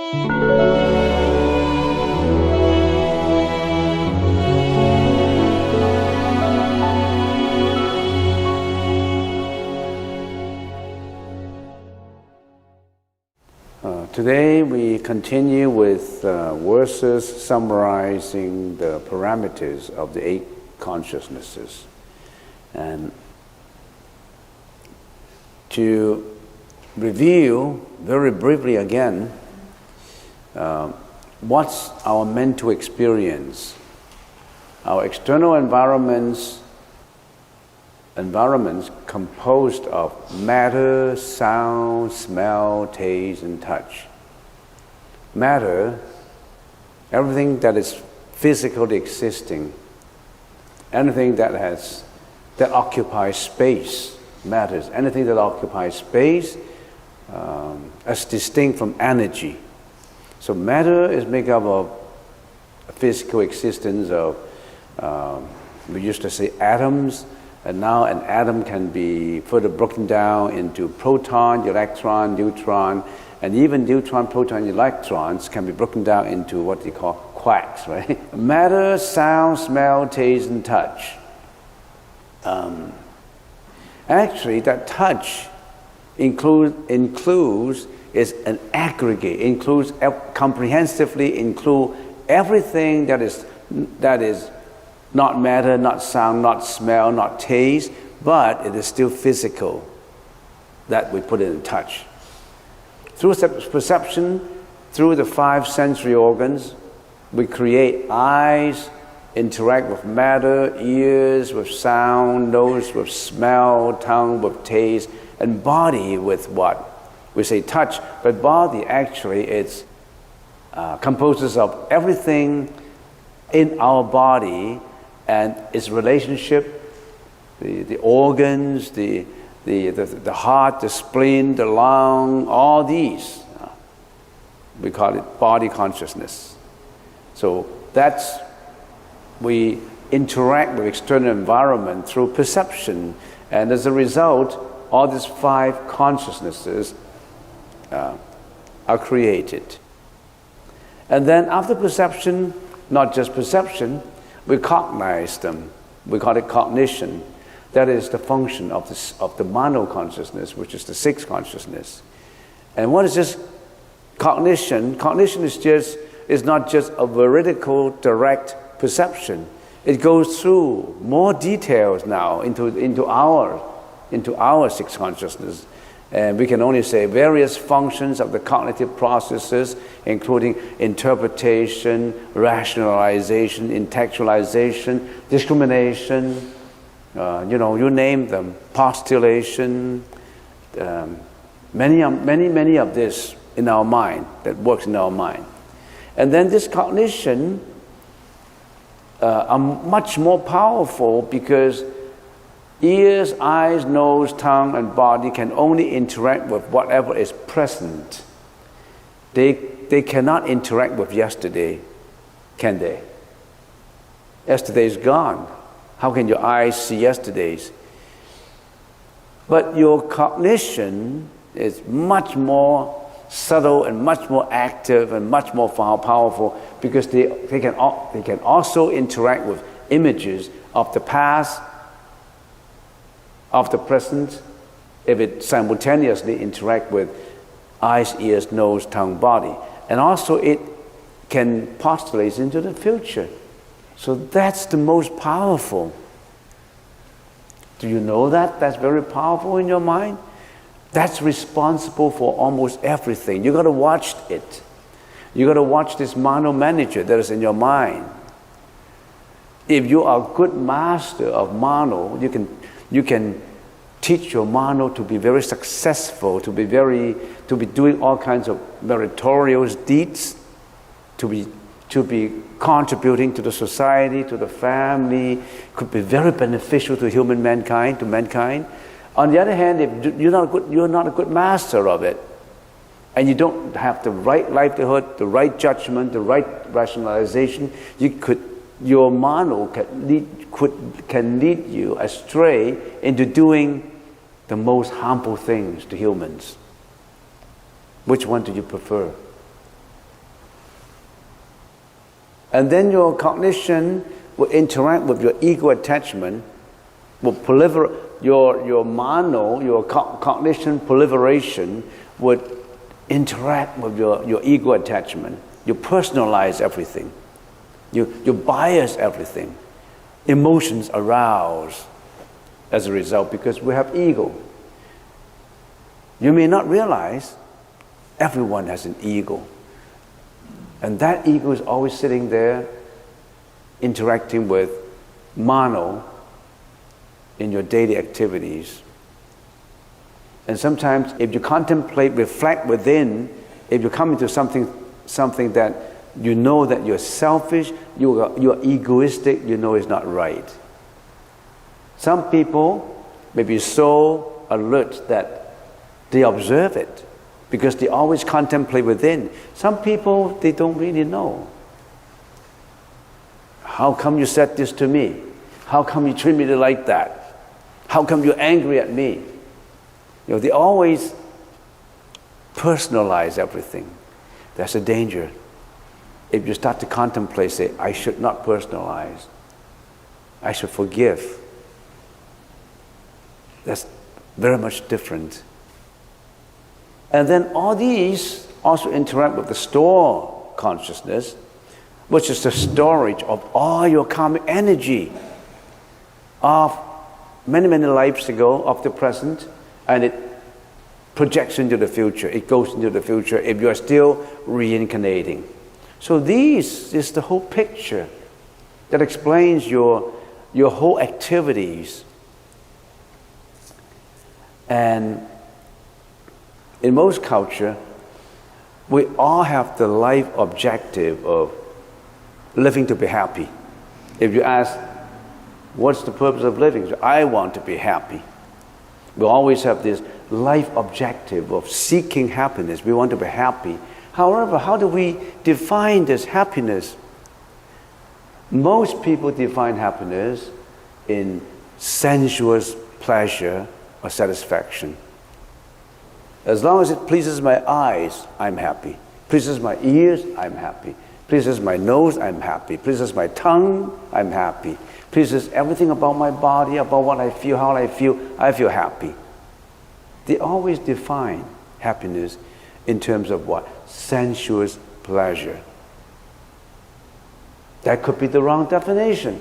Today we continue with verses summarizing the parameters of the 8 consciousnesses. And to review very briefly again, what's our mental experience? Our external environments composed of matter, sound, smell, taste, and touch. Matter, everything that is physically existing, anything that occupies space matters. Anything that occupies space as distinct from energy. So matter is made up of physical existence of, we used to say atoms, and now an atom can be further broken down into proton, electron, neutron, and even neutron, proton, electrons can be broken down into what they call quarks, right? Matter, sound, smell, taste, and touch. Actually, that touch includes is an aggregate, comprehensively include everything that is not matter, not sound, not smell, not taste, but it is still physical that we put it in touch. Through perception, through the 5 sensory organs, we create eyes, interact with matter, ears with sound, nose with smell, tongue with taste, and body with what? We say touch, but body actually it's composes of everything in our body and its relationship, the organs, the heart, the spleen, the lung, all these. We call it body consciousness. So we interact with external environment through perception, and as a result, all these 5 consciousnesses are created. And then after perception, not just perception, we cognize them. We call it cognition. That is the function of the mano consciousness, which is the 6th consciousness. And what is this cognition? Cognition is not just a veridical, direct perception. It goes through more details now into our 6th consciousness. And we can only say various functions of the cognitive processes, including interpretation, rationalization, intellectualization, discrimination, you name them, postulation, many of this in our mind, that works in our mind. And then this cognition are much more powerful because ears, eyes, nose, tongue, and body can only interact with whatever is present. They cannot interact with yesterday, can they? Yesterday is gone. How can your eyes see yesterday's? But your cognition is much more subtle and much more active and much more powerful because they can also interact with images of the past, of the present, if it simultaneously interact with eyes, ears, nose, tongue, body. And also it can postulate into the future. So that's the most powerful. Do you know that? That's very powerful in your mind. That's responsible for almost everything. You got to watch it. You got to watch this mano manager that is in your mind. If you are a good master of mano, you can teach your mano to be very successful, to be doing all kinds of meritorious deeds, to be contributing to the society, to the family, could be very beneficial to mankind. On the other hand, if you're not a good master of it, and you don't have the right livelihood, the right judgment, the right rationalization, your mano can lead you astray into doing the most harmful things to humans. Which one do you prefer? And then your cognition will interact with your ego attachment, will proliferate, your mano, your cognition proliferation would interact with your ego attachment. You personalize everything. You bias everything. Emotions arouse as a result because we have ego. You may not realize everyone has an ego. And that ego is always sitting there interacting with mano in your daily activities. And sometimes if you contemplate, reflect within, if you come into something that you know that you're selfish, you're egoistic, you know it's not right. Some people may be so alert that they observe it because they always contemplate within. Some people, they don't really know. How come you said this to me? How come you treat me like that? How come you're angry at me? You know, they always personalize everything. That's a danger. If you start to contemplate, say, I should not personalize. I should forgive. That's very much different. And then all these also interact with the store consciousness, which is the storage of all your karmic energy of many, many lives ago, of the present, and it projects into the future. It goes into the future if you are still reincarnating. So this is the whole picture that explains your whole activities. And in most culture, we all have the life objective of living to be happy. If you ask, what's the purpose of living? I want to be happy. We always have this life objective of seeking happiness. We want to be happy. However, how do we define this happiness? Most people define happiness in sensuous pleasure or satisfaction. As long as it pleases my eyes, I'm happy. Pleases my ears, I'm happy. Pleases my nose, I'm happy. Pleases my tongue, I'm happy. Pleases everything about my body, about what I feel, how I feel happy. They always define happiness in terms of what? Sensuous pleasure. That could be the wrong definition.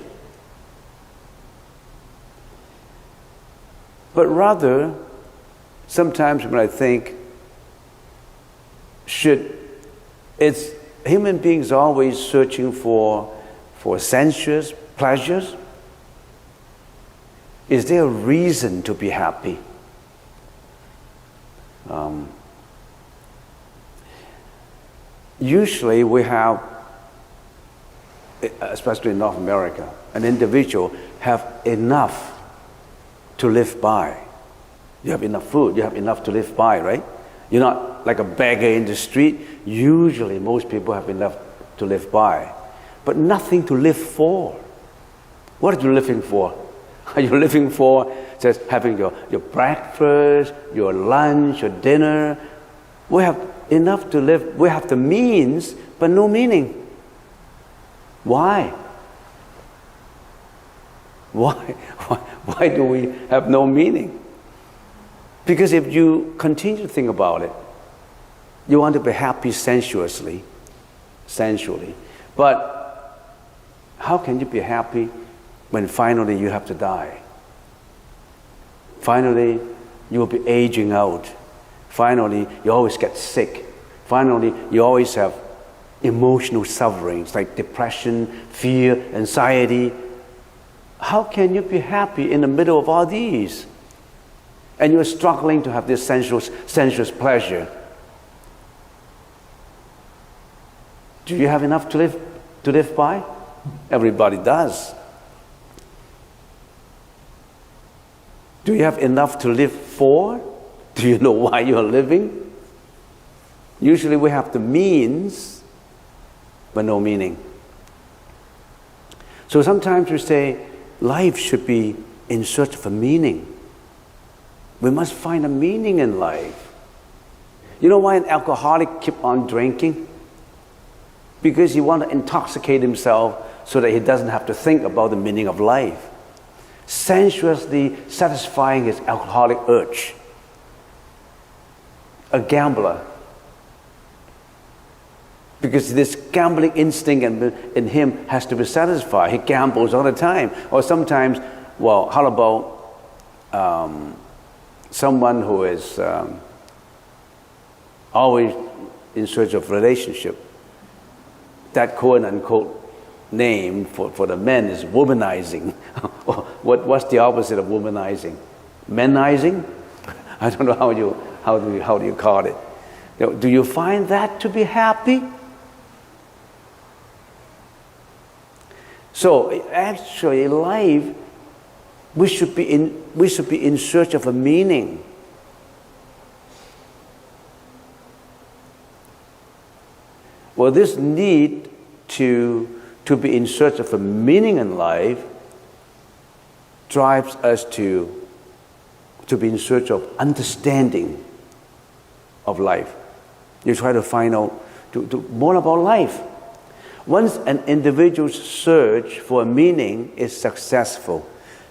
But rather, sometimes when I think, it's human beings always searching for sensuous pleasures? Is there a reason to be happy? Usually we have, especially in North America, an individual have enough to live by. You have enough food, you have enough to live by, right? You're not like a beggar in the street. Usually most people have enough to live by, but nothing to live for. What are you living for? Are you living for just having your breakfast, your lunch, your dinner? We have enough to live. We have the means, but no meaning. Why? Why do we have no meaning? Because if you continue to think about it, you want to be happy sensually. But how can you be happy when finally you have to die? Finally, you will be aging out. Finally, you always get sick. Finally, you always have emotional sufferings like depression, fear, anxiety. How can you be happy in the middle of all these? And you're struggling to have this sensuous pleasure. Do you have enough to live by? Everybody does. Do you have enough to live for? Do you know why you're living? Usually we have the means, but no meaning. So sometimes we say, life should be in search of a meaning. We must find a meaning in life. You know why an alcoholic keep on drinking? because he wants to intoxicate himself so that he doesn't have to think about the meaning of life, sensuously satisfying his alcoholic urge. A gambler, because this gambling instinct in him has to be satisfied. He gambles all the time. Or sometimes, well, how about someone who is always in search of relationship? That quote-unquote name for the men is womanizing. What's the opposite of womanizing? Menizing? I don't know how do you call it. Do you find that to be happy? So actually, life, we should be in search of a meaning. Well, this need to be in search of a meaning in life drives us to be in search of understanding of life. You try to find out more about life. Once an individual's search for a meaning is successful,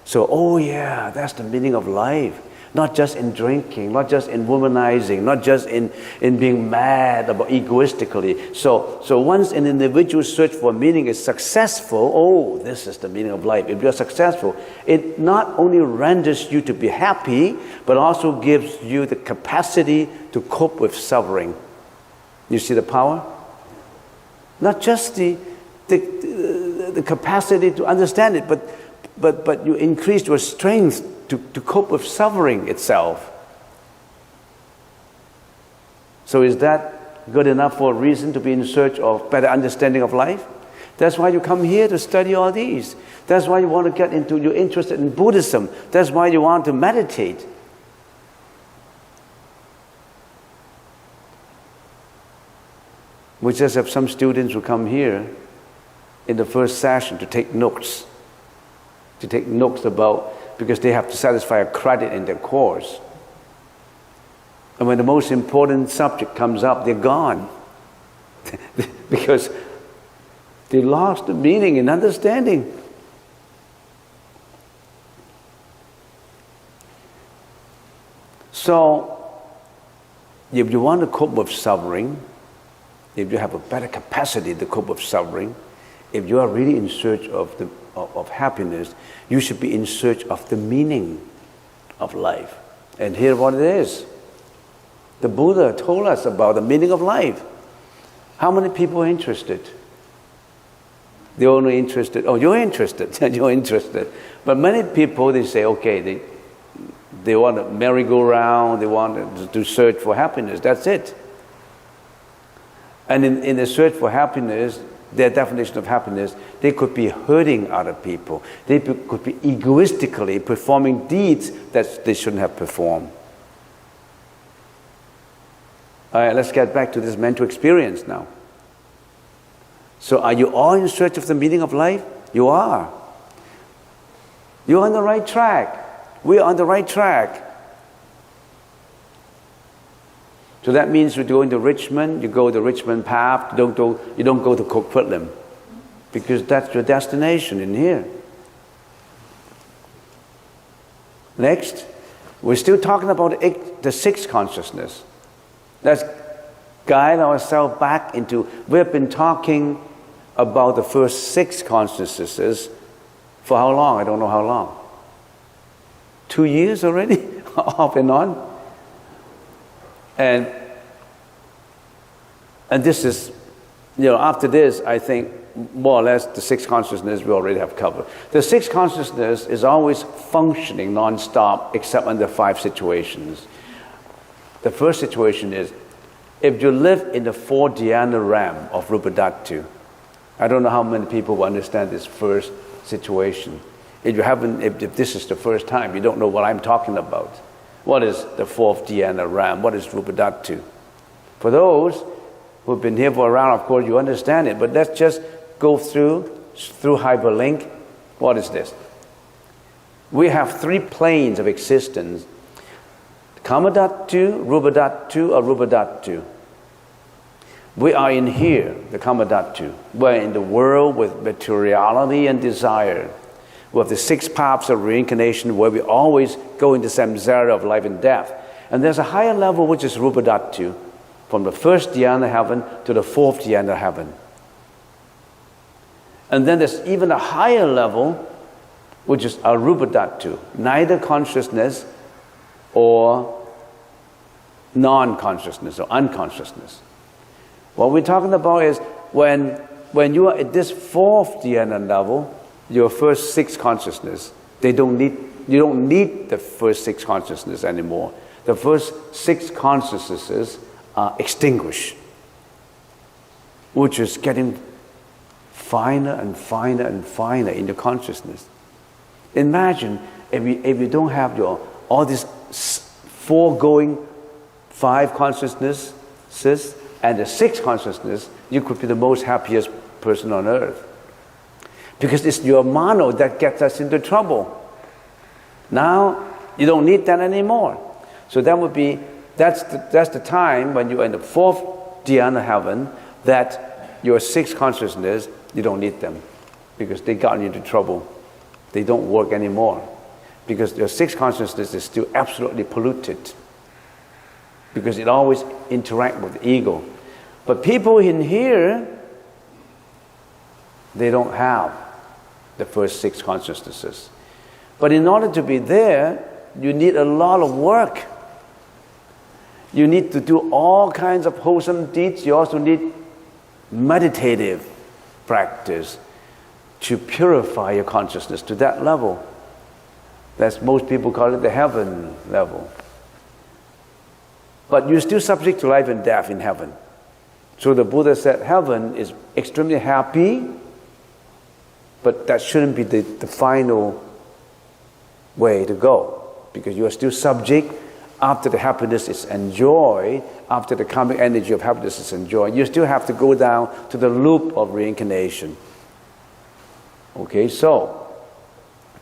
so, oh yeah, that's the meaning of life. Not just in drinking, not just in womanizing, not just in being mad about egoistically. So once an individual's search for meaning is successful, oh, this is the meaning of life. If you're successful, it not only renders you to be happy, but also gives you the capacity to cope with suffering. You see the power? Not just the capacity to understand it, but you increase your strength to cope with suffering itself. So is that good enough for a reason to be in search of better understanding of life? That's why you come here to study all these. That's why you want to you're interested in Buddhism. That's why you want to meditate. We just have some students who come here in the first session to take notes. Because they have to satisfy a credit in their course. And when the most important subject comes up, they're gone. Because they lost the meaning and understanding. So, if you want to cope with suffering, if you have a better capacity to cope with suffering, if you are really in search of happiness, you should be in search of the meaning of life. And here what it is. The Buddha told us about the meaning of life. How many people are interested? They're only interested, oh, you're interested, you're interested. But many people, they say, okay, they want a merry-go-round, they want to search for happiness, that's it. And in the search for happiness, their definition of happiness, they could be hurting other people. They could be egoistically performing deeds that they shouldn't have performed. All right, let's get back to this mental experience now. So are you all in search of the meaning of life? You are. You're on the right track. We're on the right track. So that means you're going to Richmond, you go the Richmond path, you don't go to Cook Whitlam, because that's your destination in here. Next, we're still talking about the sixth consciousness. Let's guide ourselves back into, we've been talking about the first six consciousnesses for how long? I don't know how long. 2 years already, off and on. And this is, after this, I think more or less the sixth consciousness we already have covered. The sixth consciousness is always functioning non-stop except under 5 situations. The first situation is, if you live in the 4 dhyana realm of Rupadhatu, I don't know how many people will understand this first situation. If this is the first time, you don't know what I'm talking about. What is the 4th dhyana realm? What is Rupadhatu? For those who've been here for a while, of course, you understand it, but let's just go through hyperlink. What is this? We have 3 planes of existence. Kamadhatu, Rupadhatu, or Rupadhatu. We are in here, the Kamadhatu. We're in the world with materiality and desire. We have the 6 paths of reincarnation where we always go into samsara of life and death. And there's a higher level which is Rupa Dhatu, from the 1st dhyana heaven to the 4th dhyana heaven. And then there's even a higher level which is Arupa Dhatu, neither consciousness or non-consciousness or unconsciousness. What we're talking about is when you are at this 4th dhyana level, your first 6 consciousness, you don't need the first 6 consciousness anymore. The first 6 consciousnesses are extinguished, which is getting finer and finer and finer in the consciousness. Imagine if you don't have all these foregoing 5 consciousnesses and the 6th consciousness, you could be the most happiest person on earth. Because it's your mano that gets us into trouble. Now you don't need that anymore. So that's the time when you're in the 4th dhyana heaven that your 6th consciousness, you don't need them because they got you into trouble. They don't work anymore because your 6th consciousness is still absolutely polluted because it always interacts with the ego. But people in here, they don't have the first 6 consciousnesses. But in order to be there, you need a lot of work. You need to do all kinds of wholesome deeds. You also need meditative practice to purify your consciousness to that level. That's most people call it the heaven level. But you're still subject to life and death in heaven. So the Buddha said heaven is extremely happy, but that shouldn't be the final way to go, because you are still subject. After the happiness is enjoyed, after the karmic energy of happiness is enjoyed, you still have to go down to the loop of reincarnation. Okay, so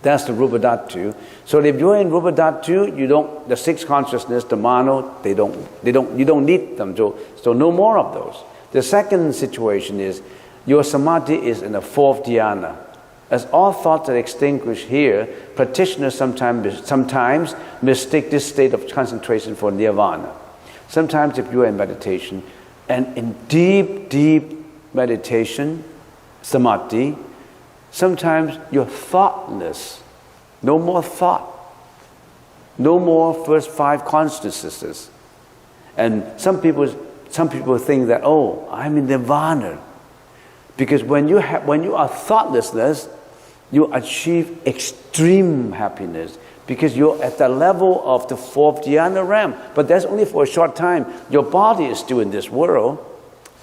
that's the Rupa Dhatu. So if you're in Rupa Dhatu, the 6 consciousness, the mano, you don't need them. So no more of those. The second situation is your samadhi is in the 4th dhyana. As all thoughts are extinguished here, practitioners sometimes mistake this state of concentration for nirvana. Sometimes if you are in meditation, and in deep, deep meditation, samadhi, sometimes you're thoughtless. No more thought. No more first 5 consciousnesses. And some people think that, oh, I'm in nirvana. Because when you are thoughtlessness, you achieve extreme happiness because you're at the level of the 4th dhyana realm. But that's only for a short time. Your body is still in this world.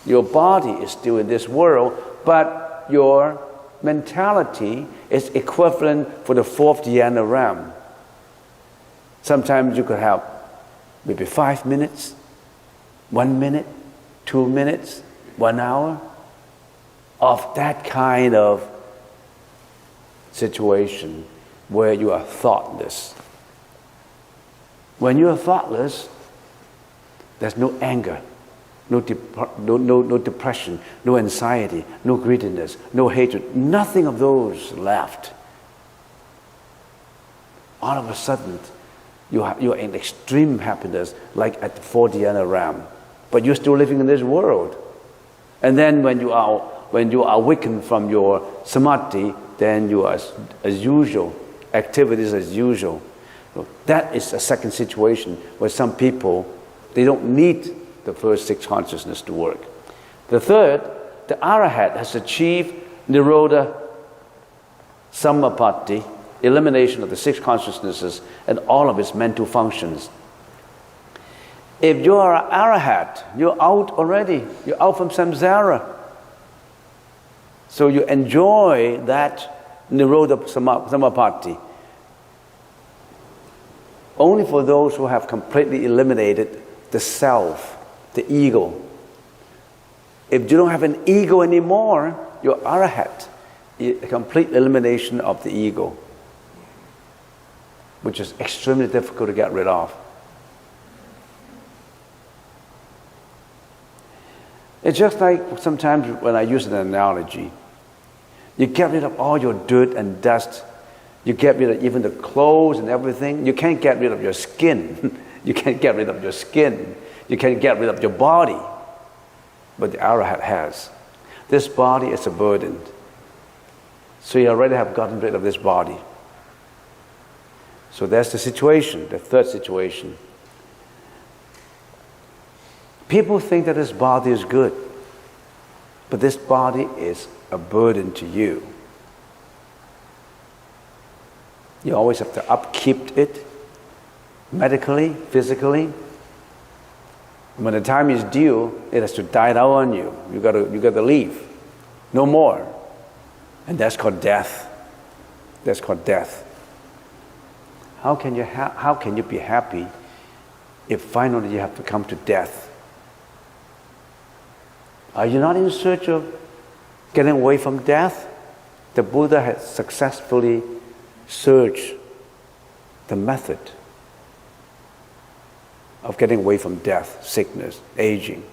Your body is still in this world, but your mentality is equivalent for the 4th dhyana realm. Sometimes you could have maybe 5 minutes, 1 minute, 2 minutes, 1 hour of that kind of situation where you are thoughtless. When you are thoughtless, there's no anger, no depression, no anxiety, no greediness, no hatred, nothing of those left. All of a sudden, you are in extreme happiness, like at the 4th dhyana realm, but you're still living in this world. And then when you are awakened from your samadhi, then you are as usual, activities as usual. So that is a second situation where some people, they don't need the first 6 consciousness to work. The third, the Arahat has achieved Nirodha Samapatti, elimination of the 6 consciousnesses and all of its mental functions. If you are an Arahat, you're out already. You're out from samsara. So you enjoy that Nirodha Samapatti. Only for those who have completely eliminated the self, the ego. If you don't have an ego anymore, you're Arahat. A complete elimination of the ego, which is extremely difficult to get rid of. It's just like sometimes when I use an analogy. You get rid of all your dirt and dust. You get rid of even the clothes and everything. You can't get rid of your skin. You can't get rid of your skin. You can't get rid of your body. But the Arahant has. This body is a burden. So you already have gotten rid of this body. So that's the situation, the third situation. People think that this body is good, but this body is a burden to you. You always have to upkeep it, medically, physically. When the time is due, it has to die down on you. You got to leave. No more. And that's called death. That's called death. How can you be happy if finally you have to come to death? Are you not in search of getting away from death? The Buddha has successfully searched the method of getting away from death, sickness, aging.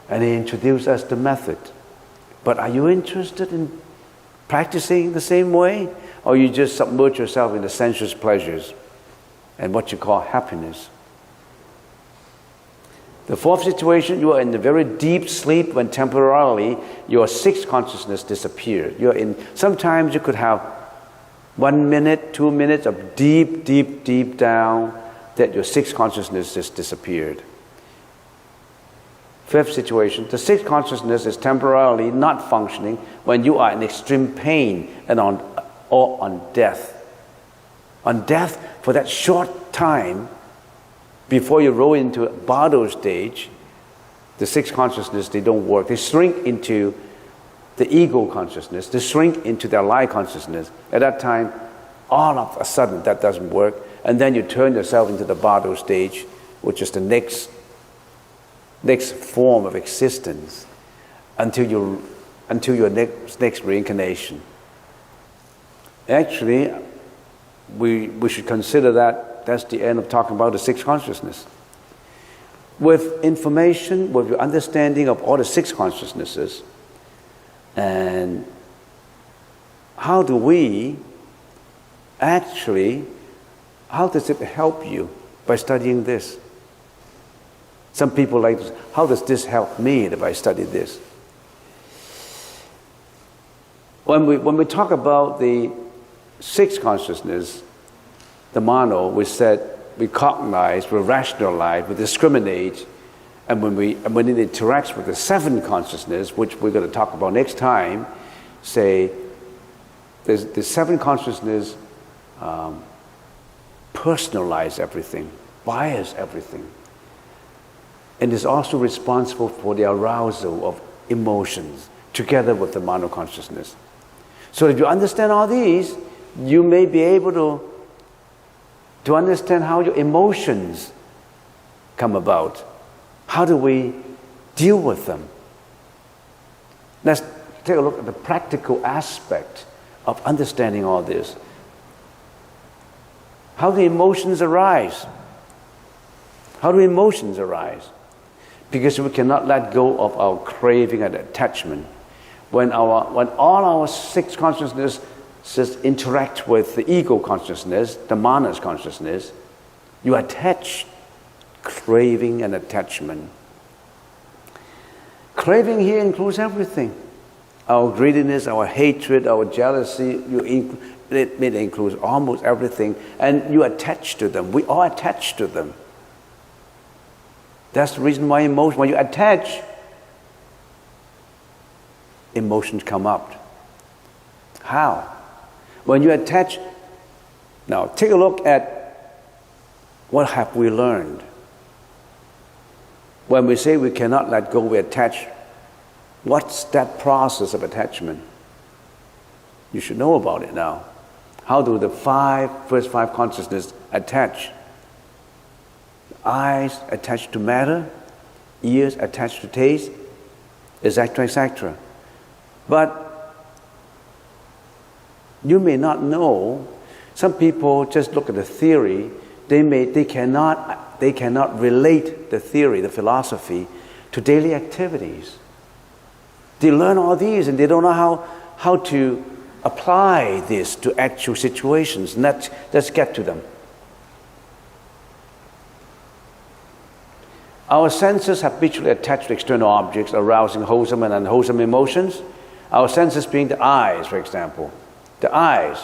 And he introduced us the method. But are you interested in practicing the same way? Or you just submerge yourself in the sensuous pleasures and what you call happiness? The fourth situation, you are in a very deep sleep when temporarily your sixth consciousness disappears. Sometimes you could have 1 minute, 2 minutes of deep, deep, deep down that your sixth consciousness just disappeared. Fifth situation, the sixth consciousness is temporarily not functioning when you are in extreme pain and on death. On death, for that short time, before you roll into a bottle stage, the sixth consciousness, they don't work. They shrink into the ego consciousness. They shrink into their lie consciousness. At that time, all of a sudden, that doesn't work. And then you turn yourself into the bottle stage, which is the next form of existence until your next reincarnation. Actually, we should consider that's the end of talking about the sixth consciousness. With information, with your understanding of all the six consciousnesses, and how does it help you by studying this? Some people like, how does this help me if I study this? When we talk about the sixth consciousness, the mano, we said we cognize, we rationalize, we discriminate, and when it interacts with the seventh consciousness, which we're going to talk about next time, say the seventh consciousness personalize everything, bias everything, and is also responsible for the arousal of emotions together with the mano consciousness. So if you understand all these, you may be able to understand how your emotions come about. How do we deal with them? Let's take a look at the practical aspect of understanding all this. How do emotions arise? How do emotions arise? Because we cannot let go of our craving and attachment. When all our six consciousnesses interact with the ego consciousness, the manas consciousness, you attach craving and attachment. Craving here includes everything. Our greediness, our hatred, our jealousy, it includes almost everything. And you attach to them. We all attach to them. That's the reason why when you attach, emotions come up. How? When you attach, now take a look at what have we learned. When we say we cannot let go, we attach. What's that process of attachment? You should know about it now. How do the first five consciousness attach? Eyes attached to matter, ears attached to taste, etc., etc. But you may not know. Some people just look at the theory. They cannot relate the theory, the philosophy, to daily activities. They learn all these and they don't know how to apply this to actual situations. And let's get to them. Our senses habitually attach to external objects, arousing wholesome and unwholesome emotions. Our senses being the eyes, for example. The eyes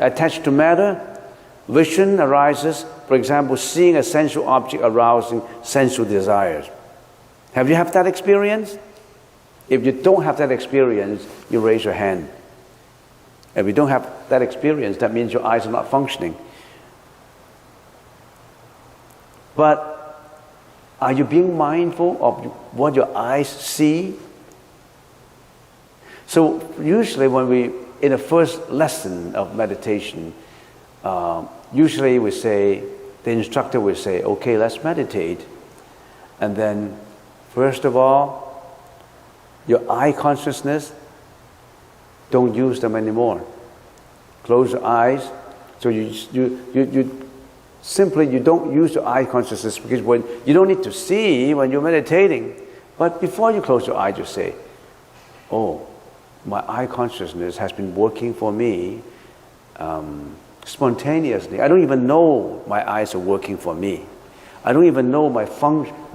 attached to matter. Vision arises, for example, seeing a sensual object arousing sensual desires. Have you had that experience? If you don't have that experience, you raise your hand. If you don't have that experience, that means your eyes are not functioning. But are you being mindful of what your eyes see? So usually when in the first lesson of meditation, usually the instructor will say, okay, let's meditate. And then, first of all, your eye consciousness, don't use them anymore. Close your eyes. So you simply don't use your eye consciousness because when you don't need to see when you're meditating. But before you close your eyes, you say, oh, my eye consciousness has been working for me spontaneously. I don't even know my eyes are working for me. I don't even know my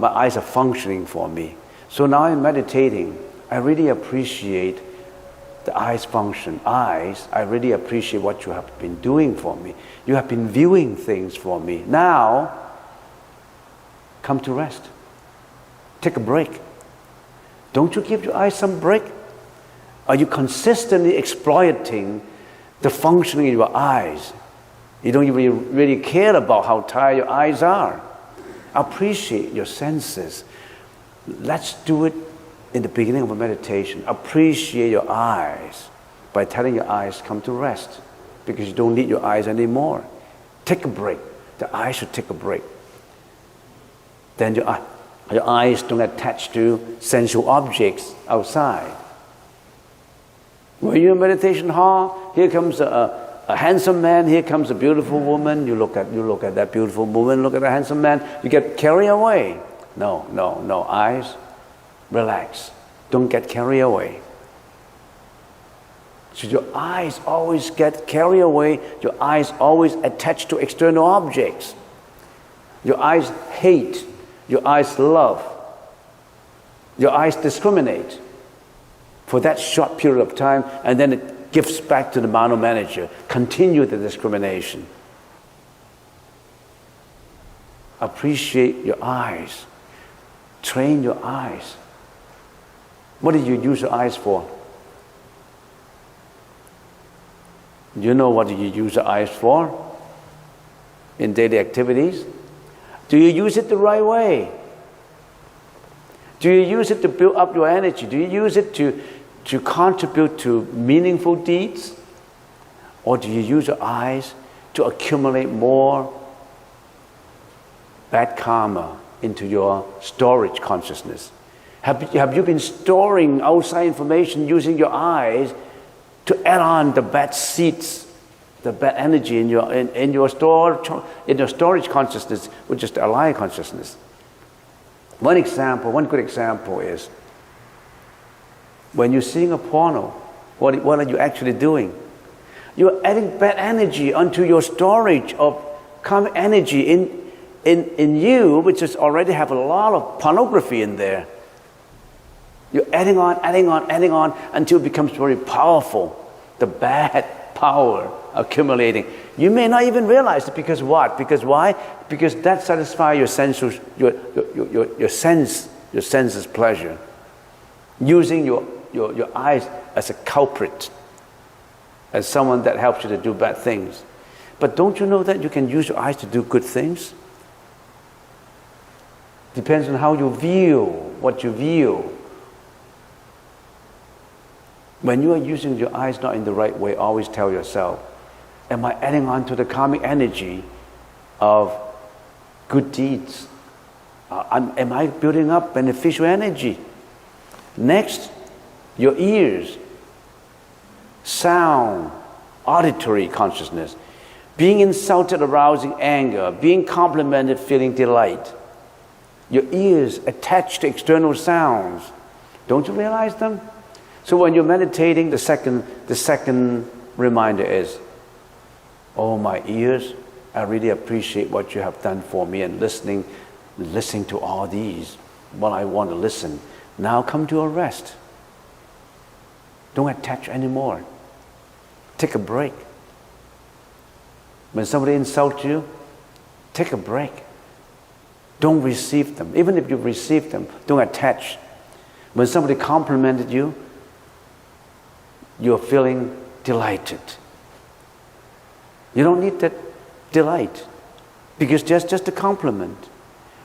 eyes are functioning for me. So now I'm meditating. I really appreciate the eyes function. Eyes, I really appreciate what you have been doing for me. You have been viewing things for me. Now, come to rest. Take a break. Don't you give your eyes some break? Are you consistently exploiting the functioning of your eyes? You don't even really care about how tired your eyes are. Appreciate your senses. Let's do it in the beginning of a meditation. Appreciate your eyes by telling your eyes come to rest because you don't need your eyes anymore. Take a break. The eyes should take a break. Then your eyes don't attach to sensual objects outside. When you're in a meditation hall, here comes a handsome man, here comes a beautiful woman. You look at that beautiful woman, look at the handsome man, you get carried away. No. Eyes, relax. Don't get carried away. So your eyes always get carried away. Your eyes always attach to external objects. Your eyes hate. Your eyes love. Your eyes discriminate for that short period of time, and then it gives back to the mano manager. Continue the discrimination. Appreciate your eyes. Train your eyes. What did you use your eyes for? You know what you use your eyes for in daily activities? Do you use it the right way? Do you use it to build up your energy? Do you use it to contribute to meaningful deeds? Or do you use your eyes to accumulate more bad karma into your storage consciousness? Have you been storing outside information using your eyes to add on the bad seeds, the bad energy in your storage consciousness, which is the alive consciousness? One good example is when you're seeing a porno, what are you actually doing? You're adding bad energy onto your storage of karmic energy in you, which is already have a lot of pornography in there. You're adding on until it becomes very powerful. The bad power accumulating. You may not even realize it because what? Because why? Because that satisfies your senses, your senses pleasure. Using your eyes as a culprit, as someone that helps you to do bad things. But don't you know that you can use your eyes to do good things? Depends on how you view what you view. When you are using your eyes not in the right way, always tell yourself, am I adding on to the karmic energy of good deeds? Am I building up beneficial energy? Next, your ears, sound, auditory consciousness, being insulted, arousing anger, being complimented, feeling delight. Your ears attached to external sounds. Don't you realize them? So when you're meditating, the second reminder is, oh, my ears, I really appreciate what you have done for me, and listening to all these. Well, I want to listen. Now come to a rest. Don't attach anymore. Take a break. When somebody insults you, take a break. Don't receive them. Even if you receive them, don't attach. When somebody complimented you, you're feeling delighted. You don't need that delight, because just a compliment.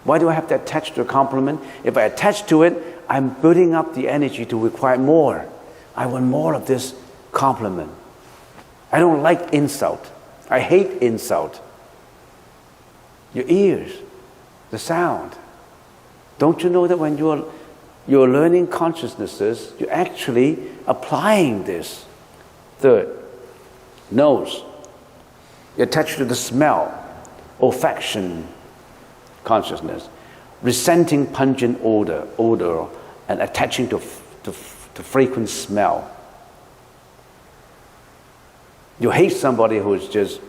Why do I have to attach to a compliment? If I attach to it, I'm building up the energy to require more. I want more of this compliment. I don't like insult. I hate insult. Your ears, the sound. Don't you know that when you're learning consciousnesses, you're actually applying this? Third, nose. You're attached to the smell, olfaction consciousness, resenting pungent odor, and attaching to frequent smell. You hate somebody who's just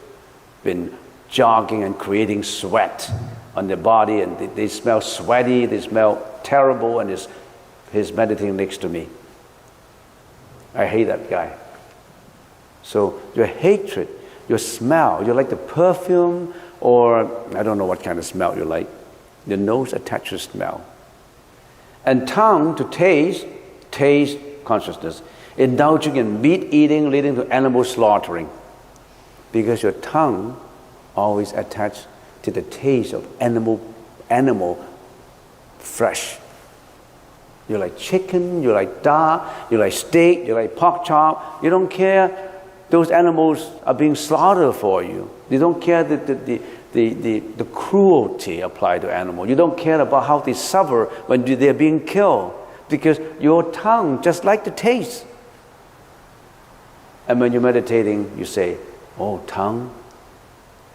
been jogging and creating sweat on their body, and they smell sweaty, they smell terrible, and he's meditating next to me. I hate that guy. So your hatred, your smell, you like the perfume, or I don't know what kind of smell you like. Your nose attaches smell. And tongue to taste consciousness. Indulging in meat eating leading to animal slaughtering. Because your tongue always attached to the taste of animal flesh. You like chicken, you like duck, you like steak, you like pork chop. You don't care those animals are being slaughtered for you. You don't care the cruelty applied to animals. You don't care about how they suffer when they're being killed, because your tongue just like the taste. And when you're meditating, you say, oh, tongue,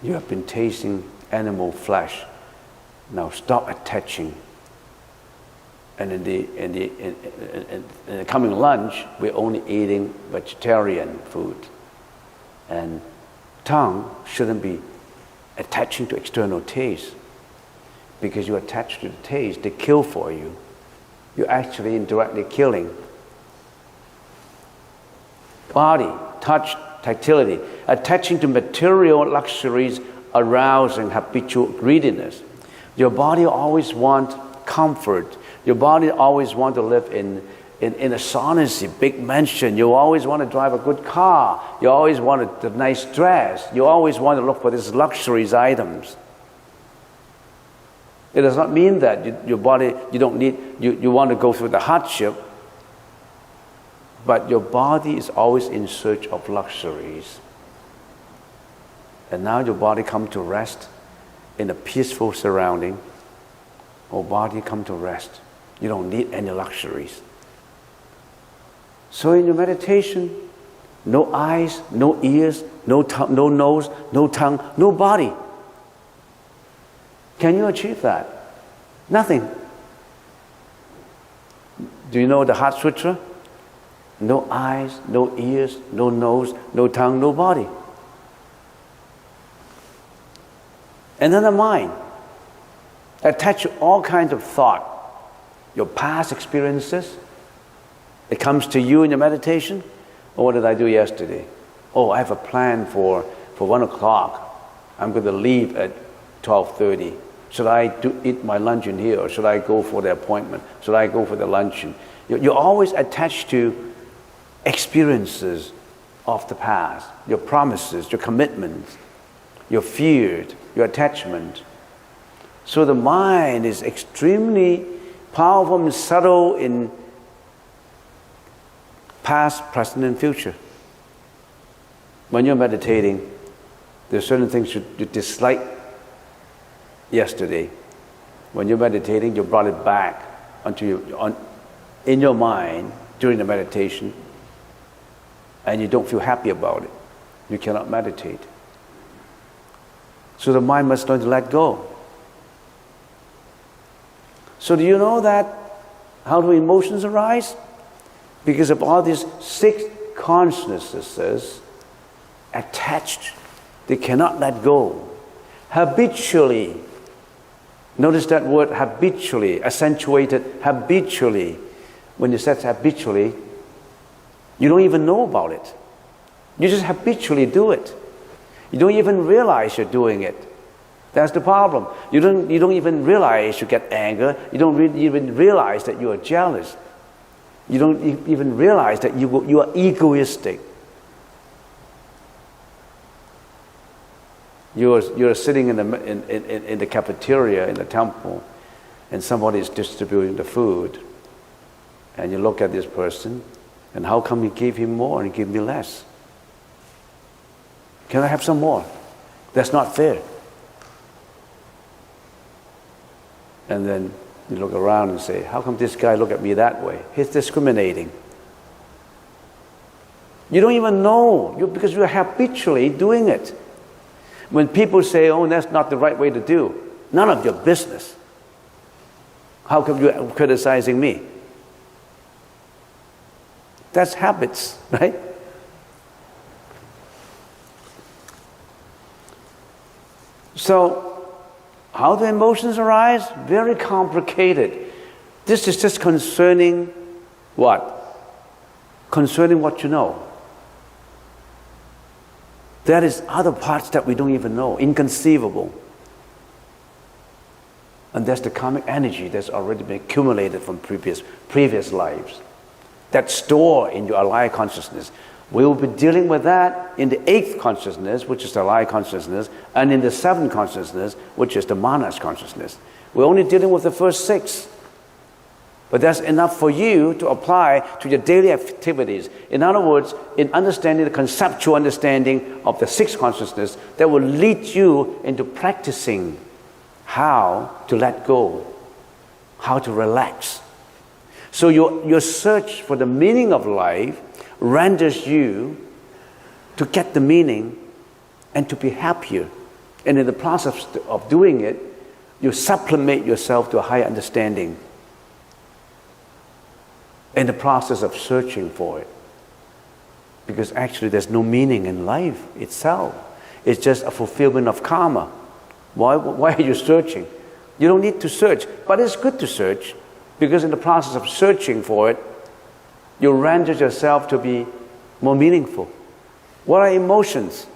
you have been tasting animal flesh. Now stop attaching. And in the coming lunch, we're only eating vegetarian food. And tongue shouldn't be attaching to external taste, because you attach to the taste, they kill for you. You're actually indirectly killing. Body, touch, tactility, attaching to material luxuries, arousing habitual greediness. Your body always wants comfort. Your body always wants to live in a sonancy, big mansion. You always want to drive a good car. You always want a nice dress. You always want to look for these luxuries items. It does not mean that your body, you don't need, you want to go through the hardship, but your body is always in search of luxuries. And now your body comes to rest in a peaceful surrounding. Oh, body, come to rest. You don't need any luxuries. So in your meditation, no eyes, no ears, no nose, no tongue, no body. Can you achieve that? Nothing. Do you know the Heart Sutra? No eyes, no ears, no nose, no tongue, no body. And then the mind, attach to all kinds of thought. Your past experiences, it comes to you in your meditation. Oh, what did I do yesterday? Oh, I have a plan for 1 o'clock. I'm going to leave at 12:30. Should I eat my lunch in here, or should I go for the appointment? Should I go for the luncheon? You're always attached to experiences of the past, your promises, your commitments, your fears, your attachment. So the mind is extremely powerful and subtle in past, present, and future. When you're meditating, there's certain things you dislike yesterday. When you're meditating, you brought it back in your mind during the meditation, and you don't feel happy about it. You cannot meditate. So the mind must learn to let go. So do you know that how do emotions arise? Because of all these 6 consciousnesses attached, they cannot let go. Habitually, notice that word habitually, accentuated habitually. When you say habitually, you don't even know about it. You just habitually do it. You don't even realize you're doing it. That's the problem. You don't even realize you get anger. You don't even realize that you are jealous. You don't even realize that you are egoistic. You're sitting in the cafeteria in the temple, and somebody is distributing the food, and you look at this person, and how come you give him more and give me less? Can I have some more? That's not fair. And then you look around and say, how come this guy look at me that way? He's discriminating. You don't even know because you're habitually doing it. When people say, oh, that's not the right way to do, none of your business. How come you're criticizing me? That's habits, right? So, how do emotions arise? Very complicated. This is just concerning what? Concerning what you know. There is other parts that we don't even know, inconceivable. And that's the karmic energy that's already been accumulated from previous lives. That's stored in your alive consciousness. We will be dealing with that in the 8th consciousness, which is the alive consciousness, and in the 7th consciousness, which is the manas consciousness. We're only dealing with the first 6. But that's enough for you to apply to your daily activities. In other words, in understanding the conceptual understanding of the 6th consciousness, that will lead you into practicing how to let go, how to relax. So your search for the meaning of life renders you to get the meaning and to be happier. And in the process of doing it, you supplement yourself to a higher understanding in the process of searching for it. Because actually there's no meaning in life itself. It's just a fulfillment of karma. Why are you searching? You don't need to search, but it's good to search, because in the process of searching for it, you render yourself to be more meaningful. What are emotions?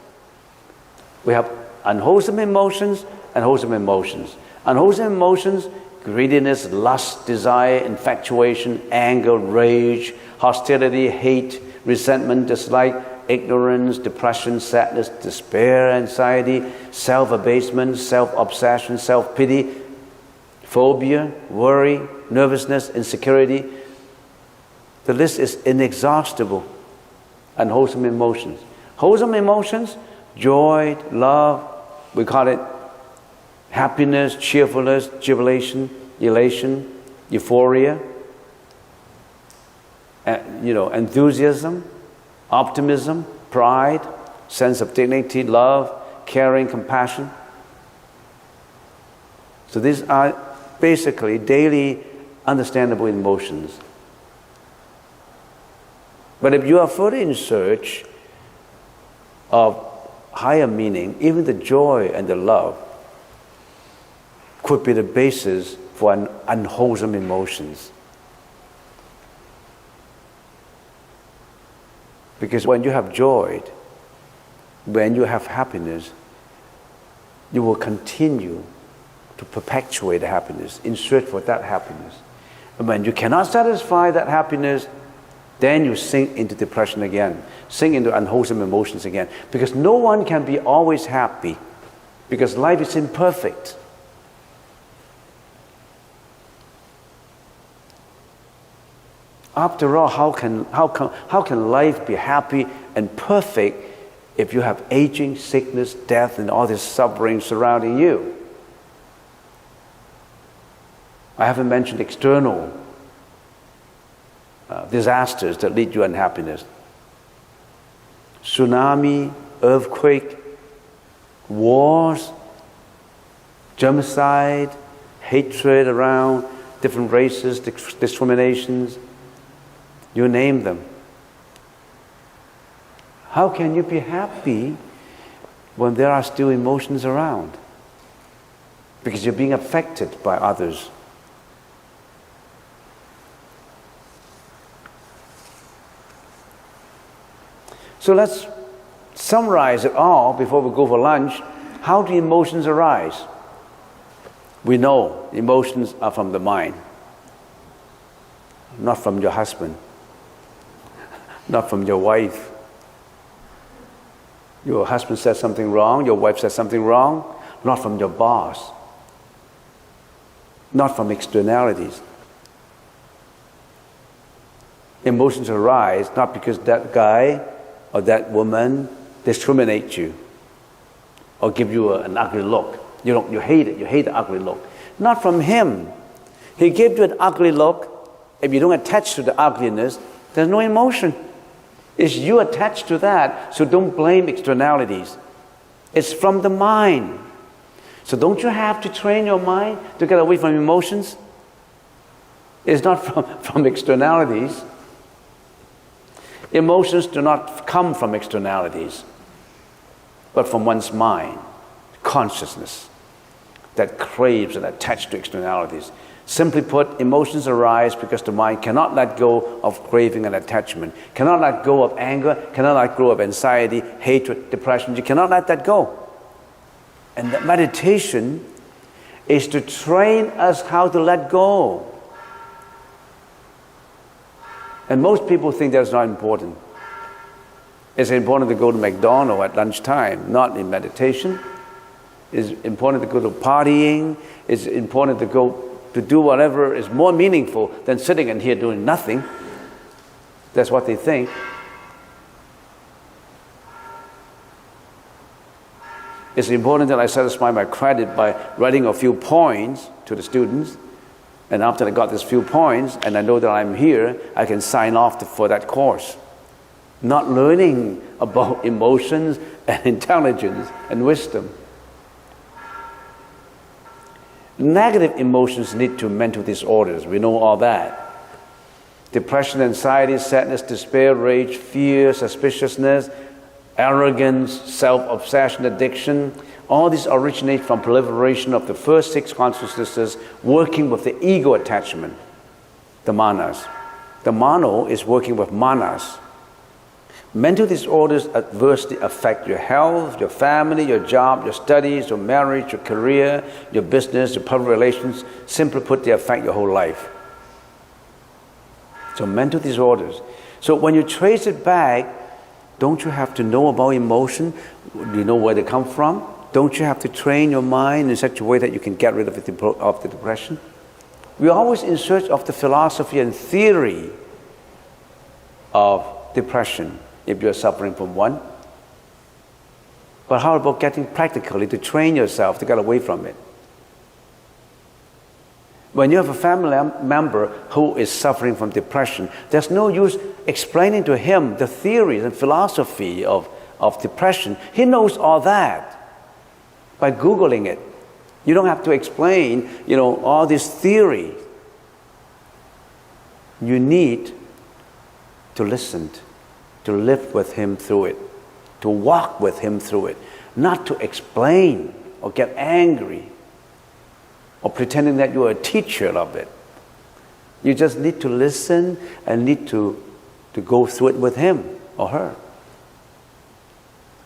We have unwholesome emotions and wholesome emotions. Unwholesome emotions, greediness, lust, desire, infatuation, anger, rage, hostility, hate, resentment, dislike, ignorance, depression, sadness, despair, anxiety, self-abasement, self-obsession, self-pity, phobia, worry, nervousness, insecurity. The list is inexhaustible. Unwholesome emotions. Wholesome emotions, joy, love, we call it happiness, cheerfulness, jubilation, elation, euphoria, enthusiasm, optimism, pride, sense of dignity, love, caring, compassion. So these are basically daily understandable emotions. But if you are further in search of higher meaning, even the joy and the love could be the basis for unwholesome emotions. Because when you have joy, when you have happiness, you will continue to perpetuate the happiness, in search for that happiness. And when you cannot satisfy that happiness, then you sink into depression again, sink into unwholesome emotions again. Because no one can be always happy, because life is imperfect. After all, how can life be happy and perfect if you have aging, sickness, death, and all this suffering surrounding you? I haven't mentioned external disasters that lead to unhappiness. Tsunami, earthquake, wars, genocide, hatred around, different races, discriminations, you name them. How can you be happy when there are still emotions around? Because you're being affected by others. So let's summarize it all before we go for lunch. How do emotions arise? We know emotions are from the mind, not from your husband, not from your wife. Your husband says something wrong, your wife says something wrong, not from your boss, not from externalities. Emotions arise not because that guy or that woman discriminates you or give you an ugly look. You hate it, you hate the ugly look. Not from him. He gave you an ugly look. If you don't attach to the ugliness, there's no emotion. It's you attached to that, so don't blame externalities. It's from the mind. So don't you have to train your mind to get away from emotions? It's not from externalities. Emotions do not come from externalities, but from one's mind, consciousness that craves and attached to externalities. Simply put, emotions arise because the mind cannot let go of craving and attachment, cannot let go of anger, cannot let go of anxiety, hatred, depression. You cannot let that go. And the meditation is to train us how to let go. And most people think that's not important. It's important to go to McDonald's at lunchtime, not in meditation. It's important to go to partying. It's important to go to do whatever is more meaningful than sitting in here doing nothing. That's what they think. It's important that I satisfy my credit by writing a few points to the students. And after I got these few points, and I know that I'm here, I can sign off for that course. Not learning about emotions and intelligence and wisdom. Negative emotions lead to mental disorders. We know all that. Depression, anxiety, sadness, despair, rage, fear, suspiciousness, arrogance, self-obsession, addiction. All these originate from proliferation of the first 6 consciousnesses working with the ego attachment, the manas. The mano is working with manas. Mental disorders adversely affect your health, your family, your job, your studies, your marriage, your career, your business, your public relations. Simply put, they affect your whole life. So mental disorders. So when you trace it back, don't you have to know about emotion? Do you know where they come from? Don't you have to train your mind in such a way that you can get rid of the depression? We're always in search of the philosophy and theory of depression if you're suffering from one. But how about getting practically to train yourself to get away from it? When you have a family member who is suffering from depression, there's no use explaining to him the theories and philosophy of depression. He knows all that by Googling it. You don't have to explain, all this theory. You need to listen, to live with him through it, to walk with him through it, not to explain or get angry or pretending that you're a teacher of it. You just need to listen and need to go through it with him or her,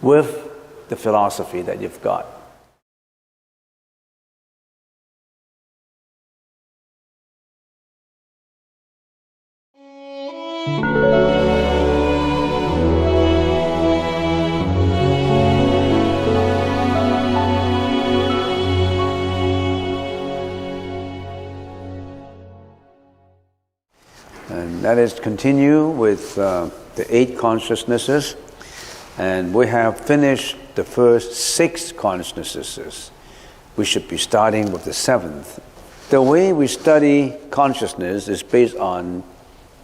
with the philosophy that you've got. And let us continue with the 8 consciousnesses. And we have finished the first 6 consciousnesses. We should be starting with the 7th. The way we study consciousness is based on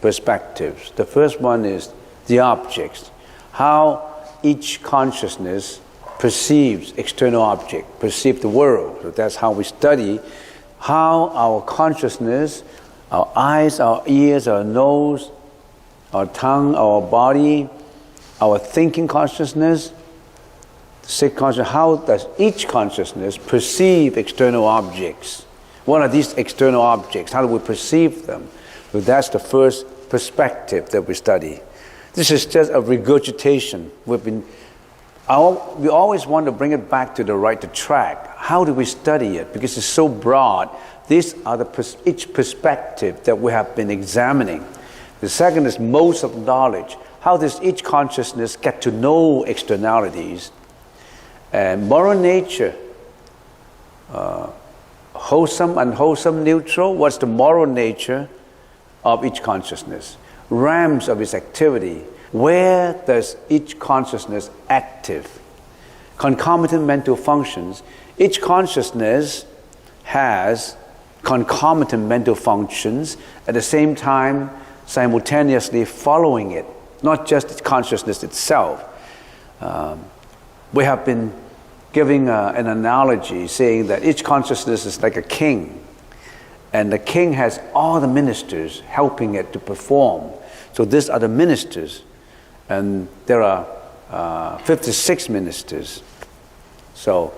perspectives. The first one is the objects. How each consciousness perceives external object, perceive the world. So that's how we study how our consciousness, our eyes, our ears, our nose, our tongue, our body, our thinking consciousness, sixth consciousness, how does each consciousness perceive external objects? What are these external objects? How do we perceive them? So that's the first perspective that we study. This is just a regurgitation. We always want to bring it back to the right track. How do we study it? Because it's so broad. These are each perspective that we have been examining. The second is modes of knowledge. How does each consciousness get to know externalities? And moral nature, wholesome, unwholesome, neutral. What's the moral nature of each consciousness? Realms of its activity. Where does each consciousness active? Concomitant mental functions. Each consciousness has concomitant mental functions at the same time simultaneously following it, not just its consciousness itself. We have been giving an analogy saying that each consciousness is like a king, and the king has all the ministers helping it to perform. So these are the ministers, and there are 56 ministers. So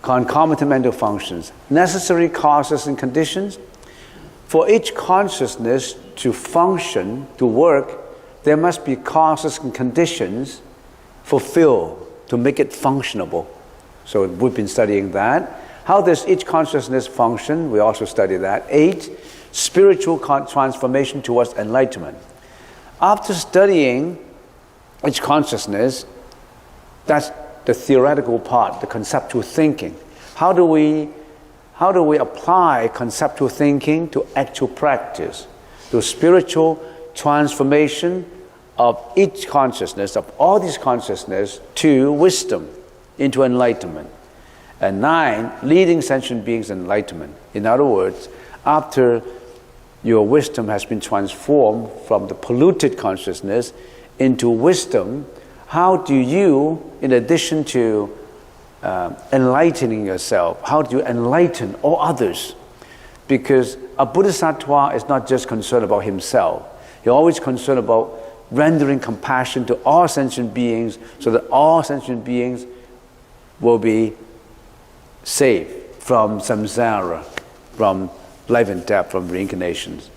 concomitant mental functions, necessary causes and conditions. For each consciousness to function, to work, there must be causes and conditions fulfilled to make it functionable. So we've been studying that. How does each consciousness function? We also study that. 8, spiritual transformation towards enlightenment. After studying each consciousness, that's the theoretical part, the conceptual thinking. How do we apply conceptual thinking to actual practice? To spiritual transformation of each consciousness, of all these consciousness, to wisdom, into enlightenment. And 9, leading sentient beings in enlightenment. In other words, after your wisdom has been transformed from the polluted consciousness into wisdom, how do you, in addition to enlightening yourself, how do you enlighten all others? Because a bodhisattva is not just concerned about himself. He's always concerned about rendering compassion to all sentient beings so that all sentient beings will be saved from samsara, from life and death, from reincarnations.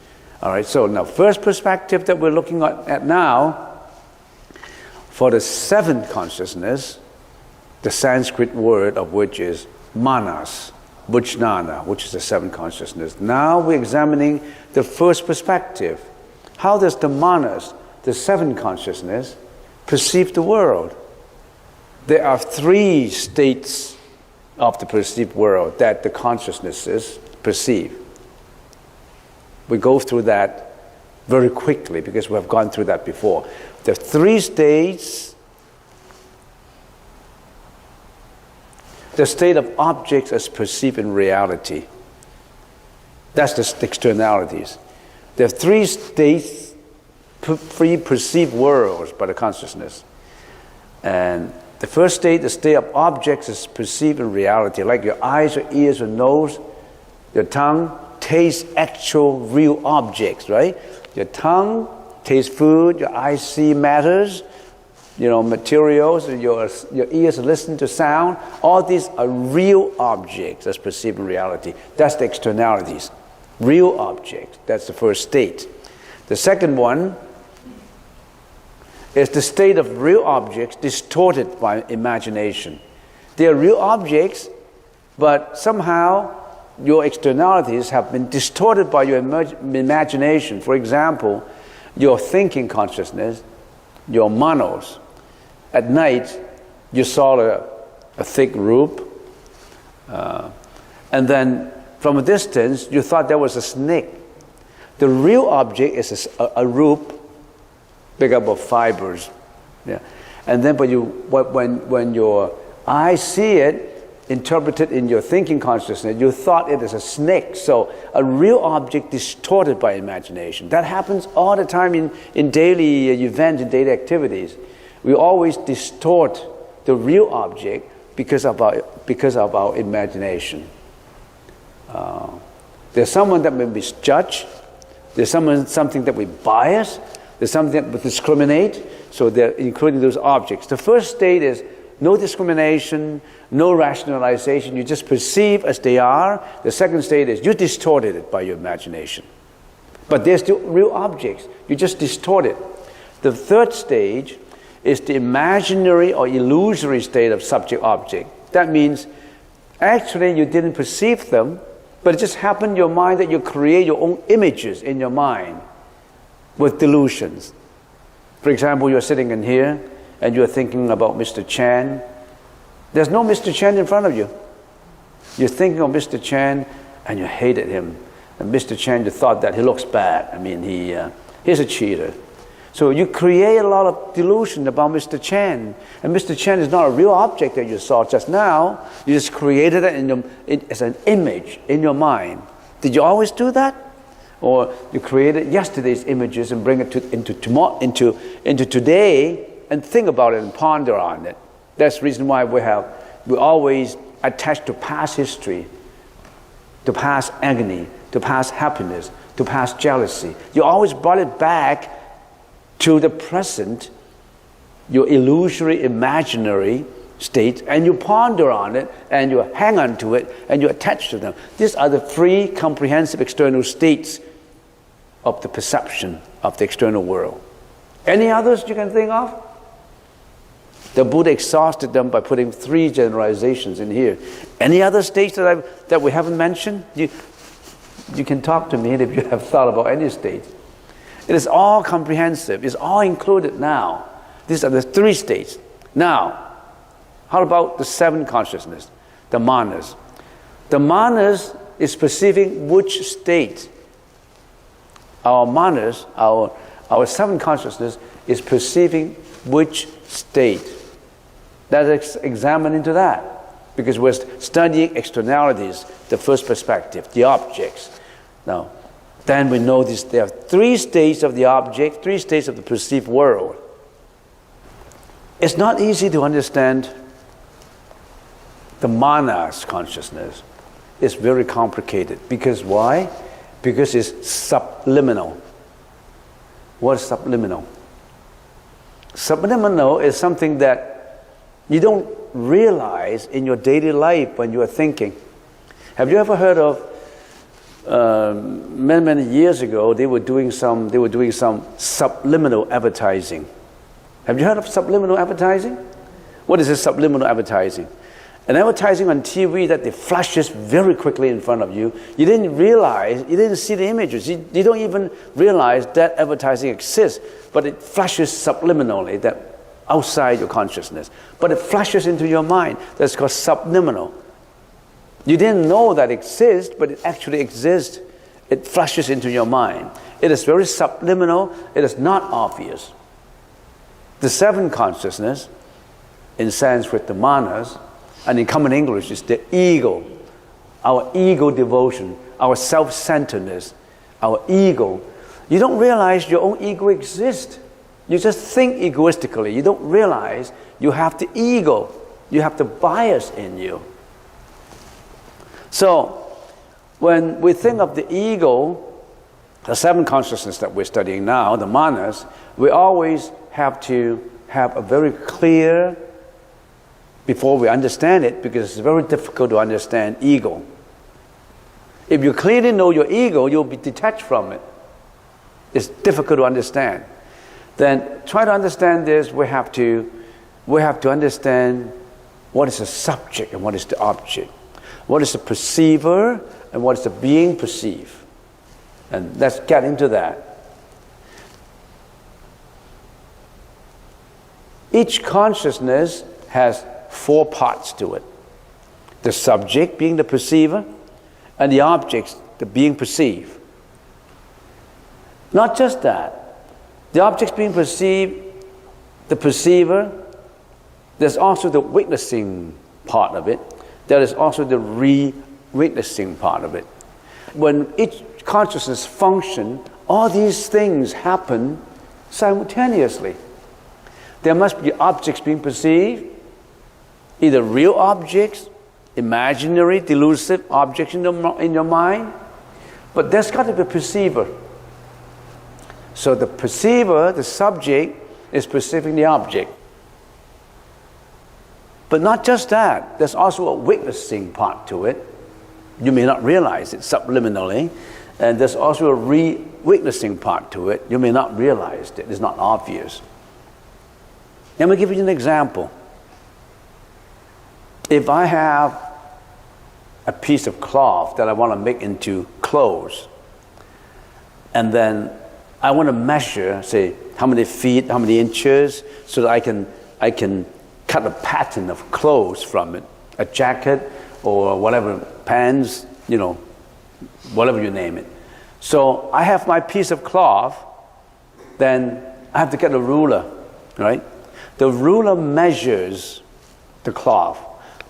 All right, so now first perspective that we're looking at now, for the seventh consciousness, the Sanskrit word of which is manas, vijnana, which is the seventh consciousness. Now we're examining the first perspective. How does the manas, the seventh consciousness, perceive the world? There are 3 states of the perceived world that the consciousnesses perceive. We go through that very quickly because we have gone through that before. There are 3 states. The state of objects as perceived in reality. That's the externalities. There are 3 states, 3 perceived worlds by the consciousness. And the first state, the state of objects as perceived in reality, like your eyes, your ears, your nose, your tongue taste actual real objects, right? Your tongue tastes food, your eyes see matters, materials, and your ears listen to sound. All these are real objects as perceived in reality. That's the externalities. Real objects. That's the first state. The second one is the state of real objects distorted by imagination. They are real objects, but somehow your externalities have been distorted by your imagination. For example, your thinking consciousness, your manos. At night, you saw a thick rope, and then from a distance, you thought there was a snake. The real object is a rope made up of fibers. Yeah. And then when your eyes see it, interpreted in your thinking consciousness, you thought it is a snake. So a real object distorted by imagination. That happens all the time in daily events, in daily activities. We always distort the real object because of our imagination. There's someone that may misjudge. There's something that we bias. There's something that we discriminate. So they're including those objects. The first state is no discrimination, no rationalization. You just perceive as they are. The second state is you distorted it by your imagination. But they're still real objects. You just distort it. The third stage is the imaginary or illusory state of subject-object. That means actually you didn't perceive them, but it just happened in your mind that you create your own images in your mind with delusions. For example, you're sitting in here and you're thinking about Mr. Cheng. There's no Mr. Cheng in front of you. You're thinking of Mr. Cheng and you hated him. And Mr. Cheng, you thought that he looks bad. I mean, he's a cheater. So you create a lot of delusion about Mr. Cheng. And Mr. Cheng is not a real object that you saw just now. You just created it as an image in your mind. Did you always do that? Or you created yesterday's images and bring it into today and think about it and ponder on it. That's the reason why we always attach to past history, to past agony, to past happiness, to past jealousy. You always brought it back to the present, your illusory, imaginary state, and you ponder on it, and you hang on to it, and you attach to them. These are the three comprehensive external states of the perception of the external world. Any others you can think of? The Buddha exhausted them by putting 3 generalizations in here. Any other states that we haven't mentioned? You can talk to me if you have thought about any state. It is all comprehensive. It's all included now. These are the 3 states. Now, how about the 7 consciousness, the manas? The manas is perceiving which state? Our manas, our 7 consciousness is perceiving which state? Let's examine into that, because we're studying externalities, the first perspective, the objects. Now, then we know there are 3 states of the object, 3 states of the perceived world. It's not easy to understand the manas consciousness. It's very complicated. Because why? Because it's subliminal. What is subliminal? Subliminal is something that you don't realize in your daily life when you are thinking. Have you ever heard of many years ago they were doing some subliminal advertising? Have you heard of subliminal advertising? What is this subliminal advertising? An advertising on TV that it flashes very quickly in front of you. You didn't realize, you didn't see the images. You don't even realize that advertising exists, but it flashes subliminally, that outside your consciousness. But it flashes into your mind. That's called subliminal. You didn't know that exists, but it actually exists. It flashes into your mind. It is very subliminal. It is not obvious. The 7 consciousness, in Sanskrit, the manas, and in common English, is the ego, our ego devotion, our self-centeredness, our ego. You don't realize your own ego exists. You just think egoistically. You don't realize you have the ego. You have the bias in you. So, when we think of the ego, the 7 consciousness that we're studying now, the manas, we always have to have a very clear, before we understand it, because it's very difficult to understand ego. If you clearly know your ego, you'll be detached from it. It's difficult to understand. Then try to understand this. We have to understand what is the subject and what is the object. What is the perceiver and what is the being perceived. And let's get into that. Each consciousness has 4 parts to it. The subject being the perceiver, and the objects, the being perceived. Not just that. The objects being perceived, the perceiver, there's also the witnessing part of it. There is also the re-witnessing part of it. When each consciousness functions, all these things happen simultaneously. There must be objects being perceived, either real objects, imaginary, delusive objects in your mind. But there's got to be a perceiver. So the perceiver, the subject, is perceiving the object. But not just that, there's also a witnessing part to it. You may not realize it subliminally. And there's also a witnessing part to it. You may not realize it. It's not obvious. Let me give you an example. If I have a piece of cloth that I want to make into clothes, and then I want to measure, say, how many feet, how many inches, so that I can cut a pattern of clothes from it, a jacket or whatever, pants, whatever you name it. So I have my piece of cloth, then I have to get a ruler, right? The ruler measures the cloth.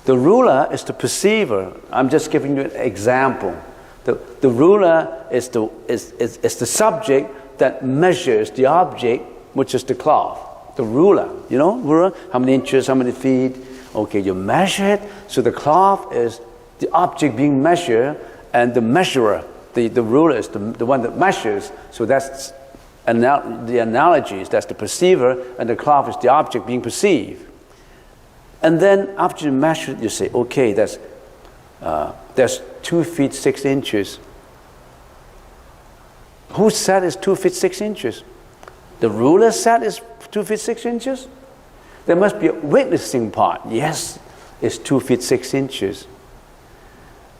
The ruler is the perceiver. I'm just giving you an example. The ruler is the subject that measures the object, which is the cloth. The ruler, ruler, how many inches, how many feet. Okay, you measure it. So the cloth is the object being measured, and the measurer, the ruler is the one that measures. So that's the analogy is that's the perceiver, and the cloth is the object being perceived. And then after you measure it, you say, okay, that's 2 feet 6 inches. Who said it's 2 feet 6 inches? The ruler said it's 2 feet 6 inches? There must be a witnessing part. Yes, it's 2 feet 6 inches.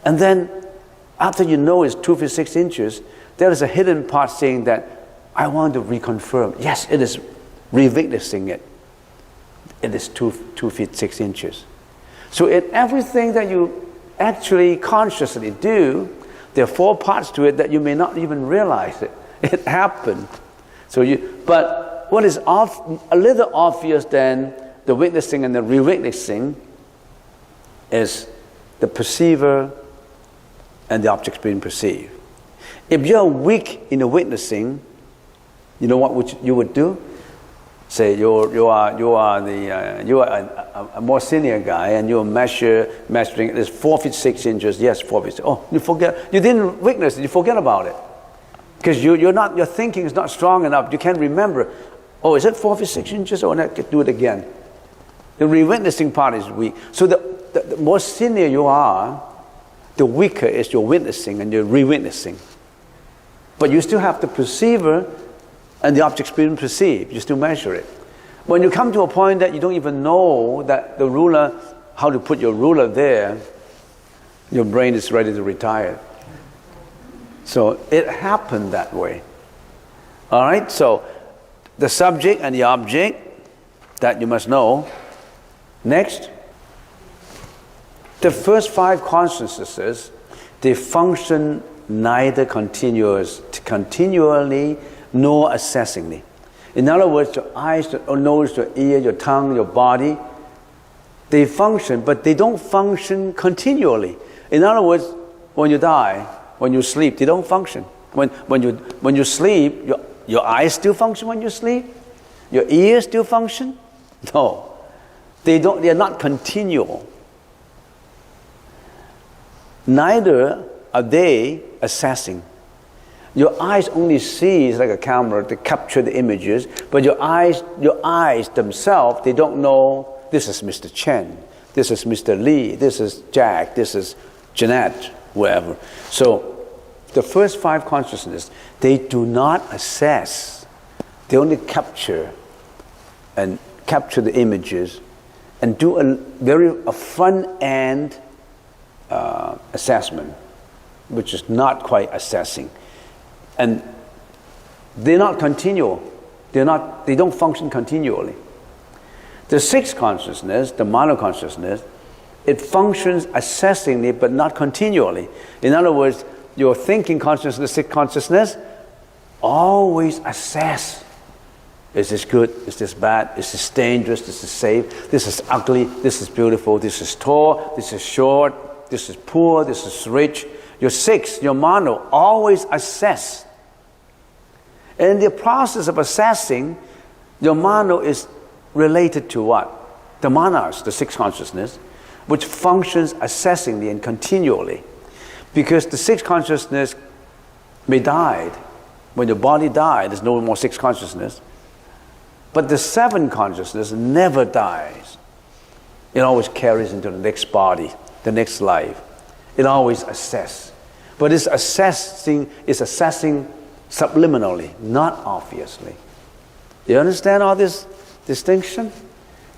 And then after you know it's 2 feet 6 inches, there is a hidden part saying that I want to reconfirm. Yes, it is re-witnessing it. It is 2 feet 6 inches. So in everything that you actually consciously do, there are 4 parts to it that you may not even realize it. It happened. But what is a little obvious than the witnessing and the re-witnessing is the perceiver and the objects being perceived. If you're weak in the witnessing, you know what you would do? Say you are a more senior guy, and you're measuring it is 4 feet 6 inches. Yes, 4 feet. Oh, you forget. You didn't witness it. You forget about it because your thinking is not strong enough. You can't remember. Oh, is it 4 feet 6 inches? Oh, no, do it again. The re-witnessing part is weak. So the more senior you are, the weaker is your witnessing and your re-witnessing. But you still have the perceiver and the object's being perceived. You still measure it. When you come to a point that you don't even know that the ruler, how to put your ruler there, your brain is ready to retire. So it happened that way. All right? So the subject and the object, that you must know. Next. The first 5 consciousnesses, they function neither continually nor assessingly. In other words, your eyes, your nose, your ear, your tongue, your body, they function, but they don't function continually. In other words, when you die, when you sleep, they don't function. When you sleep, your eyes still function when you sleep? Your ears still function? No. They are not continual. Neither are they assessing. Your eyes only see, it's like a camera to capture the images, but your eyes themselves, they don't know this is Mr. Cheng, this is Mr. Lee, this is Jack, this is Jeanette, wherever. So the first 5 consciousnesses, they do not assess. They only capture the images and do a front-end assessment, which is not quite assessing. And they're not continual. They don't function continually. The 6th consciousness, the monoconsciousness, it functions assessingly but not continually. In other words, your thinking consciousness, the 6th consciousness, always assess. Is this good? Is this bad? Is this dangerous? Is this safe? This is ugly. This is beautiful. This is tall. This is short. This is poor. This is rich. Your 6, your mono, always assess. And in the process of assessing, your mono is related to what? The monos, the 6th consciousness, which functions assessingly and continually. Because the 6th consciousness may die. When your body dies, there's no more six consciousness. But the seven consciousness never dies. It always carries into the next body, the next life. It always assesses. But it's assessing subliminally, not obviously. You understand all this distinction?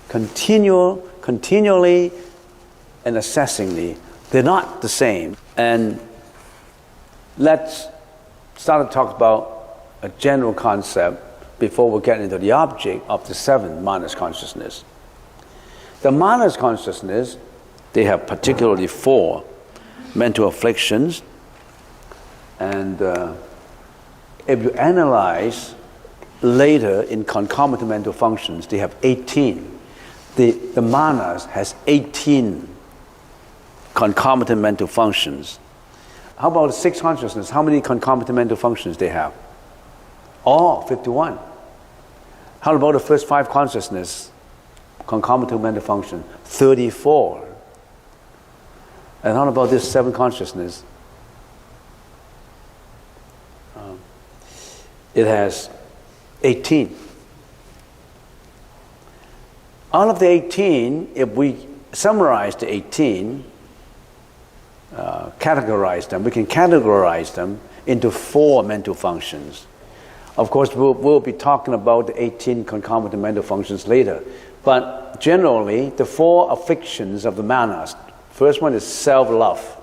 Continually and assessingly. They're not the same. And let's start to talk about a general concept before we get into the object of the seven manas consciousness. The manas consciousness, they have particularly 4 mental afflictions. And if you analyze later in concomitant mental functions, they have 18. The manas has 18 concomitant mental functions. How about the 6 consciousness? How many concomitant mental functions they have? Oh, 51. How about the first 5 consciousness? Concomitant mental function, 34. And how about this 7 consciousness? It has 18. All of the 18, if we summarize the 18, categorize them, we can categorize them into 4 mental functions. Of course, we'll be talking about the 18 concomitant mental functions later. But generally, the 4 afflictions of the manas. First one is self-love.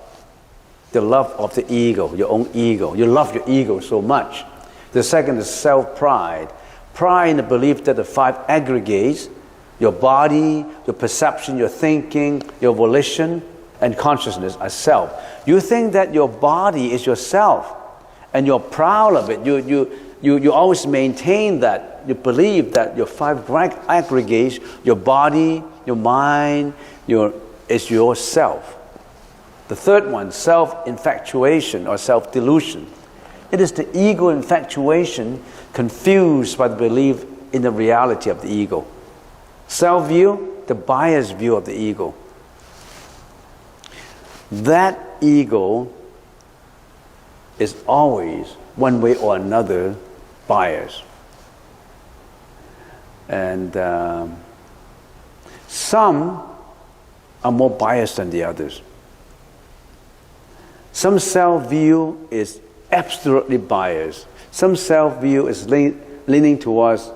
The love of the ego, your own ego. You love your ego so much. The second is self-pride. Pride in the belief that the 5 aggregates your body, your perception, your thinking, your volition, and consciousness as self. You think that your body is yourself, and you're proud of it. You always maintain that. You believe that your 5 aggregates, your body, your mind, is yourself. The third one, self-infatuation or self-delusion. It is the ego infatuation confused by the belief in the reality of the ego. Self-view, the biased view of the ego. That ego is always, one way or another, biased. And some are more biased than the others. Some self-view is absolutely biased. Some self-view is leaning towards,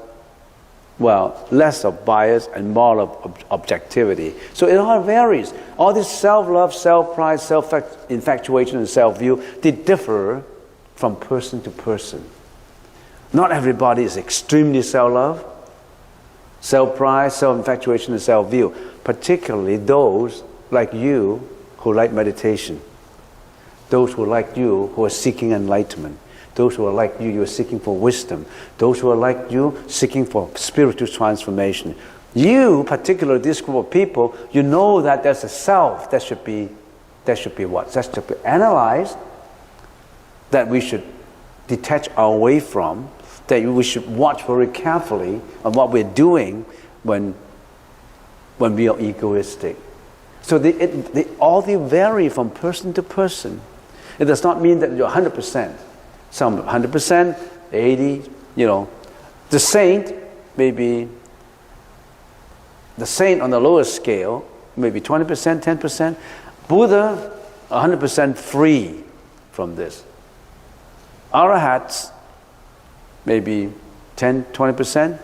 less of bias and more of objectivity. So it all varies. All this self-love, self-pride, self-infatuation, and self-view, they differ from person to person. Not everybody is extremely self-love, self-pride, self-infatuation, and self-view. Particularly those like you who like meditation. Those who are like you who are seeking enlightenment. Those who are like you are seeking for wisdom. Those who are like you seeking for spiritual transformation. You, particularly this group of people, you know that there's a self that should be what? That should be analyzed, that we should detach our way from, that we should watch very carefully on what we're doing when we are egoistic. So they all vary from person to person. It does not mean that you're 100%. Some 100%, 80, The saint, maybe the saint on the lower scale, maybe 20%, 10%. Buddha, 100% free from this. Arahats, maybe 10, 20%.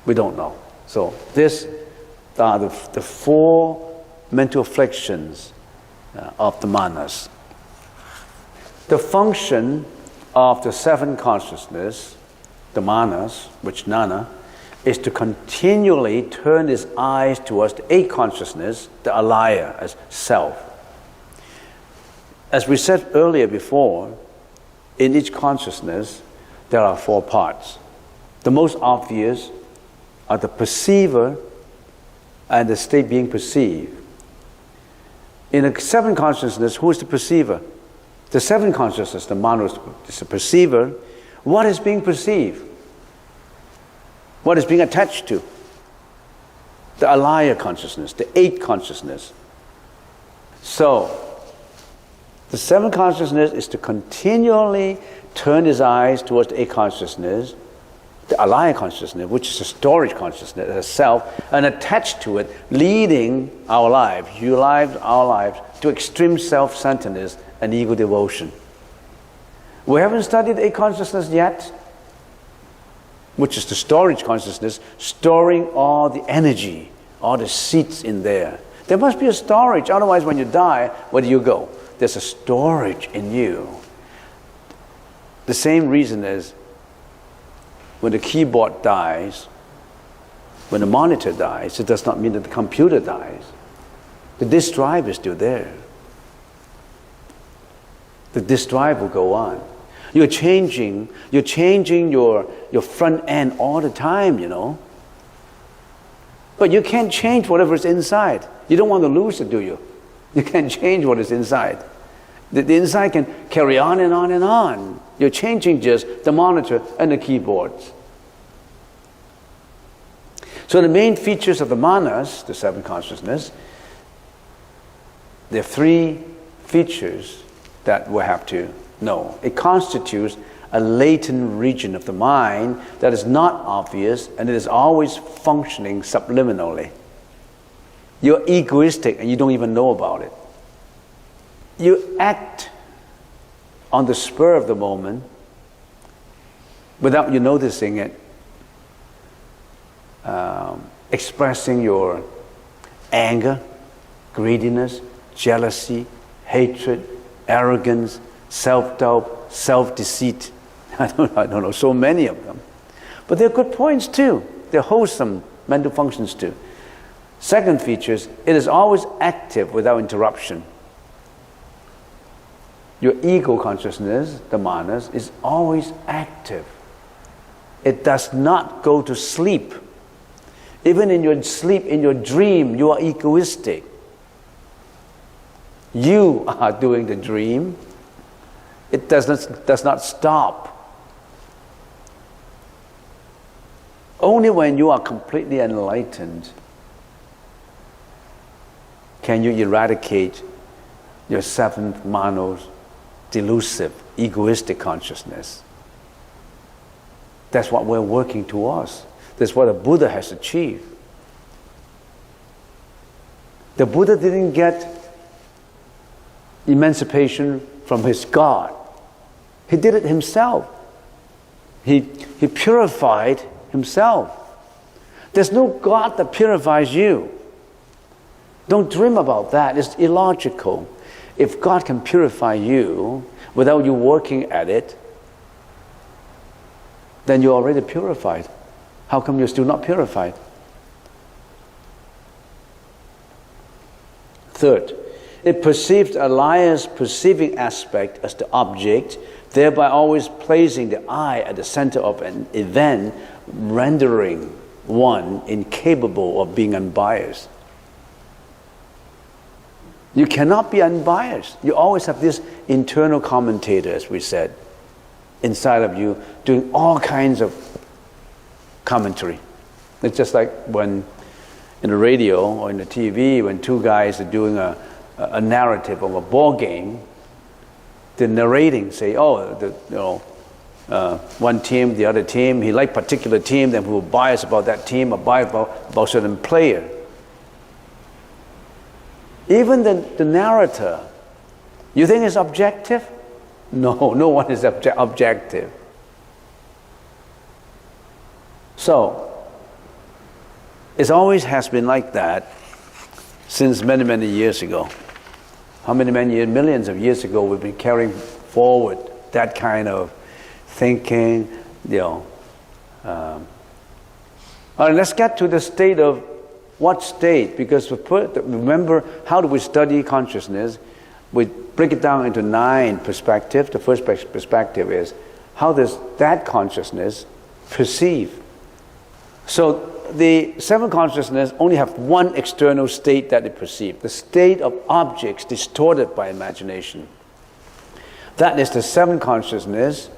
We don't know. So these are the 4 mental afflictions of the manas. The function of the 7 consciousness, the manas, which nana, is to continually turn his eyes towards the 8 consciousness, the alaya, as self. As we said earlier before, in each consciousness, there are 4 parts. The most obvious are the perceiver and the state being perceived. In the 7 consciousness, who is the perceiver? The 7 consciousness, the manas, is the perceiver. What is being perceived? What is being attached to? The alaya consciousness, the 8 consciousness. So, The seventh consciousness is to continually turn his eyes towards the eighth consciousness, the alaya consciousness, which is a storage consciousness, a self, and attached to it, leading our lives, your lives, our lives, to extreme self-centeredness and ego devotion. We haven't studied eighth consciousness yet, which is the storage consciousness, storing all the energy, all the seeds in there. There must be a storage, otherwise when you die, where do you go? There's a storage in you. The same reason as when the keyboard dies, when the monitor dies, it does not mean that the computer dies. The disk drive is still there. The disk drive will go on. You're changing your front end all the time, you know. But you can't change whatever's inside. You don't want to lose it, do you? You can't change what is inside. The inside can carry on and on and on. You're changing just the monitor and the keyboards. So the main features of the manas, the seven consciousness, there are three features that we have to know. It constitutes a latent region of the mind that is not obvious and it is always functioning subliminally. You're egoistic and you don't even know about it. You act on the spur of the moment without you noticing it, expressing your anger, greediness, jealousy, hatred, arrogance, self-doubt, self-deceit. I don't know, so many of them. But they're good points too. They're wholesome mental functions too. Second feature is, it is always active without interruption. Your ego consciousness, the manas, is always active. It does not go to sleep. Even in your sleep, in your dream, you are egoistic. You are doing the dream. It does not stop. Only when you are completely enlightened can you eradicate your seventh manos, delusive, egoistic consciousness. That's what we're working towards. That's what a Buddha has achieved. The Buddha didn't get emancipation from his God. He did it himself. He purified himself. There's no God that purifies you. Don't dream about that. It's illogical. If God can purify you without you working at it, then you're already purified. How come you're still not purified? Third, it perceives alaya's perceiving aspect as the object, thereby always placing the I at the center of an event, rendering one incapable of being unbiased. You cannot be unbiased. You always have this internal commentator, as we said, inside of you, doing all kinds of commentary. It's just like when in the radio or in the TV, when two guys are doing a narrative of a ball game, the narrating say, one team, the other team, he liked particular team, then he will bias about that team or bias about certain player. Even the narrator, you think is objective? No, no one is objective. So, it always has been like that since many, many years ago. How many years? Millions of years ago, we've been carrying forward that kind of thinking, All right, let's get to the state of what state? Because remember, how do we study consciousness? We break it down into 9 perspectives. The first perspective is, how does that consciousness perceive? So the 7 consciousness only have one external state that it perceives, the state of objects distorted by imagination. That is the 7 consciousness,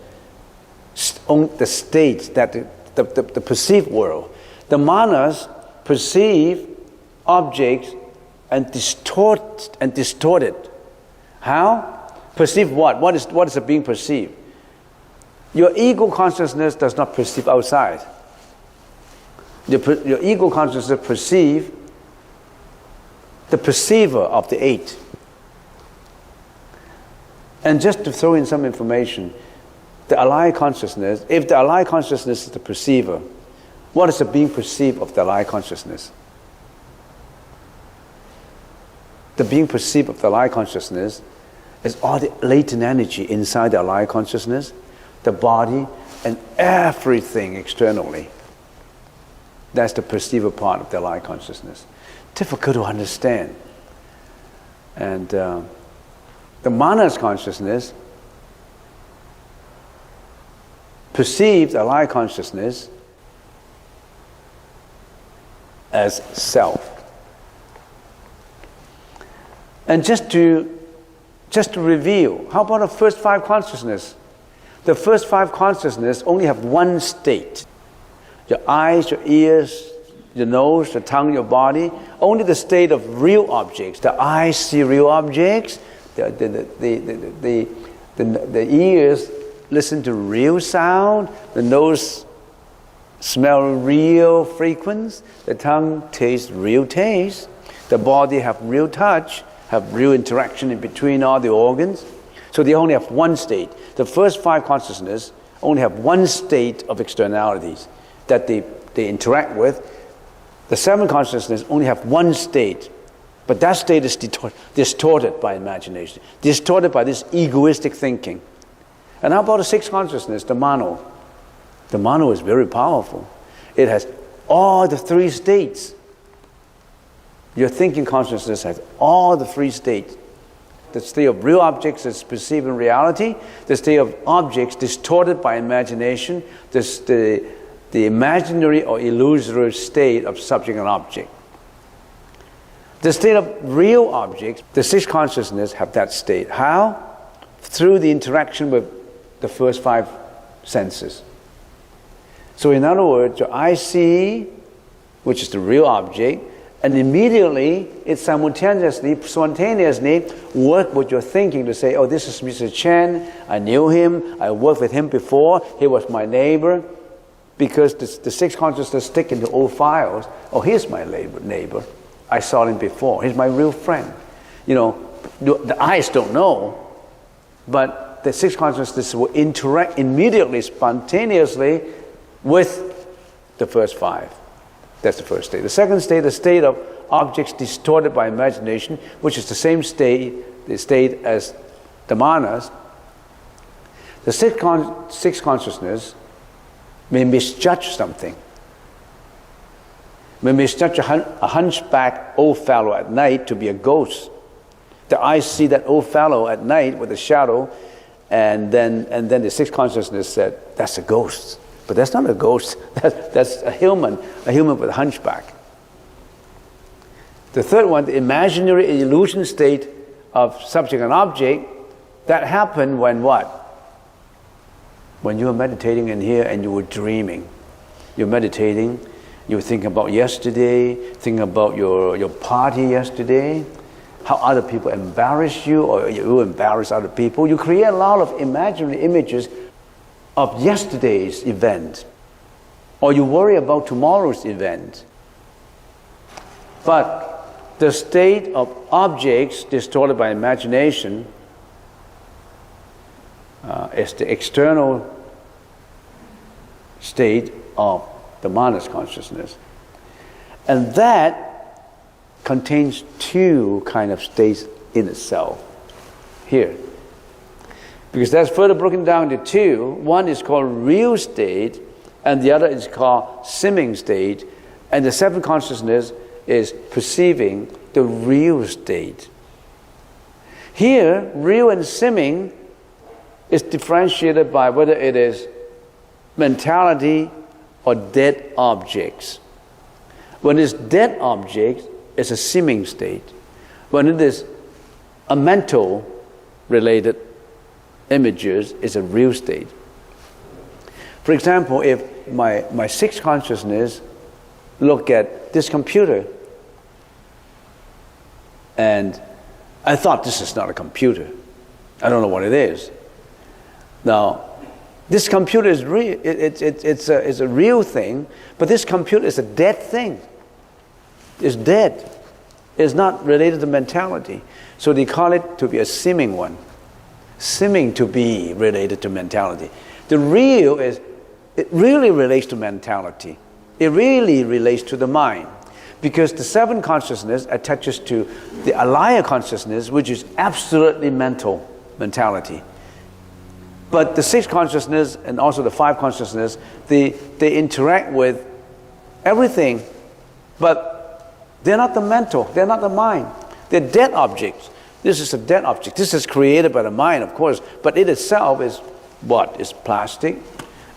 the states that the perceived world. The manas perceive objects and distort it. How? Perceive what? What is it being perceived? Your ego consciousness does not perceive outside. Your ego consciousness perceives the perceiver of the eight. And just to throw in some information, the alive consciousness, if the alive consciousness is the perceiver, what is the being perceived of the alive consciousness? The being perceived of the alive consciousness is all the latent energy inside the alive consciousness, the body, and everything externally. That's the perceiver part of the alive consciousness. Difficult to understand. And the manas consciousness perceives the alive consciousness as self. And just to review, how about the first five consciousness? The first five consciousness only have one state. Your eyes, your ears, your nose, your tongue, your body, only the state of real objects. The eyes see real objects, the ears listen to real sound, the nose smell real fragrance, the tongue tastes real taste, the body have real touch, have real interaction in between all the organs. So they only have one state. The first five consciousness only have one state of externalities that they interact with. The seven consciousness only have one state, but that state is distorted by imagination, distorted by this egoistic thinking. And how about the sixth consciousness, the mano? The mano is very powerful. It has all the three states. Your thinking consciousness has all the three states. The state of real objects is perceived in reality, the state of objects distorted by imagination, the imaginary or illusory state of subject and object. The state of real objects, the sixth consciousness have that state. How? Through the interaction with the first five senses. So in other words, your eye see, which is the real object, and immediately it spontaneously work with your thinking to say, oh, this is Mr. Cheng, I knew him, I worked with him before, he was my neighbor. Because the sixth consciousness stick into old files. Oh, here's my neighbor. I saw him before. He's my real friend. You know, the eyes don't know, but the sixth consciousness will interact immediately, spontaneously with the first five. That's the first state. The second state, the state of objects distorted by imagination, which is the same state, the state as the manas. The sixth consciousness may misjudge something. May misjudge a hunchback old fellow at night to be a ghost. The eyes see that old fellow at night with a shadow, and then the sixth consciousness said, that's a ghost. But that's not a ghost, that's a human with a hunchback. The third one, the imaginary illusion state of subject and object, that happened when what? When you were meditating in here and you were dreaming. You're meditating, you were thinking about yesterday, thinking about your party yesterday, how other people embarrass you or you embarrass other people. You create a lot of imaginary images of yesterday's event, or you worry about tomorrow's event. But the state of objects distorted by imagination is the external state of the manas consciousness. And that contains two kind of states in itself here. Because that's further broken down to two. One is called real state, and the other is called seeming state. And the seventh consciousness is perceiving the real state. Here, real and seeming is differentiated by whether it is mentality or dead objects. When it's dead objects, it's a seeming state. When it is a mental related images, it's a real state. For example, if my sixth consciousness look at this computer and I thought this is not a computer. I don't know what it is. Now, this computer is real. It's a real thing, but this computer is a dead thing. It's dead. It's not related to mentality. So they call it to be a seeming one. Seeming to be related to mentality. The real is, it really relates to mentality. It really relates to the mind. Because the seven consciousness attaches to the alaya consciousness, which is absolutely mentality. But the six consciousness and also the five consciousness, they interact with everything, but they're not the mental, they're not the mind. They're dead objects. This is a dead object. This is created by the mind, of course, but it itself is what? It's plastic.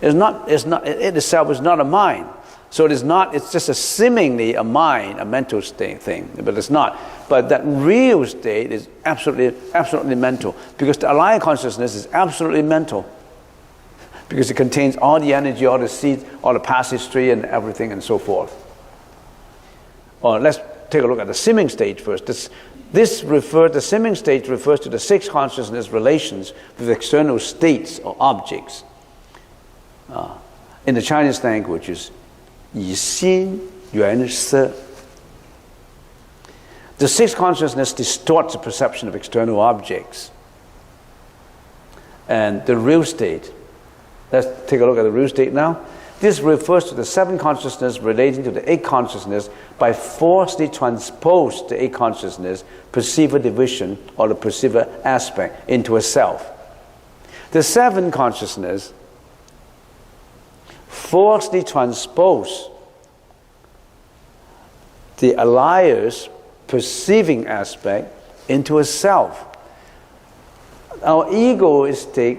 It itself is not a mind. So it's just a seemingly a mind, a mental state thing, but it's not. But that real state is absolutely mental, because the alaya consciousness is absolutely mental, because it contains all the energy, all the seeds, all the past history and everything and so forth. Or let's take a look at the seeming state first. The seeming state refers to the six consciousness relations with external states or objects. In the Chinese language, is 以心缘色. The sixth consciousness distorts the perception of external objects. And the real state, let's take a look at the real state now. This refers to the seven consciousness relating to the eight consciousness by forcibly transpose the eight consciousness, perceiver division, or the perceiver aspect into a self. The seven consciousness forcibly transpose the alaya's perceiving aspect into a self. Our egoistic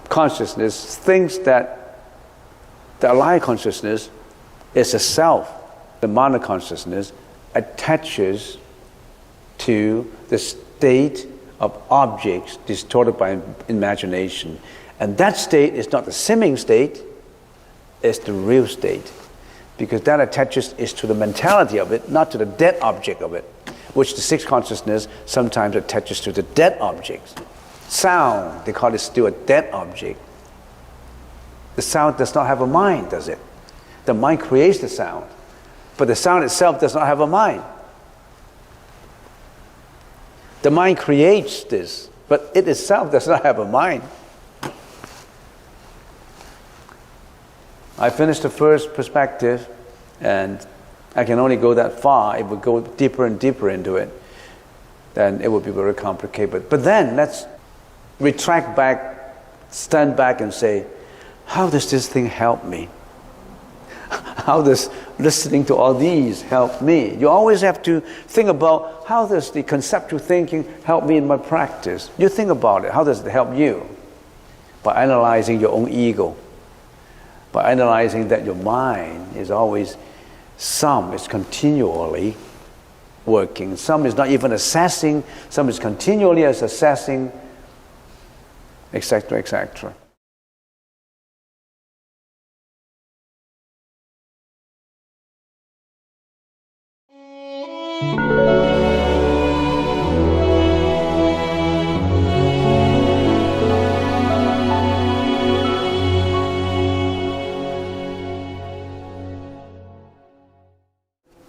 consciousness thinks that the alaya consciousness is a self. The mana consciousness attaches to the state of objects distorted by imagination. And that state is not the seeming state, it's the real state. Because that attaches is to the mentality of it, not to the dead object of it, which the sixth consciousness sometimes attaches to the dead objects. Sound, they call it still a dead object. The sound does not have a mind, does it? The mind creates the sound, but the sound itself does not have a mind. The mind creates this, but it itself does not have a mind. I finished the first perspective, and I can only go that far. It would go deeper and deeper into it, then it would be very complicated. But then let's retract back, stand back and say, how does this thing help me? How does listening to all these help me? You always have to think about, how does the conceptual thinking help me in my practice? You think about it. How does it help you? By analyzing your own ego. By analyzing that your mind is always, some is continually working, some is not even assessing, some is continually as assessing, etc., etc.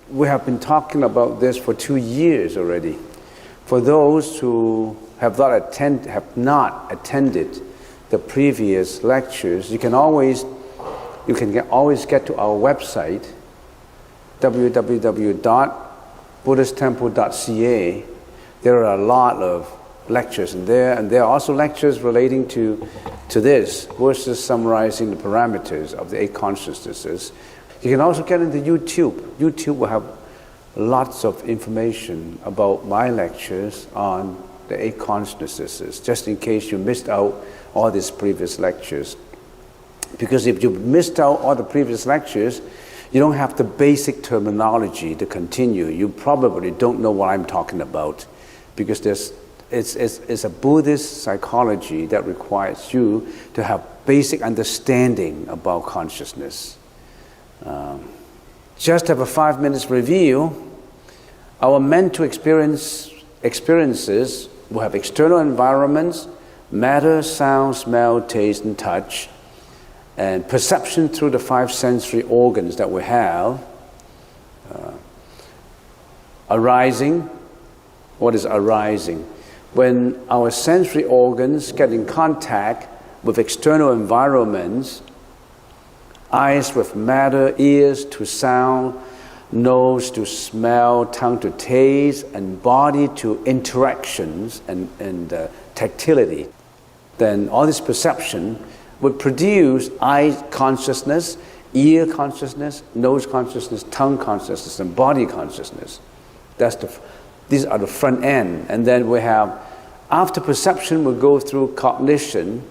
We have been talking about this for 2 years already. For those who have not attended the previous lectures, you can always get to our website, www.buddhisttemple.ca. There are a lot of lectures in there, and there are also lectures relating to this, verses summarizing the parameters of the eight consciousnesses. You can also get into YouTube. YouTube will have lots of information about my lectures on the eight consciousnesses, just in case you missed out all these previous lectures. Because if you missed out all the previous lectures, you don't have the basic terminology to continue. You probably don't know what I'm talking about, because it's a Buddhist psychology that requires you to have basic understanding about consciousness. Just have a 5 minutes review. Our mental experiences we have external environments, matter, sound, smell, taste, and touch, and perception through the 5 sensory organs that we have. Arising. What is arising? When our sensory organs get in contact with external environments, eyes with matter, ears to sound, nose to smell, tongue to taste, and body to interactions and tactility, then all this perception would produce eye consciousness, ear consciousness, nose consciousness, tongue consciousness, and body consciousness. These are the front end. And then we have, after perception, we go through cognition,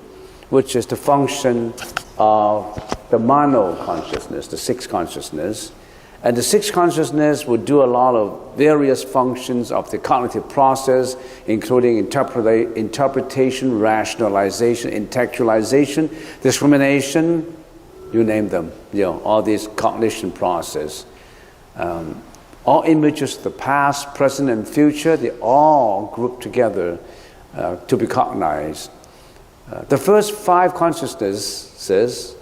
which is the function of the mano consciousness, the 6th consciousness. And the 6th consciousness will do a lot of various functions of the cognitive process, including interpretation, rationalization, intellectualization, discrimination, you name them, all these cognition process. All images of the past, present, and future, they all group together to be cognized. The first 5 consciousnesses,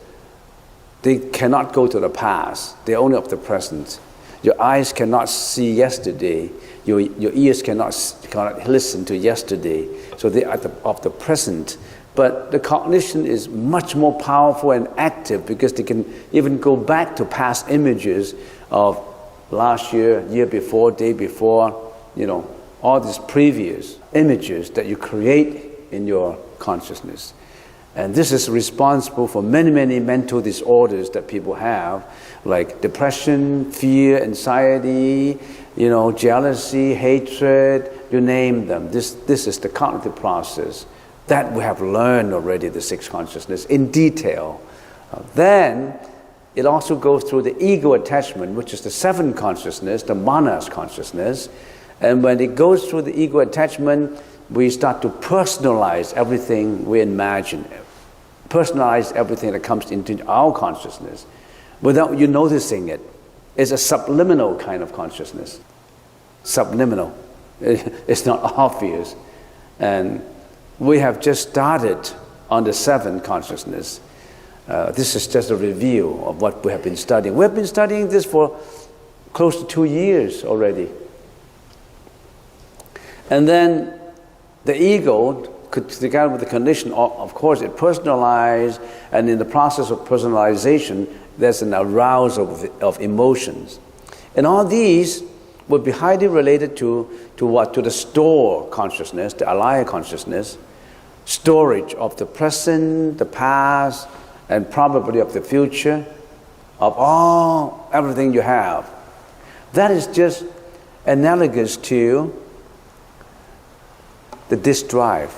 they cannot go to the past. They're only of the present. Your eyes cannot see yesterday. Your ears cannot listen to yesterday. So they are of the present. But the cognition is much more powerful and active because they can even go back to past images of last year, year before, day before, all these previous images that you create in your consciousness. And this is responsible for many, many mental disorders that people have, like depression, fear, anxiety, jealousy, hatred, you name them. This is the cognitive process that we have learned already, the 6th consciousness, in detail. Then it also goes through the ego attachment, which is the 7th consciousness, the manas consciousness. And when it goes through the ego attachment, we start to personalize everything we imagine, personalize everything that comes into our consciousness without you noticing it. It's a subliminal kind of consciousness. Subliminal. It's not obvious. And we have just started on the 7th consciousness. This is just a review of what we have been studying. We have been studying this for close to 2 years already. And then the ego, together with the condition, of course, it personalized, and in the process of personalization, there's an arousal of emotions. And all these would be highly related to what? To the store consciousness, the alaya consciousness, storage of the present, the past, and probably of the future, of everything you have. That is just analogous to the disk drive,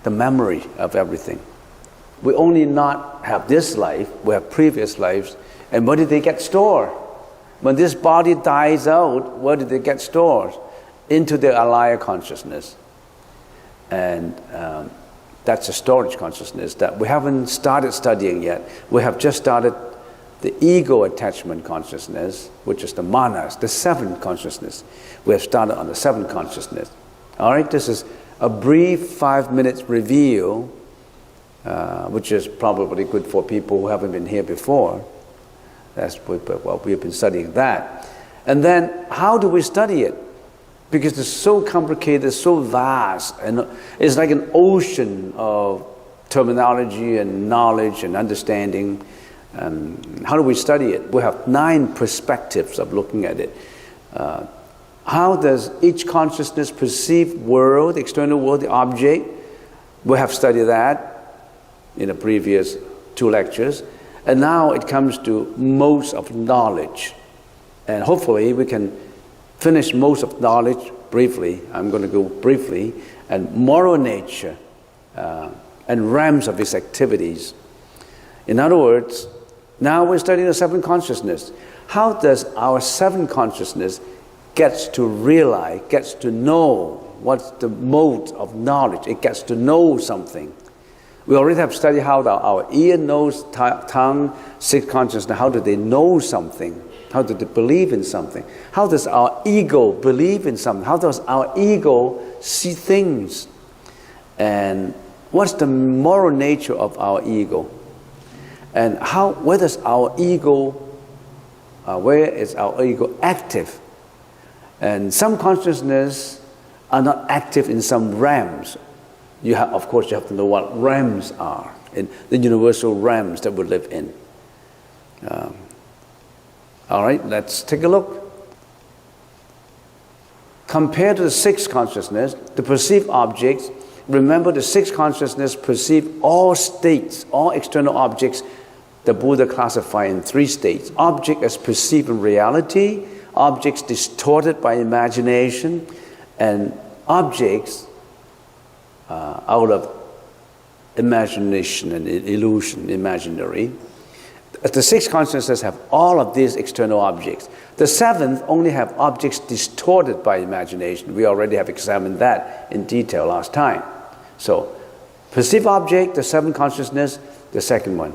the memory of everything. We only not have this life, we have previous lives, and where did they get stored? When this body dies out, where did they get stored? Into the alaya consciousness. And that's a storage consciousness that we haven't started studying yet. We have just started the ego attachment consciousness, which is the manas, the 7th consciousness. We have started on the 7th consciousness. All right, this is a brief 5 minutes review, which is probably good for people who haven't been here before. We've been studying that. And then how do we study it? Because it's so complicated, so vast, and it's like an ocean of terminology and knowledge and understanding. How do we study it? We have 9 perspectives of looking at it. How does each consciousness perceive world, the external world, the object? We have studied that in the previous 2 lectures. And now it comes to modes of knowledge. And hopefully we can finish most of knowledge briefly. I'm going to go briefly. And moral nature and realms of its activities. In other words, now we're studying the 7th consciousness. How does our 7th consciousness gets to realize, gets to know what's the mode of knowledge? It gets to know something. We already have studied how our ear, nose, tongue, 6th consciousness, how do they know something? How do they believe in something? How does our ego believe in something? How does our ego see things? And what's the moral nature of our ego? And where is our ego active? And some consciousness are not active in some realms. Of course, you have to know what realms are, in the universal realms that we live in. All right, let's take a look. Compared to the sixth consciousness, the perceived objects, remember the sixth consciousness perceive all states, all external objects. The Buddha classified in 3 states. Object as perceived in reality, objects distorted by imagination, and objects out of imagination and illusion, imaginary. The 6 consciousnesses have all of these external objects. The 7th only have objects distorted by imagination. We already have examined that in detail last time. So, perceived object, the 7th consciousness, the second one.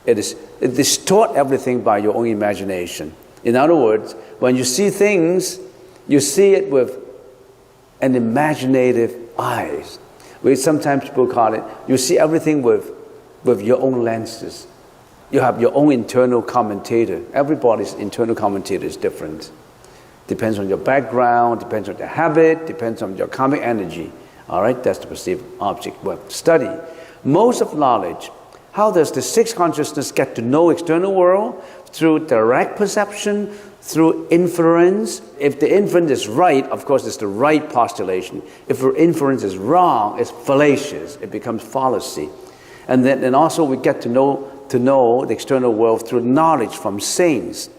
It distorts everything by your own imagination. In other words, when you see things, you see it with an imaginative eyes. Sometimes people call it, you see everything with your own lenses. You have your own internal commentator. Everybody's internal commentator is different. Depends on your background, depends on your habit, depends on your karmic energy. All right, that's the perceived object we have to study. Most of knowledge, how does the 6th consciousness get to know external world? Through direct perception, through inference. If the inference is right, of course, it's the right postulation. If the inference is wrong, it's fallacious. It becomes fallacy. And then also we get to know the external world through knowledge from saints,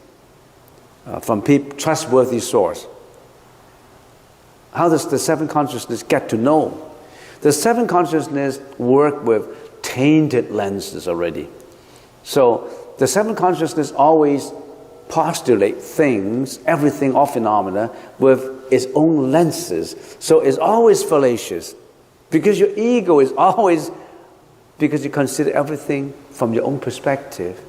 from trustworthy source. How does the 7th consciousness get to know? The 7th consciousness work with tainted lenses already. So the 7th consciousness always postulate things, everything, all phenomena, with its own lenses. So it's always fallacious. Because your ego is always, because you consider everything from your own perspective.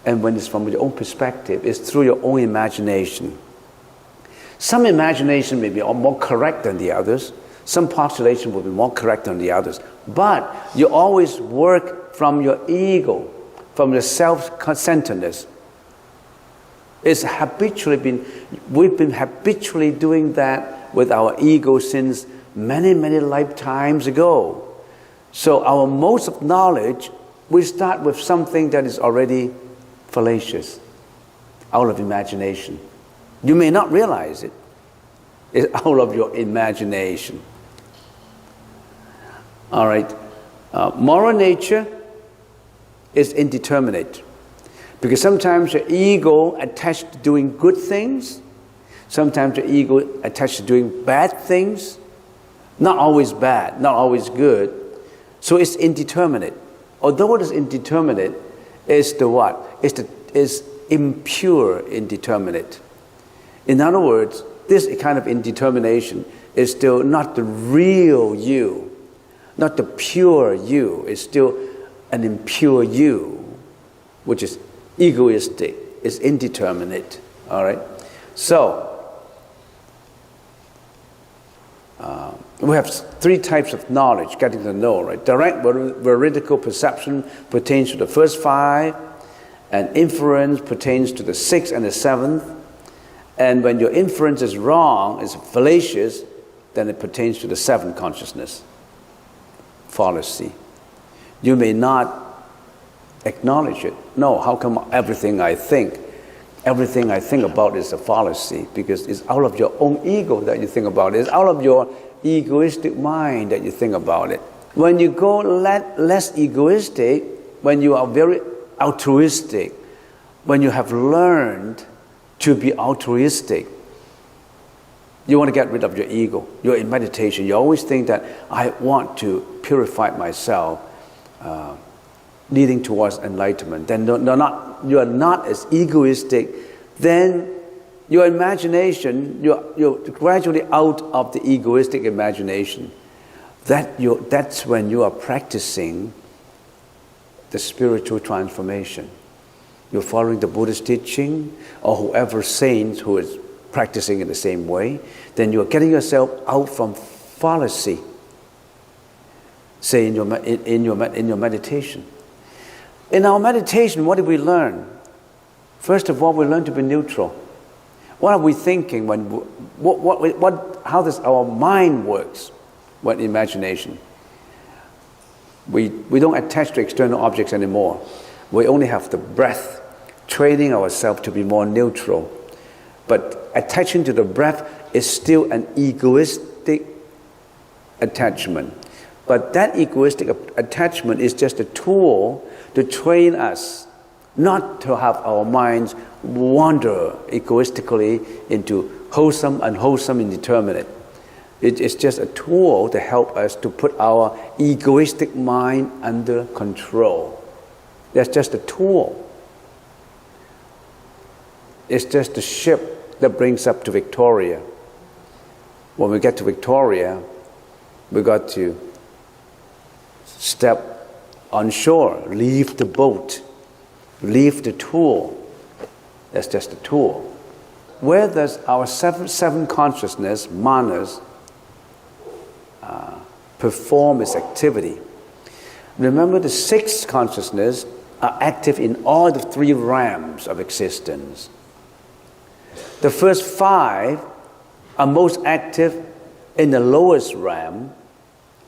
And when it's from your own perspective, it's through your own imagination. Some imagination may be more correct than the others. Some postulation will be more correct than the others. But you always work from your ego, from the self-centeredness. We've been habitually doing that with our ego since many, many lifetimes ago. So our most of knowledge, we start with something that is already fallacious, out of imagination. You may not realize it. It's out of your imagination. All right. Moral nature is indeterminate. Because sometimes your ego attached to doing good things. Sometimes your ego attached to doing bad things. Not always bad, not always good. So it's indeterminate. Although it is indeterminate, it's the what? It's impure indeterminate. In other words, this kind of indetermination is still not the real you, not the pure you. It's still an impure you, which is egoistic, is indeterminate. All right? So, we have 3 types of knowledge, getting to know, right? Direct veridical perception pertains to the first 5, and inference pertains to the 6th and the 7th. And when your inference is wrong, is fallacious, then it pertains to the 7th consciousness. Fallacy. You may not acknowledge it. No, how come everything I think about is a fallacy? Because it's out of your own ego that you think about it. It's out of your egoistic mind that you think about it. When you go less egoistic, when you are very altruistic, when you have learned to be altruistic, you want to get rid of your ego. You're in meditation. You always think that I want to purify myself, leading towards enlightenment. Then you are not as egoistic. Then your imagination, you're gradually out of the egoistic imagination. That's when you are practicing the spiritual transformation. you're following the Buddhist teaching, or whoever saint who is practicing in the same way, then you're getting yourself out from fallacy. Say in your meditation. In our meditation, what did we learn? First of all, we learn to be neutral. What are we thinking how does our mind works when imagination? We don't attach to external objects anymore. We only have the breath, training ourselves to be more neutral. But attaching to the breath is still an egoistic attachment. But that egoistic attachment is just a tool to train us not to have our minds wander egoistically into wholesome, unwholesome, indeterminate. It's just a tool to help us to put our egoistic mind under control. That's just a tool. It's just the ship that brings up to Victoria. When we get to Victoria, we got to step on shore, leave the boat, leave the tool. That's just a tool. Where does our seven consciousness, manas, perform its activity? Remember, the six consciousness are active in all the three realms of existence. The first five are most active in the lowest realm,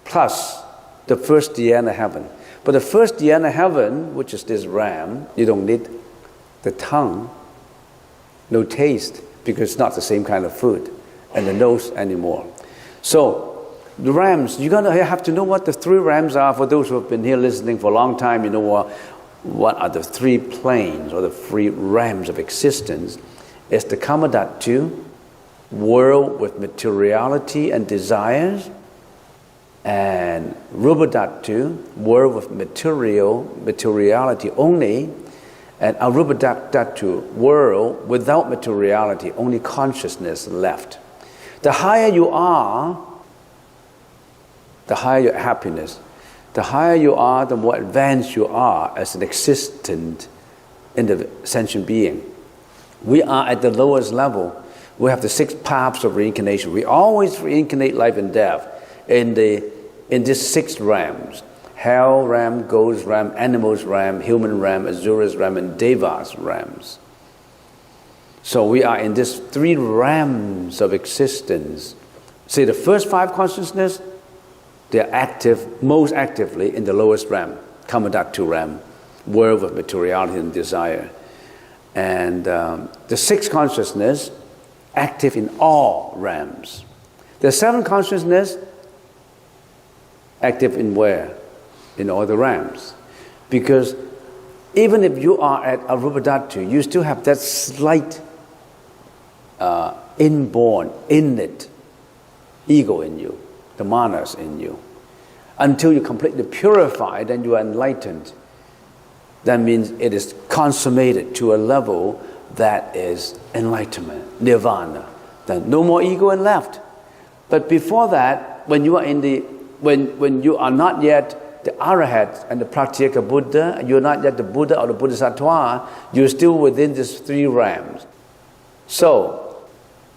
plus the first dhyana heaven. But the first dhyana heaven, which is this realm, you don't need the tongue, no taste, because it's not the same kind of food, and the nose anymore. So the realms, you're going to have to know what the three realms are. For those who have been here listening for a long time, you know what are the three planes or the three realms of existence. It's the Kamadhatu, world with materiality and desires, and Rupadhatu, world with materiality only, and Arupadhatu, world without materiality, only consciousness left. The higher you are, the higher your happiness. The higher you are, the more advanced you are as an existent sentient being. We are at the lowest level. We have the six paths of reincarnation. We always reincarnate life and death in these six realms: hell realm, ghost realm, animals realm, human realm, Asuras realm, and Devas realms. So we are in these three realms of existence. See, the first five consciousness, they're active, most actively in the lowest realm, Kamadhatu realm, world of materiality and desire. And the sixth consciousness, active in all realms. The seventh consciousness, active in where? In all the realms. Because even if you are at Arupadhatu, you still have that slight inborn, innate ego in you, the manas in you. Until you completely purify, then you are enlightened. That means it is consummated to a level that is enlightenment, nirvana. Then no more ego and left. But before that, when you are when you are not yet the Arahat and the Pratyeka Buddha, you're not yet the Buddha or the Bodhisattva, you're still within these three realms. So,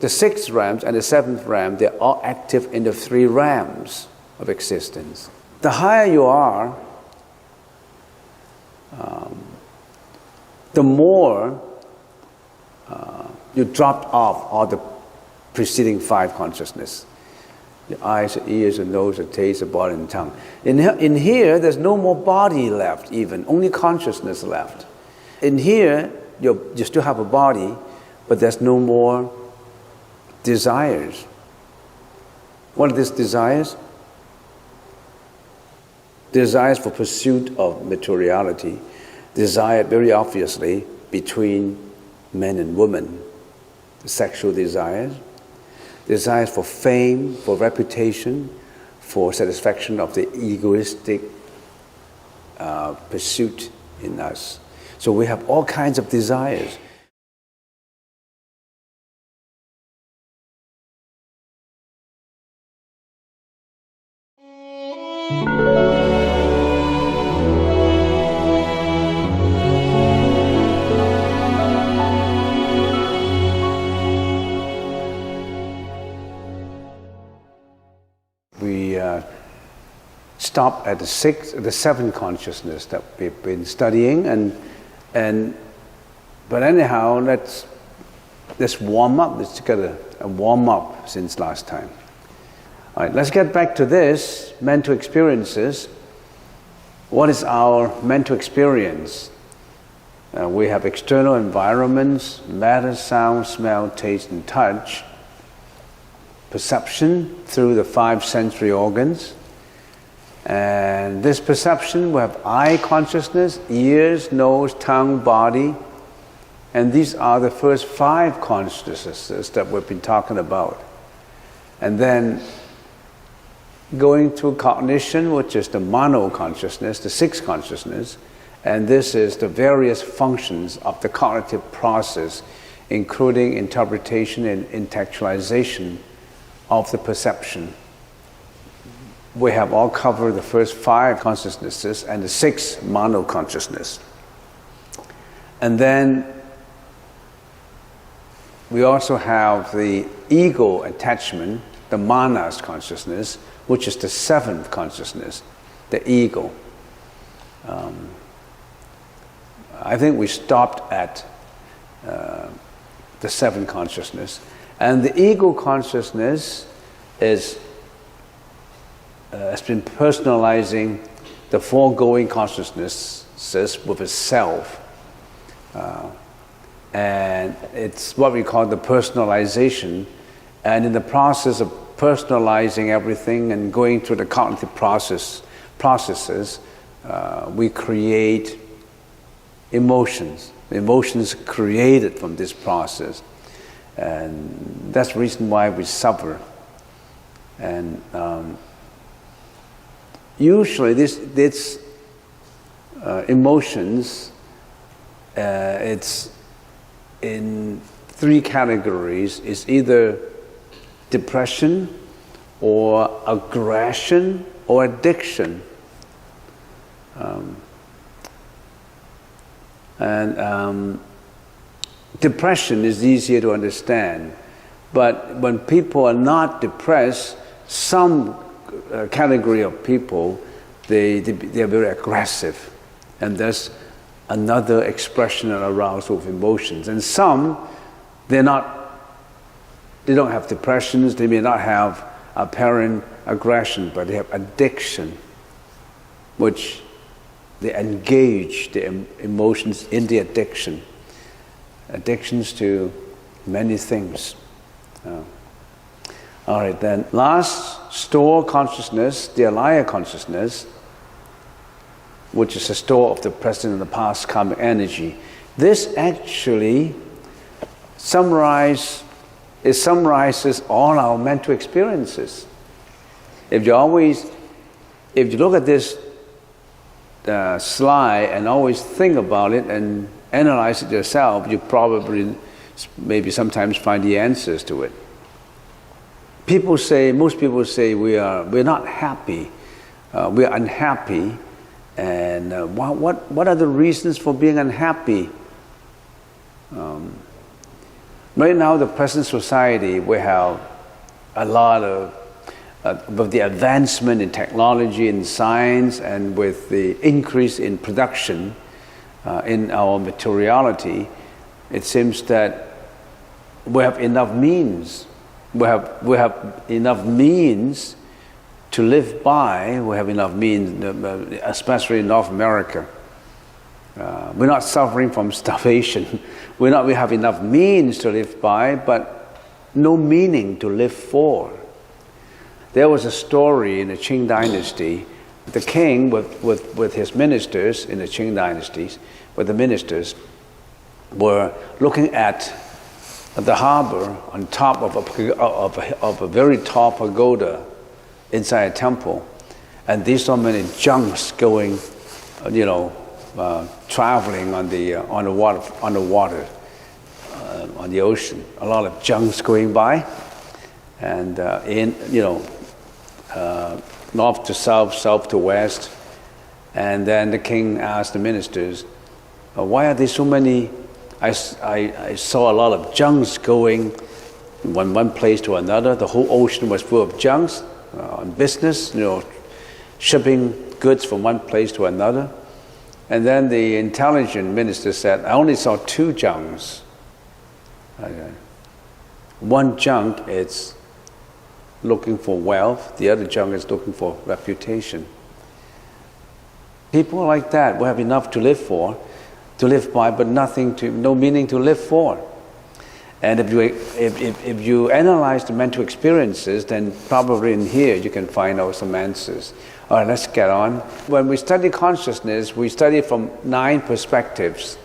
the sixth realms and the seventh realm, they're all active in the three realms of existence. The higher you are, the more you dropped off all the preceding five consciousness. The eyes, the ears, the nose, the taste, the body, and tongue. In here, there's no more body left even, only consciousness left. In here, you still have a body, but there's no more desires. What are these desires? Desires for pursuit of materiality, desire very obviously between men and women, the sexual desires, desires for fame, for reputation, for satisfaction of the egoistic pursuit in us. So we have all kinds of desires. stop at the seven consciousness that we've been studying, but anyhow, let's warm up. Let's get a warm up since last time. All right, let's get back to this mental experiences. What is our mental experience? We have external environments, matter, sound, smell, taste, and touch. Perception through the 5 sensory organs. And this perception, we have eye consciousness, ears, nose, tongue, body. And these are the first 5 consciousnesses that we've been talking about. And then going through cognition, which is the mono-consciousness, the 6th consciousness, and this is the various functions of the cognitive process, including interpretation and intellectualization of the perception. We have all covered the first 5 consciousnesses and the 6th mono-consciousness. And then we also have the ego attachment, the manas consciousness, which is the 7th consciousness, the ego. I think we stopped at the 7th consciousness. And the ego consciousness has been personalizing the foregoing consciousnesses with itself. And it's what we call the personalization. And in the process of personalizing everything and going through the cognitive processes, we create emotions. Emotions created from this process. And that's the reason why we suffer. And usually this emotions, it's in 3 categories. It's either depression or aggression or addiction. Depression is easier to understand, but when people are not depressed, some category of people, they are very aggressive, and there's another expression and arousal of emotions. And some, they don't have depressions, they may not have apparent aggression, but they have addiction, which they engage the emotions in the addictions to many things. All right, then last store consciousness, the alaya consciousness, which is a store of the present and the past karmic energy. This actually summarizes all our mental experiences. If you look at this slide and always think about it and analyze it yourself, you probably maybe sometimes find the answers to it. Most people say we're not happy, we're unhappy, and what are the reasons for being unhappy? Right now, the present society, we have a lot of with the advancement in technology and science, and with the increase in production in our materiality, it seems that we have enough means. We have enough means to live by. We have enough means, especially in North America. We're not suffering from starvation. We have enough means to live by, but no meaning to live for. There was a story in the Cheng dynasty. The king with his ministers in the Cheng dynasties, with the ministers, were looking at the harbor on top of a very tall pagoda inside a temple, and these so many junks going, traveling on the water, on the ocean. A lot of junks going by, and north to south, south to west. And then the king asked the ministers, "Why are there so many? I saw a lot of junks going one place to another. The whole ocean was full of junks on business, shipping goods from one place to another. And then the intelligent minister said, I only saw two junks. Okay. One junk is looking for wealth, the other junk is looking for reputation. People like that will have enough to live by, but no meaning to live for. And if you analyze the mental experiences, then probably in here you can find out some answers. All right, let's get on. When we study consciousness, we study from 9 perspectives.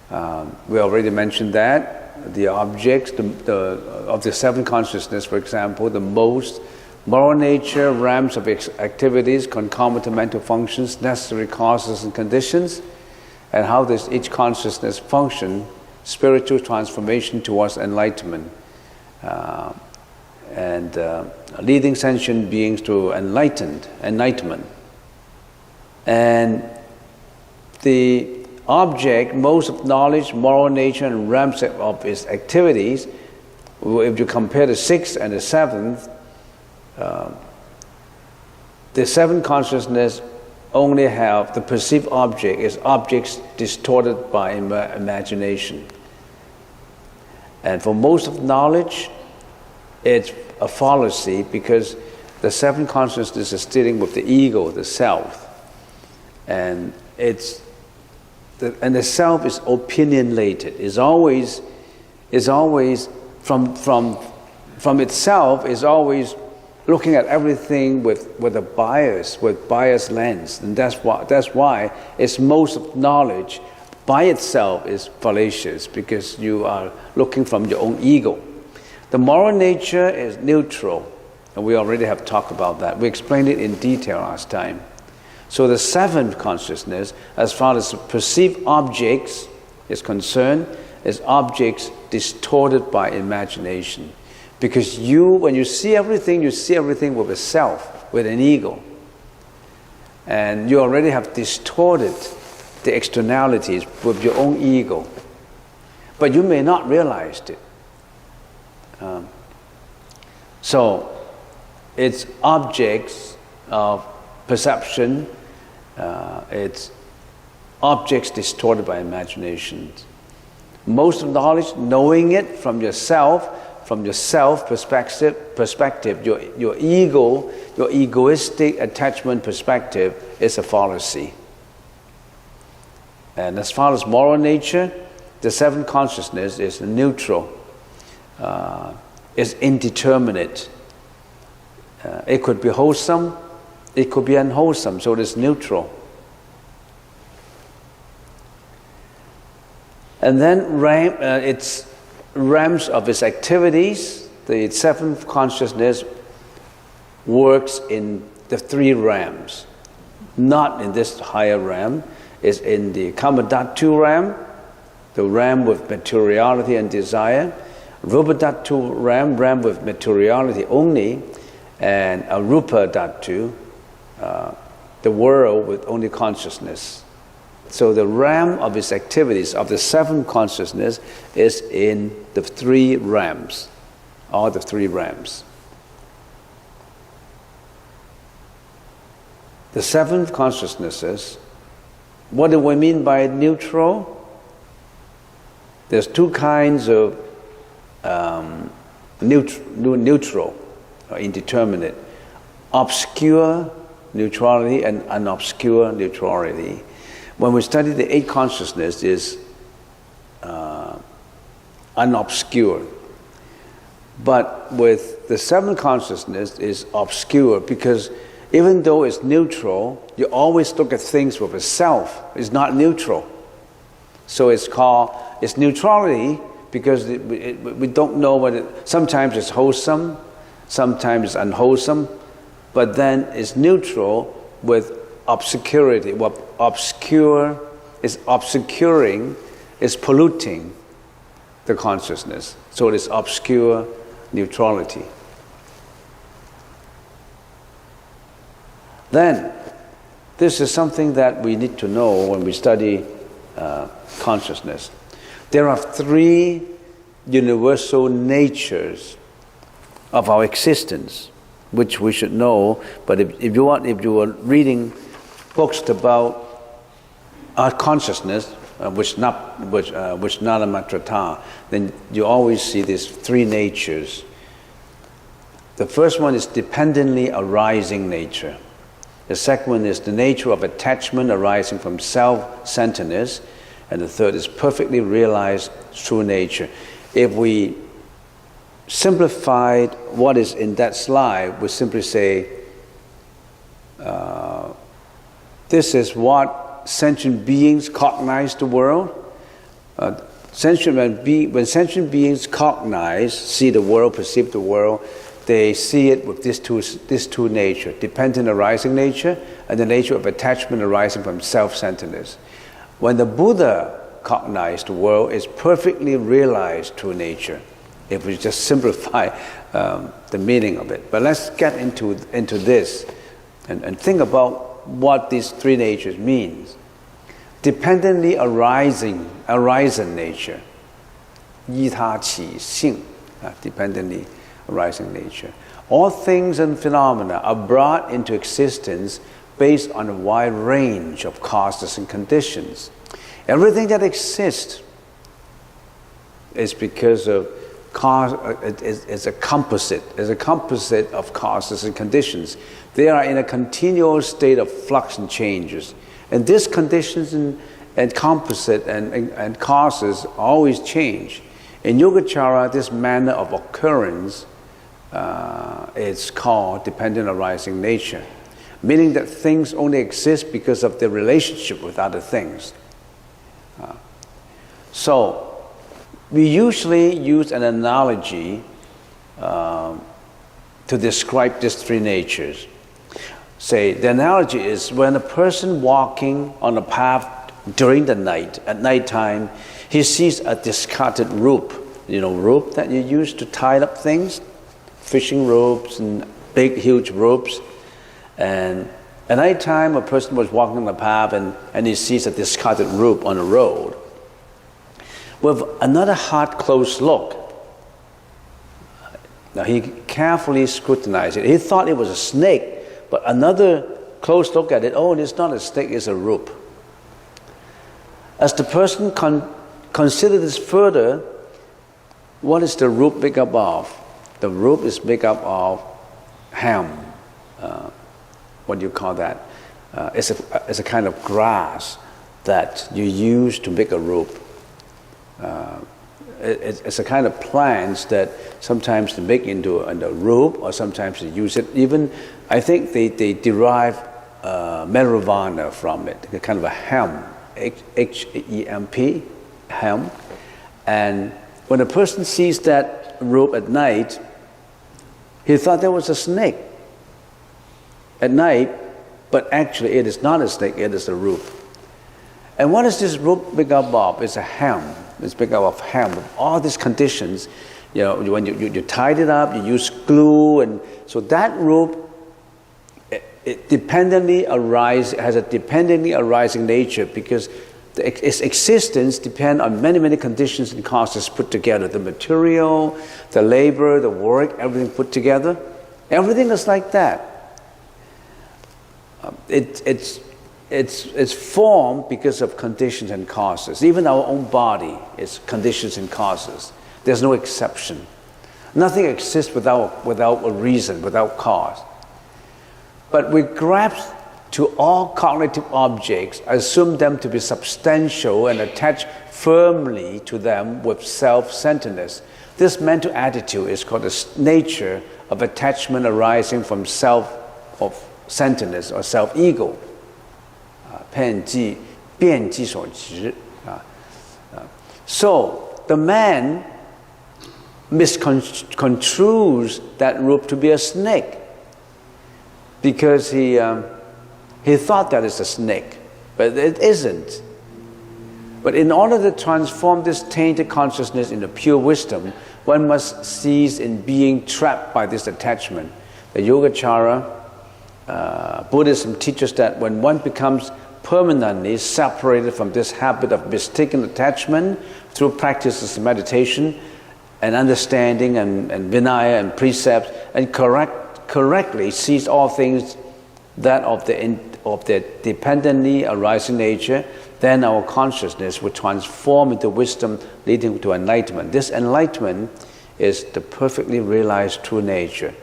We already mentioned that. The objects of the 7 consciousness, for example, the most, moral nature, realms of activities, concomitant mental functions, necessary causes and conditions, and how does each consciousness function, spiritual transformation towards enlightenment, and leading sentient beings to enlightenment. And the object, most of knowledge, moral nature, and realms of its activities, if you compare the 6th and the 7th, the 7th consciousness only have the perceived object is objects distorted by imagination. And for most of knowledge, it's a fallacy because the 7th consciousness is dealing with the ego, the self, and the self is opinionated. Is always from itself is always looking at everything with a bias, with biased lens, and that's why it's most of knowledge by itself is fallacious because you are looking from your own ego. The moral nature is neutral, and we already have talked about that. We explained it in detail last time. So the 7th consciousness, as far as perceived objects is concerned, is objects distorted by imagination. Because when you see everything with a self, with an ego. And you already have distorted the externalities with your own ego. But you may not realize it. So it's objects of perception, it's objects distorted by imagination. Most of knowledge, knowing it from your self perspective, your ego, your egoistic attachment perspective is a fallacy. And as far as moral nature, the 7th consciousness is neutral, is indeterminate. It could be wholesome, it could be unwholesome, so it is neutral. And then its realms of its activities, the 7th consciousness works in the 3 realms, not in this higher realm. It's in the Kamadhatu realm, the realm with materiality and desire, Rupadhatu realm with materiality only, and Arupa Dhatu, the world with only consciousness. So the realm of its activities, of the 7th consciousness, is in the 3 realms, all the 3 realms. The 7th consciousnesses, what do we mean by neutral? There's 2 kinds of neutral, or indeterminate. Obscure neutrality and unobscure neutrality. When we study the 8 consciousness, is unobscure. But with the 7th consciousness is obscure because even though it's neutral, you always look at things with a self. It's not neutral. So it's neutrality because we don't know sometimes it's wholesome, sometimes it's unwholesome, but then it's neutral with obscurity. What obscure is obscuring, is polluting the consciousness. So it is obscure neutrality. Then, this is something that we need to know when we study consciousness. There are 3 universal natures of our existence. which we should know. But if you are reading books about our consciousness, which Nalamatrata, then you always see these three natures. The first one is dependently arising nature. The second one is the nature of attachment arising from self-centeredness. And the third is perfectly realized true nature. If we simplified what is in that slide, we simply say, this is what sentient beings cognize the world. When sentient beings cognize, see the world, perceive the world, they see it with these two nature, dependent arising nature and the nature of attachment arising from self-centeredness. When the Buddha cognized the world, it's perfectly realized true nature, if we just simplify the meaning of it. But let's get into this and think about what these three natures means. Dependently arising nature, 依他起性, dependently arising nature. All things and phenomena are brought into existence based on a wide range of causes and conditions. Everything that exists is because of is a composite of causes and conditions. They are in a continual state of flux and changes. And these conditions and composite and causes always change. In Yogacara, this manner of occurrence is called dependent arising nature, meaning that things only exist because of their relationship with other things. So we usually use an analogy to describe these three natures. Say, the analogy is when a person walking on a path during the night, at nighttime, he sees a discarded rope. You know, rope that you use to tie up things, fishing ropes and big, huge ropes. And at nighttime, a person was walking on the path and he sees a discarded rope on the road. With another hard, close look, now he carefully scrutinized it. He thought it was a snake, but another close look at it, oh, it's not a snake, it's a rope. As the person considered this further, what is the rope made up of? The rope is made up of ham. What do you call that? It's a kind of grass that you use to make a rope. It's a kind of plants that sometimes they make into a rope, or sometimes they use it. Even, I think they derive marijuana from it, a kind of a hemp, H-E-M-P, hemp. And when a person sees that rope at night, he thought there was a snake at night, but actually it is not a snake, it is a rope. And what is this rope made up of? It's a hemp. It's made up of hemp. All these conditions, you know, when you tied it up, you use glue, and so that rope it dependently has a dependently arising nature because its existence depends on many conditions and causes put together. The material, the labor, the work, everything put together. Everything is like that. It's formed because of conditions and causes. Even our own body is conditions and causes. There's no exception. Nothing exists without a reason, without cause. But we grasp to all cognitive objects, assume them to be substantial and attach firmly to them with self-centeredness. This mental attitude is called the nature of attachment arising from self-centeredness or self-ego. 偏激, 变激所执. So the man misconstrues that rope to be a snake because he thought that it's a snake, but it isn't. But in order to transform this tainted consciousness into pure wisdom, one must cease in being trapped by this attachment. The Yogacara, Buddhism teaches that when one becomes permanently separated from this habit of mistaken attachment through practices of meditation and understanding and vinaya and precepts and correct correctly sees all things that of the dependently arising nature, then our consciousness will transform into wisdom, leading to enlightenment. This enlightenment is the perfectly realized true nature.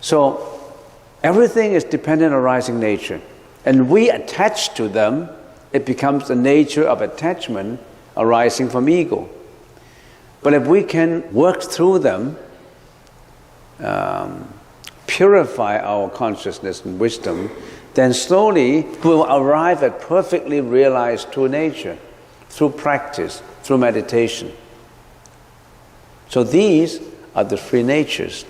So everything is dependent arising nature, and we attach to them. It becomes the nature of attachment arising from ego. But if we can work through them, purify our consciousness and wisdom, then slowly we'll arrive at perfectly realized true nature through practice, through meditation. So these are the three natures.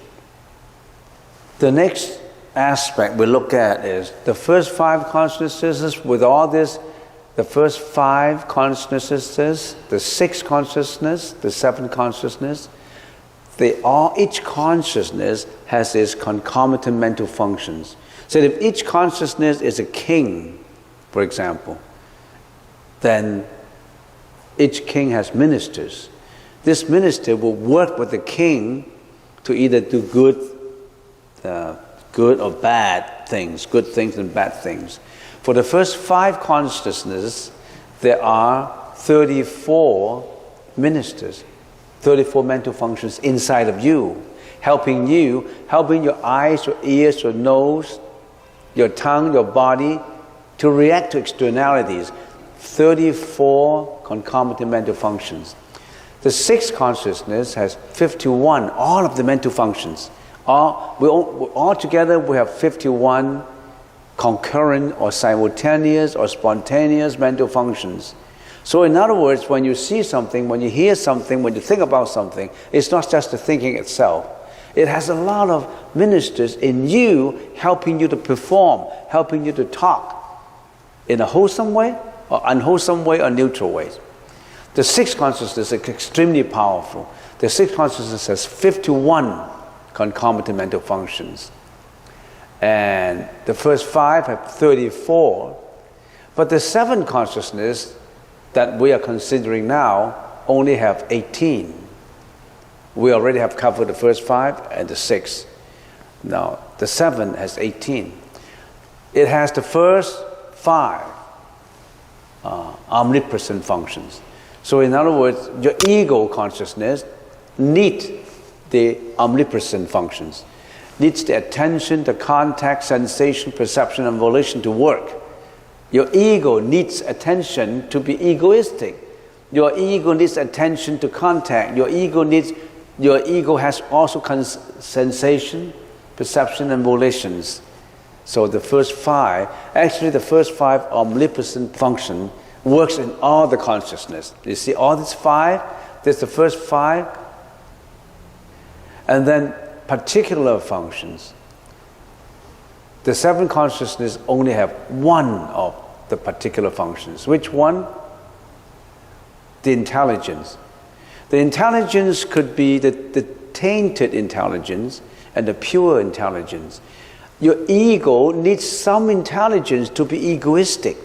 The next aspect we look at is the first five consciousnesses. With all this, the first five consciousnesses, the sixth consciousness, the seventh consciousness, each consciousness has its concomitant mental functions. So if each consciousness is a king, for example, then each king has ministers. This minister will work with the king to either do good or bad things, good things and bad things. For the first five consciousnesses, there are 34 ministers, 34 mental functions inside of you, helping your eyes, your ears, your nose, your tongue, your body to react to externalities. 34 concomitant mental functions. The sixth consciousness has 51, all of the mental functions. All together we have 51 concurrent or simultaneous or spontaneous mental functions. So in other words, when you see something, when you hear something, when you think about something, it's not just the thinking itself. It has a lot of ministers in you helping you to perform, helping you to talk in a wholesome way or unwholesome way or neutral ways. The sixth consciousness is extremely powerful. The sixth consciousness has 51 concomitant mental functions. And the first five have 34. But the seventh consciousness that we are considering now only have 18. We already have covered the first five and the sixth. Now, the seventh has 18. It has the first five omnipresent functions. So in other words, your ego consciousness needs the omnipresent functions, needs the attention, the contact, sensation, perception, and volition to work. Your ego needs attention to be egoistic. Your ego needs attention to contact. Your ego has also sensation, perception, and volitions. So the first five omnipresent function works in all the consciousness. You see all these five, there's the first five, and then particular functions. The seven consciousness only have one of the particular functions. Which one? The intelligence. The intelligence could be the tainted intelligence and the pure intelligence. Your ego needs some intelligence to be egoistic.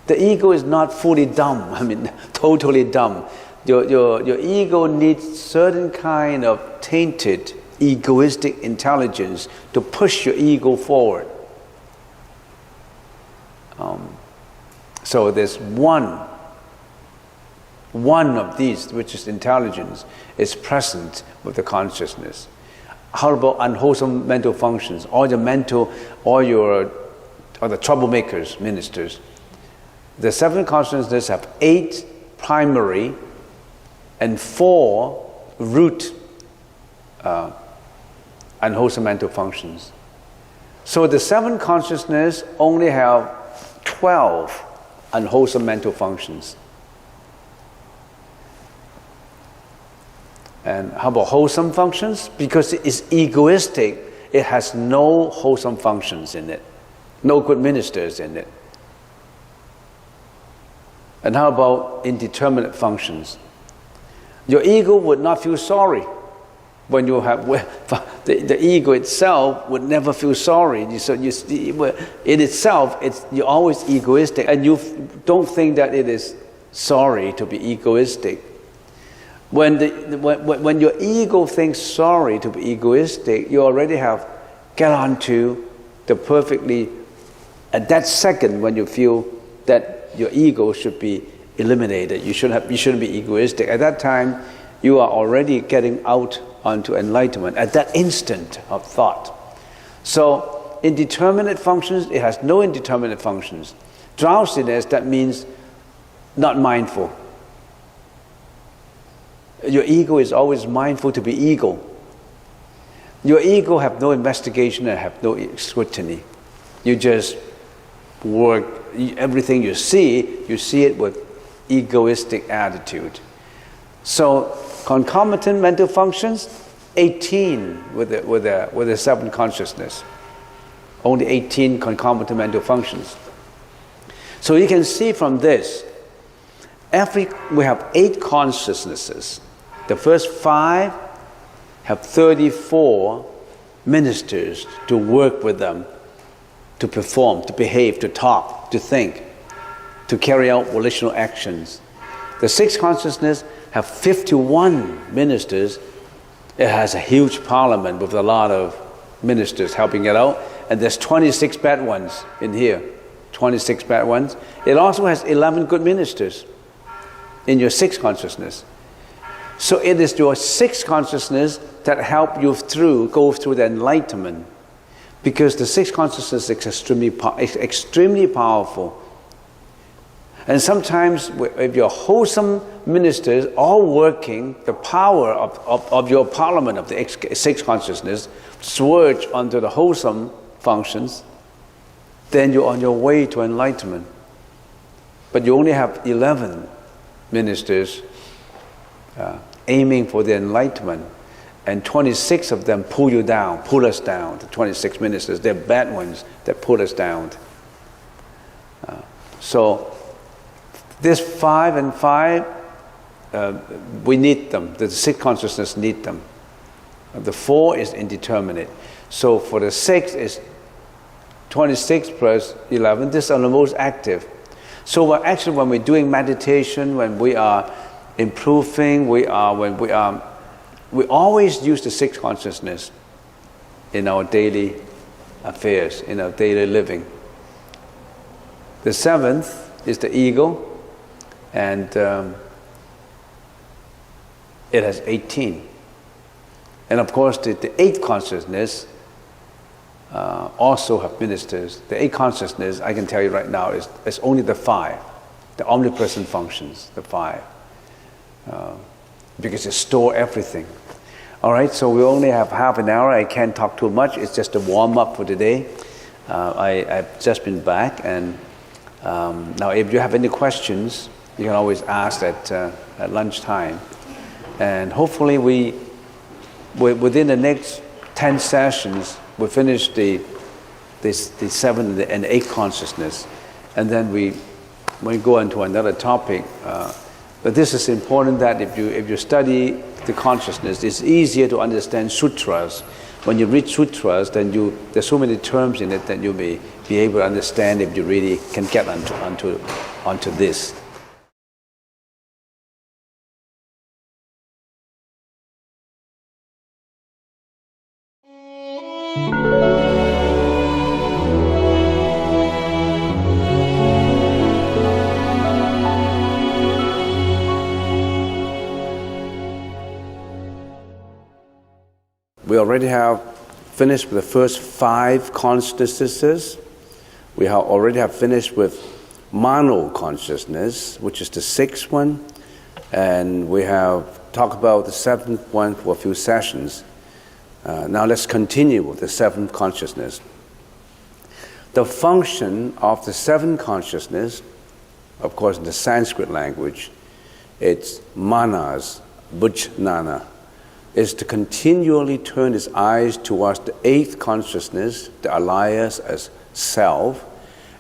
The ego is not fully dumb, totally dumb. Your ego needs certain kind of tainted, egoistic intelligence to push your ego forward. So there's one of these, which is intelligence, is present with the consciousness. How about unwholesome mental functions? All the troublemakers, ministers. The seven consciousnesses have 8 primary and 4 root unwholesome mental functions. So the seven consciousness only have 12 unwholesome mental functions. And how about wholesome functions? Because it is egoistic, it has no wholesome functions in it, no good ministers in it. And how about indeterminate functions? Your ego would not feel sorry when you have the ego itself would never feel sorry. So in itself, you're always egoistic, and you don't think that it is sorry to be egoistic. When your ego thinks sorry to be egoistic, you already have get onto the perfectly, at that second when you feel that your ego should be eliminated, you shouldn't be egoistic. At that time, you are already getting out onto enlightenment at that instant of thought. So, indeterminate functions, it has no indeterminate functions. Drowsiness, that means not mindful. Your ego is always mindful to be ego. Your ego have no investigation and have no scrutiny. You just work, everything you see it with egoistic attitude. So concomitant mental functions, 18 with the seven consciousness. Only 18 concomitant mental functions. So you can see from this, we have 8 consciousnesses. The first 5 have 34 ministers to work with them, to perform, to behave, to talk, to think, to carry out volitional actions. The 6th consciousness have 51 ministers. It has a huge parliament with a lot of ministers helping it out, and there's 26 bad ones in here, 26 bad ones. It also has 11 good ministers in your 6th consciousness. So it is your 6th consciousness that help you go through the enlightenment, because the 6th consciousness is extremely powerful. And sometimes if your wholesome ministers all working, the power of your parliament of the 6th consciousness surge onto the wholesome functions, then you're on your way to enlightenment. But you only have 11 ministers aiming for the enlightenment, and 26 of them pull us down. The 26 ministers, they're bad ones that pull us down. So this 5 and 5, we need them. The 6th consciousness need them. The 4 is indeterminate. So for the 6 is 26 plus 11. These are the most active. So actually when we're doing meditation, when we are improving, we always use the 6th consciousness in our daily affairs, in our daily living. The 7th is the ego, and it has 18. And of course the 8th consciousness also have ministers. The 8th consciousness, I can tell you right now, is only the 5, the omnipresent functions, the 5. Because it stores everything. All right, so we only have half an hour. I can't talk too much. It's just a warm-up for today. I've just been back, and now if you have any questions, you can always ask at lunchtime. And hopefully within the next 10 sessions, we'll finish the 7 and 8 consciousness. And then we go into another topic. But this is important that if you study the consciousness, it's easier to understand sutras. When you read sutras, then there's so many terms in it that you may be able to understand if you really can get onto this. We already have finished with the first 5 consciousnesses. We already have finished with mono consciousness, which is the 6th one, and we have talked about the 7th one for a few sessions. Now let's continue with the 7th consciousness. The function of the 7th consciousness, of course in the Sanskrit language, it's manas, bujnana, is to continually turn his eyes towards the 8th consciousness, the alliance as self,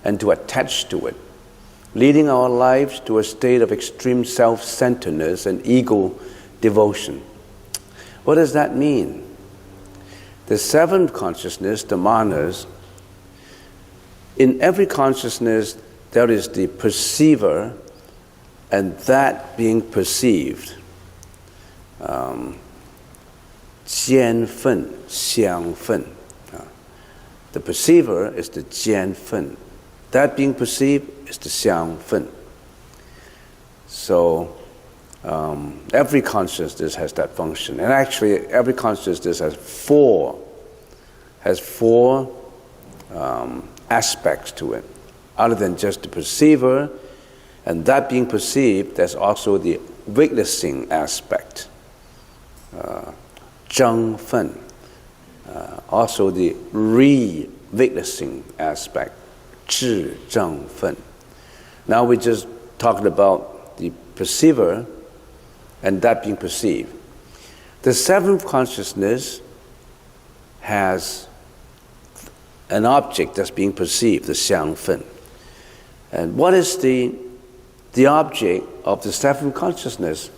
and to attach to it, leading our lives to a state of extreme self-centeredness and ego devotion. What does that mean? The 7th consciousness, the manas, in every consciousness there is the perceiver and that being perceived. 间分, 相分. The perceiver is the 间分. That being perceived is the 相分. So every consciousness has that function. And actually every consciousness has four aspects to it, other than just the perceiver. And that being perceived, there's also the witnessing aspect, 争分, also the re-witnessing aspect, 智争分. Now we just talked about the perceiver and that being perceived. The seventh consciousness has an object that's being perceived, the 相分. And what is the object of the seventh consciousness?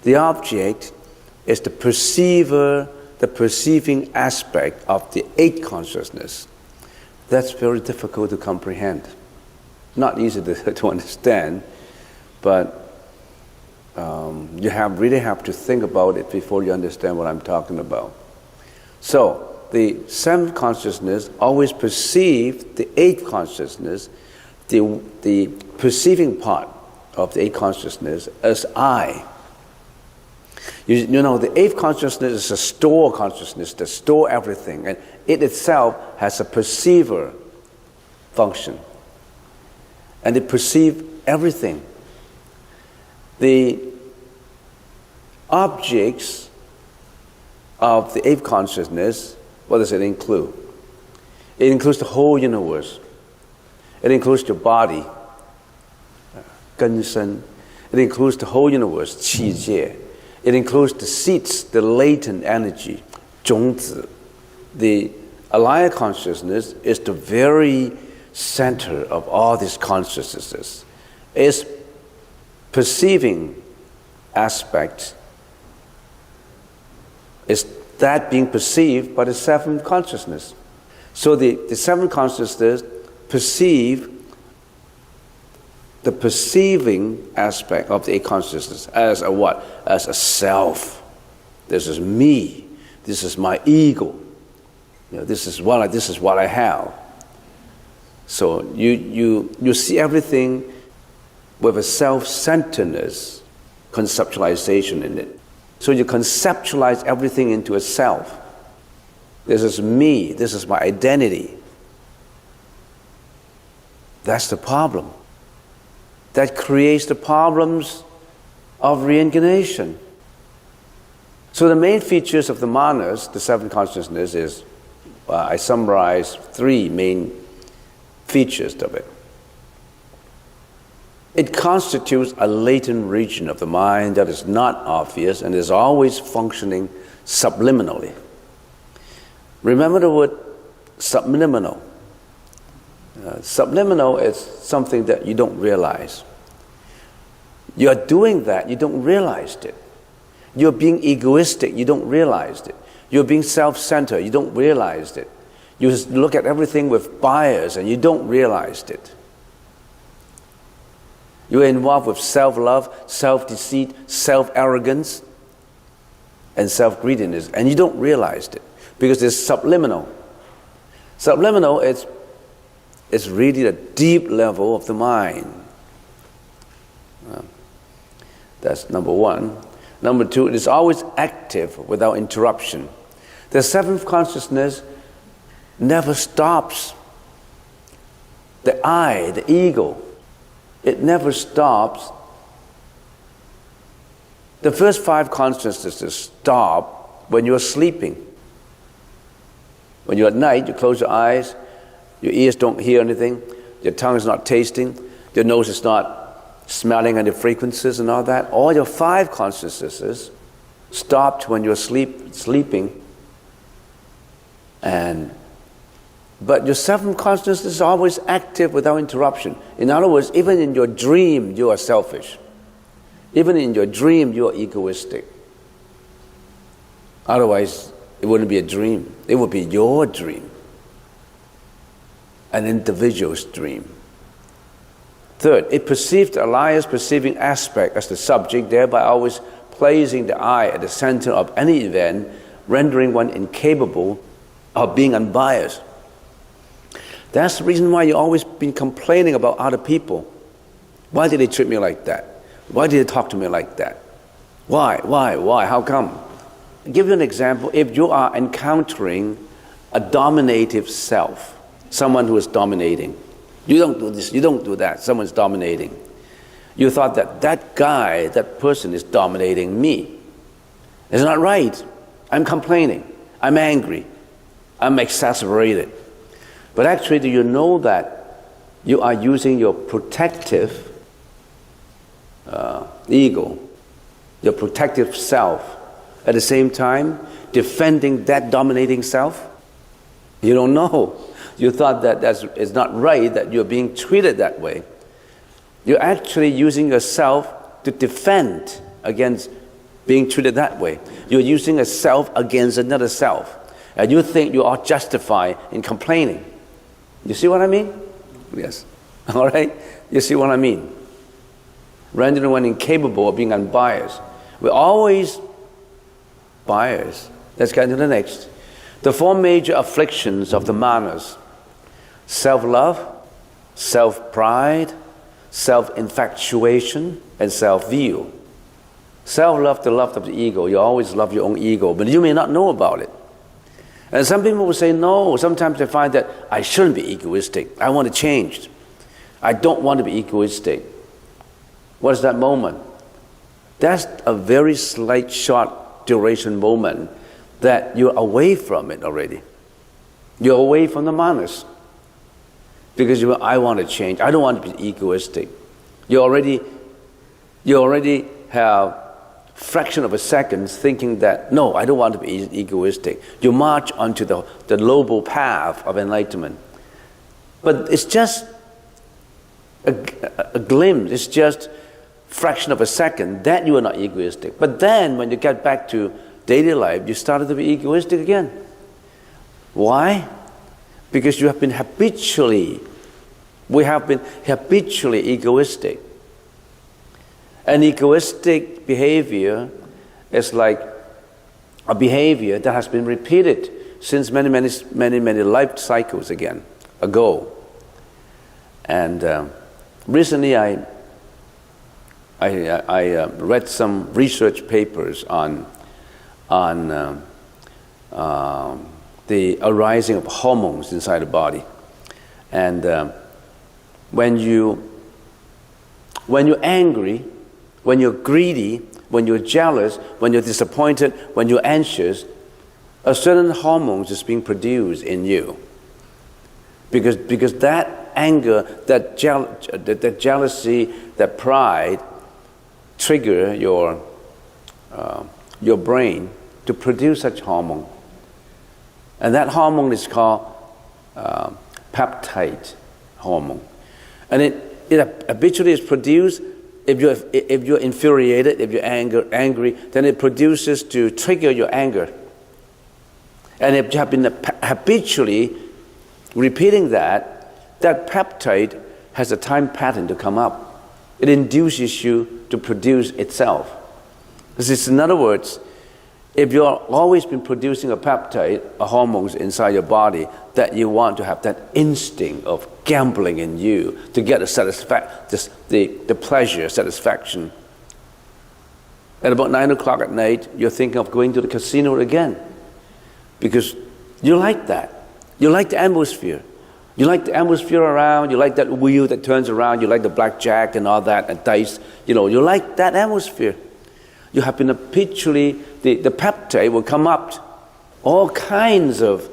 The object is the perceiver, the perceiving aspect of the eighth consciousness. That's very difficult to comprehend. Not easy to understand, but you really have to think about it before you understand what I'm talking about. So, the seventh consciousness always perceives the eighth consciousness, the perceiving part of the eighth consciousness as I. You know, the eighth consciousness is a store consciousness that stores everything, and it itself has a perceiver function. And it perceives everything. The objects of the eighth consciousness, what does it include? It includes the whole universe. It includes your body, 根身. It includes the whole universe, 气界. It includes the seeds, the latent energy, 种子. The alaya consciousness is the very center of all these consciousnesses. Its perceiving aspect is that being perceived by the seventh consciousness. So the seventh consciousness perceive the perceiving aspect of the eighth consciousness as a what? As a self. This is me. This is my ego. You know, this is what I have. So you see everything with a self-centeredness conceptualization in it. So you conceptualize everything into a self. This is me. This is my identity. That's the problem. That creates the problems of reincarnation. So the main features of the manas, the seven consciousness, is I summarize three main features of it. It constitutes a latent region of the mind that is not obvious and is always functioning subliminally. Remember the word subliminal. Subliminal is something that you don't realize. You are doing that, you don't realize it. You're being egoistic, you don't realize it. You're being self-centered, you don't realize it. You look at everything with bias and you don't realize it. You're involved with self-love, self-deceit, self-arrogance, and self-greediness, and you don't realize it because it's subliminal. Subliminal is really the deep level of the mind. That's number one. Number two, it is always active without interruption. The seventh consciousness never stops. The I, the ego, it never stops. The first five consciousnesses stop when you're sleeping. When you're at night, you close your eyes, your ears don't hear anything, your tongue is not tasting, your nose is not smelling any frequencies and all that. All your five consciousnesses stopped when you're sleeping. But your seventh consciousness is always active without interruption. In other words, even in your dream, you are selfish. Even in your dream, you are egoistic. Otherwise, it wouldn't be a dream. It would be your dream. An individual's dream. Third, it perceived the alias perceiving aspect as the subject, thereby always placing the I at the center of any event, rendering one incapable of being unbiased. That's the reason why you've always been complaining about other people. Why did they treat me like that? Why did they talk to me like that? Why? How come? I'll give you an example. If you are encountering a dominative self, someone who is dominating, you don't do this, you don't do that, someone's dominating. You thought that guy, that person is dominating me. It's not right. I'm complaining. I'm angry. I'm exasperated. But actually, do you know that you are using your protective ego, your protective self, at the same time defending that dominating self? You don't know. You thought that it's not right that you're being treated that way. You're actually using yourself to defend against being treated that way. You're using a self against another self. And you think you are justified in complaining. You see what I mean? Yes. All right? You see what I mean? Rendering one incapable of being unbiased. We're always biased. Let's get into the next. The four major afflictions of the manas: self-love, self-pride, self-infatuation, and self-view. Self-love, the love of the ego. You always love your own ego, but you may not know about it. And some people will say no. Sometimes they find that I shouldn't be egoistic. I want to change. I don't want to be egoistic. What is that moment? That's a very slight, short duration moment that you're away from it already. You're away from the manas. Because I want to change. I don't want to be egoistic. You already have fraction of a second thinking that, no, I don't want to be egoistic. You march onto the noble path of enlightenment. But it's just a glimpse. It's just fraction of a second that you are not egoistic. But then when you get back to daily life, you started to be egoistic again. Why? Because we have been habitually egoistic. An egoistic behavior is like a behavior that has been repeated since many life cycles ago. And recently I read some research papers on the arising of hormones inside the body. And when you're angry, when you're greedy, when you're jealous, when you're disappointed, when you're anxious, a certain hormones is being produced in you. Because that anger, that jealousy, that pride trigger your brain to produce such hormone. And that hormone is called peptide hormone. And it habitually is produced if you're infuriated, if you're angry, then it produces to trigger your anger. And if you have been habitually repeating that peptide has a time pattern to come up. It induces you to produce itself. In other words, if you're always been producing a peptide, hormones inside your body, that you want to have that instinct of gambling in you to get the pleasure, satisfaction. At about 9 o'clock at night, you're thinking of going to the casino again because you like that. You like the atmosphere. You like the atmosphere around. You like that wheel that turns around. You like the blackjack and all that and dice. You like that atmosphere. You have been habitually, the peptide will come up. All kinds of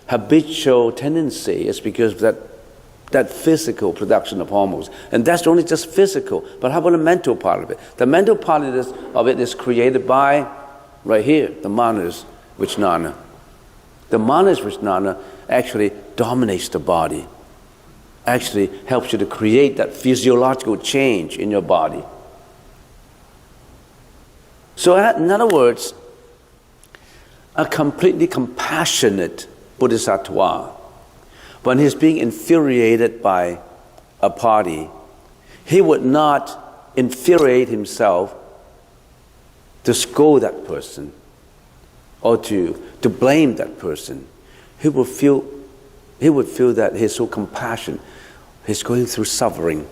habitual tendency is because of that physical production of hormones. And that's only just physical. But how about the mental part of it? The mental part of it is created by, right here, the manas vijnana. The manas vijnana actually dominates the body. Actually helps you to create that physiological change in your body. So in other words, a completely compassionate bodhisattva, when he's being infuriated by a party, he would not infuriate himself to scold that person or to blame that person, he would feel that he's so compassionate. He's going through suffering.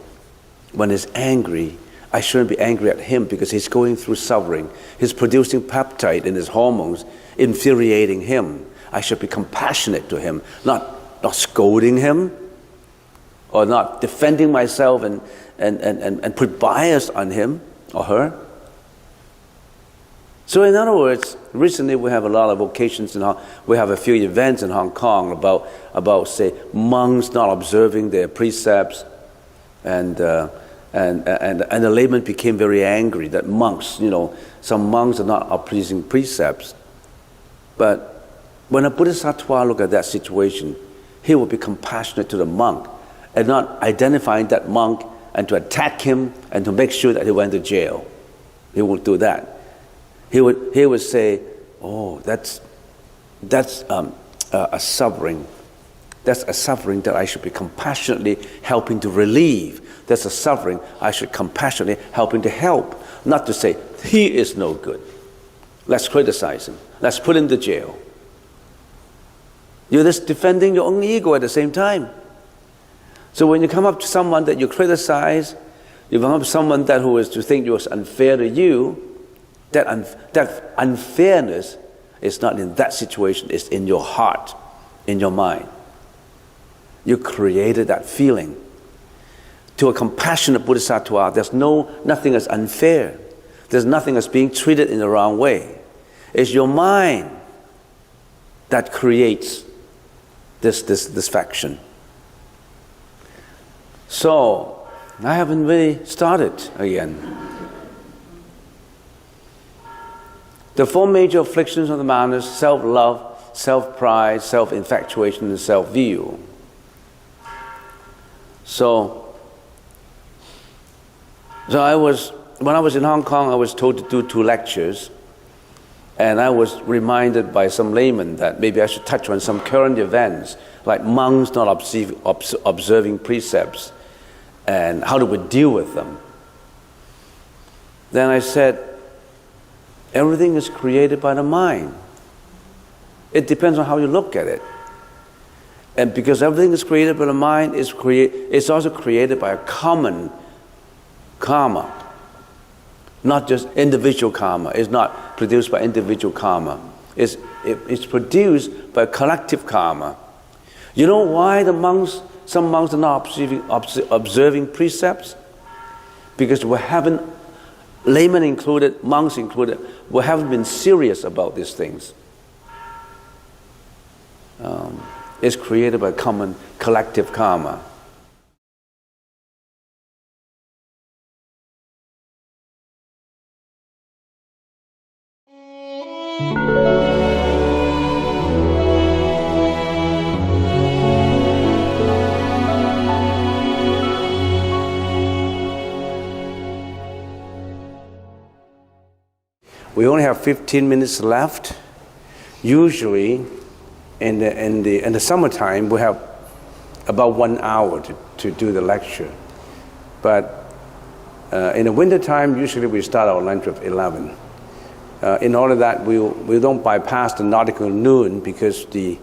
When he's angry, I shouldn't be angry at him because he's going through suffering. He's producing peptide in his hormones, infuriating him. I should be compassionate to him, not scolding him or not defending myself and put bias on him or her. So in other words, recently we have a lot of occasions we have a few events in Hong Kong about say monks not observing their precepts, and the layman became very angry that monks, some monks are not observing precepts. But when a Bodhisattva look at that situation, he will be compassionate to the monk and not identifying that monk and to attack him and to make sure that he went to jail. He won't do that. He would say, "Oh, that's a suffering. That's a suffering that I should be compassionately helping to relieve. That's a suffering I should compassionately helping to help. Not to say he is no good. Let's criticize him. Let's put him to jail." You're just defending your own ego at the same time. So when you come up to someone that you criticize, you come up to someone who is to think you was unfair to you. That unfairness is not in that situation, it's in your heart, in your mind. You created that feeling. To a compassionate Bodhisattva, there's nothing as unfair. There's nothing as being treated in the wrong way. It's your mind that creates this faction. So, I haven't really started again. The four major afflictions of the man is self-love, self-pride, self-infatuation, and self-view. So when I was in Hong Kong, I was told to do 2 lectures, and I was reminded by some laymen that maybe I should touch on some current events, like monks not observing precepts, and how do we deal with them. Then I said, everything is created by the mind. It depends on how you look at it. And because everything is created by the mind, it's also created by a common karma. Not just individual karma. It's not produced by individual karma. It's produced by collective karma. You know why some monks are not observing precepts? Because we haven't, laymen included, monks included, we haven't been serious about these things. It's created by common collective karma. We only have 15 minutes left. Usually, in the summertime, we have about 1 hour to do the lecture. But in the wintertime, usually we start our lunch at 11. In order that we don't bypass the nautical noon, because the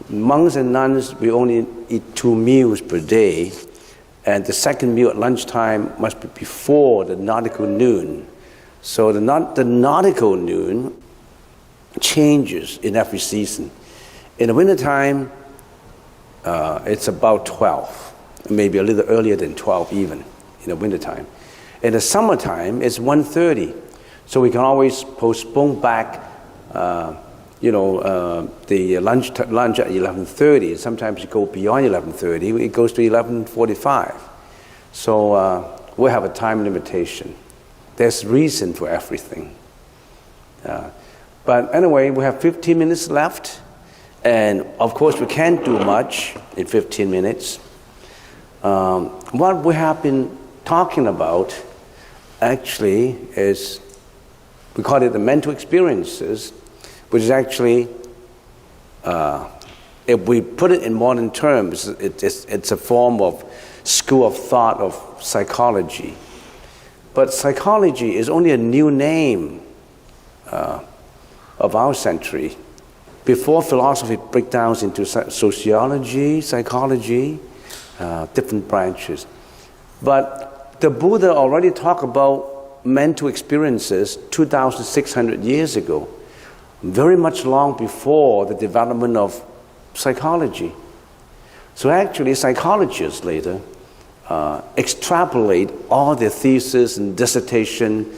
monks and nuns, we only eat 2 meals per day, and the second meal at lunchtime must be before the nautical noon. So the nautical noon changes in every season. In the wintertime, it's about 12, maybe a little earlier than 12 even, in the wintertime. In the summertime, it's 1:30, so we can always postpone back, the lunch at 11:30. Sometimes it goes beyond 11:30, it goes to 11:45. So we have a time limitation. There's reason for everything. But anyway, we have 15 minutes left. And of course, we can't do much in 15 minutes. What we have been talking about actually is, we call it the mental experiences, which is actually, if we put it in modern terms, it's a form of school of thought of psychology. But psychology is only a new name of our century. Before philosophy breaks down into sociology, psychology, different branches. But the Buddha already talked about mental experiences 2,600 years ago, very much long before the development of psychology. So actually, psychologists later extrapolate all their thesis and dissertation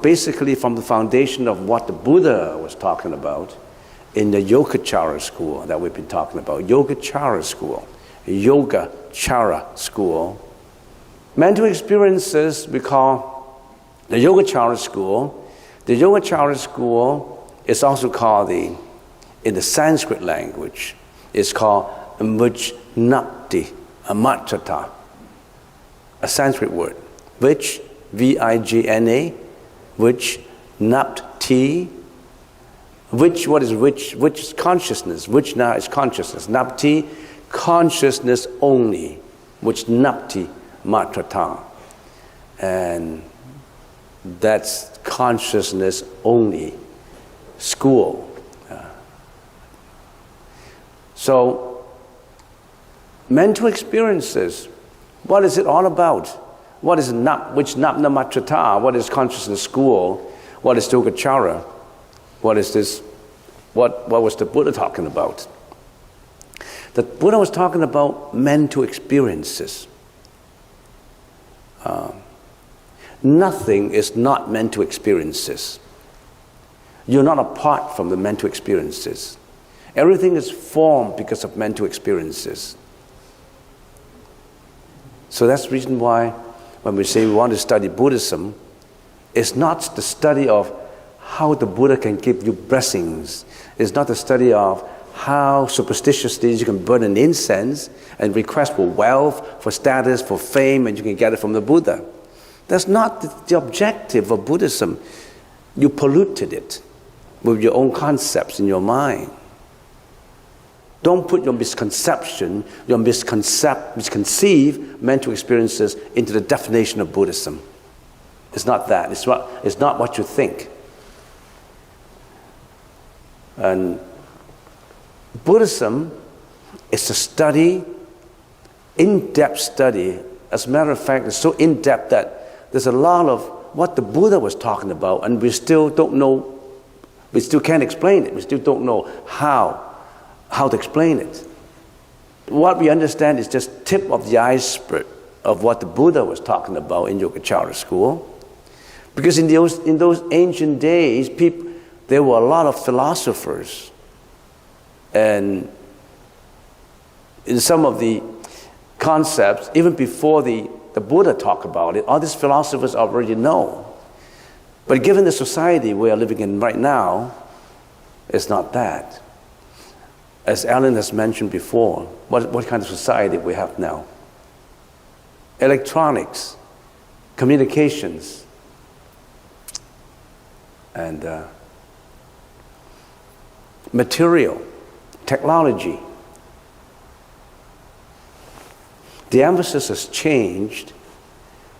basically from the foundation of what the Buddha was talking about in the Yogacara school that we've been talking about. Yogacara school. Mental experiences we call the Yogacara school. The Yogacara school is also called in the Sanskrit language, it's called Vijnapti Amatrata, a Sanskrit word. Which, V-I-G-N-A, which, Napti, which, what is which? Which is consciousness. Which now is consciousness. Napti, consciousness only, which Napti Matrata. And that's consciousness only school. So, mental experiences, what is it all about? What is which Napna Matrata? What is consciousness school? What is Yogacara? What is this? What was the Buddha talking about? The Buddha was talking about mental experiences. Nothing is not mental experiences. You're not apart from the mental experiences. Everything is formed because of mental experiences. So that's the reason why when we say we want to study Buddhism, it's not the study of how the Buddha can give you blessings. It's not the study of how superstitiously you can burn an incense and request for wealth, for status, for fame, and you can get it from the Buddha. That's not the objective of Buddhism. You polluted it with your own concepts in your mind. Don't put your misconception, your misconceived mental experiences into the definition of Buddhism. It's not that. It's not what you think. And Buddhism is a study, in-depth study. As a matter of fact, it's so in-depth that there's a lot of what the Buddha was talking about, and we still don't know, we still can't explain it. We still don't know how to explain it. What we understand is just tip of the iceberg of what the Buddha was talking about in Yogacara school. Because in those ancient days, there were a lot of philosophers. And in some of the concepts, even before the Buddha talked about it, all these philosophers already know. But given the society we are living in right now, it's not that. As Alan has mentioned before, what kind of society we have now? Electronics, communications, and material, technology. The emphasis has changed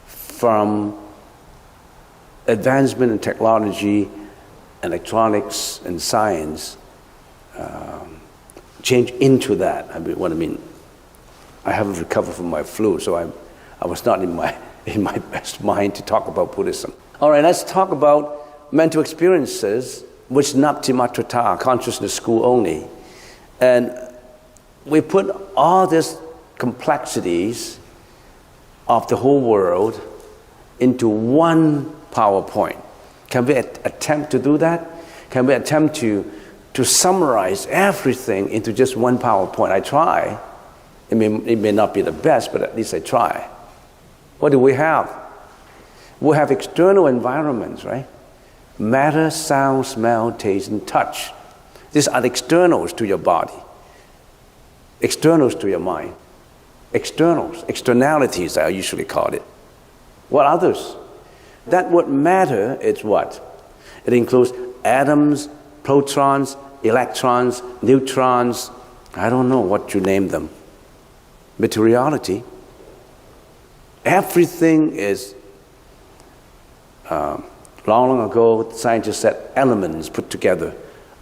from advancement in technology, electronics, and science. Change into that. I haven't recovered from my flu, so I was not in my best mind to talk about Buddhism. All right, let's talk about mental experiences, which Napti Matrata, consciousness school only. And we put all these complexities of the whole world into one PowerPoint. Can we attempt to do that? Can we attempt to summarize everything into just one PowerPoint? I try. It may not be the best, but at least I try. What do we have? We have external environments, right? Matter, sound, smell, taste, and touch. These are the externals to your body, externals to your mind. Externalities, I usually call it. What others? That word matter is what? It includes atoms, protons, electrons, neutrons, I don't know what you name them. Materiality. Everything is Long, long ago, scientists said elements put together,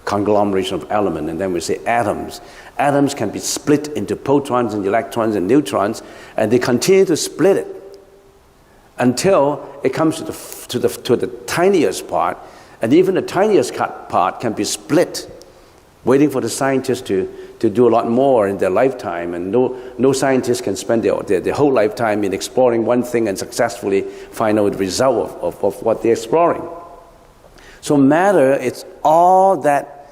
conglomeration of elements, and then we say atoms. Atoms can be split into protons and electrons and neutrons, and they continue to split it until it comes to the tiniest part, and even the tiniest part can be split, waiting for the scientists to do a lot more in their lifetime, and no scientist can spend their whole lifetime in exploring one thing and successfully find out the result of what they're exploring. So matter, it's all that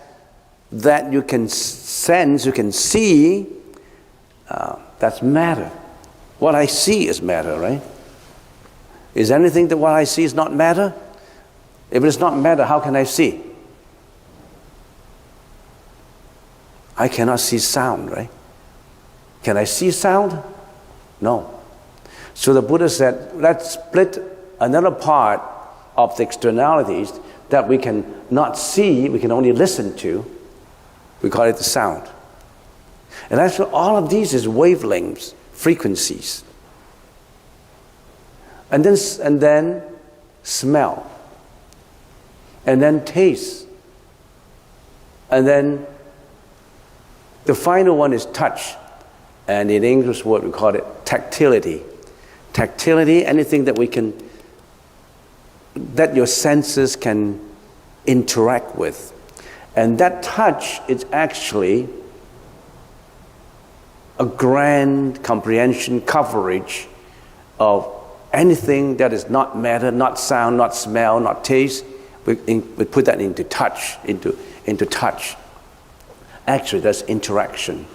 you can sense, you can see, that's matter. What I see is matter, right? Is anything that what I see is not matter? If it's not matter, how can I see? I cannot see sound, right? Can I see sound? No. So the Buddha said, let's split another part of the externalities that we can not see, we can only listen to. We call it the sound. And actually all of these is wavelengths, frequencies. And then smell. And then taste. And then the final one is touch, and in English word we call it tactility. Tactility, anything that your senses can interact with. And that touch is actually a grand comprehension, coverage of anything that is not matter, not sound, not smell, not taste. We put that into touch, into touch. Actually, that's interaction.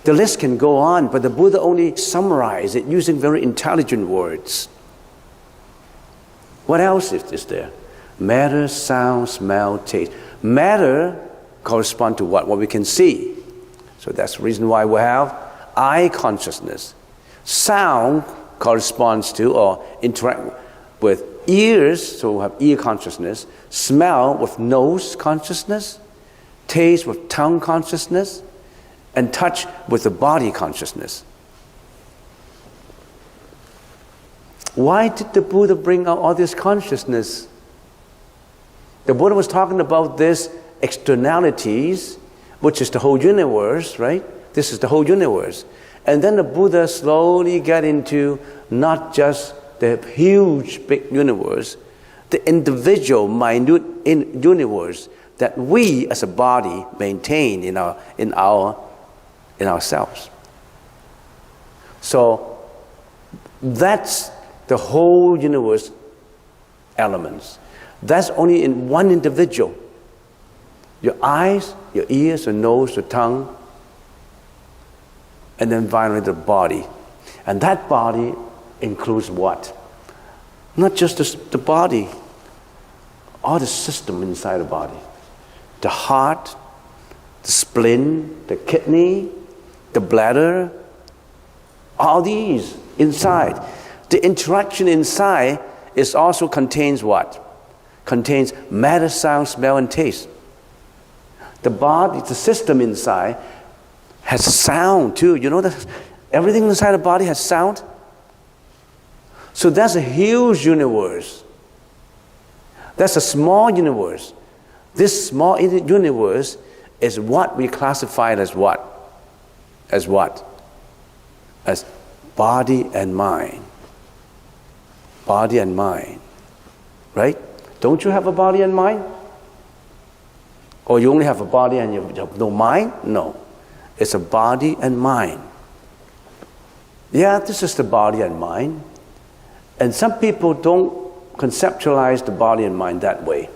The list can go on, but the Buddha only summarized it using very intelligent words. What else is there? Matter, sound, smell, taste. Matter corresponds to what? What we can see. So that's the reason why we have eye consciousness. Sound corresponds to or interact with ears, so we have ear consciousness. Smell with nose consciousness. Taste with tongue consciousness, and touch with the body consciousness. Why did the Buddha bring out all this consciousness? The Buddha was talking about this externalities, which is the whole universe, right? This is the whole universe. And then the Buddha slowly got into not just the huge big universe, the individual minute universe that we as a body maintain in ourselves. So that's the whole universe elements. That's only in one individual. Your eyes, your ears, your nose, your tongue, and then finally the body. And that body includes what? Not just the body, all the system inside the body. The heart, the spleen, the kidney, the bladder, all these inside. The interaction inside is also contains what? Contains matter, sound, smell, and taste. The body, the system inside has sound too. You know that everything inside the body has sound? So that's a huge universe. That's a small universe. This small universe is what we classified as what? As what? As body and mind. Body and mind. Right? Don't you have a body and mind? Or you only have a body and you have no mind? No. It's a body and mind. Yeah, this is the body and mind. And some people don't conceptualize the body and mind that way.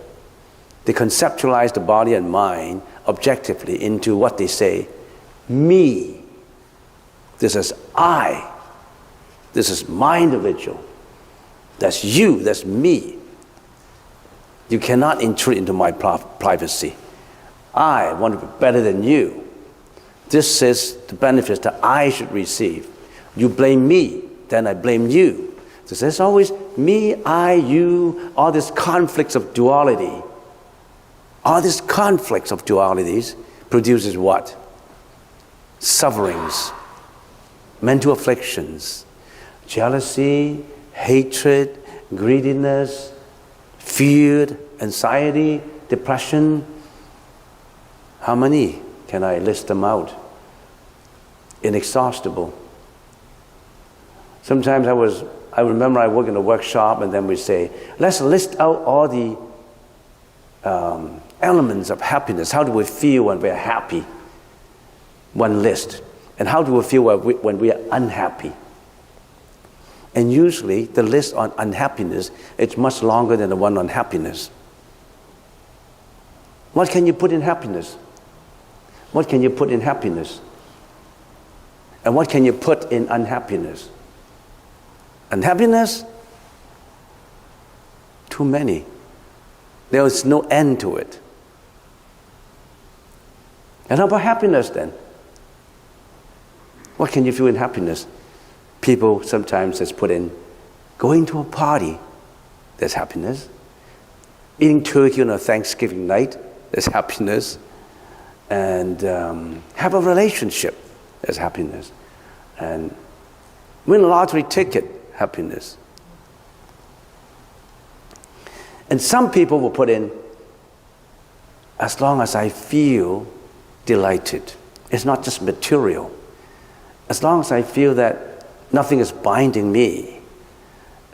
They conceptualize the body and mind objectively into what they say, me. This is I. This is my individual. That's you, that's me. You cannot intrude into my privacy. I want to be better than you. This is the benefits that I should receive. You blame me, then I blame you. So there's always me, I, you, all these conflicts of duality. All these conflicts of dualities produces what? Sufferings, mental afflictions, jealousy, hatred, greediness, fear, anxiety, depression. How many can I list them out? Inexhaustible. Sometimes I remember I work in a workshop, and then we say, let's list out all the elements of happiness. How do we feel when we're happy? One list. And how do we feel when we are unhappy? And usually the list on unhappiness is much longer than the one on happiness. What can you put in happiness? What can you put in happiness? And what can you put in unhappiness? Unhappiness? Too many. There is no end to it. And how about happiness then? What can you feel in happiness? People sometimes just put in going to a party, there's happiness. Eating turkey on a Thanksgiving night, there's happiness. And have a relationship, there's happiness. And win a lottery ticket, happiness. And some people will put in, as long as I feel delighted. It's not just material. As long as I feel that nothing is binding me.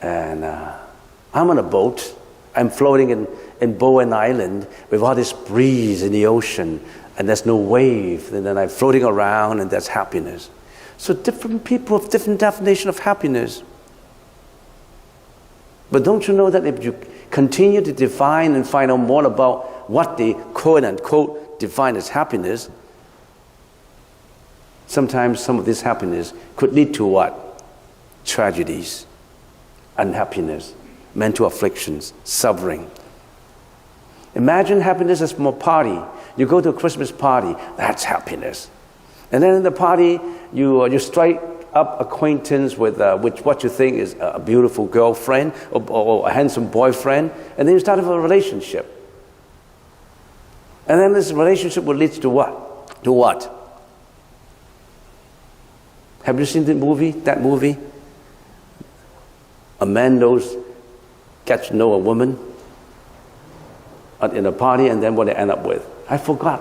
And I'm on a boat. I'm floating in Bowen Island with all this breeze in the ocean, and there's no wave. And then I'm floating around, and that's happiness. So different people have different definition of happiness. But don't you know that if you continue to define and find out more about what they quote-unquote define as happiness, sometimes some of this happiness could lead to what? Tragedies, unhappiness, mental afflictions, suffering. Imagine happiness as from a party. You go to a Christmas party, that's happiness. And then in the party, you strike up acquaintance with what you think is a beautiful girlfriend or a handsome boyfriend, and then you start a relationship. And then this relationship will lead to what? To what? Have you seen that movie? A man gets to know a woman in a party, and then what they end up with. I forgot.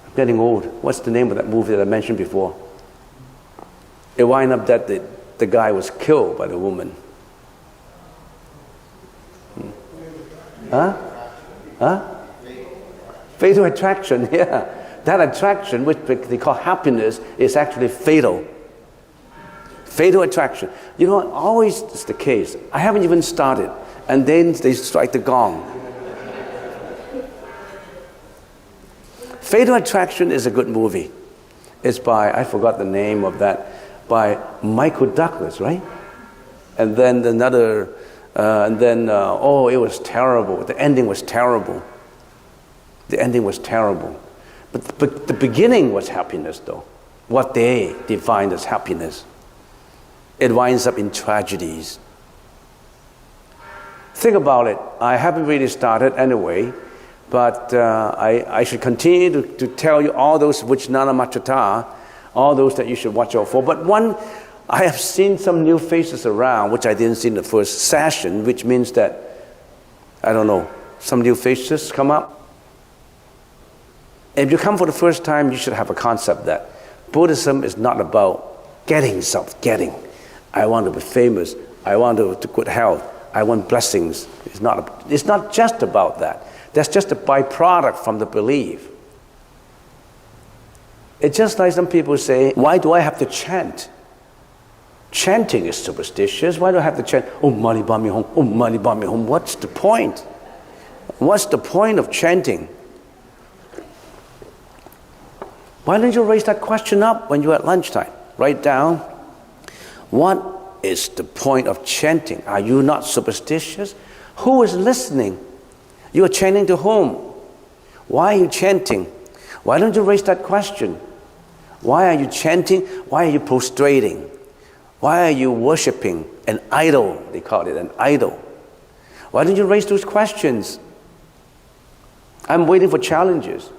I'm getting old. What's the name of that movie that I mentioned before? It wind up that the guy was killed by the woman. Fatal attraction, yeah. That attraction, which they call happiness, is actually fatal. Fatal attraction. You know, always is the case. I haven't even started, and then they strike the gong. Fatal Attraction is a good movie. It's by, I forgot the name of that, by Michael Douglas, right? And then it was terrible. The ending was terrible. The ending was terrible. But the beginning was happiness, though. What they defined as happiness. It winds up in tragedies. Think about it. I haven't really started anyway, but I should continue to tell you all those which nana machata, all those that you should watch out for. But one, I have seen some new faces around, which I didn't see in the first session, which means that, I don't know, some new faces come up. If you come for the first time, you should have a concept that Buddhism is not about getting. I want to be famous. I want to good health. I want blessings. It's not just about that. That's just a byproduct from the belief. It's just like some people say, why do I have to chant? Chanting is superstitious. Why do I have to chant, Om Mani Padme Hum, Om Mani Padme Hum? What's the point? What's the point of chanting? Why don't you raise that question up when you're at lunchtime? Write down, what is the point of chanting? Are you not superstitious? Who is listening? You are chanting to whom? Why are you chanting? Why don't you raise that question? Why are you chanting? Why are you prostrating? Why are you worshiping an idol? They call it an idol. Why don't you raise those questions? I'm waiting for challenges.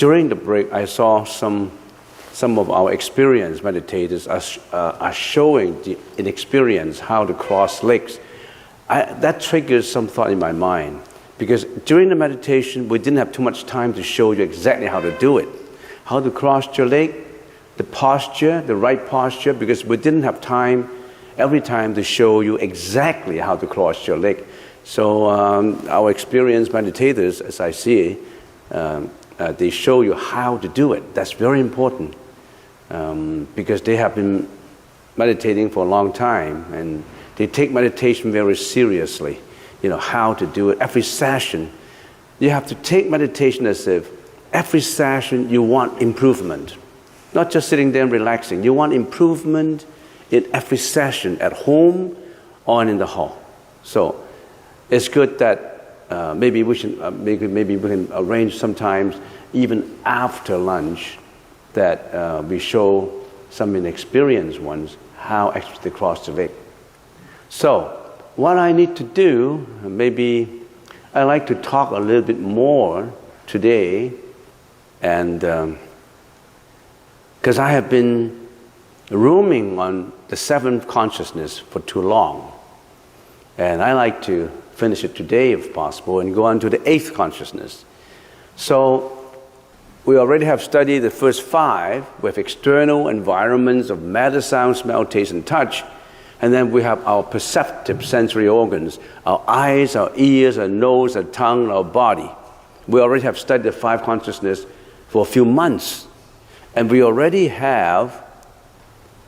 during the break, I saw some of our experienced meditators are showing in experience how to cross legs. That triggers some thought in my mind, because during the meditation, we didn't have too much time to show you exactly how to do it. How to cross your leg, the posture, the right posture, because we didn't have time every time to show you exactly how to cross your leg. So our experienced meditators, as I see, they show you how to do it. That's very important, because they have been meditating for a long time, and they take meditation very seriously. You know, how to do it. Every session, you have to take meditation as if every session you want improvement. Not just sitting there and relaxing. You want improvement in every session at home or in the hall. So it's good that maybe we can arrange sometimes, even after lunch, that we show some inexperienced ones how actually to cross the leg. So what I need to do, maybe I'd like to talk a little bit more today, and because I have been roaming on the seventh consciousness for too long, and I like to finish it today if possible and go on to the eighth consciousness. So we already have studied the first five with external environments of matter, sound, smell, taste, and touch. And then we have our perceptive sensory organs, our eyes, our ears, our nose, our tongue, our body. We already have studied the five consciousness for a few months. And we already have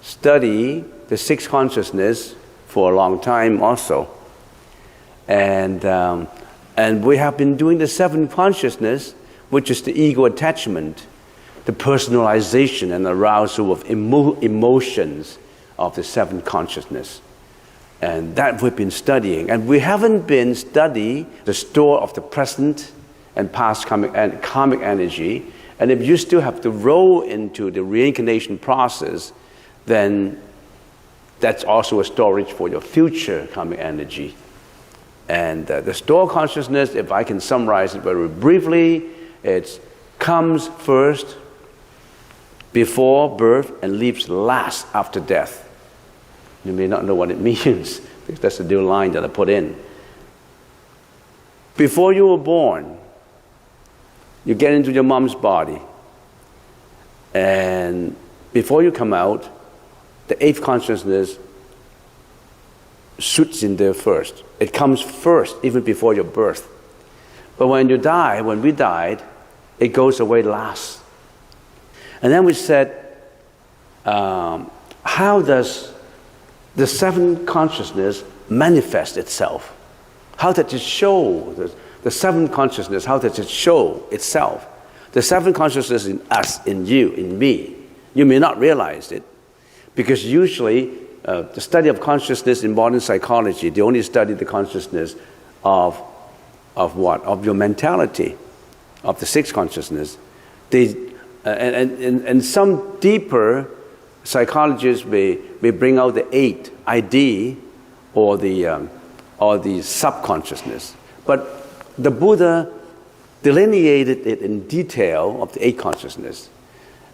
studied the sixth consciousness for a long time also. And we have been doing the seventh consciousness, which is the ego attachment, the personalization and arousal of emotions of the seventh consciousness. And that we've been studying. And we haven't been studying the store of the present and past karmic energy. And if you still have to roll into the reincarnation process, then that's also a storage for your future karmic energy. And the store consciousness, if I can summarize it very briefly, it comes first before birth and leaves last after death. You may not know what it means, because that's the new line that I put in. Before you were born, you get into your mom's body. And before you come out, the eighth consciousness shoots in there first. It comes first, even before your birth. But when you die, when we died, it goes away last. And then we said, how does the seventh consciousness manifest itself? How does it show the seventh consciousness? How does it show itself? The seventh consciousness in us, in you, in me. You may not realize it, because usually the study of consciousness in modern psychology, they only study the consciousness of what? Of your mentality, of the sixth consciousness. And some deeper psychologists may bring out the eighth ID or the subconsciousness. But the Buddha delineated it in detail of the eighth consciousness.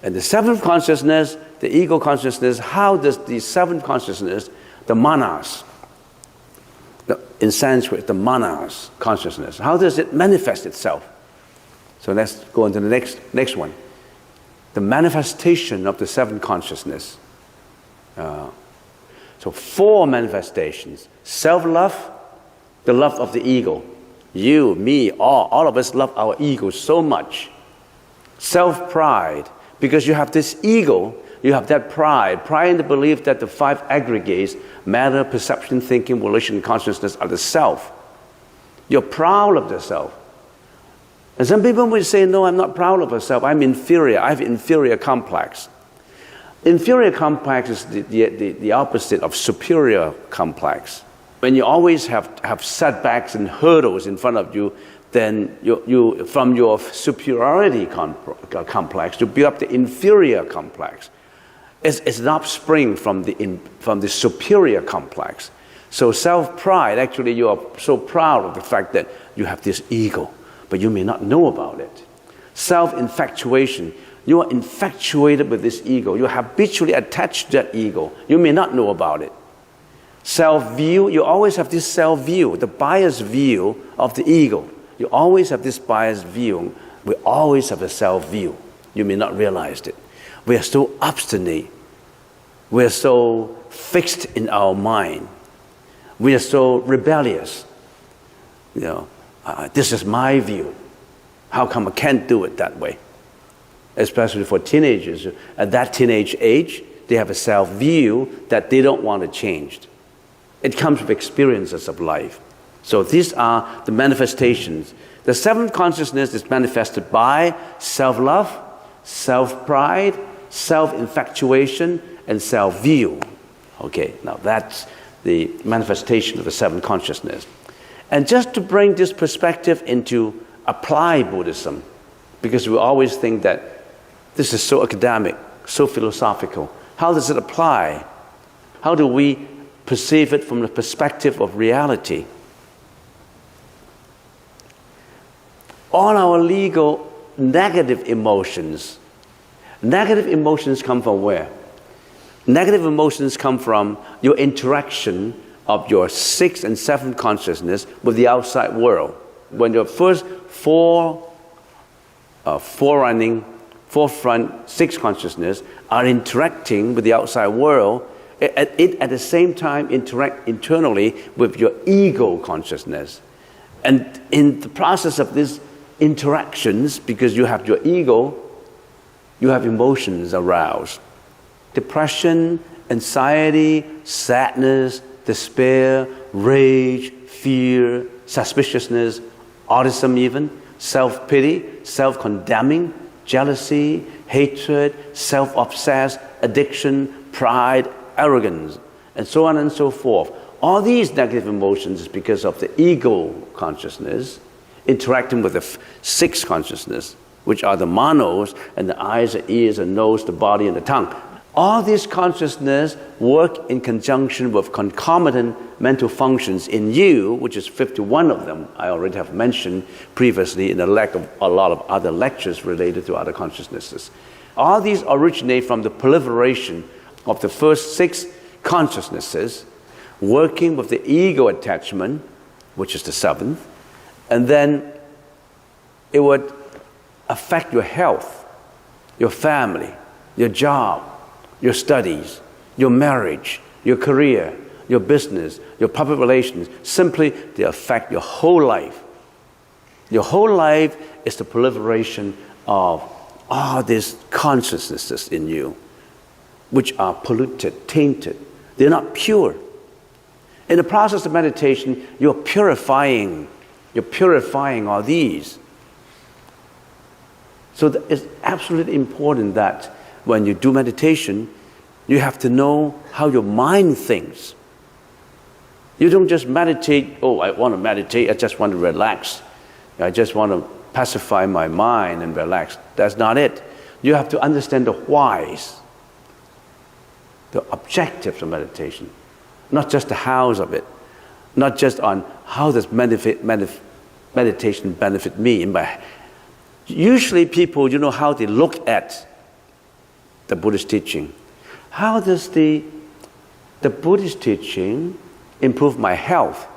And the seventh consciousness, the ego consciousness, how does the seventh consciousness, the manas, in Sanskrit, the manas consciousness, how does it manifest itself? So let's go on to the next one. The manifestation of the seventh consciousness. So four manifestations. Self-love, the love of the ego. You, me, all of us love our ego so much. Self-pride, because you have this ego, you have that pride in the belief that the five aggregates, matter, perception, thinking, volition, and consciousness, are the self. You're proud of the self. And some people will say, no, I'm not proud of myself, I'm inferior, I have inferior complex. Inferior complex is the opposite of superior complex. When you always have setbacks and hurdles in front of you, then you from your superiority complex, you build up the inferior complex. It's an offspring from the superior complex. So self-pride, actually you are so proud of the fact that you have this ego, but you may not know about it. Self-infatuation. You are infatuated with this ego. You are habitually attached to that ego. You may not know about it. Self-view, you always have this self-view, the biased view of the ego. You always have this biased view. We always have a self-view. You may not realize it. We are so obstinate. We are so fixed in our mind. We are so rebellious. This is my view. How come I can't do it that way? Especially for teenagers. At that teenage age, they have a self-view that they don't want to change. It comes with experiences of life. So these are the manifestations. The seventh consciousness is manifested by self-love, self-pride, self-infatuation, and self-view. Okay, now that's the manifestation of the seventh consciousness. And just to bring this perspective into applied Buddhism, because we always think that this is so academic, so philosophical. How does it apply? How do we perceive it from the perspective of reality? All our legal negative emotions come from where? Negative emotions come from your interaction of your sixth and seventh consciousness with the outside world. When your first forefront sixth consciousness are interacting with the outside world, it at the same time interact internally with your ego consciousness. And in the process of these interactions, because you have your ego, you have emotions aroused. Depression, anxiety, sadness, despair, rage, fear, suspiciousness, autism even, self-pity, self-condemning, jealousy, hatred, self-obsessed, addiction, pride, arrogance, and so on and so forth. All these negative emotions is because of the ego consciousness interacting with the sixth consciousness, which are the manos and the eyes, the ears, the nose, the body, and the tongue. All these consciousness work in conjunction with concomitant mental functions in you, which is 51 of them. I already have mentioned previously in a lot of other lectures related to other consciousnesses. All these originate from the proliferation of the first six consciousnesses working with the ego attachment, which is the seventh, and then it would affect your health, your family, your job, your studies, your marriage, your career, your business, your public relations. Simply, they affect your whole life. Your whole life is the proliferation of all these consciousnesses in you, which are polluted, tainted. They're not pure. In the process of meditation, you're purifying all these. So it's absolutely important that when you do meditation, you have to know how your mind thinks. You don't just meditate, oh, I want to meditate, I just want to relax. I just want to pacify my mind and relax. That's not it. You have to understand the whys, the objectives of meditation, not just the hows of it, not just on how does meditation benefit me. Usually people, you know how they look at the Buddhist teaching. How does the Buddhist teaching improve my health,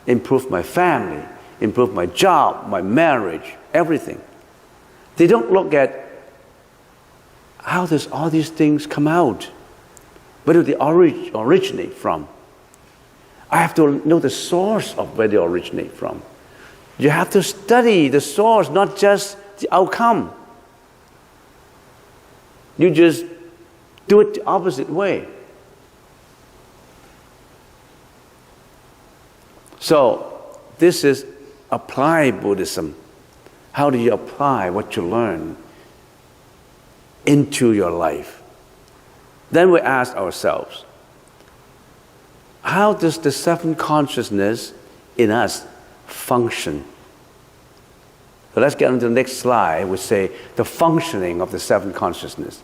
improve my family, improve my job, my marriage, everything? They don't look at how does all these things come out? Where do they originate from? I have to know the source of where they originate from. You have to study the source, not just the outcome. You just do it the opposite way. So this is applied Buddhism. How do you apply what you learn into your life? Then we ask ourselves, how does the seventh consciousness in us function? So let's get on to the next slide. We say the functioning of the seventh consciousness.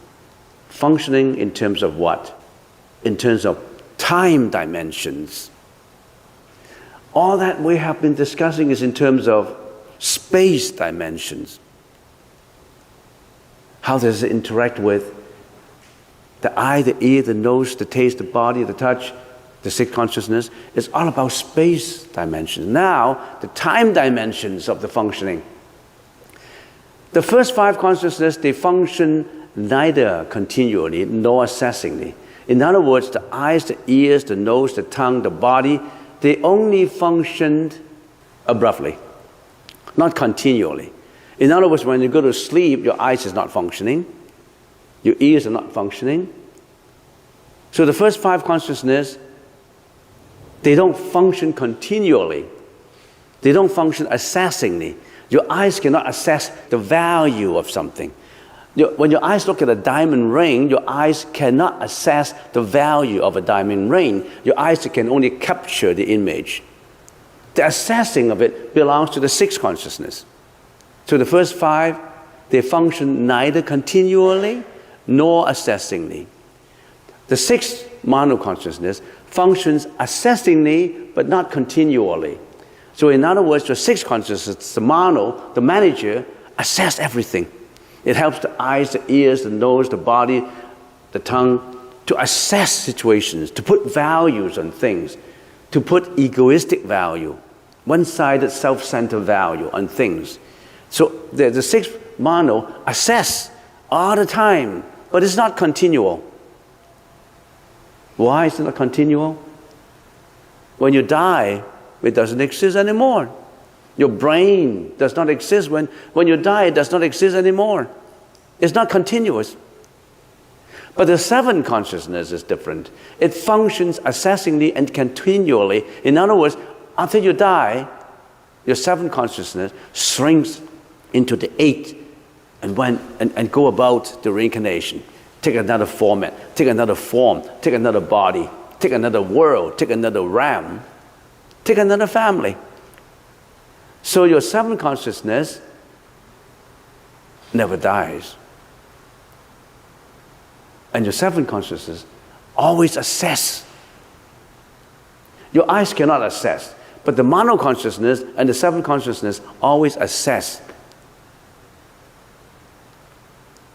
Functioning in terms of what? In terms of time dimensions. All that we have been discussing is in terms of space dimensions. How does it interact with the eye, the ear, the nose, the taste, the body, the touch, the sixth consciousness? It's all about space dimensions. Now, the time dimensions of the functioning. The first five consciousness, they function neither continually nor assessingly. In other words, the eyes, the ears, the nose, the tongue, the body, they only functioned abruptly, not continually. In other words, when you go to sleep, your eyes is not functioning, your ears are not functioning. So the first five consciousness, they don't function continually. They don't function assessingly. Your eyes cannot assess the value of something. When your eyes look at a diamond ring, your eyes cannot assess the value of a diamond ring. Your eyes can only capture the image. The assessing of it belongs to the sixth consciousness. So the first five, they function neither continually nor assessingly. The sixth mono-consciousness functions assessingly but not continually. So in other words, the sixth consciousness, the mono, the manager, assess everything. It helps the eyes, the ears, the nose, the body, the tongue to assess situations, to put values on things, to put egoistic value, one-sided self-centered value on things. So the sixth mono assess all the time, but it's not continual. Why is it not continual? When you die, it doesn't exist anymore. Your brain does not exist. When you die, it does not exist anymore. It's not continuous. But the seventh consciousness is different. It functions assessingly and continually. In other words, after you die, your seventh consciousness shrinks into the eighth and go about the reincarnation. Take another format, take another form, take another body, take another world, take another realm, take another family. So your seventh consciousness never dies. And your seventh consciousness always assess. Your eyes cannot assess, but the mono consciousness and the seventh consciousness always assess.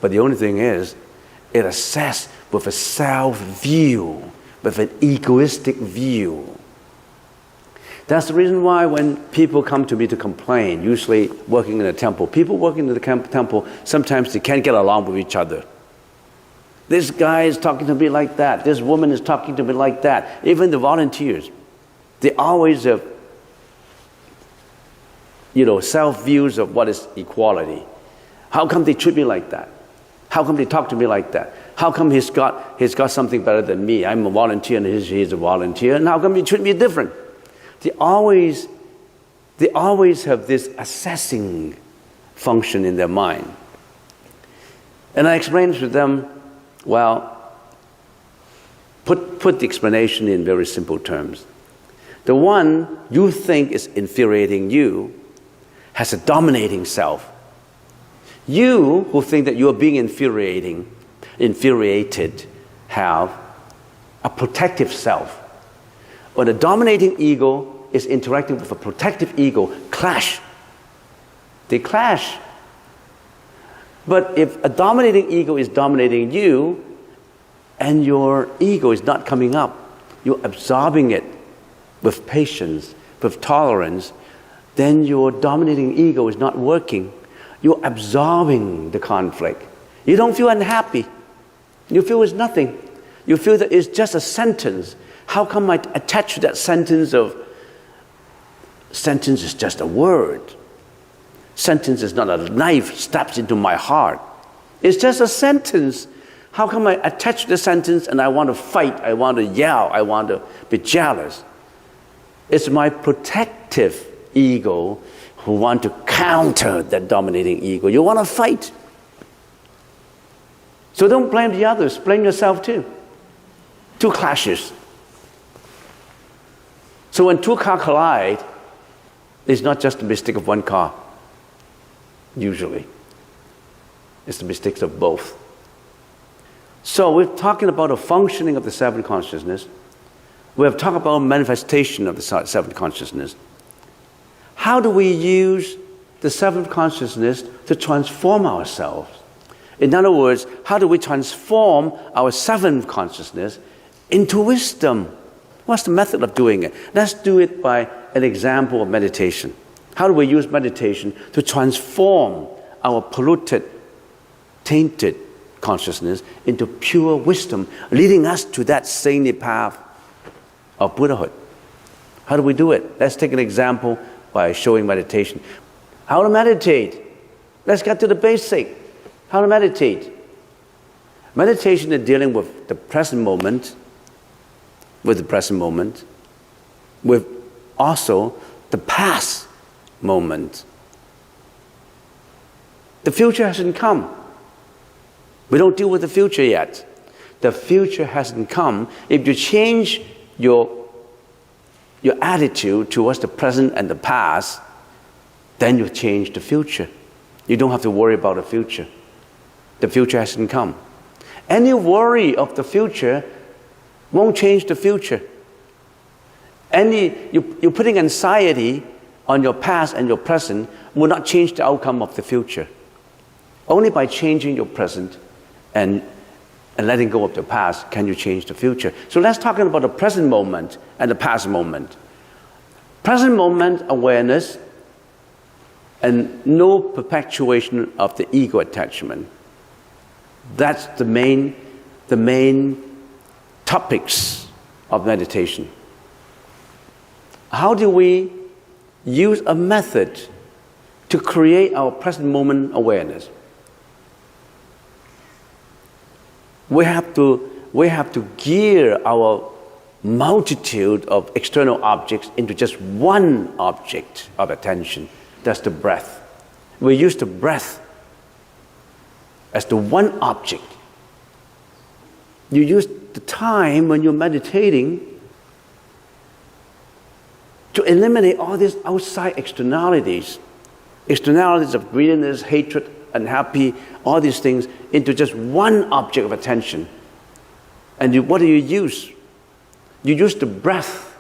But the only thing is, it assesses with a self-view, with an egoistic view. That's the reason why when people come to me to complain, usually working in a temple, people working in the temple, sometimes they can't get along with each other. This guy is talking to me like that. This woman is talking to me like that. Even the volunteers, they always have, self-views of what is equality. How come they treat me like that? How come they talk to me like that? How come he's got something better than me? I'm a volunteer and he's a volunteer. And how come he treat me different? They always have this assessing function in their mind. And I explained to them, well, put the explanation in very simple terms. The one you think is infuriating you has a dominating self. You who think that you are being infuriated, have a protective self. When a dominating ego is interacting with a protective ego, clash. They clash. But if a dominating ego is dominating you, and your ego is not coming up, you're absorbing it with patience, with tolerance, then your dominating ego is not working. You're absorbing the conflict. You don't feel unhappy. You feel it's nothing. You feel that it's just a sentence. How come I attach to that sentence sentence is just a word. Sentence is not a knife stabs into my heart. It's just a sentence. How come I attach to the sentence and I want to fight, I want to yell, I want to be jealous? It's my protective ego who want to counter that dominating ego. You want to fight. So don't blame the others, blame yourself too. Two clashes. So when two cars collide, it's not just the mistake of one car, usually. It's the mistakes of both. So we're talking about a functioning of the seventh consciousness. We have talked about manifestation of the seventh consciousness. How do we use the seventh consciousness to transform ourselves? In other words, how do we transform our seventh consciousness into wisdom? What's the method of doing it? Let's do it by an example of meditation. How do we use meditation to transform our polluted, tainted consciousness into pure wisdom, leading us to that saintly path of Buddhahood? How do we do it? Let's take an example by showing meditation. How to meditate? Let's get to the basic. How to meditate? Meditation is dealing with the present moment, with also the past moment. The future hasn't come. We don't deal with the future yet. The future hasn't come. If you change your attitude towards the present and the past, then you change the future. You don't have to worry about the future. The future hasn't come. Any worry of the future won't change the future. You're putting anxiety on your past and your present will not change the outcome of the future. Only by changing your present and letting go of the past can you change the future. So let's talk about the present moment and the past moment. Present moment awareness and no perpetuation of the ego attachment. That's the main topics of meditation. How do we use a method to create our present moment awareness? We have to gear our multitude of external objects into just one object of attention. That's the breath. We use the breath as the one object. You use the time when you're meditating to eliminate all these outside externalities of greediness, hatred, unhappy, all these things into just one object of attention. And what do you use? You use the breath.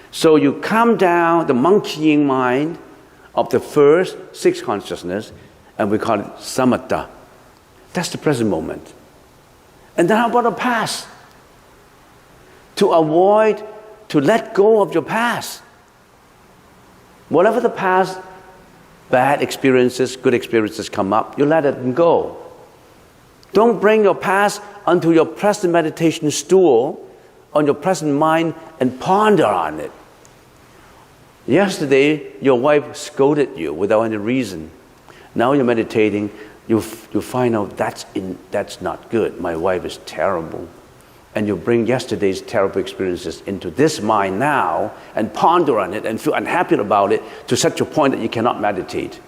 So you calm down the monkeying mind of the first six consciousness, and we call it samatha. That's the present moment. And then how about the past? To let go of your past. Whatever the past, bad experiences, good experiences come up, you let it go. Don't bring your past onto your present meditation stool, on your present mind, and ponder on it. Yesterday, your wife scolded you without any reason. Now you're meditating, you find out that's not good. My wife is terrible. And you bring yesterday's terrible experiences into this mind now and ponder on it and feel unhappy about it to such a point that you cannot meditate.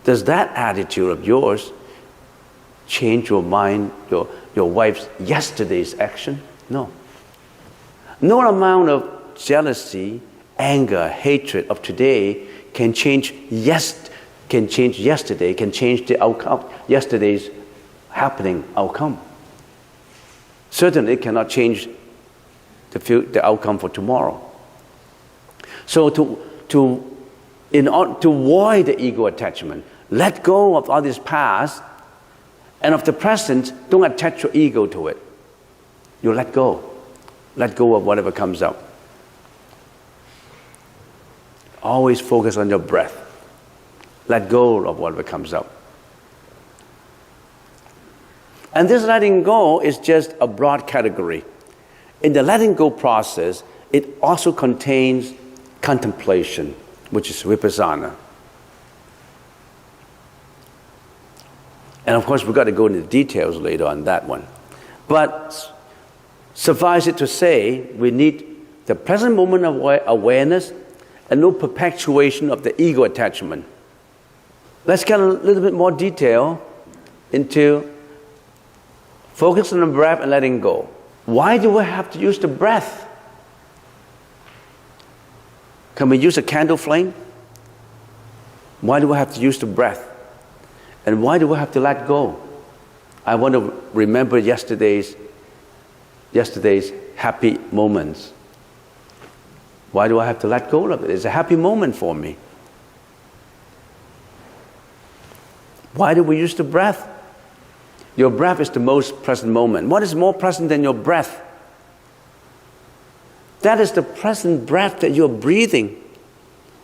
Does that attitude of yours change your mind, your wife's yesterday's action? No. No amount of jealousy, anger, hatred of today can change yesterday, can change the outcome, yesterday's happening outcome. Certainly it cannot change the outcome for tomorrow. So in order to avoid the ego attachment, let go of all this past, and of the present, don't attach your ego to it. You let go. Let go of whatever comes up. Always focus on your breath. Let go of whatever comes up. And this letting go is just a broad category. In the letting go process, it also contains contemplation, which is vipassana. And of course, we've got to go into details later on that one. But suffice it to say, we need the present moment of awareness and no perpetuation of the ego attachment. Let's get a little bit more detail into focus on the breath and letting go. Why do we have to use the breath? Can we use a candle flame? Why do we have to use the breath? And why do we have to let go? I want to remember yesterday's happy moments. Why do I have to let go of it? It's a happy moment for me. Why do we use the breath? Your breath is the most present moment. What is more present than your breath? That is the present breath that you're breathing.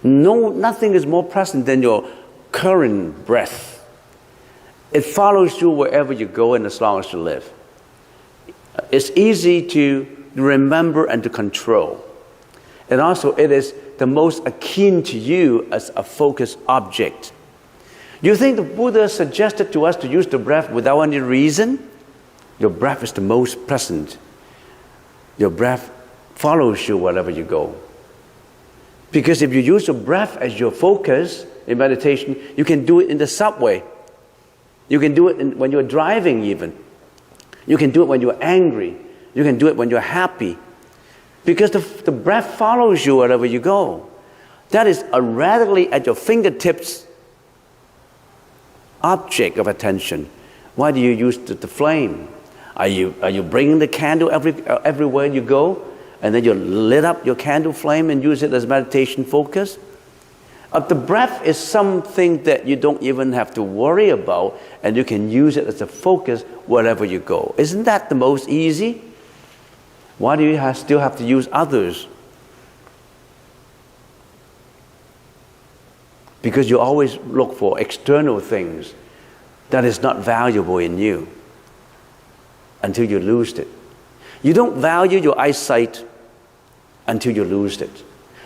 Nothing is more present than your current breath. It follows you wherever you go and as long as you live. It's easy to remember and to control. And also it is the most akin to you as a focus object. You think the Buddha suggested to us to use the breath without any reason? Your breath is the most present. Your breath follows you wherever you go. Because if you use your breath as your focus in meditation, you can do it in the subway. You can do it when you're driving even. You can do it when you're angry. You can do it when you're happy. Because the breath follows you wherever you go. That is a radically at your fingertips object of attention. Why do you use the flame? Are you bringing the candle everywhere you go, and then you lit up your candle flame and use it as meditation focus? The breath is something that you don't even have to worry about, and you can use it as a focus wherever you go. Isn't that the most easy? Why do you still have to use others? Because you always look for external things that is not valuable in you until you lose it. You don't value your eyesight until you lose it.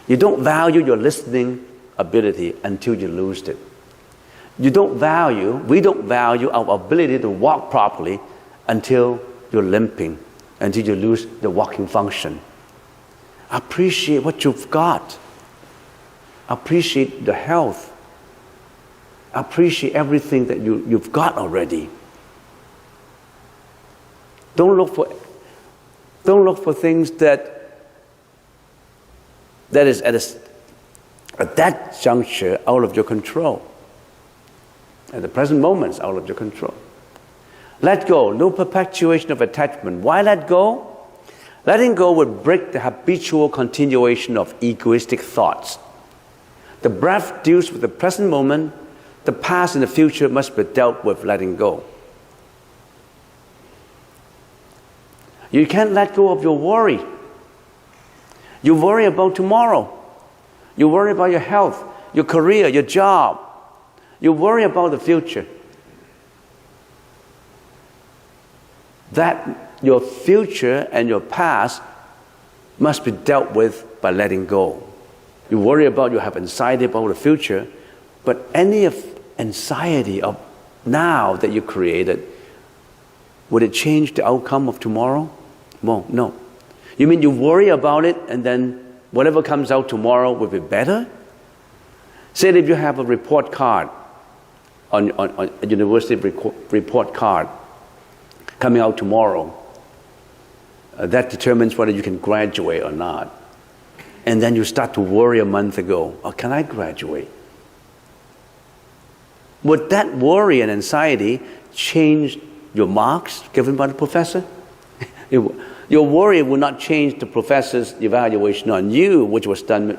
You don't value your listening ability until you lose it. We don't value our ability to walk properly until you're limping, until you lose the walking function. Appreciate what you've got. Appreciate the health. Appreciate everything that you've got already. Don't look for things that is at that juncture out of your control. At the present moment, it's out of your control. Let go. No perpetuation of attachment. Why let go? Letting go would break the habitual continuation of egoistic thoughts. The breath deals with the present moment. The past and the future must be dealt with letting go. You can't let go of your worry. You worry about tomorrow. You worry about your health, your career, your job. You worry about the future. That your future and your past must be dealt with by letting go. You worry about, you have anxiety about the future, but any anxiety of now that you created, would it change the outcome of tomorrow? Won't. No. You mean you worry about it and then whatever comes out tomorrow will be better? Say that if you have a report card, on a university report card coming out tomorrow, that determines whether you can graduate or not. And then you start to worry a month ago, oh, can I graduate? Would that worry and anxiety change your marks given by the professor? Your worry will not change the professor's evaluation on you, which was done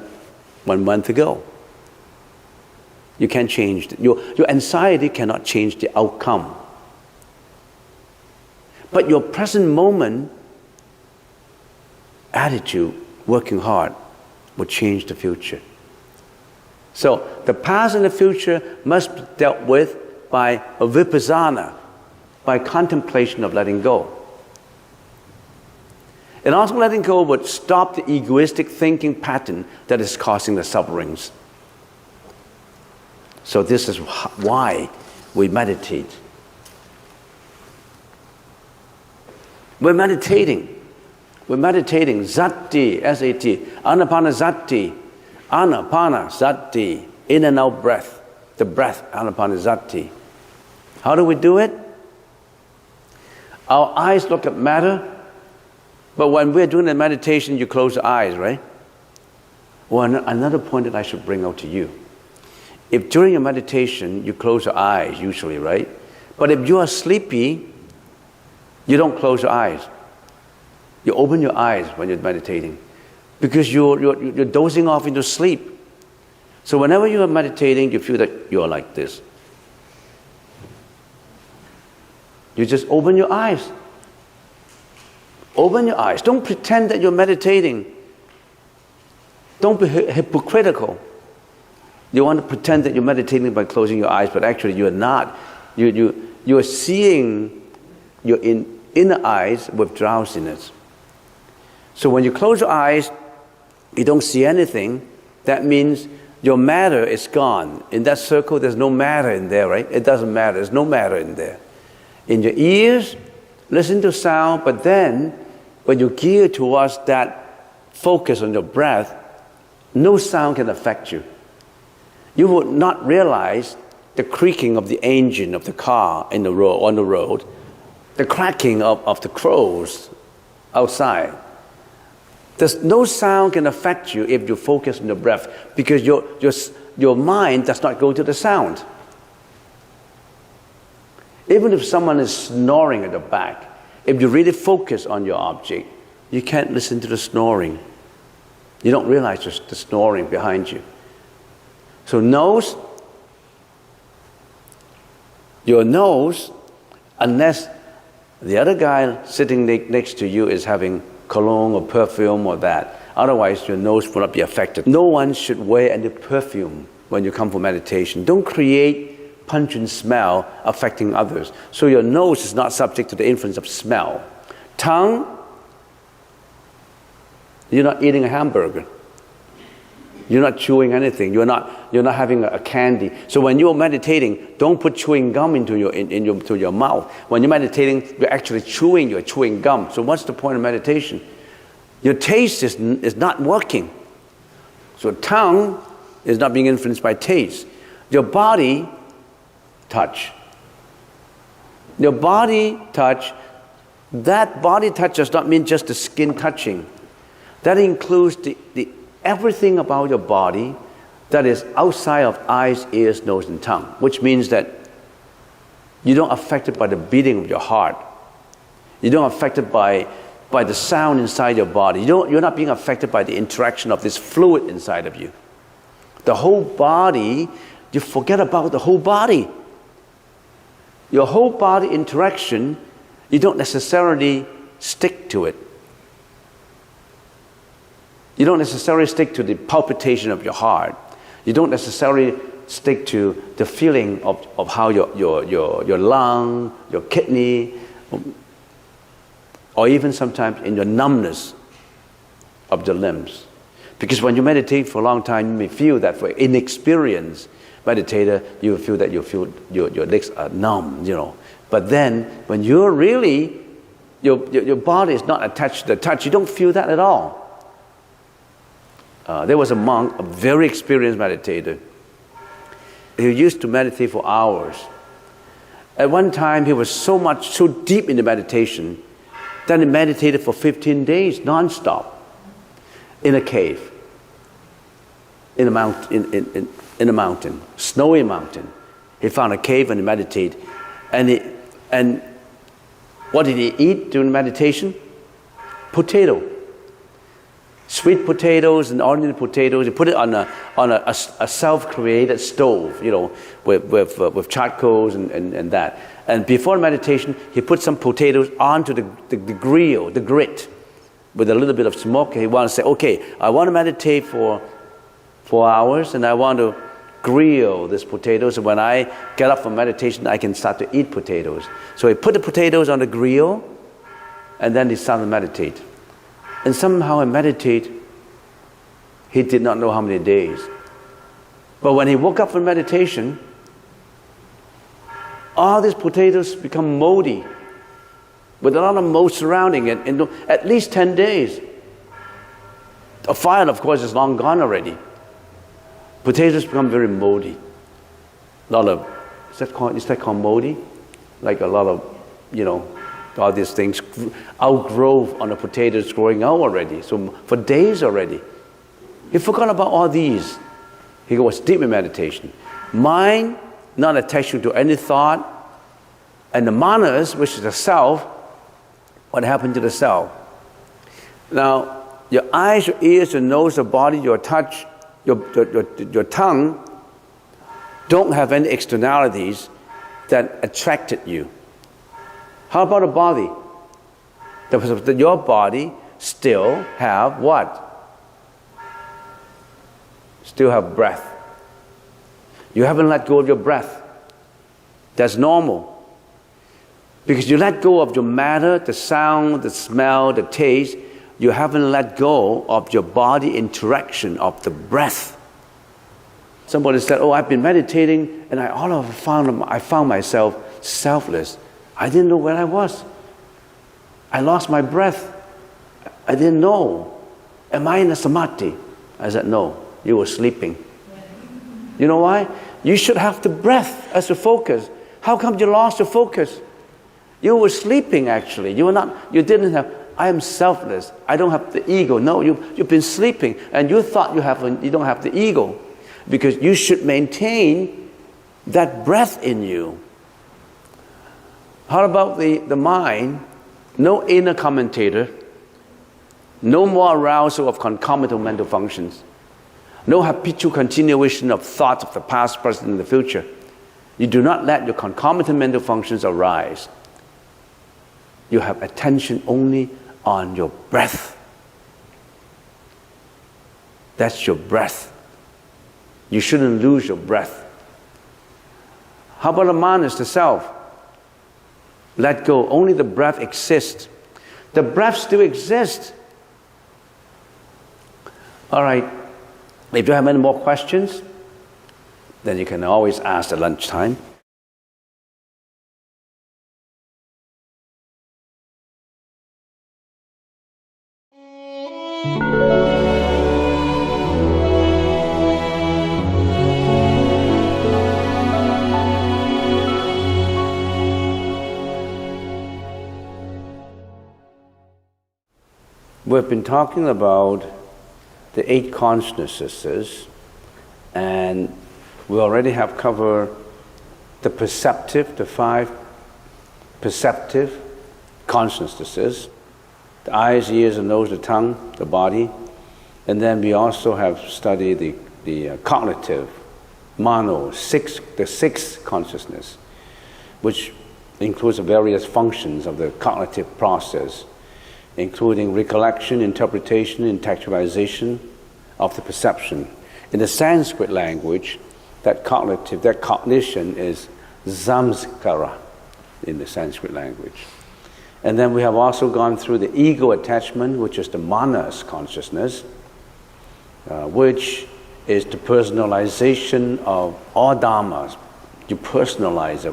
1 month ago. You can't change it. Your anxiety cannot change the outcome. But your present moment attitude, working hard, will change the future. So the past and the future must be dealt with by a vipassana, by contemplation of letting go. And also letting go would stop the egoistic thinking pattern that is causing the sufferings. So this is why we meditate. We're meditating. Sati, S-A-T, anapanasati, anapanasati, in and out breath. The breath, anapanasati. How do we do it? Our eyes look at matter, but when we're doing the meditation, you close your eyes, right? Well, another point that I should bring out to you. If during your meditation, you close your eyes, usually, right? But if you are sleepy, you don't close your eyes. You open your eyes when you're meditating because you're dozing off into sleep. So whenever you are meditating, you feel that you are like this. You just open your eyes. Open your eyes. Don't pretend that you're meditating. Don't be hypocritical. You want to pretend that you're meditating by closing your eyes, but actually you're not. You're seeing your inner eyes with drowsiness. So when you close your eyes, you don't see anything. That means your matter is gone. In that circle, there's no matter in there, right? It doesn't matter. There's no matter in there. In your ears, listen to sound, but then when you gear towards that focus on your breath, no sound can affect you. You would not realize the creaking of the engine of the car on the road, the cracking of the crows outside. There's no sound can affect you if you focus on your breath, because your mind does not go to the sound. Even if someone is snoring at the back, if you really focus on your object, you can't listen to the snoring. You don't realize the snoring behind you. So your nose, unless the other guy sitting next to you is having cologne or perfume or that. Otherwise, your nose will not be affected. No one should wear any perfume when you come for meditation. Don't create pungent smell affecting others. So your nose is not subject to the influence of smell. Tongue, you're not eating a hamburger. You're not chewing anything. You're not having a candy. So when you're meditating, don't put chewing gum into your mouth. When you're meditating, you're actually chewing. You're chewing gum. So what's the point of meditation? Your taste is not working. So tongue is not being influenced by taste. Your body touch. Your body touch. That body touch does not mean just the skin touching. That includes the everything about your body that is outside of eyes, ears, nose, and tongue, which means that you don't affected by the beating of your heart. You don't affected by the sound inside your body. You're not being affected by the interaction of this fluid inside of you. The whole body, you forget about the whole body. Your whole body interaction, you don't necessarily stick to it. You don't necessarily stick to the palpitation of your heart. You don't necessarily stick to the feeling of how your lung, your kidney, or even sometimes in your numbness of the limbs. Because when you meditate for a long time, you may feel that for inexperienced meditator, you will feel that your legs are numb, But then when you're really, your body is not attached to the touch, you don't feel that at all. There was a monk, a very experienced meditator. He used to meditate for hours. At one time, he was so deep in the meditation that he meditated for 15 days non-stop in a cave, in a mountain, snowy mountain. He found a cave and he meditated. And what did he eat during meditation? Potato. Sweet potatoes and ordinary potatoes. He put it on a self-created stove, with charcoals and that. And before meditation, he put some potatoes onto the grill, the grit, with a little bit of smoke. He wanted to say, okay, I want to meditate for 4 hours, and I want to grill this potato. So when I get up from meditation, I can start to eat potatoes. So he put the potatoes on the grill, and then he started to meditate. And somehow in meditate, he did not know how many days. But when he woke up from meditation, all these potatoes become moldy, with a lot of mold surrounding it, in at least 10 days. The fire, of course, is long gone already. Potatoes become very moldy. A lot of, is that called moldy? Like a lot of, all these things outgrow on the potatoes growing out already. So for days already. He forgot about all these. He was deep in meditation. Mind not attached to any thought. And the manas, which is the self, what happened to the self? Now, your eyes, your ears, your nose, your body, your touch, your tongue don't have any externalities that attracted you. How about the body? Your body still have what? Still have breath. You haven't let go of your breath. That's normal. Because you let go of your matter, the sound, the smell, the taste, you haven't let go of your body interaction of the breath. Somebody said, oh, I've been meditating and I found myself selfless. I didn't know where I was. I lost my breath. I didn't know. Am I in a samadhi? I said, no, you were sleeping. You know why? You should have the breath as a focus. How come you lost your focus? You were sleeping actually. You didn't have, I am selfless. I don't have the ego. No, you've been sleeping and you thought you don't have the ego because you should maintain that breath in you. How about the mind? No inner commentator. No more arousal of concomitant mental functions. No habitual continuation of thoughts of the past, present, and the future. You do not let your concomitant mental functions arise. You have attention only on your breath. That's your breath. You shouldn't lose your breath. How about the manas, the self? Let go. Only the breath exists. The breath still exists. All right. If you have any more questions, then you can always ask at lunchtime. We've been talking about the 8 consciousnesses, and we already have covered the perceptive, the 5 perceptive consciousnesses, the eyes, ears, the nose, the tongue, the body, and then we also have studied the cognitive, mano, the 6th consciousness, which includes the various functions of the cognitive process, including recollection, interpretation, intellectualization of the perception. In the Sanskrit language, that cognition is samskara in the Sanskrit language. And then we have also gone through the ego attachment, which is the manas consciousness, which is the personalization of all dharmas. You personalize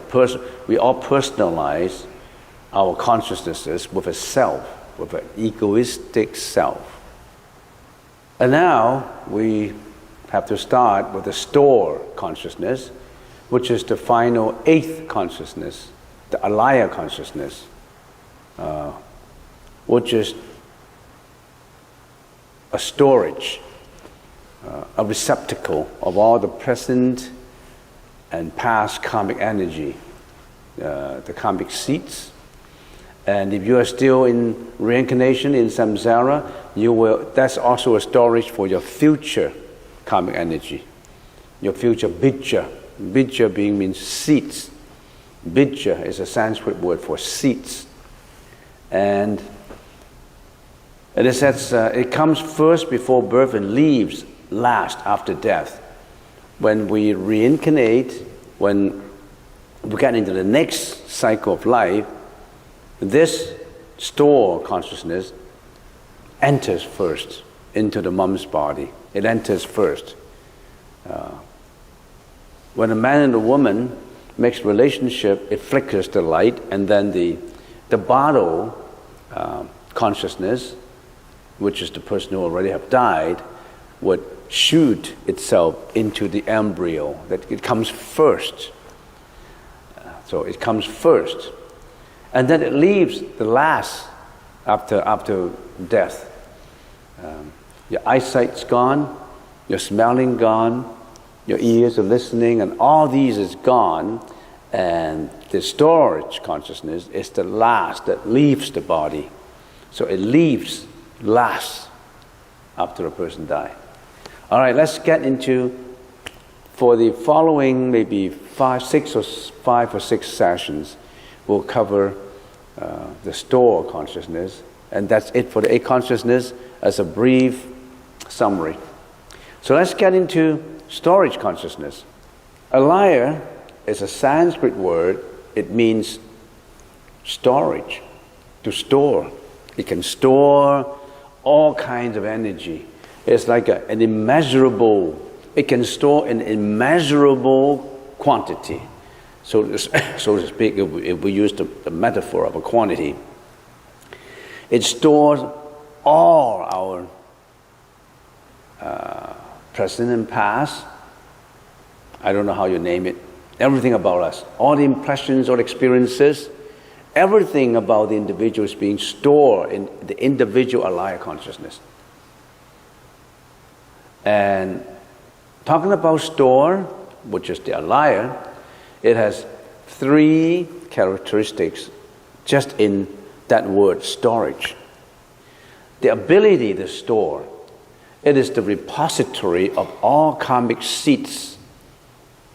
we all personalize our consciousnesses with a self, with an egoistic self. And now we have to start with the store consciousness, which is the final 8th consciousness, the alaya consciousness, which is a storage, a receptacle of all the present and past karmic energy, the karmic seeds. And if you are still in reincarnation in samsara, that's also a storage for your future karmic energy, your future bija. Bija means seeds. Bija is a Sanskrit word for seeds. And it says it comes first before birth and leaves last after death. When we reincarnate, when we get into the next cycle of life, this store consciousness enters first into the mom's body. It enters first. When a man and a woman makes relationship, it flickers the light, and then the bottle consciousness, which is the person who already have died, would shoot itself into the embryo. That it comes first. So it comes first. And then it leaves the last after death. Your eyesight's gone, your smelling gone, your ears are listening, and all these is gone. And the storage consciousness is the last that leaves the body. So it leaves last after a person dies. All right, let's get into, for the following maybe 5 or 6 sessions, we'll cover the store consciousness, and that's it for the eight consciousness as a brief summary. So let's get into storage consciousness. Alaya is a Sanskrit word. It means storage, to store. It can store all kinds of energy. It's like an immeasurable, it can store an immeasurable quantity. So to speak, if we use the metaphor of a quantity, it stores all our present and past. I don't know how you name it. Everything about us, all the impressions or experiences, everything about the individual is being stored in the individual alaya consciousness. And talking about store, which is the alaya, it has three characteristics just in that word, storage. The ability to store. It is the repository of all karmic seeds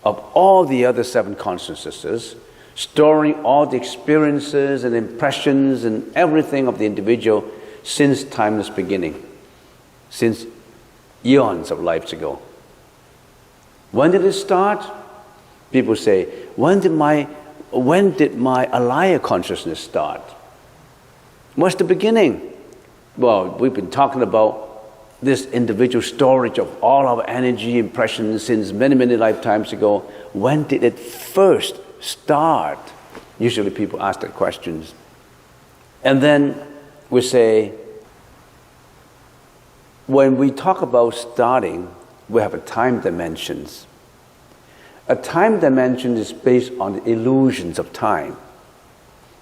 of all the other seven consciousnesses, storing all the experiences and impressions and everything of the individual since timeless beginning, since eons of lives ago. When did it start? People say, when did my alaya consciousness start? What's the beginning? Well, we've been talking about this individual storage of all our energy, impressions since many, many lifetimes ago. When did it first start? Usually people ask that questions. And then we say, when we talk about starting, we have a time dimensions. A time dimension is based on the illusions of time.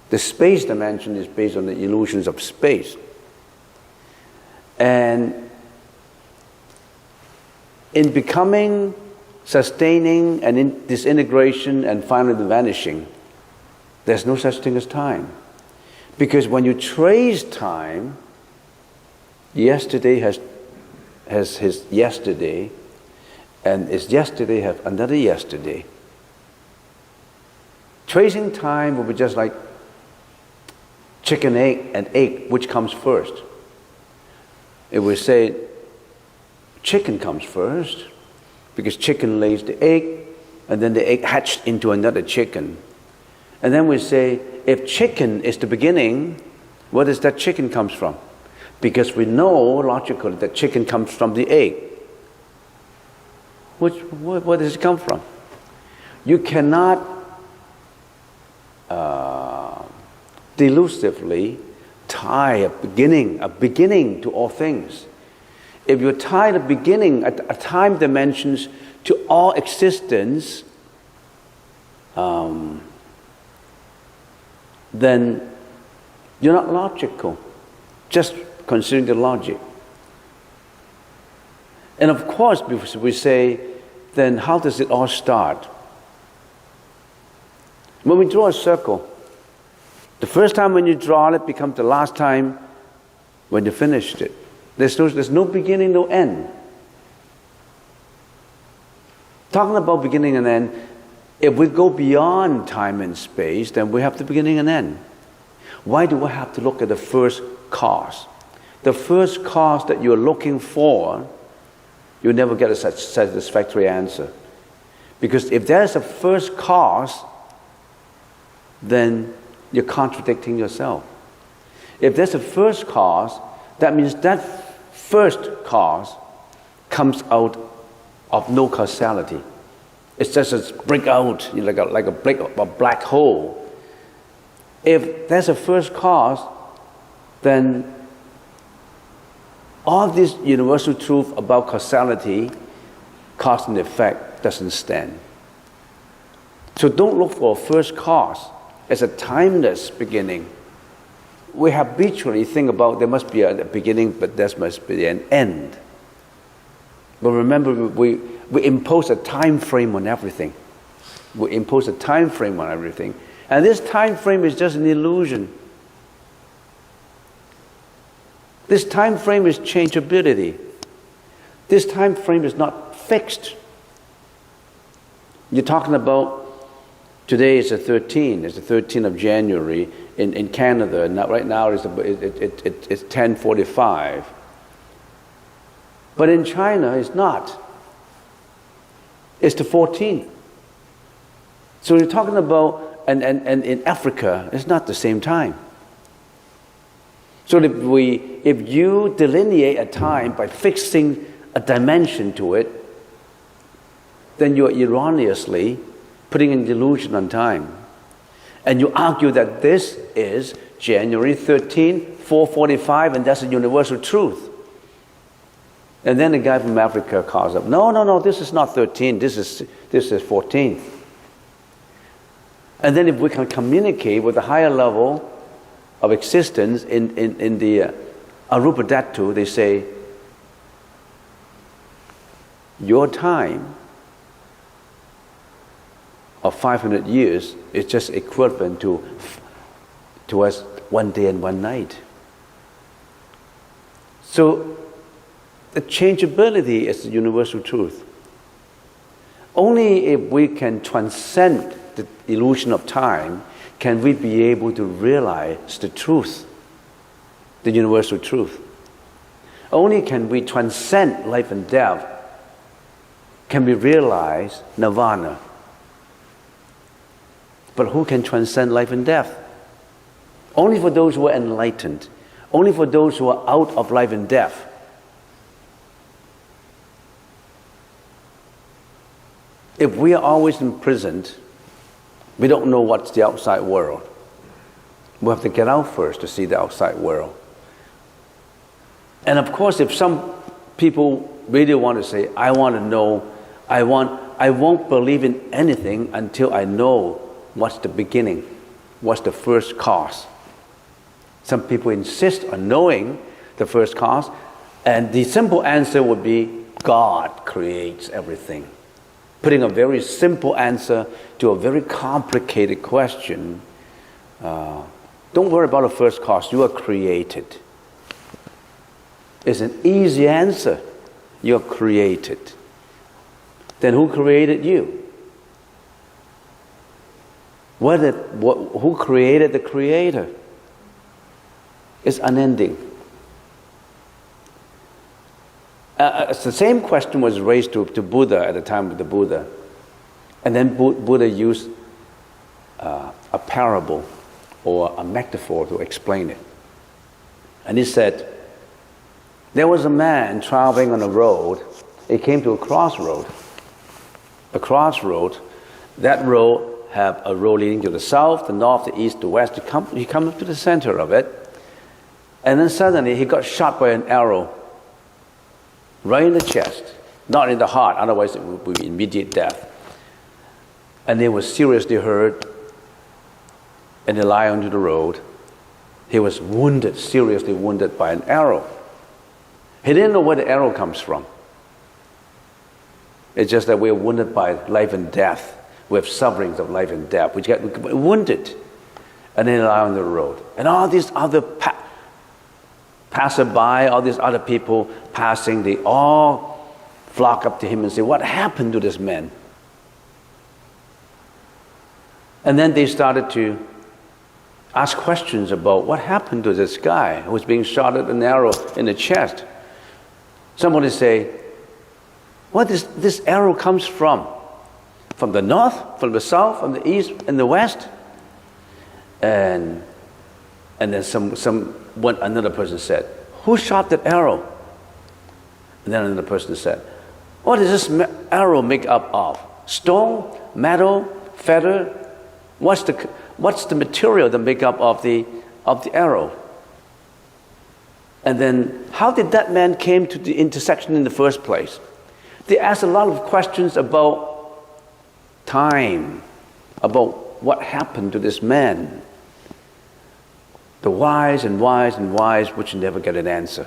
The space dimension is based on the illusions of space. And in becoming, sustaining, and in disintegration, and finally vanishing, there's no such thing as time. Because when you trace time, yesterday has his yesterday, and its yesterday have another yesterday. Tracing time will be just like chicken and egg, which comes first? If we say chicken comes first, because chicken lays the egg, and then the egg hatched into another chicken. And then we say, if chicken is the beginning, where does that chicken comes from? Because we know logically that chicken comes from the egg. Where does it come from? You cannot delusively tie a beginning to all things. If you tie the beginning at a time dimensions to all existence, then you're not logical. Just considering the logic. And of course, we say, then how does it all start? When we draw a circle, the first time when you draw it becomes the last time when you finished it. There's no beginning, no end. Talking about beginning and end, if we go beyond time and space, then we have the beginning and end. Why do we have to look at the first cause? The first cause that you're looking for, you'll never get a satisfactory answer. Because if there's a first cause, then you're contradicting yourself. If there's a first cause, that means that first cause comes out of no causality. It's just a break out, like a black hole. If there's a first cause, then all this universal truth about causality, cause and effect, doesn't stand. So don't look for a first cause as a timeless beginning. We habitually think about there must be a beginning, but there must be an end. But remember, we impose a time frame on everything. We impose a time frame on everything. And this time frame is just an illusion. This time frame is changeability. This time frame is not fixed. You're talking about Today is the 13th. It's the 13th of January in Canada. Right now it's 10:45. But in China, it's not. It's the 14th. So you're talking about, and in Africa, it's not the same time. So if you delineate a time by fixing a dimension to it, then you're erroneously putting an illusion on time. And you argue that this is January 13, 4:45, and that's a universal truth. And then the guy from Africa calls up, no, this is not 13, this is 14th. And then if we can communicate with a higher level of existence in the Arupa Dhatu, they say, your time of 500 years is just equivalent to us 1 day and 1 night. So the changeability is the universal truth. Only if we can transcend the illusion of time can we be able to realize the truth, the universal truth. Only can we transcend life and death, can we realize nirvana. But who can transcend life and death? Only for those who are enlightened. Only for those who are out of life and death. If we are always imprisoned, we don't know what's the outside world. We have to get out first to see the outside world. And of course, if some people really want to say, I want to know, I won't believe in anything until I know what's the beginning, what's the first cause. Some people insist on knowing the first cause, and the simple answer would be God creates everything. Putting a very simple answer to a very complicated question. Don't worry about the first cause, you are created. It's an easy answer. You are created. Then who created you? Who created the Creator? It's unending. The same question was raised to Buddha at the time of the Buddha. And then Buddha used a parable or a metaphor to explain it. And he said, there was a man traveling on a road. He came to a crossroad. A crossroad. That road have a road leading to the south, the north, the east, the west. He come to the center of it. And then suddenly he got shot by an arrow. Right in the chest, not in the heart, otherwise it would be immediate death. And he was seriously hurt, and he lay onto the road. He was wounded, seriously wounded by an arrow. He didn't know where the arrow comes from. It's just that we're wounded by life and death. We have sufferings of life and death. We get wounded, and then he lay on the road. And all these other passerby, all these other people passing, they all flock up to him and say, what happened to this man? And then they started to ask questions about what happened to this guy who was being shot at an arrow in the chest. Somebody say, where does this arrow comes from? From the north, from the south, from the east, and the west? And then another person said, who shot that arrow? And then another person said, what is this arrow make up of? Stone, metal, feather? What's the material that make up of the arrow? And then how did that man came to the intersection in the first place? They asked a lot of questions about time, about what happened to this man. The whys and whys and whys, which never get an answer.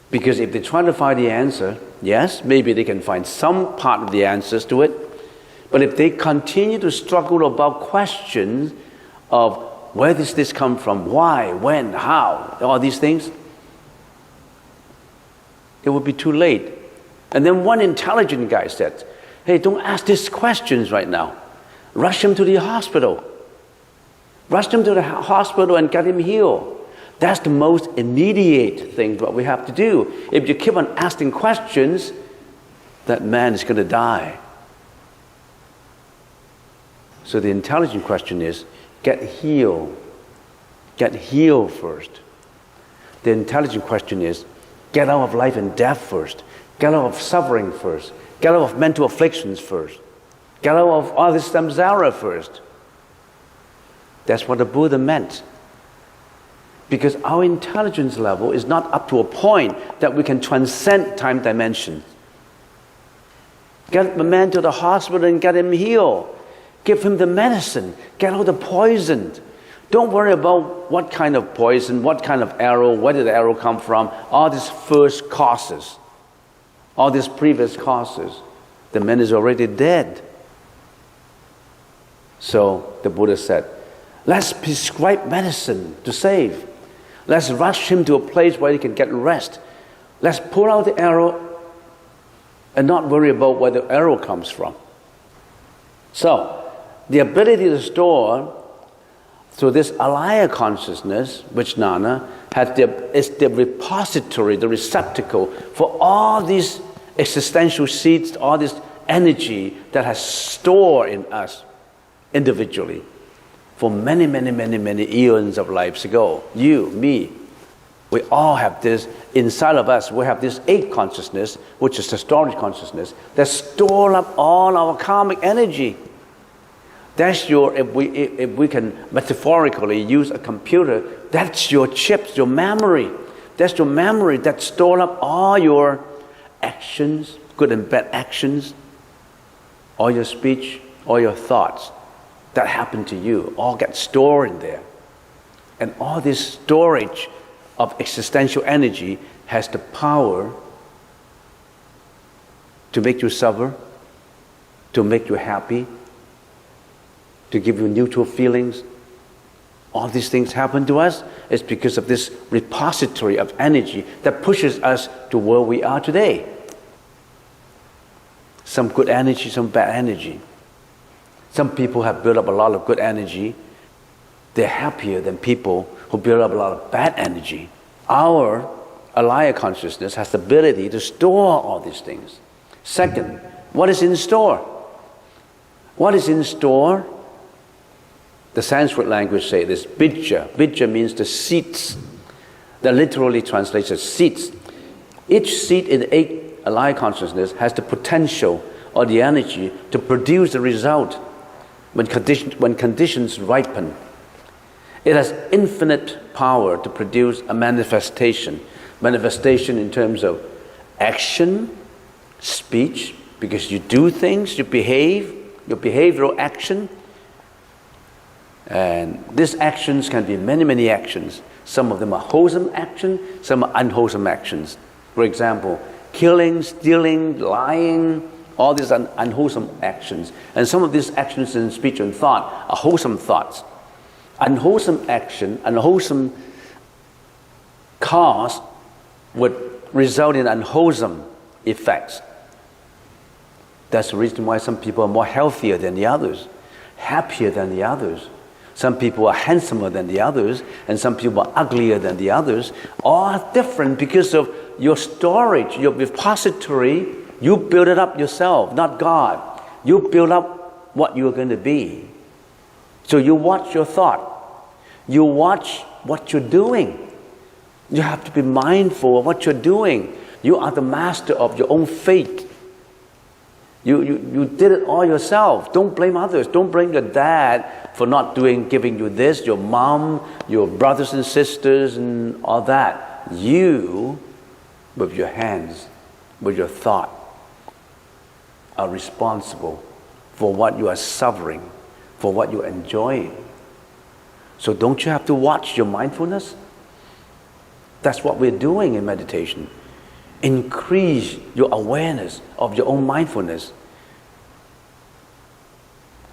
Because if they try to find the answer, yes, maybe they can find some part of the answers to it. But if they continue to struggle about questions of where does this come from, why, when, how, all these things, it would be too late. And then one intelligent guy said, hey, don't ask these questions right now. Rush him to the hospital. Rush him to the hospital and get him healed. That's the most immediate thing what we have to do. If you keep on asking questions, that man is going to die. So the intelligent question is, get healed. Get healed first. The intelligent question is, get out of life and death first. Get out of suffering first. Get out of mental afflictions first. Get out of all this samsara first. That's what the Buddha meant. Because our intelligence level is not up to a point that we can transcend time dimension. Get the man to the hospital and get him healed. Give him the medicine. Get out the poison. Don't worry about what kind of poison, what kind of arrow, where did the arrow come from, all these first causes, all these previous causes. The man is already dead. So the Buddha said, let's prescribe medicine to save. Let's rush him to a place where he can get rest. Let's pull out the arrow and not worry about where the arrow comes from. So, the ability to store through this alaya consciousness, which Nana is the repository, the receptacle for all these existential seeds, all this energy that has stored in us individually for many, many, many, many eons of lives ago. You, me, we all have this inside of us. We have this eight consciousness, which is the storage consciousness, that store up all our karmic energy. That's your, if we can metaphorically use a computer, that's your chips, your memory. That's your memory that store up all your actions, good and bad actions, all your speech, all your thoughts that happen to you, all get stored in there. And all this storage of existential energy has the power to make you suffer, to make you happy, to give you neutral feelings. All these things happen to us is because of this repository of energy that pushes us to where we are today. Some good energy, some bad energy. Some people have built up a lot of good energy. They're happier than people who build up a lot of bad energy. Our alaya consciousness has the ability to store all these things. Second, what is in store? What is in store? The Sanskrit language say this, bija. Bija means the seeds. That literally translates as seeds. Each seed in the eight alaya consciousness has the potential or the energy to produce the result when conditions ripen. It has infinite power to produce a manifestation. Manifestation in terms of action, speech, because you do things, you behave, your behavioral action. And these actions can be many, many actions. Some of them are wholesome actions, some are unwholesome actions. For example, killing, stealing, lying, all these unwholesome actions. And some of these actions in speech and thought are wholesome thoughts. Unwholesome action, unwholesome cause would result in unwholesome effects. That's the reason why some people are more healthier than the others, happier than the others. Some people are handsomer than the others, and some people are uglier than the others. All different because of your storage, your repository. You build it up yourself, not God. You build up what you're going to be. So you watch your thought. You watch what you're doing. You have to be mindful of what you're doing. You are the master of your own fate. You did it all yourself. Don't blame others. Don't blame your dad for not giving you this, your mom, your brothers and sisters, and all that. You, with your hands, with your thought, are responsible for what you are suffering, for what you are enjoying. So don't you have to watch your mindfulness? That's what we're doing in meditation. Increase your awareness of your own mindfulness.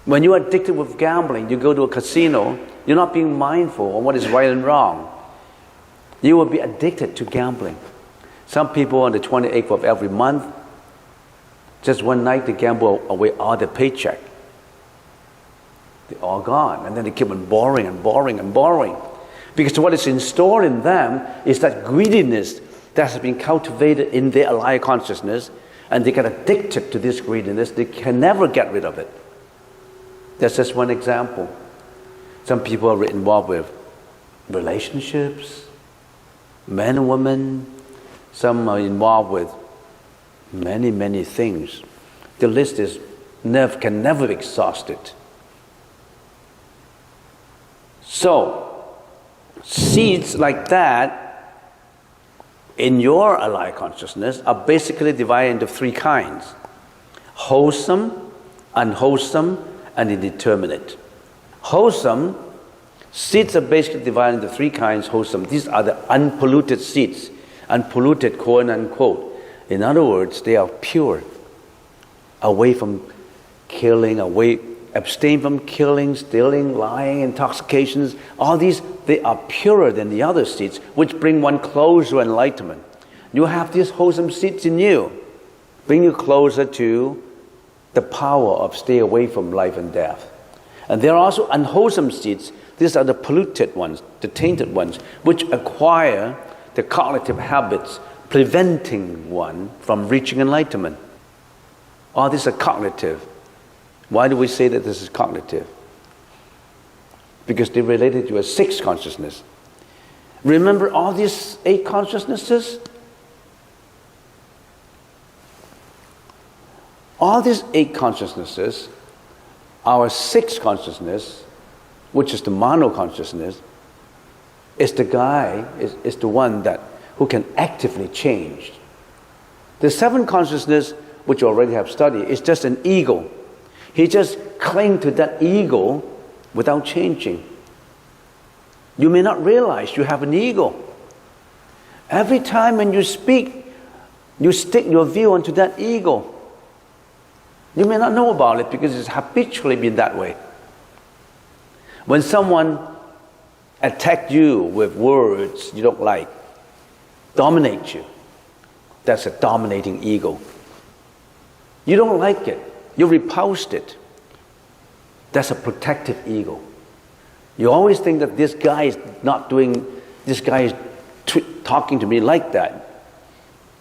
When you are addicted with gambling, you go to a casino, you're not being mindful of what is right and wrong. You will be addicted to gambling. Some people on the 28th of every month, just one night they gamble away all their paycheck. They're all gone. And then they keep on borrowing and borrowing and borrowing. Because what is installed in them is that greediness that has been cultivated in their alaya consciousness, and they get addicted to this greediness. They can never get rid of it. That's just one example. Some people are involved with relationships, men and women. Some are involved with many, many things. The list can never be exhausted. So, seeds like that in your alaya consciousness are basically divided into three kinds: wholesome, unwholesome, and indeterminate. Wholesome seeds are basically divided into three kinds. Wholesome, these are the unpolluted seeds. Unpolluted, quote unquote. In other words, they are pure, away from killing, abstain from killing, stealing, lying, intoxications. All these, they are purer than the other seeds, which bring one closer to enlightenment. You have these wholesome seeds in you, bring you closer to the power of stay away from life and death. And there are also unwholesome seeds. These are the polluted ones, the tainted ones, which acquire the cognitive habits, preventing one from reaching enlightenment. All these are cognitive. Why do we say that this is cognitive? Because they related to a sixth consciousness. Remember all these 8 consciousnesses? All these 8 consciousnesses, our sixth consciousness, which is the mono consciousness, is the guy, is the one who can actively change. The 7th consciousness, which you already have studied, is just an ego. He just clings to that ego without changing. You may not realize you have an ego. Every time when you speak, you stick your view onto that ego. You may not know about it because it's habitually been that way. When someone attacks you with words you don't like, dominate you, that's a dominating ego. You don't like it. You repulsed it. That's a protective ego. You always think that this guy is talking to me like that.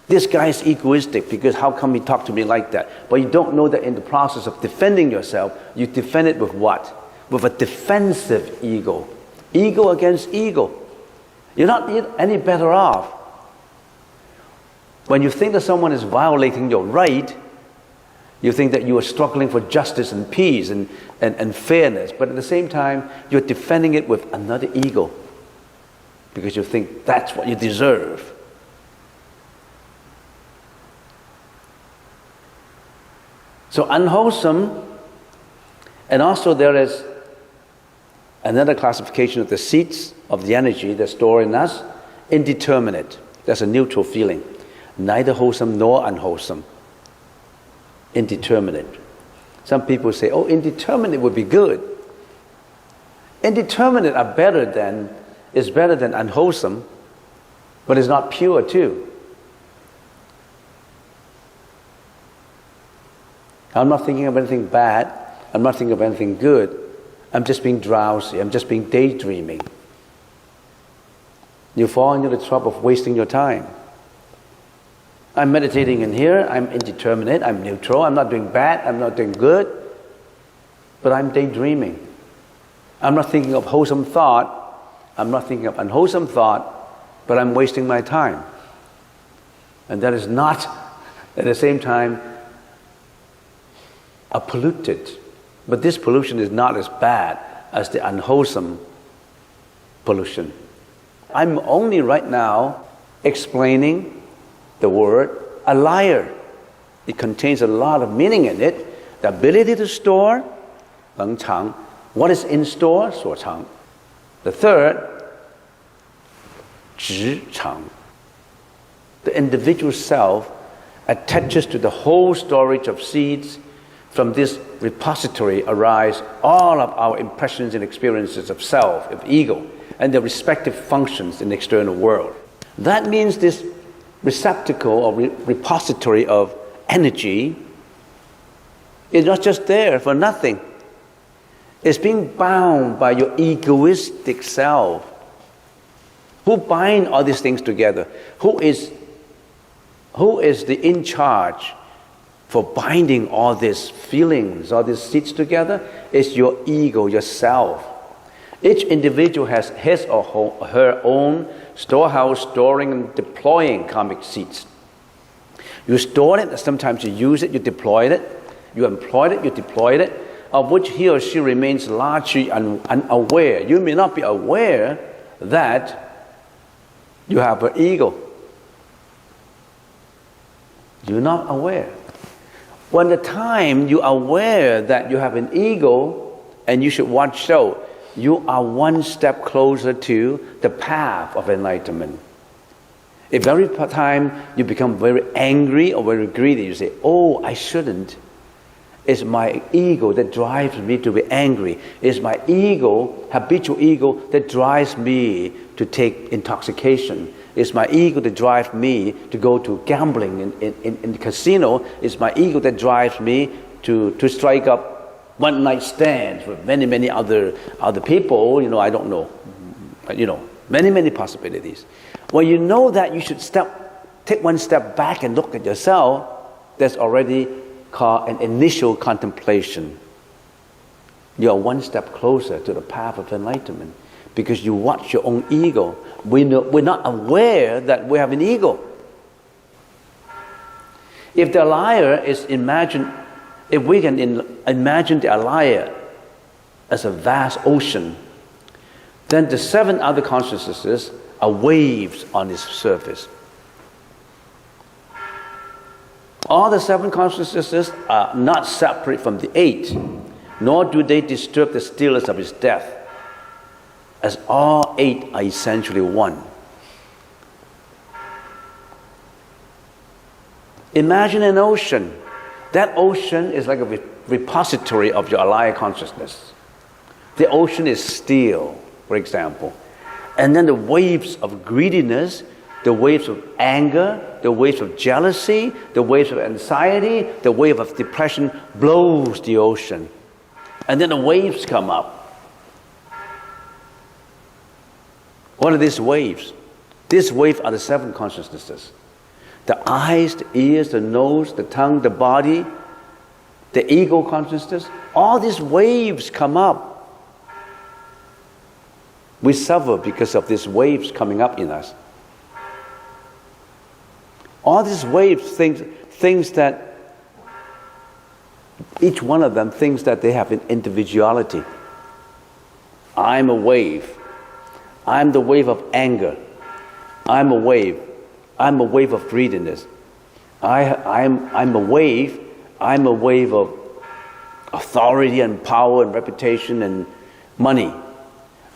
This guy is egoistic because how come he talk to me like that? But you don't know that in the process of defending yourself, you defend it with what? With a defensive ego. Ego against ego. You're not any better off. When you think that someone is violating your right, you think that you are struggling for justice and peace and fairness, but at the same time, you're defending it with another ego because you think that's what you deserve. So unwholesome, and also there is another classification of the seeds of the energy that's stored in us, indeterminate. That's a neutral feeling, neither wholesome nor unwholesome. Indeterminate. Some people say, oh, indeterminate would be good. Indeterminate is better than unwholesome, but it's not pure too. I'm not thinking of anything bad. I'm not thinking of anything good. I'm just being drowsy. I'm just being daydreaming. You fall into the trap of wasting your time. I'm meditating in here, I'm indeterminate, I'm neutral, I'm not doing bad, I'm not doing good, but I'm daydreaming. I'm not thinking of wholesome thought, I'm not thinking of unwholesome thought, but I'm wasting my time. And that is not, at the same time, a polluted. But this pollution is not as bad as the unwholesome pollution. I'm only right now explaining the word a liar. It contains a lot of meaning in it. The ability to store, 恒常. What is in store? 所藏. The third, 执藏. The individual self attaches to the whole storage of seeds. From this repository arise all of our impressions and experiences of self, of ego, and their respective functions in the external world. That means this receptacle or repository of energy is not just there for nothing. It's being bound by your egoistic self. Who bind all these things together? Who is the in charge for binding all these feelings, all these seeds together? It's your ego, yourself. Each individual has his or her own storehouse storing and deploying karmic seeds. You store it, sometimes you use it, you deploy it, you employ it, you deploy it, of which he or she remains largely unaware. You may not be aware that you have an ego. You're not aware. When the time you are aware that you have an ego and you should watch out, you are one step closer to the path of enlightenment. If every time you become very angry or very greedy, you say, oh, I shouldn't. It's my ego that drives me to be angry. It's my ego, habitual ego, that drives me to take intoxication. It's my ego that drives me to go to gambling in the casino. It's my ego that drives me to strike up one night stands with many other people. I don't know. Many possibilities. When you know that, you should take one step back and look at yourself. That's already called an initial contemplation. You are one step closer to the path of enlightenment because you watch your own ego. We're not aware that we have an ego. If the liar is if we can imagine the liar as a vast ocean, then the 7 other consciousnesses are waves on its surface. All the 7 consciousnesses are not separate from the 8, nor do they disturb the stillness of its death, as all 8 are essentially one. Imagine an ocean. That ocean is like a repository of your alaya consciousness. The ocean is still, for example. And then the waves of greediness, the waves of anger, the waves of jealousy, the waves of anxiety, the wave of depression blows the ocean. And then the waves come up. What are these waves? These waves are the 7 consciousnesses. The eyes, the ears, the nose, the tongue, the body, the ego consciousness. All these waves come up. We suffer because of these waves coming up in us. All these waves, things that each one of them thinks that they have an individuality. I'm a wave. I'm the wave of anger. I'm a wave. I'm a wave of greediness. I'm a wave. I'm a wave of authority and power and reputation and money.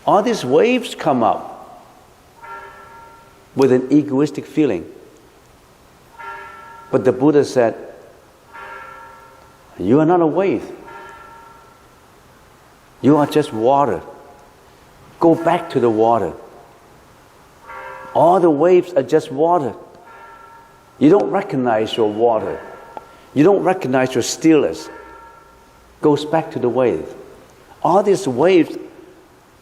All these waves come up with an egoistic feeling. But the Buddha said, you are not a wave. You are just water. Go back to the water. All the waves are just water. You don't recognize your water. You don't recognize your stillness. Goes back to the wave. All these waves,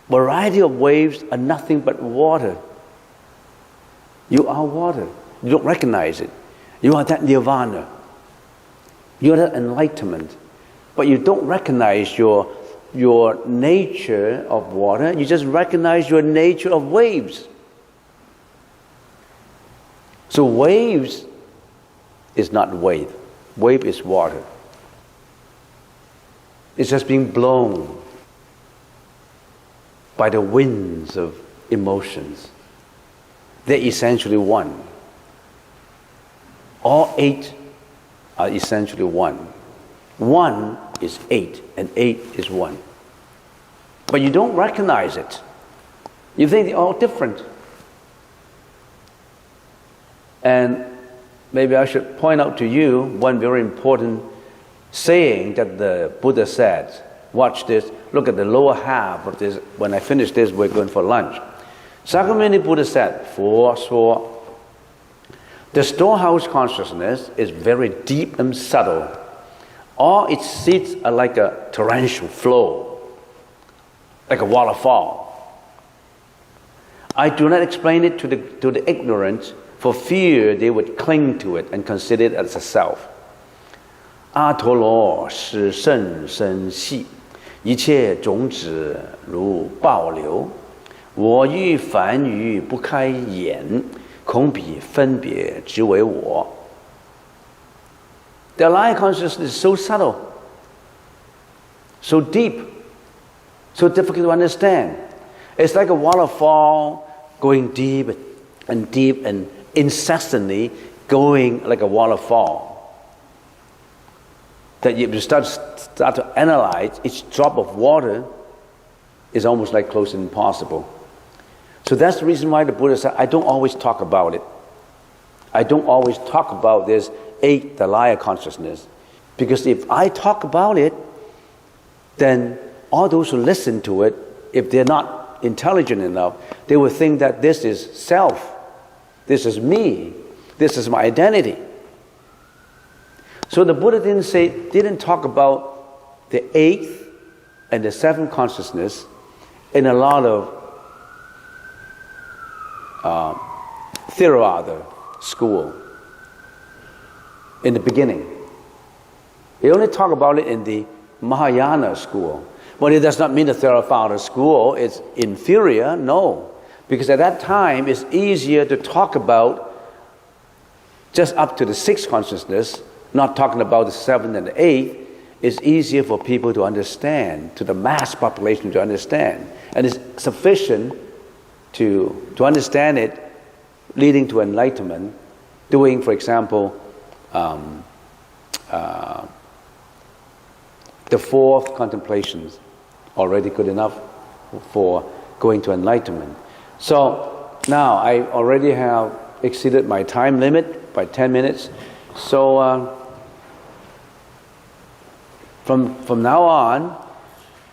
variety of waves, are nothing but water. You are water. You don't recognize it. You are that nirvana. You are that enlightenment. But you don't recognize your nature of water. You just recognize your nature of waves. So waves is not wave. Wave is water. It's just being blown by the winds of emotions. They're essentially one. All 8 are essentially one. 1 is 8, and 8 is 1. But you don't recognize it. You think they're all different. And maybe I should point out to you one very important saying that the Buddha said. Watch this. Look at the lower half of this. When I finish this, we're going for lunch. Sakyamuni Buddha said, 佛说, the storehouse consciousness is very deep and subtle. All its seeds are like a torrential flow. like a waterfall. I do not explain it to the ignorant for fear they would cling to it and consider it as a self. 阿陀罗是甚深细，一切种子如暴流。我欲凡语不开眼，恐彼分别之为我。The Alaya consciousness is so subtle, so deep, so difficult to understand. It's like a waterfall going deep and deep and incessantly going like a waterfall. That if you start to analyze, each drop of water is almost like close to impossible. So that's the reason why the Buddha said, I don't always talk about it. I don't always talk about this eighth Alaya consciousness. Because if I talk about it, then all those who listen to it, if they're not intelligent enough, they will think that this is self, this is me, this is my identity. So the Buddha didn't talk about the eighth and the seventh consciousness in a lot of Theravada school in the beginning. He only talked about it in the Mahayana school. But it does not mean the Theravada school is inferior, no. Because at that time, it's easier to talk about just up to the sixth consciousness, not talking about the seventh and the eighth. It's easier for people to understand, to the mass population to understand. And it's sufficient to understand it, leading to enlightenment, doing, for example, the fourth contemplations, already good enough for going to enlightenment. So now I already have exceeded my time limit by 10 minutes. So from now on,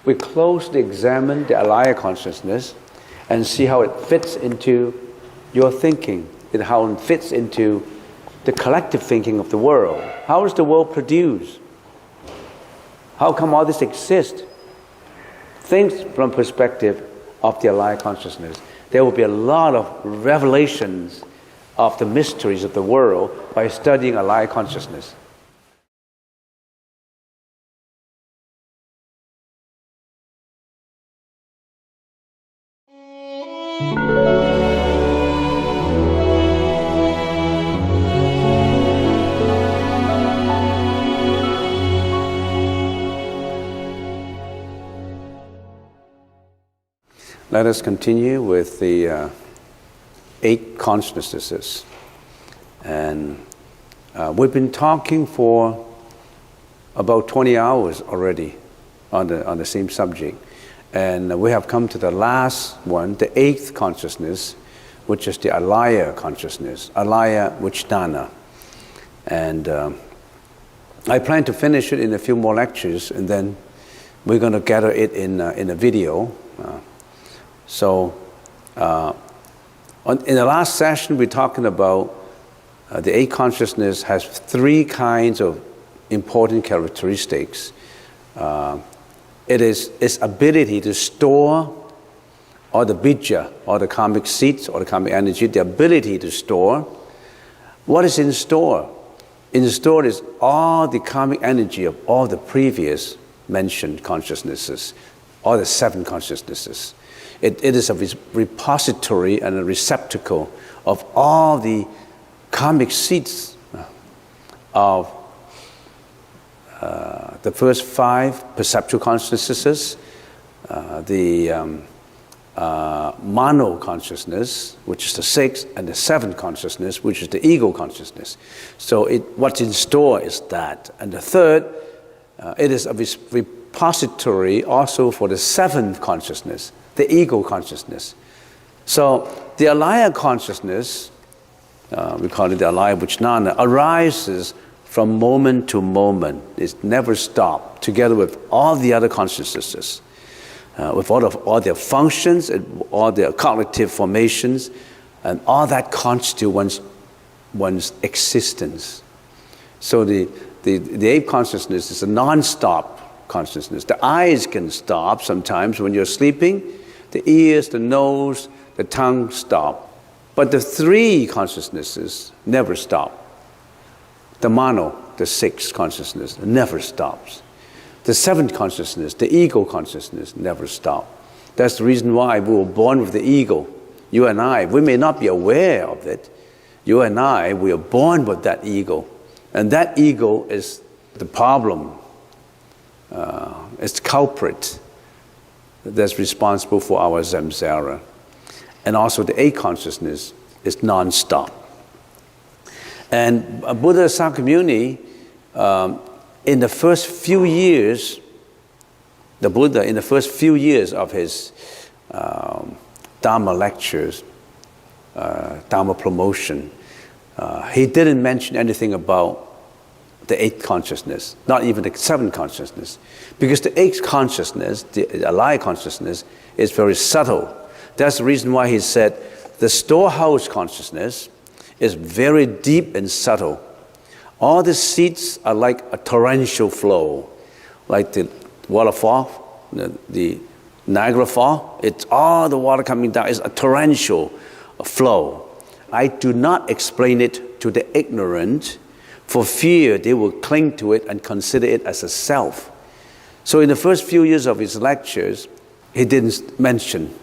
we closely examine the Alaya consciousness and see how it fits into your thinking, and how it fits into the collective thinking of the world. How is the world produced? How come all this exists? Think from perspective of the Alaya consciousness. There will be a lot of revelations of the mysteries of the world by studying Alaya consciousness. Let us continue with the 8 consciousnesses. And we've been talking for about 20 hours already on the same subject. And we have come to the last one, the 8th consciousness, which is the Alaya consciousness, Alaya Vijnana. And I plan to finish it in a few more lectures, and then we're going to gather it in a video. So in the last session, we're talking about the 8th consciousness has 3 kinds of important characteristics. It is its ability to store all the bija, all the karmic seeds, or the karmic energy, the ability to store. What is in store? In store is all the karmic energy of all the previous mentioned consciousnesses, all the 7 consciousnesses. It is a repository and a receptacle of all the karmic seeds of the first 5 perceptual consciousnesses, the mano consciousness, which is the 6th, and the 7th consciousness, which is the ego consciousness. So what's in store is that. And the 3rd, it is a repository also for the 7th consciousness, the ego consciousness. So the Alaya consciousness, we call it the Alaya Vijnana, arises from moment to moment. It's never stopped, together with all the other consciousnesses, with all their functions and all their cognitive formations, and all that constitutes one's existence. So the 8th consciousness is a non-stop consciousness. The eyes can stop sometimes when you're sleeping. The ears, the nose, the tongue stop. But the three consciousnesses never stop. The mono, the sixth consciousness, never stops. The seventh consciousness, the ego consciousness, never stops. That's the reason why we were born with the ego. You and I, we may not be aware of it. You and I, we are born with that ego. And that ego is the problem. It's the culprit that's responsible for our samsara. And also the eighth consciousness is non-stop. And Buddha Sakyamuni, in the first few years, the Buddha, in the first few years of his Dharma lectures, Dharma promotion, he didn't mention anything about the eighth consciousness, not even the seventh consciousness. Because the eighth consciousness, the alaya consciousness, is very subtle. That's the reason why he said the storehouse consciousness is very deep and subtle. All the seeds are like a torrential flow, like the waterfall, the Niagara Fall. It's all the water coming down. It's a torrential flow. I do not explain it to the ignorant, for fear they will cling to it and consider it as a self. So in the first few years of his lectures, he didn't mention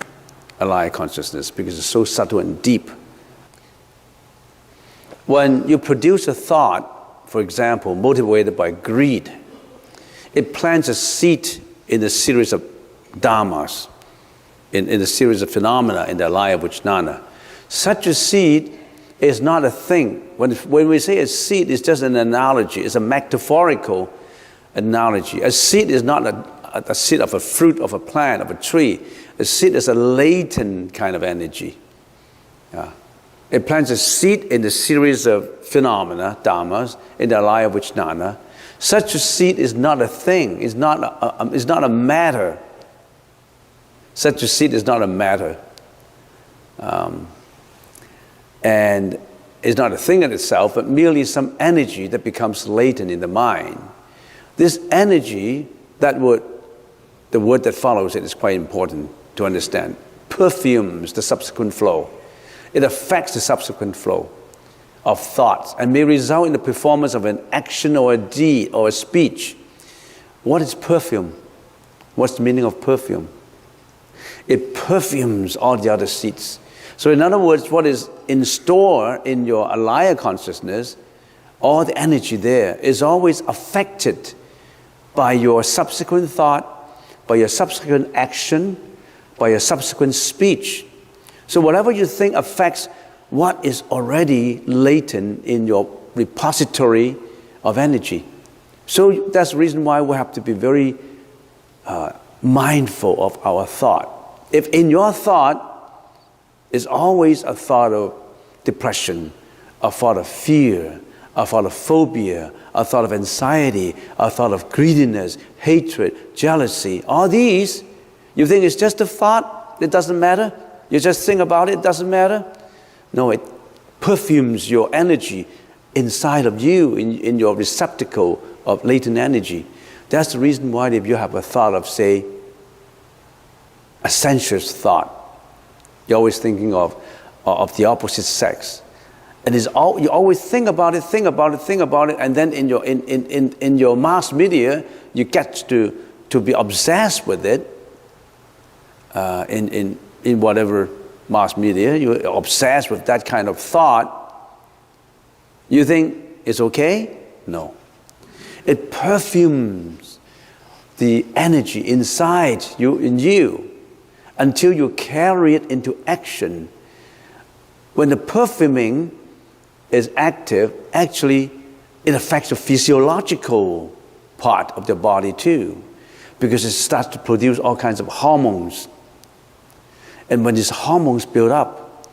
alaya consciousness because it's so subtle and deep. When you produce a thought, for example, motivated by greed, it plants a seed in a series of dharmas, in a series of phenomena in the alaya vijnana. Such a seed is not a thing. When we say a seed, it's just an analogy. It's a metaphorical analogy. A seed is not a seed of a fruit, of a plant, of a tree. A seed is a latent kind of energy. It plants a seed in the series of phenomena, dharmas, in the alaya vijnana. Such a seed is not a thing. It's not a matter. Such a seed is not a matter. And it's not a thing in itself, but merely some energy that becomes latent in the mind. This energy, the word that follows it is quite important to understand, perfumes the subsequent flow. It affects the subsequent flow of thoughts and may result in the performance of an action or a deed or a speech. What is perfume? What's the meaning of perfume? It perfumes all the other seeds. So in other words, what is in store in your alaya consciousness, all the energy there is always affected by your subsequent thought, by your subsequent action, by your subsequent speech. So whatever you think affects what is already latent in your repository of energy. So that's the reason why we have to be very mindful of our thought. If in your thought is always a thought of depression, a thought of fear, a thought of phobia, a thought of anxiety, a thought of greediness, hatred, jealousy, all these, you think it's just a thought, it doesn't matter? You just think about it, it doesn't matter? No, it perfumes your energy inside of you, in your receptacle of latent energy. That's the reason why if you have a thought of, say, a sensuous thought, you're always thinking of the opposite sex. And you always think about it, and then in your mass media, you get to be obsessed with it. In whatever mass media, you're obsessed with that kind of thought. You think it's okay? No. It perfumes the energy inside you, in you, until you carry it into action. When the perfuming is active, actually it affects the physiological part of the body too, because it starts to produce all kinds of hormones. And when these hormones build up,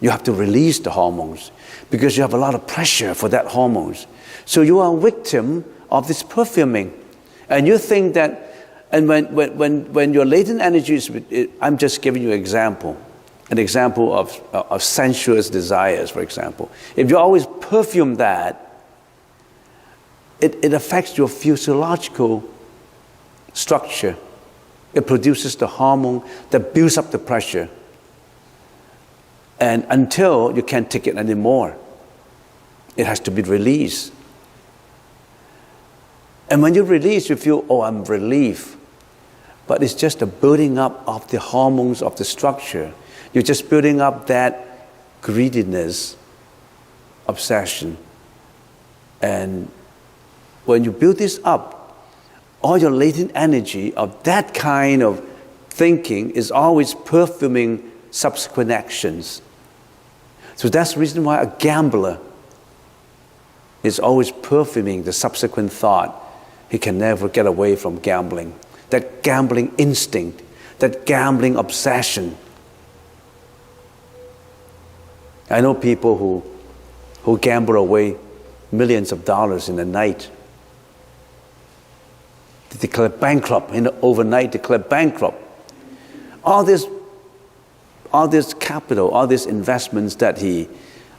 you have to release the hormones because you have a lot of pressure for that hormones. So you are a victim of this perfuming. And you think that, and when your latent energy is, I'm just giving you an example of sensuous desires, for example. If you always perfume that, it affects your physiological structure. It produces the hormone that builds up the pressure. And until you can't take it anymore, it has to be released. And when you release, you feel, oh, I'm relieved. But it's just a building up of the hormones of the structure. You're just building up that greediness, obsession. And when you build this up, all your latent energy of that kind of thinking is always perfuming subsequent actions. So that's the reason why a gambler is always perfuming the subsequent thought. He can never get away from gambling. That gambling instinct, that gambling obsession. I know people who gamble away millions of dollars in a night. They declare bankrupt, overnight declare bankrupt. All this capital, all these investments that he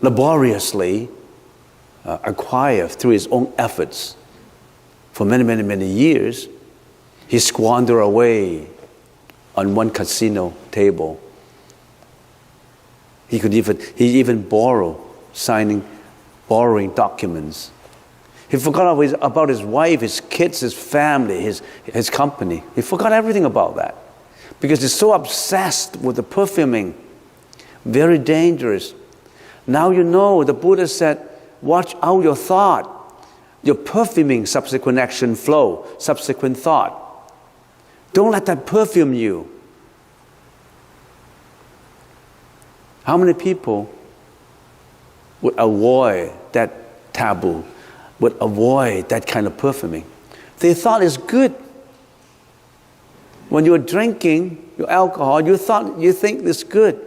laboriously acquired through his own efforts for many, many, many years, he squandered away on one casino table. He even borrowing documents. He forgot about his wife, his kids, his family, his company. He forgot everything about that because he's so obsessed with the perfuming. Very dangerous. Now you know, the Buddha said, watch out your thought. You're perfuming subsequent action flow, subsequent thought. Don't let that perfume you. How many people would avoid that taboo, would avoid that kind of perfuming? They thought it's good. When you're drinking your alcohol, you think it's good.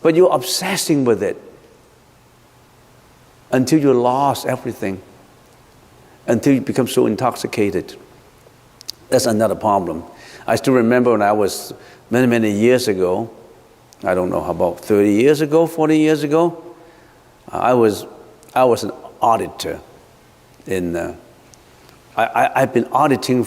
But you're obsessing with it until you lost everything, until you become so intoxicated. That's another problem. I still remember when I was many, many years ago, I don't know, about 30 years ago, 40 years ago, I was an auditor. I've been auditing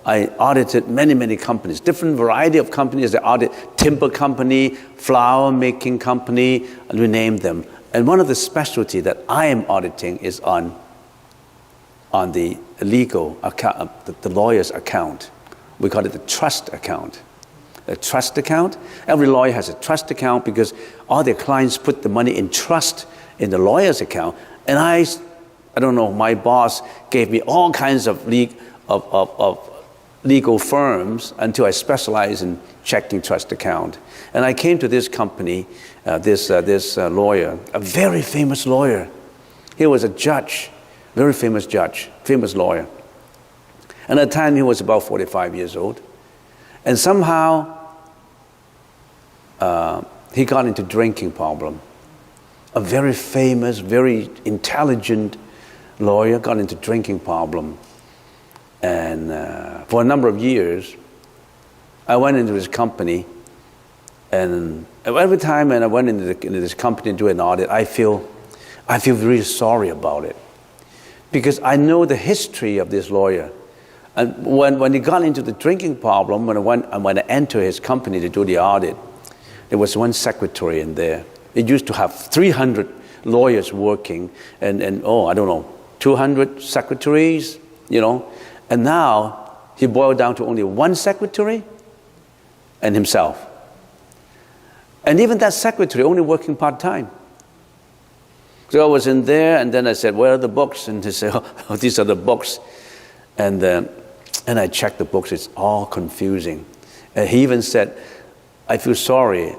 I audited many, many companies, different variety of companies. I audit timber company, flower making company, and we name them. And one of the specialty that I am auditing is on the legal account, the lawyer's account. We call it the trust account. A trust account. Every lawyer has a trust account because all their clients put the money in trust in the lawyer's account. And I don't know, my boss gave me all kinds of legal firms until I specialized in checking trust account. And I came to this company, this lawyer, a very famous lawyer. He was a judge, very famous judge, famous lawyer. And at the time he was about 45 years old. And somehow he got into drinking problem. A very famous, very intelligent lawyer got into drinking problem. And for a number of years, I went into his company, and every time when I went into this company to do an audit, I feel really sorry about it, because I know the history of this lawyer. And when he got into the drinking problem, when I entered his company to do the audit, there was one secretary in there. It used to have 300 lawyers working, and I don't know, 200 secretaries, And now he boiled down to only one secretary and himself. And even that secretary only working part-time. So I was in there, and then I said, where are the books? And he said, oh, these are the books. And I checked the books. It's all confusing. And he even said, I feel sorry.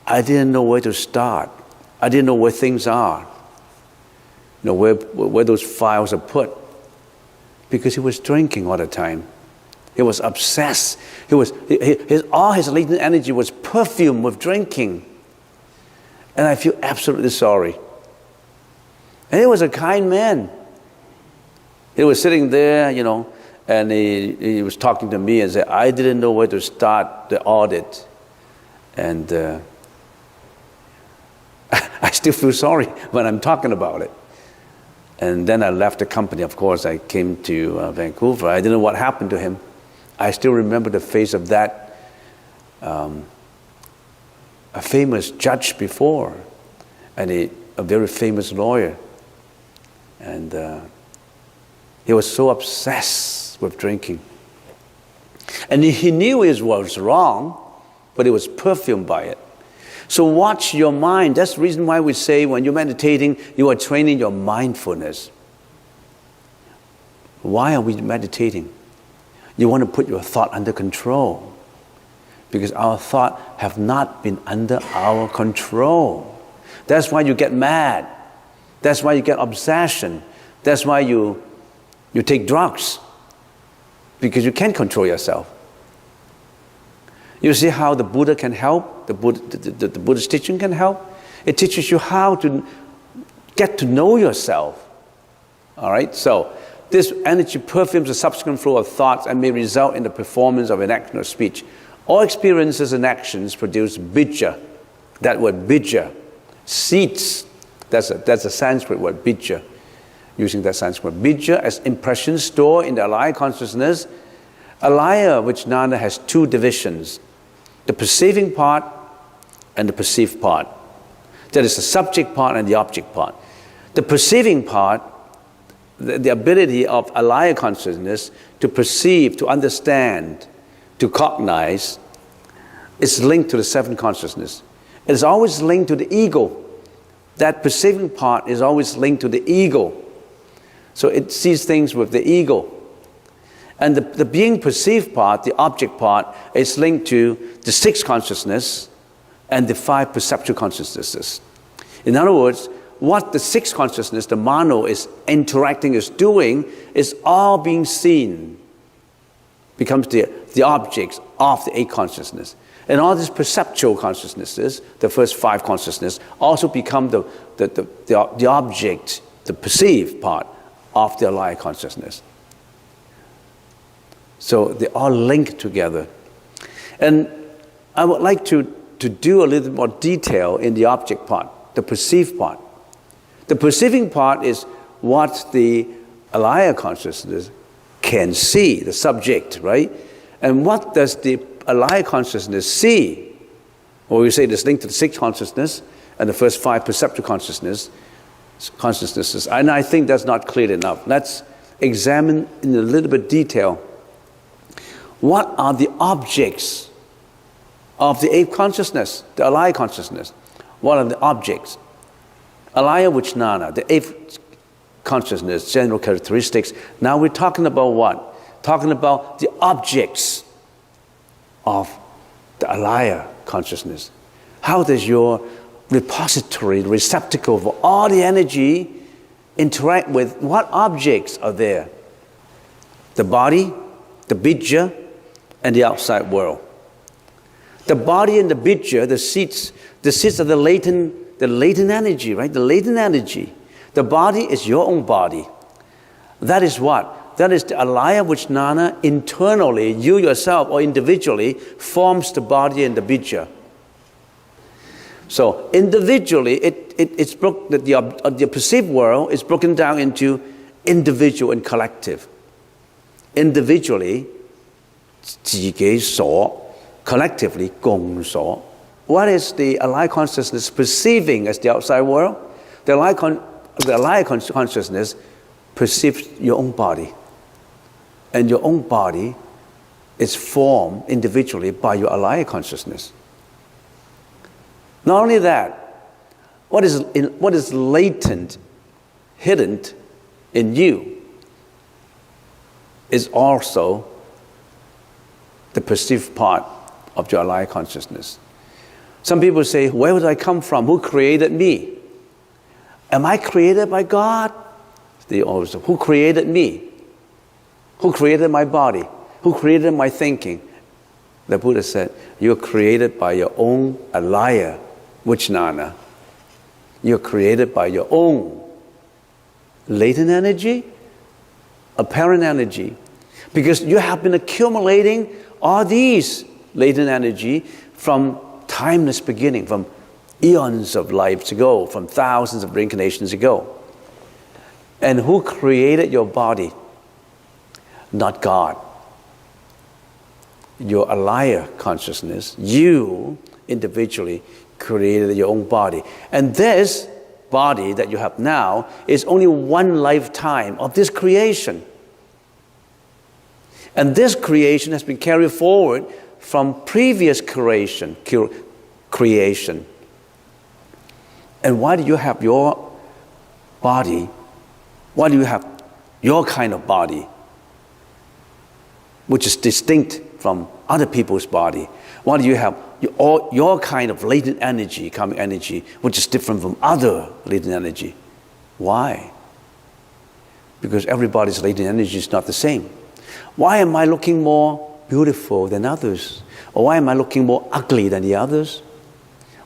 I didn't know where to start. I didn't know where things are. Where those files are put. Because he was drinking all the time. He was obsessed. All his latent energy was perfumed with drinking. And I feel absolutely sorry. And he was a kind man. He was sitting there, and he was talking to me and said, I didn't know where to start the audit. And I still feel sorry when I'm talking about it. And then I left the company. Of course, I came to Vancouver. I didn't know what happened to him. I still remember the face of that a famous judge before, and a very famous lawyer. And he was so obsessed with drinking. And he knew it was wrong, but he was perfumed by it. So watch your mind. That's the reason why we say when you're meditating, you are training your mindfulness. Why are we meditating? You want to put your thought under control. Because our thoughts have not been under our control. That's why you get mad. That's why you get obsession. That's why you take drugs. Because you can't control yourself. You see how the Buddha can help? The Buddha's teaching can help? It teaches you how to get to know yourself. All right? So, this energy perfumes the subsequent flow of thoughts and may result in the performance of an action or speech. All experiences and actions produce bija. That word bija, seeds. That's a Sanskrit word, bija. Using that Sanskrit word. Bija as impressions stored in the alaya consciousness. Alaya Vijnana has two divisions. The perceiving part and the perceived part. That is the subject part and the object part. The perceiving part, the ability of alaya consciousness to perceive, to understand, to cognize, is linked to the seven consciousness. It is always linked to the ego. That perceiving part is always linked to the ego. So it sees things with the ego. And the being perceived part, the object part, is linked to the six consciousness and the five perceptual consciousnesses. In other words, what the six consciousness, the mano, is interacting, is doing, is all being seen. Becomes the objects of the eight consciousness. And all these perceptual consciousnesses, the first five consciousness, also become the object, the perceived part of the alaya consciousness. So they all link together. And I would like to do a little more detail in the object part, the perceived part. The perceiving part is what the alaya consciousness can see, the subject, right? And what does the alaya consciousness see? Or we say this link to the sixth consciousness and the first five perceptual consciousnesses. And I think that's not clear enough. Let's examine in a little bit detail. What are the objects of the eighth consciousness, the alaya consciousness? What are the objects? Alaya Vijnana, the eighth consciousness, general characteristics. Now we're talking about what? Talking about the objects of the alaya consciousness. How does your repository, the receptacle for all the energy interact with what objects are there? The body, the bija, and the outside world. The body and the bija, the seeds are the latent energy, right? The latent energy. The body is your own body. That is what? That is the alaya Vijnana internally, you yourself or individually, forms the body and the bija. So individually, the perceived world is broken down into individual and collective. Individually, 自己所, collectively, 共所. What is the alaya consciousness perceiving as the outside world? The alaya consciousness perceives your own body. And your own body is formed individually by your alaya consciousness. Not only that, what is latent, hidden in you is also the perceived part of your alaya consciousness. Some people say, where would I come from? Who created me? Am I created by God? They always say, who created me? Who created my body? Who created my thinking? The Buddha said, you're created by your own alaya Vijnana. You're created by your own latent energy, apparent energy. Because you have been accumulating all these latent energy from timeless beginning, from eons of lives ago, from thousands of reincarnations ago. And who created your body? Not God. Your alaya consciousness, you individually created your own body. And this body that you have now is only one lifetime of this creation. And this creation has been carried forward from previous creation. And why do you have your body? Why do you have your kind of body, which is distinct from other people's body? Why do you have your kind of latent energy, karmic energy, which is different from other latent energy? Why? Because everybody's latent energy is not the same. Why am I looking more beautiful than others? Or why am I looking more ugly than the others?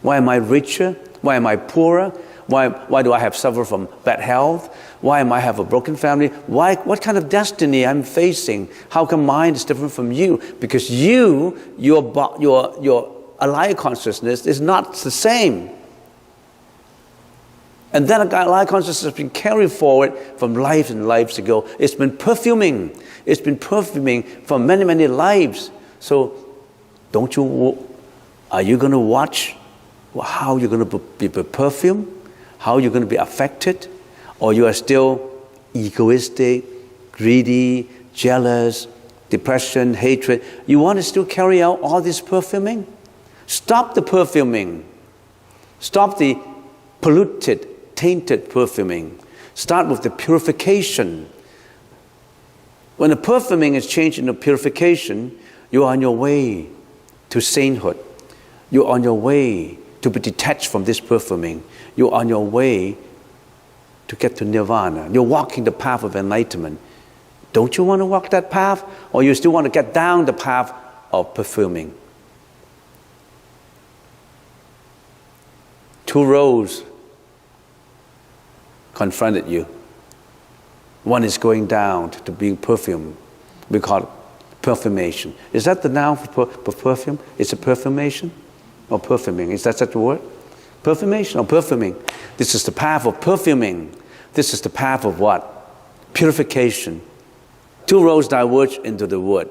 Why am I richer? Why am I poorer? Why do I have suffer from bad health? Why am I have a broken family? What kind of destiny I'm facing? How come mine is different from you? Because your alaya consciousness is not the same. And then alaya consciousness has been carried forward from lives and lives ago. It's been perfuming. It's been perfuming for many, many lives. So are you going to watch how you're going to be perfumed? How you're going to be affected? Or you are still egoistic, greedy, jealous, depression, hatred. You want to still carry out all this perfuming? Stop the perfuming. Stop the polluted, tainted perfuming. Start with the purification. When the perfuming is changed into purification, you're on your way to sainthood. You're on your way to be detached from this perfuming. You're on your way to get to nirvana. You're walking the path of enlightenment. Don't you want to walk that path? Or you still want to get down the path of perfuming? Two roads confronted you. One is going down to being perfumed. We call it perfumation. Is that the noun for perfume? It's a perfumation or perfuming? Is that the word? Perfumation or perfuming? This is the path of perfuming. This is the path of what? Purification. Two roads diverge into the wood.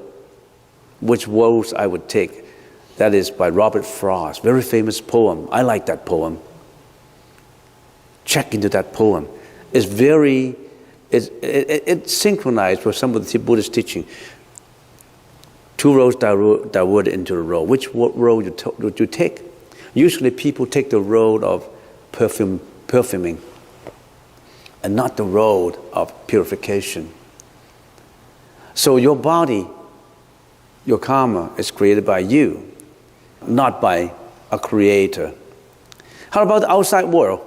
Which roads I would take? That is by Robert Frost. Very famous poem. I like that poem. Check into that poem. It's synchronized with some of the Buddhist teaching. Two roads diverge into the road. Which road would you take? Usually people take the road of perfuming and not the road of purification. So your body, your karma is created by you, not by a creator. How about the outside world?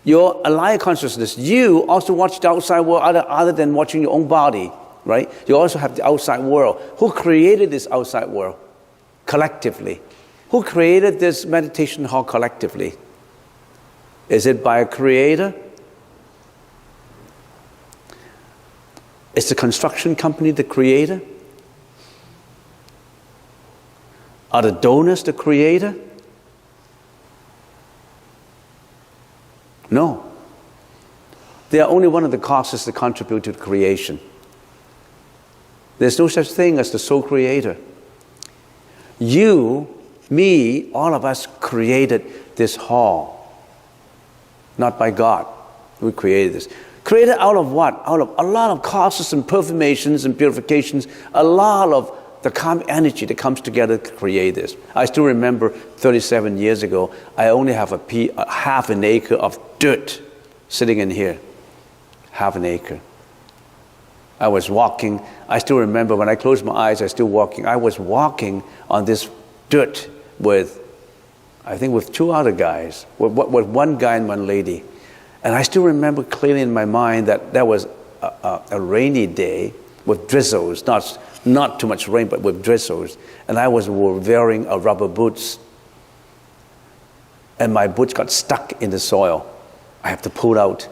Your alaya consciousness, you also watch the outside world other than watching your own body, right? You also have the outside world. Who created this outside world? Collectively. Who created this meditation hall collectively? Is it by a creator? Is the construction company the creator? Are the donors the creator? No. They are only one of the causes that contribute to the creation. There's no such thing as the sole creator. You, me, all of us created this hall. Not by God. We created this. Created out of what? Out of a lot of causes and perfumations and purifications, a lot of the karmic energy that comes together to create this. I still remember 37 years ago, I only have a half an acre of dirt sitting in here. Half an acre. I was walking. I still remember when I closed my eyes, I was still walking. I was walking on this dirt with two other guys, with one guy and one lady. And I still remember clearly in my mind that there was a rainy day with drizzles, not too much rain, but with drizzles. And I was wearing a rubber boots. And my boots got stuck in the soil. I have to pull out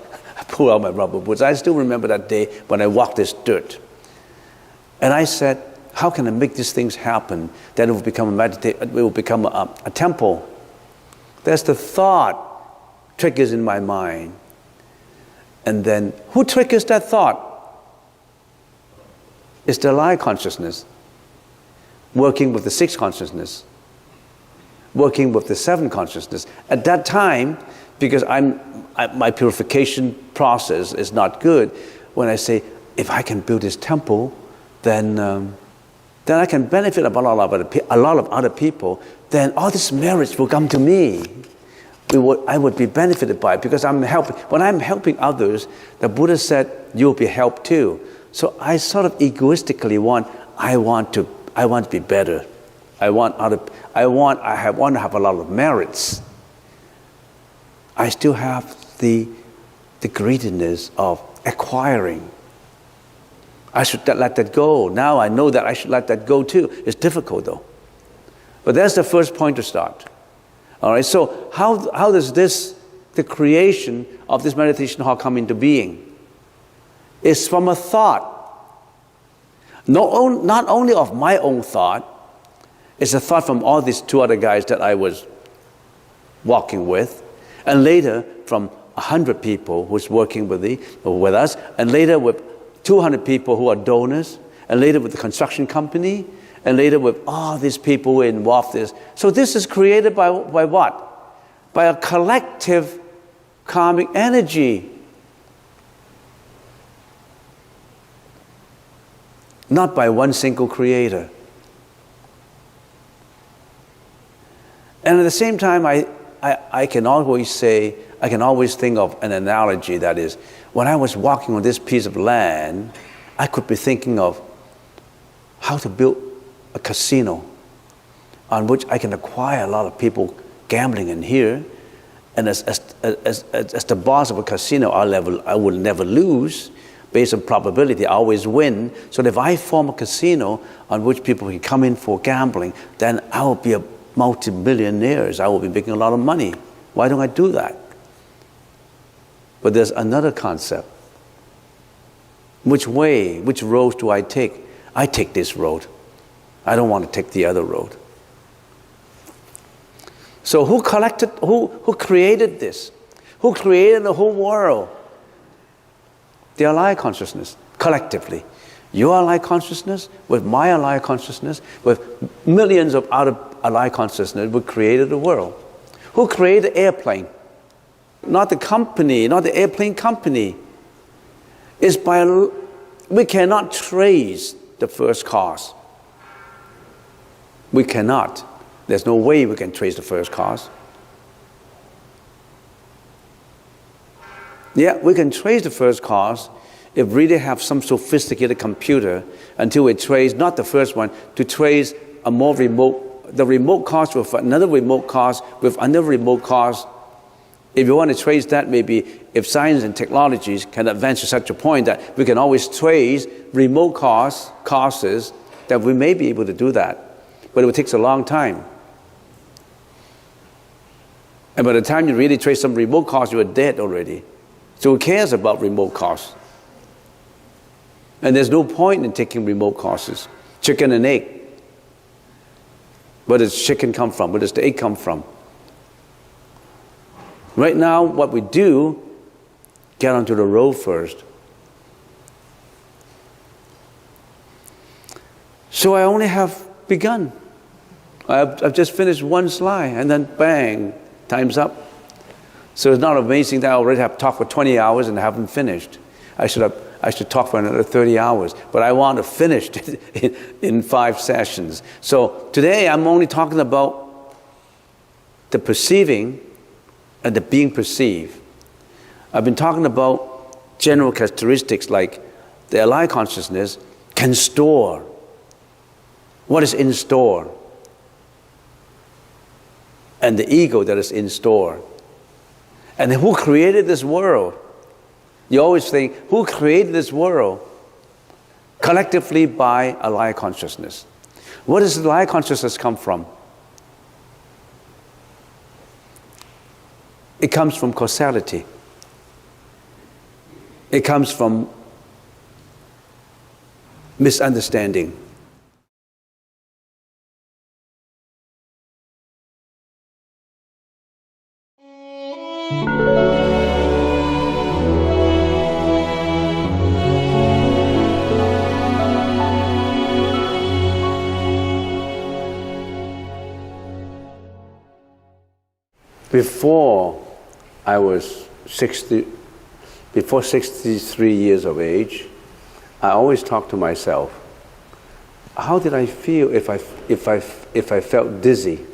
my rubber boots. I still remember that day when I walked this dirt. And I said, how can I make these things happen? That it will become a temple. That's the thought triggers in my mind. And then who triggers that thought? It's the lie consciousness, working with the sixth consciousness, working with the seventh consciousness. At that time, because my purification process is not good, when I say, if I can build this temple, then I can benefit a lot of other people, then all these merits will come to me. I would be benefited by it because I'm helping. When I'm helping others, the Buddha said, you'll be helped too. So I sort of egoistically I want to be better. I want to have a lot of merits. I still have the greediness of acquiring. I should let that go. Now I know that I should let that go too. It's difficult though. But that's the first point to start. All right, so how does the creation of this meditation hall come into being? It's from a thought. Not only of my own thought, it's a thought from all these two other guys that I was walking with, and later from 100 people who's working with us, and later with 200 people who are donors, and later with the construction company, and later with all these people who are involved in this. So this is created by what? By a collective karmic energy. Not by one single creator. And at the same time, I can always think of an analogy that is, when I was walking on this piece of land, I could be thinking of how to build a casino on which I can acquire a lot of people gambling in here. And as the boss of a casino, I will never lose. Based on probability, I always win. So if I form a casino on which people can come in for gambling, then I will be a multi-millionaire. I will be making a lot of money. Why don't I do that? But there's another concept. Which road do I take? I take this road. I don't want to take the other road. So who created this? Who created the whole world? The allied consciousness, collectively. Your allied consciousness with my allied consciousness, with millions of other allied consciousness, we created the world. Who created the airplane? Not the company, not the airplane company. We cannot trace the first cause. We cannot. There's no way we can trace the first cause. Yeah, we can trace the first cause if we really have some sophisticated computer until we trace, not the first one, to trace a more the remote cause with another remote cause with another remote cause. If you want to trace that, maybe if science and technologies can advance to such a point that we can always trace remote causes, that we may be able to do that. But it will take a long time. And by the time you really trace some remote cause, you are dead already. So who cares about remote cause? And there's no point in taking remote causes. Chicken and egg. Where does chicken come from? Where does the egg come from? Right now, what we do, get onto the road first. So I only have begun. I've just finished one slide, and then bang, time's up. So it's not amazing that I already have talked for 20 hours and haven't finished. I should talk for another 30 hours, but I want to finish it in 5 sessions. So today I'm only talking about the perceiving and the being perceived. I've been talking about general characteristics like the allied consciousness can store what is in store, and the ego that is in store. And who created this world? You always think, who created this world? Collectively by allied consciousness. Where does allied consciousness come from? It comes from causality. It comes from misunderstanding. before I was 63 years of age, I always talk to myself, how did I feel if I felt dizzy?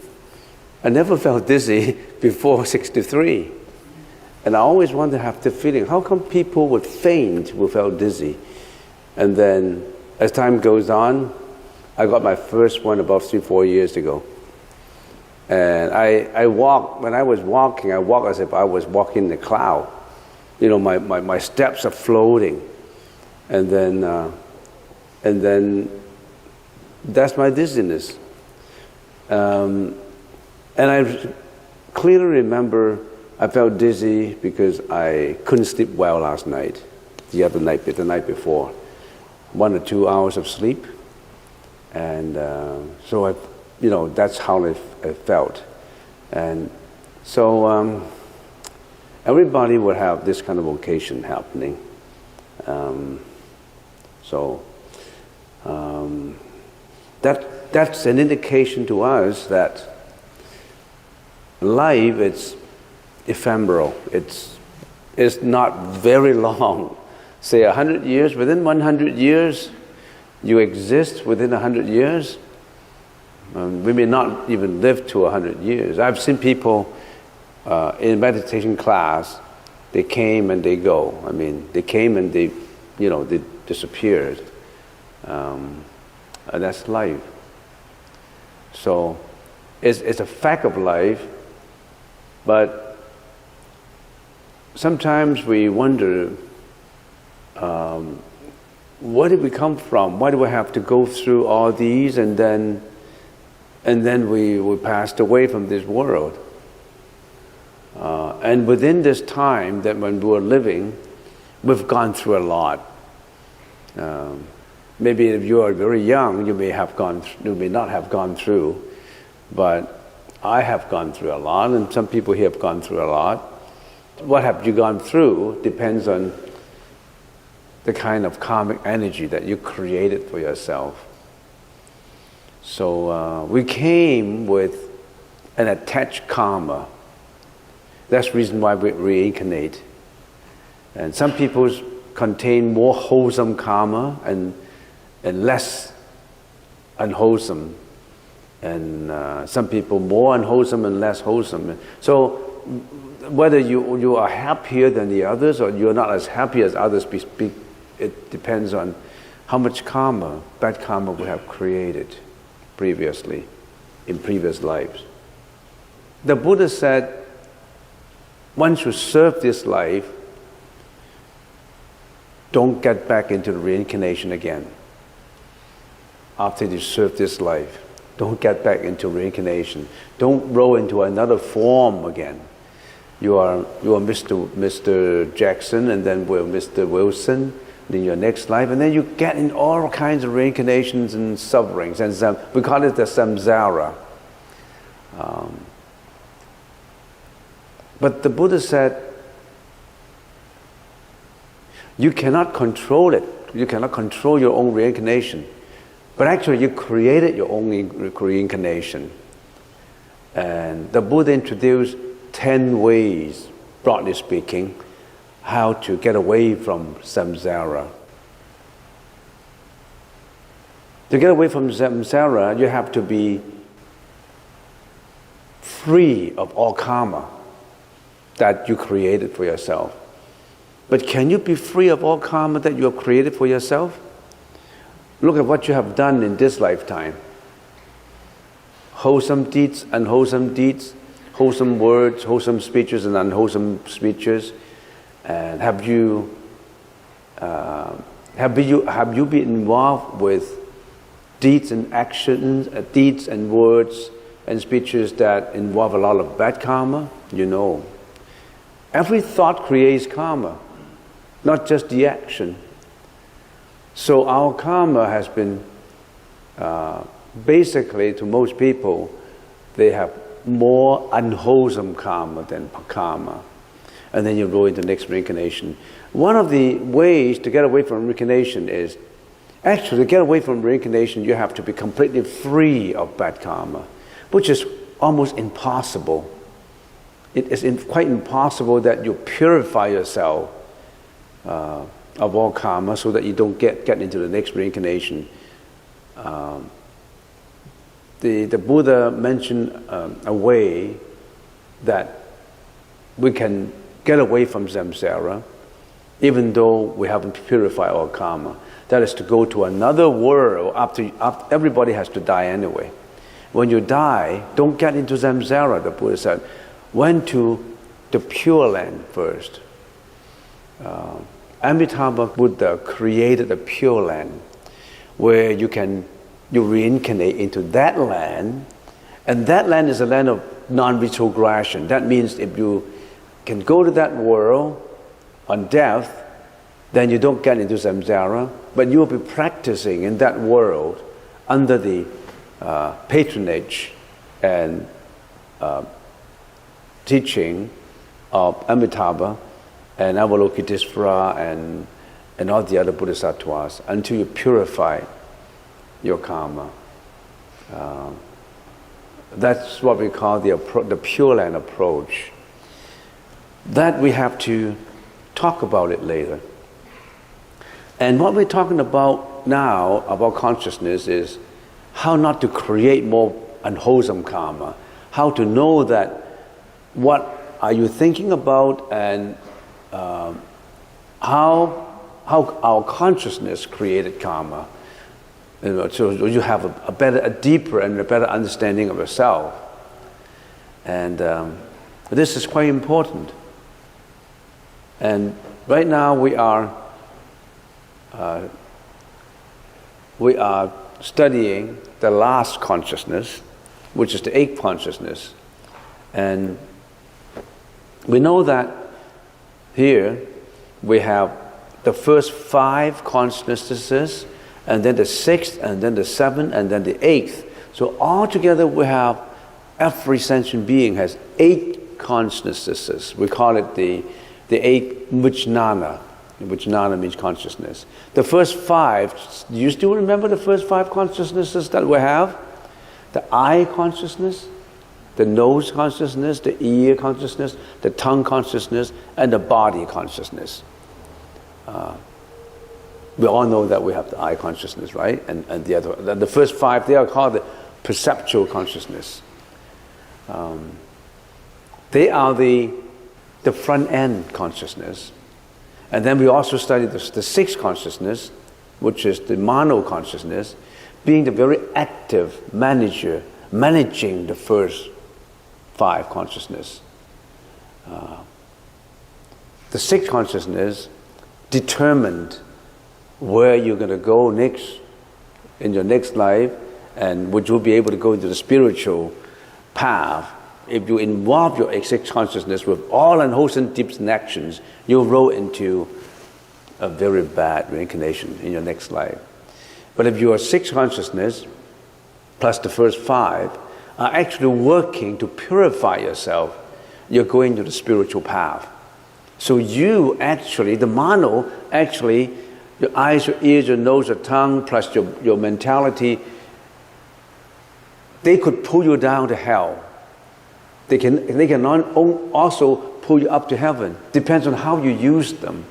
I never felt dizzy before 63. And I always want to have the feeling, how come people would faint without dizzy? And then as time goes on, I got my first one about 3-4 years ago. And I walk, when I was walking, I walk as if I was walking in a cloud. You know, my steps are floating. And then that's my dizziness. And I clearly remember I felt dizzy because I couldn't sleep well last night, the night before. 1 or 2 hours of sleep. And so that's how I felt. And so everybody would have this kind of occasion happening. That's an indication to us that life is ephemeral. It's not very long. Say 100 years, within 100 years, you exist within 100 years. We may not even live to 100 years. I've seen people in meditation class, they came and they go. I mean, they came and they disappeared. And that's life. So it's a fact of life, but sometimes we wonder, where did we come from? Why do we have to go through all these and then we passed away from this world? And within this time that when we were living, we've gone through a lot. Maybe if you are very young, you may not have gone through, but I have gone through a lot, and some people here have gone through a lot. What have you gone through depends on the kind of karmic energy that you created for yourself. So we came with an attached karma. That's the reason why we reincarnate. And some people contain more wholesome karma and less unwholesome. And some people more unwholesome and less wholesome. So whether you are happier than the others or you're not as happy as others, it depends on how much karma, bad karma we have created previously, in previous lives. The Buddha said, once you serve this life, don't get back into the reincarnation again. After you serve this life, don't get back into reincarnation. Don't roll into another form again. You are Mr. Jackson, and then we're Mr. Wilson in your next life, and then you get in all kinds of reincarnations and sufferings, and we call it the samsara. But the Buddha said, you cannot control it. You cannot control your own reincarnation. But actually, you created your own reincarnation. And the Buddha introduced 10 ways, broadly speaking, how to get away from samsara. To get away from samsara, you have to be free of all karma that you created for yourself. But can you be free of all karma that you have created for yourself? Look at what you have done in this lifetime. Wholesome deeds, unwholesome deeds, wholesome words, wholesome speeches, and unwholesome speeches. And have you been involved with deeds and actions, deeds and words and speeches that involve a lot of bad karma? You know. Every thought creates karma, not just the action. So our karma has been, basically to most people, they have more unwholesome karma than karma. And then you go into the next reincarnation. One of the ways to get away from reincarnation is, actually to get away from reincarnation, you have to be completely free of bad karma, which is almost impossible. it is quite impossible that you purify yourself of all karma so that you don't get into the next reincarnation. The Buddha mentioned a way that we can get away from samsara even though we haven't purified our karma. That is to go to another world after everybody has to die anyway. When you die, don't get into samsara, the Buddha said. Went to the Pure Land first. Amitabha Buddha created a Pure Land where you reincarnate into that land, and that land is a land of non-retrogression. That means if you can go to that world on death, then you don't get into samsara, but you will be practicing in that world under the patronage and teaching of Amitabha and Avalokitesvara and all the other bodhisattvas until you purify your karma. That's what we call the Pure Land approach. That we have to talk about it later. And what we're talking about now, about consciousness, is how not to create more unwholesome karma, how to know that what are you thinking about and how our consciousness created karma. So you have a deeper and a better understanding of yourself. And this is quite important. And right now we are studying the last consciousness, which is the eighth consciousness. And we know that here we have the first 5 consciousnesses, and then the 6th, and then the 7th, and then the 8th. So altogether we have, every sentient being has 8 consciousnesses. We call it the 8th vijnana. Vijnana means consciousness. The first 5, do you still remember the first 5 consciousnesses that we have? The eye consciousness, the nose consciousness, the ear consciousness, the tongue consciousness, and the body consciousness. We all know that we have the eye consciousness, right? And the first 5, they are called the perceptual consciousness. They are the front end consciousness. And then we also study the 6th consciousness, which is the mano consciousness, being the very active manager, managing the first 5 consciousness. The 6th consciousness determined where you're going to go next in your next life, and would you be able to go into the spiritual path. If you involve your 6th consciousness with all unwholesome deeds and actions, you'll roll into a very bad reincarnation in your next life. But if your 6th consciousness plus the first 5 are actually working to purify yourself, you're going to the spiritual path. So you actually, the mano, actually, your eyes, your ears, your nose, your tongue, plus your mentality, they could pull you down to hell. They can also pull you up to heaven. Depends on how you use them.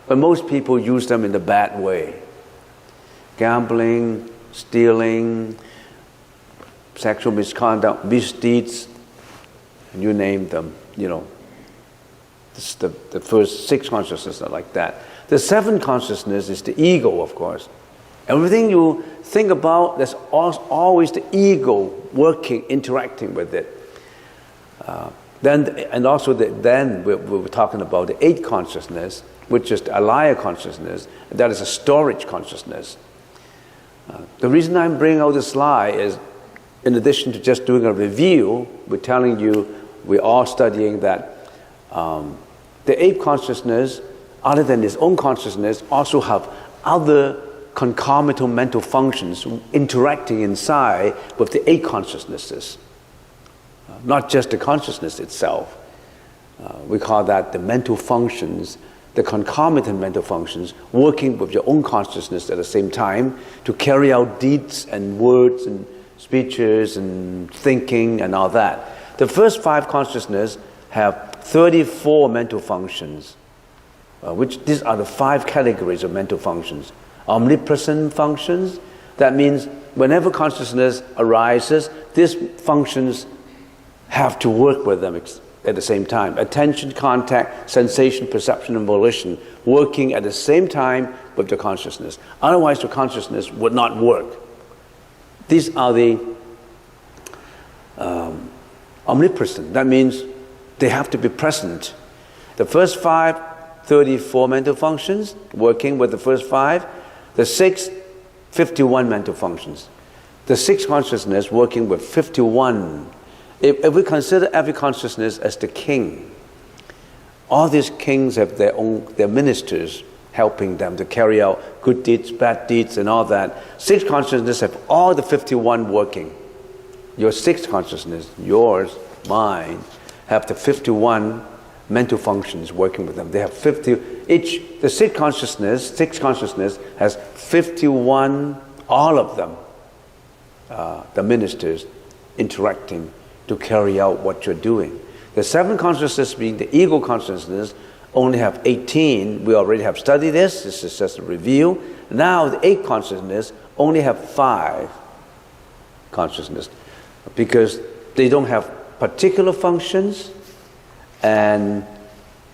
But most people use them in the bad way. Gambling, stealing, sexual misconduct, misdeeds, you name them, you know. This is the first 6 consciousnesses are like that. The 7th consciousness is the ego, of course. Everything you think about, there's always the ego working, interacting with it. Then we were talking about the 8th consciousness, which is the alaya consciousness. That is a storage consciousness. The reason I'm bringing out this slide is, in addition to just doing a review, we're telling you we're all studying that the 8th consciousness, other than its own consciousness, also have other concomitant mental functions interacting inside with the 8 consciousnesses. Not just the consciousness itself. We call that the mental functions, the concomitant mental functions, working with your own consciousness at the same time to carry out deeds and words and speeches and thinking and all that. The first 5 consciousness have 34 mental functions, which these are the 5 categories of mental functions. Omnipresent functions, that means whenever consciousness arises, these functions have to work with them at the same time. Attention, contact, sensation, perception, and volition working at the same time with the consciousness. Otherwise, the consciousness would not work. These are the omnipresent. That means they have to be present. The first 5, 34 mental functions, working with the first 5. The 6, 51 mental functions. The 6 consciousness working with 51. If we consider every consciousness as the king, all these kings have their ministers helping them to carry out good deeds, bad deeds, and all that. 6 consciousness have all the 51 working. Your 6th consciousness, yours, mine, have the 51 mental functions working with them. They have 50 each. The 6 consciousness has 51, all of them, the ministers interacting to carry out what you're doing. The 7 consciousness, being the ego consciousness, only have 18. We already have studied this. This is just a review. Now the 8 consciousness only have 5 consciousness, because they don't have particular functions. And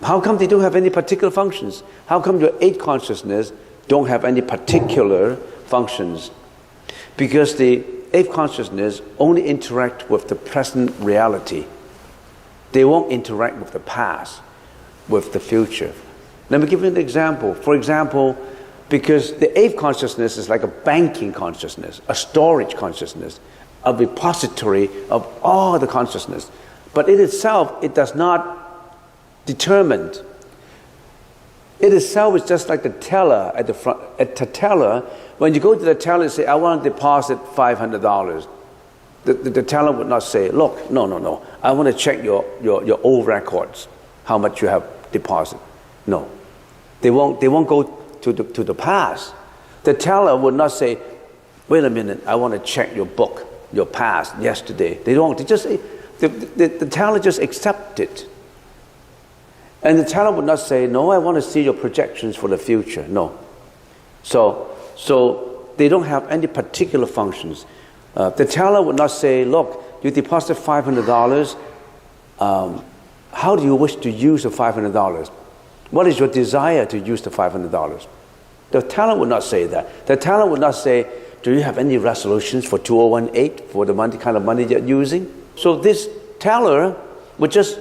how come they don't have any particular functions? How come your 8 consciousness don't have any particular functions? Because the 8 consciousness only interact with the present reality. They won't interact with the past, with the future. Let me give you an example. For example, because the 8th consciousness is like a banking consciousness, a storage consciousness, a repository of all the consciousness. But in itself, it does not determine. It itself is just like the teller at the front. At the teller, when you go to the teller and say, I want to deposit $500, the teller would not say, look, no, I want to check your old records, how much you have deposited. No. They won't go to the past. The teller would not say, wait a minute, I want to check your book, your past, yesterday. They don't. They just say, the teller just accepts it. And the teller would not say, no, I want to see your projections for the future. No. So they don't have any particular functions. The teller would not say, look, you deposit $500. How do you wish to use the $500? What is your desire to use the $500? The teller would not say that. The teller would not say, do you have any resolutions for 2018 for the kind of money you're using? So this teller would just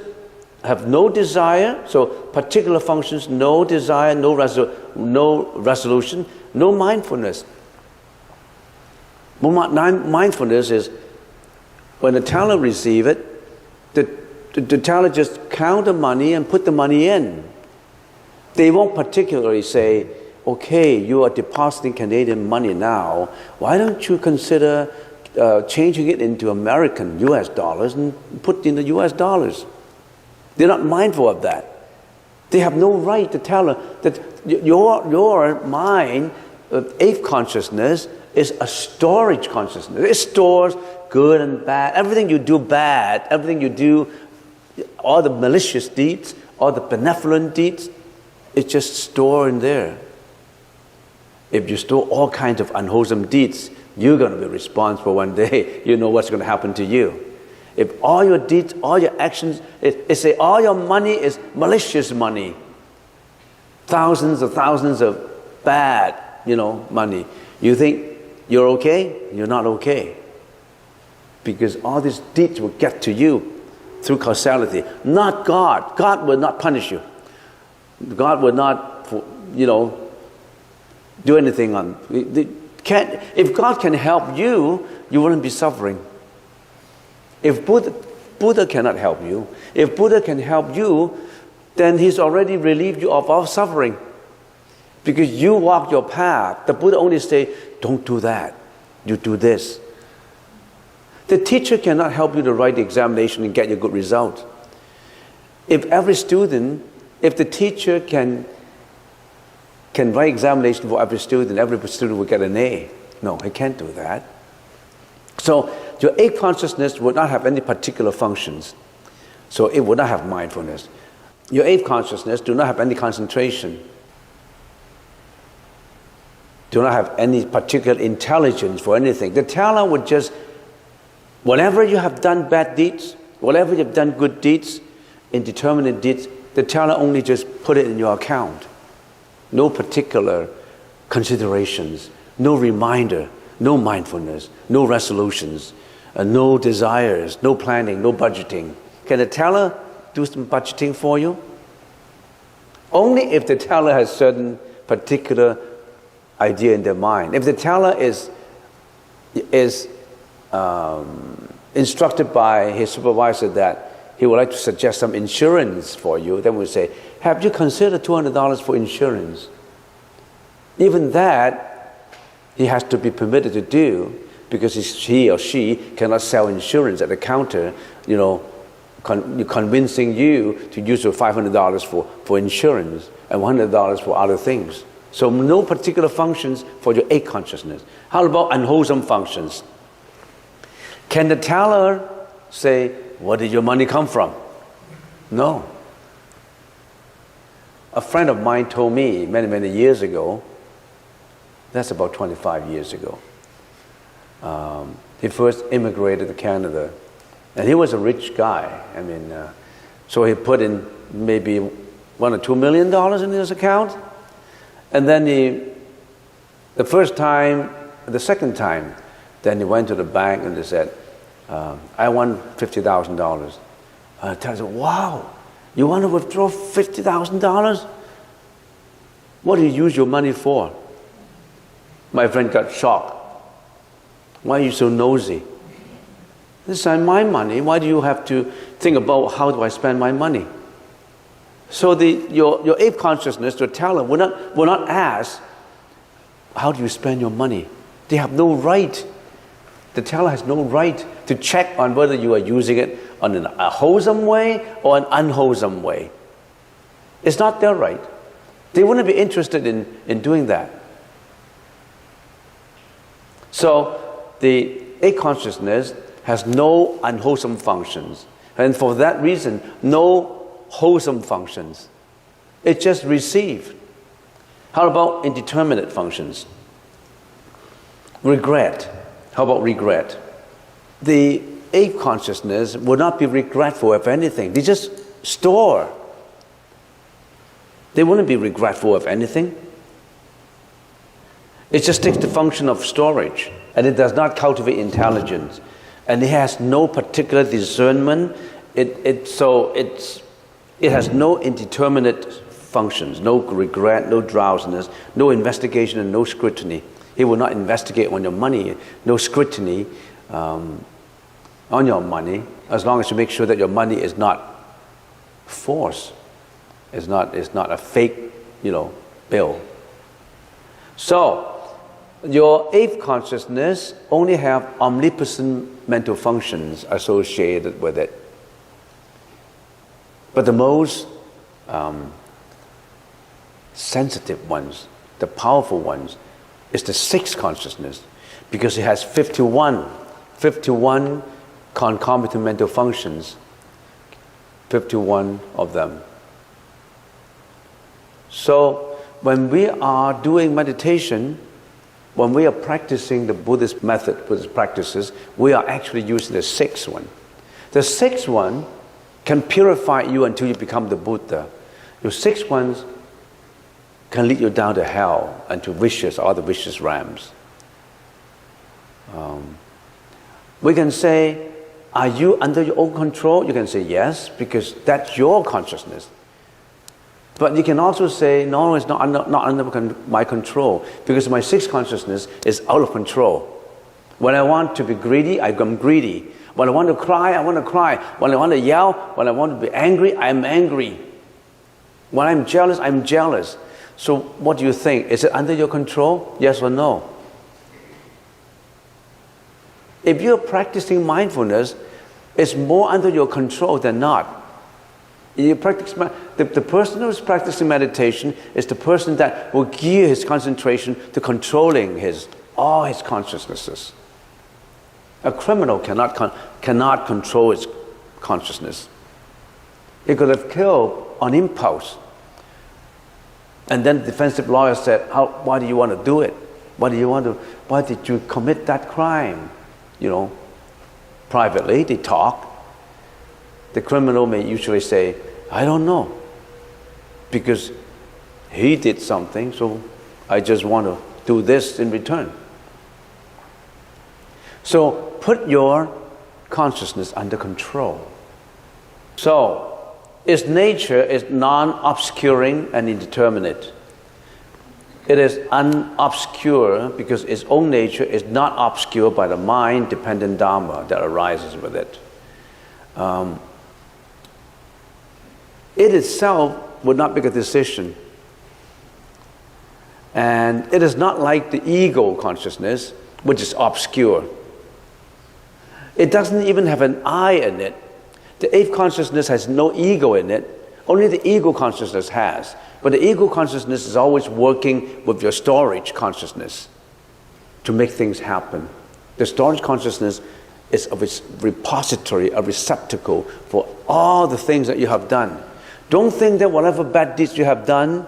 have no desire, so particular functions, no desire, no resolution, no mindfulness. Mindfulness is when the teller receives it, the teller just count the money and put the money in. They won't particularly say, okay, you are depositing Canadian money now, why don't you consider changing it into American US dollars and put in the US dollars? They're not mindful of that. They have no right to tell her that your mind, 8th consciousness, is a storage consciousness. It stores good and bad. Everything you do bad, everything you do, all the malicious deeds, all the benevolent deeds, it's just stored in there. If you store all kinds of unwholesome deeds, you're going to be responsible one day. You know what's going to happen to you. If all your deeds, all your actions, say all your money is malicious money, thousands of bad, money, you think you're okay? You're not okay. Because all these deeds will get to you through causality. Not God. God will not punish you. God will not, do anything on. If God can help you, you wouldn't be suffering. If Buddha cannot help you, if Buddha can help you, then he's already relieved you of all suffering. Because you walk your path. The Buddha only say, don't do that. You do this. The teacher cannot help you to write the examination and get you a good result. If the teacher can write examination for every student will get an A. No, he can't do that. So your eighth consciousness would not have any particular functions. So it would not have mindfulness. Your eighth consciousness do not have any concentration. Do not have any particular intelligence for anything. The teller would just, whatever you have done bad deeds, whatever you have done good deeds, indeterminate deeds, the teller only just put it in your account. No particular considerations, no reminder, no mindfulness, no resolutions, no desires, no planning, no budgeting. Can the teller do some budgeting for you? Only if the teller has certain particular idea in their mind. If the teller is instructed by his supervisor that he would like to suggest some insurance for you, then we say, have you considered $200 for insurance? Even that, he has to be permitted to do because he or she cannot sell insurance at the counter, convincing you to use your $500 for insurance and $100 for other things. So no particular functions for your eighth consciousness. How about unwholesome functions? Can the teller say, where did your money come from? No. A friend of mine told me many, many years ago, that's about 25 years ago, he first immigrated to Canada. And he was a rich guy. So he put in maybe $1 or $2 million in his account. And then the second time, then he went to the bank and they said, I want $50,000. The teller said, wow, you want to withdraw $50,000? What do you use your money for? My friend got shocked. Why are you so nosy? This is my money. Why do you have to think about how do I spend my money? So your eighth consciousness, your teller, will not ask, how do you spend your money? They have no right. The teller has no right to check on whether you are using it in a wholesome way or an unwholesome way. It's not their right. They wouldn't be interested in doing that. So the eighth consciousness has no unwholesome functions. And for that reason, no wholesome functions. It just received. How about indeterminate functions? Regret. How about regret? The eighth consciousness would not be regretful of anything. They just store. They wouldn't be regretful of anything. It just takes the function of storage, and it does not cultivate intelligence. And it has no particular discernment. It has no indeterminate functions, no regret, no drowsiness, no investigation, and no scrutiny. He will not investigate on your money, no scrutiny on your money, as long as you make sure that your money is not forced, is not a fake, bill. So your eighth consciousness only have omnipotent mental functions associated with it. But the most sensitive ones, the powerful ones, is the sixth consciousness, because it has 51 concomitant mental functions, 51 of them. So when we are doing meditation, when we are practicing the Buddhist method, Buddhist practices, we are actually using the sixth one. The sixth one can purify you until you become the Buddha. Your sixth ones can lead you down to hell and to vicious, all the vicious realms. We can say, are you under your own control? You can say yes, because that's your consciousness. But you can also say, no, it's not under my control, because my sixth consciousness is out of control. When I want to be greedy, I become greedy. When I want to cry, I want to cry. When I want to yell, when I want to be angry, I'm angry. When I'm jealous, I'm jealous. So what do you think? Is it under your control? Yes or no? If you're practicing mindfulness, it's more under your control than not. You practice, the person who is practicing meditation is the person that will gear his concentration to controlling all his consciousnesses. A criminal cannot control its consciousness. He could have killed on impulse. And then the defensive lawyer said, why do you want to do it? Why did you commit that crime? Privately, they talk. The criminal may usually say, I don't know. Because he did something, so I just want to do this in return. So put your consciousness under control. So its nature is non-obscuring and indeterminate. It is unobscure because its own nature is not obscured by the mind-dependent Dharma that arises with it. It itself would not make a decision. And it is not like the ego consciousness, which is obscure. It doesn't even have an I in it. The eighth consciousness has no ego in it. Only the ego consciousness has. But the ego consciousness is always working with your storage consciousness to make things happen. The storage consciousness is a repository, a receptacle for all the things that you have done. Don't think that whatever bad deeds you have done,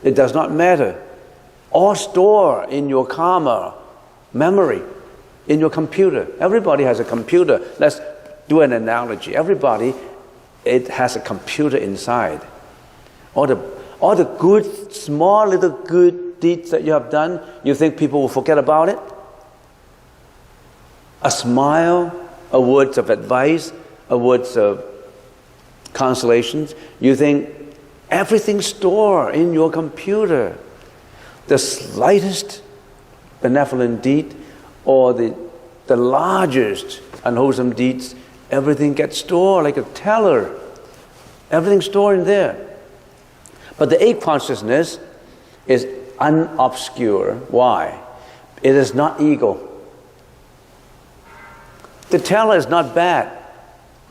it does not matter. All store in your karma memory, in your computer. Everybody has a computer. Let's do an analogy. Everybody, it has a computer inside. All the good, small little good deeds that you have done, you think people will forget about it? A smile, a words of advice, a words of consolations, you think everything's stored in your computer. The slightest benevolent deed or the largest unwholesome deeds, everything gets stored like a teller. Everything's stored in there. But the eighth consciousness is unobscure. Why? It is not ego. The teller is not bad.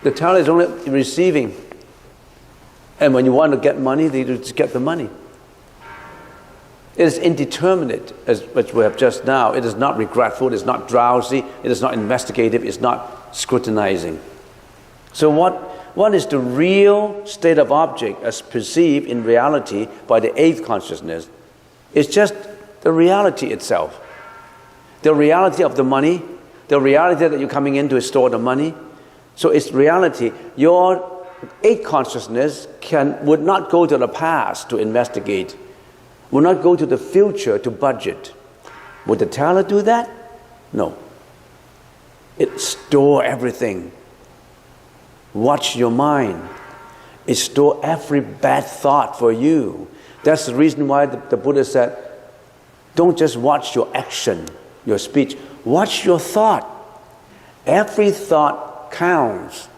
The teller is only receiving. And when you want to get money, they just get the money. It is indeterminate, as we have just now. It is not regretful, it is not drowsy, it is not investigative, it is not scrutinizing. So what is the real state of object as perceived in reality by the eighth consciousness? It's just the reality itself. The reality of the money, the reality that you're coming in to store the money. So it's reality. Your eighth consciousness would not go to the past to investigate, would not go to the future to budget. Would the teller do that? No. It stores everything. Watch your mind. It stores every bad thought for you. That's the reason why the Buddha said, don't just watch your action, your speech. Watch your thought. Every thought counts.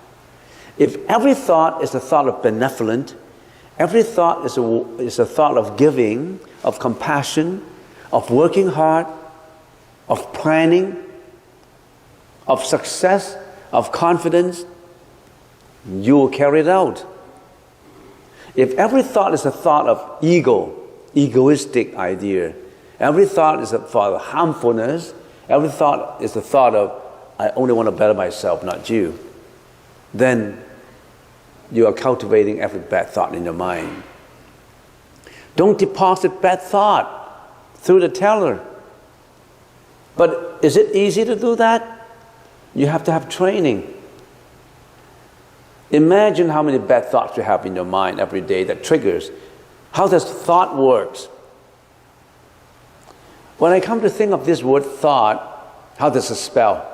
If every thought is a thought of benevolent, every thought is a thought of giving, of compassion, of working hard, of planning, of success, of confidence, you will carry it out. If every thought is a thought of ego, egoistic idea, every thought is a thought of harmfulness, every thought is a thought of, I only want to better myself, not you, then you are cultivating every bad thought in your mind. Don't deposit bad thought through the teller. But is it easy to do that? You have to have training. Imagine how many bad thoughts you have in your mind every day that triggers. How does thought work? When I come to think of this word thought, how does it spell?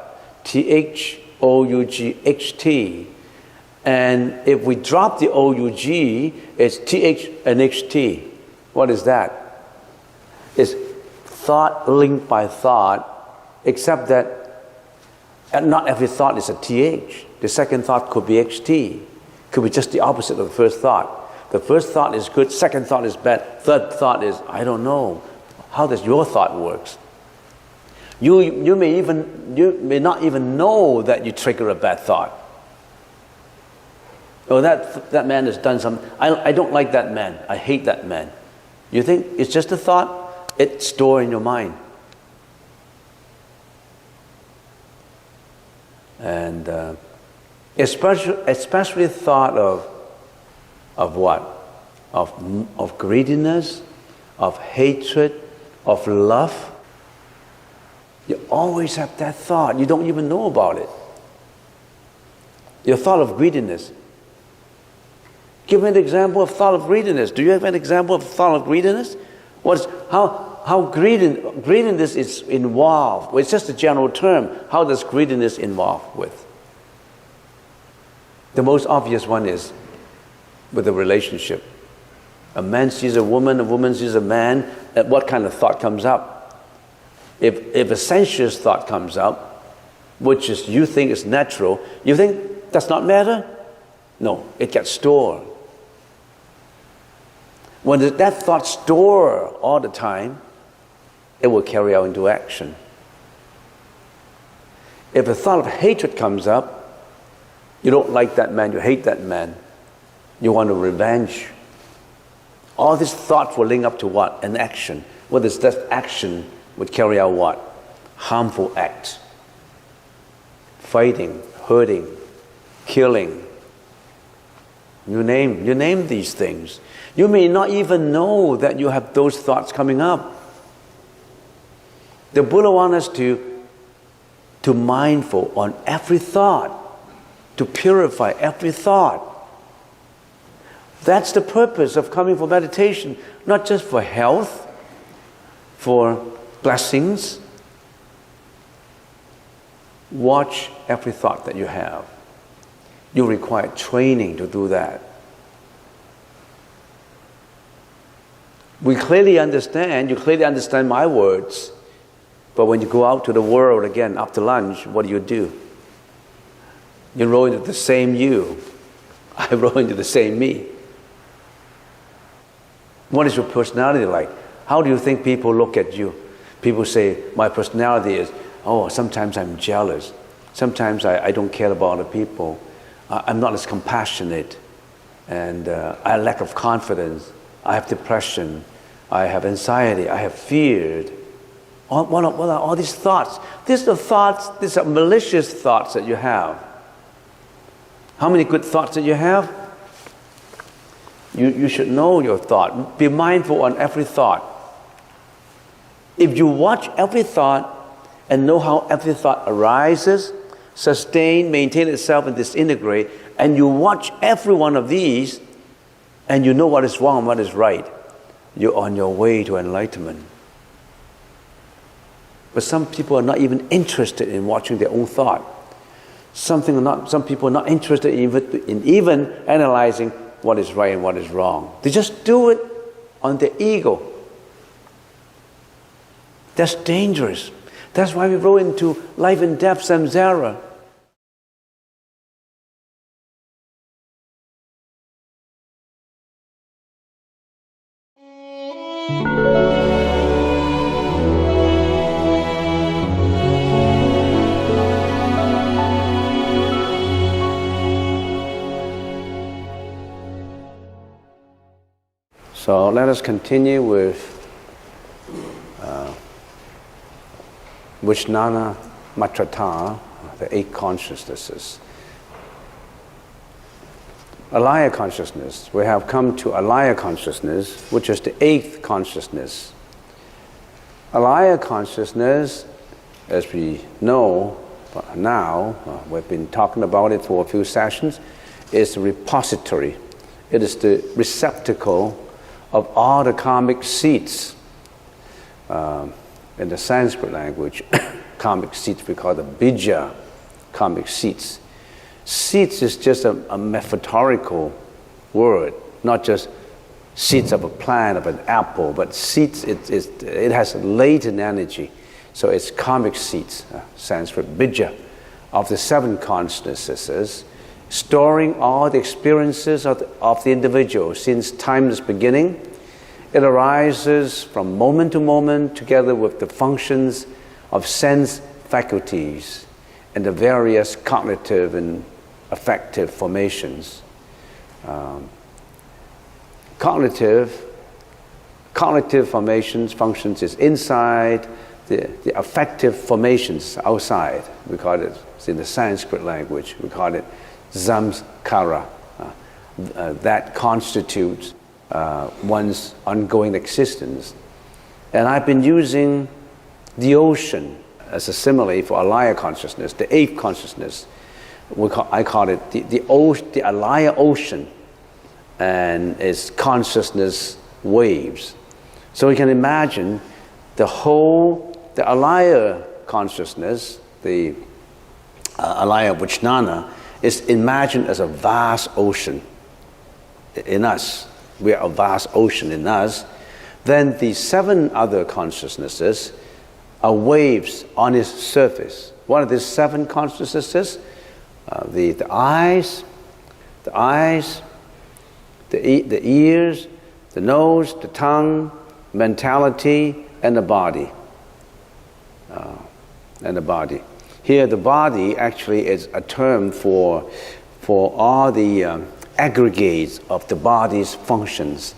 T-H-O-U-G-H-T. And if we drop the O-U-G, it's T-H and H-T. What is that? It's thought linked by thought, except that not every thought is a T-H. The second thought could be HT. Could be just the opposite of the first thought. The first thought is good, second thought is bad, third thought is, I don't know. How does your thought work? You may not even know that you trigger a bad thought. Oh, that man has done something. I don't like that man. I hate that man. You think it's just a thought? It's stored in your mind. And especially thought of what? Of greediness, of hatred, of love. You always have that thought. You don't even know about it. Your thought of greediness. Give me an example of thought of greediness. Do you have an example of thought of greediness? How greediness is involved? Well, it's just a general term. How does greediness involve with? The most obvious one is with a relationship. A man sees a woman sees a man, what kind of thought comes up? If a sensuous thought comes up, which is you think is natural, you think does not matter? No, it gets stored. When that thought stored all the time, it will carry out into action. If a thought of hatred comes up, you don't like that man, you hate that man, you want to revenge. All these thoughts will link up to what? An action. What is that action would carry out what? Harmful acts. Fighting, hurting, killing. You name these things. You may not even know that you have those thoughts coming up. The Buddha wants us to mindful on every thought, to purify every thought. That's the purpose of coming for meditation, not just for health, for blessings. Watch every thought that you have. You require training to do that. You clearly understand my words, but when you go out to the world again after lunch, what do? You roll into the same you. I roll into the same me. What is your personality like? How do you think people look at you? People say, my personality is, sometimes I'm jealous. Sometimes I don't care about other people. I'm not as compassionate. And I lack of confidence. I have depression. I have anxiety. I have fear. What are all these thoughts? These are malicious thoughts that you have. How many good thoughts that you have? You should know your thought. Be mindful on every thought. If you watch every thought and know how every thought arises, sustain, maintain itself, and disintegrate, and you watch every one of these, and you know what is wrong and what is right, you're on your way to enlightenment. But some people are not even interested in watching their own thought. Some people are not interested in even analyzing what is right and what is wrong. They just do it on their ego. That's dangerous. That's why we roll into life and death samsara. So let us continue with Vijnana Matrata, the 8 consciousnesses. Alaya consciousness. We have come to Alaya consciousness, which is the 8th consciousness. Alaya consciousness, as we know now, we've been talking about it for a few sessions, is the repository. It is the receptacle of all the karmic seeds. In the Sanskrit language, karmic seeds, we call them bija, karmic seeds. Seeds is just a metaphorical word, not just seeds of a plant, of an apple, but seeds, it has latent energy. So it's karmic seeds, Sanskrit bija, of the 7 consciousnesses, storing all the experiences of the individual since time's beginning. It arises from moment to moment together with the functions of sense faculties and the various cognitive and affective formations. Cognitive functions is inside, the affective formations outside. We call it in the Sanskrit language. We call it samskara. That constitutes one's ongoing existence. And I've been using the ocean as a simile for alaya consciousness, the eighth consciousness. I call it the alaya ocean and its consciousness waves. So you can imagine the alaya consciousness, the alaya vijnana, is imagined as a vast ocean in us. We are a vast ocean in us. Then the seven other consciousnesses are waves on its surface. What are the seven consciousnesses? The eyes, the ears, the nose, the tongue, mentality, and the body. Here, the body actually is a term for all the aggregates of the body's functions.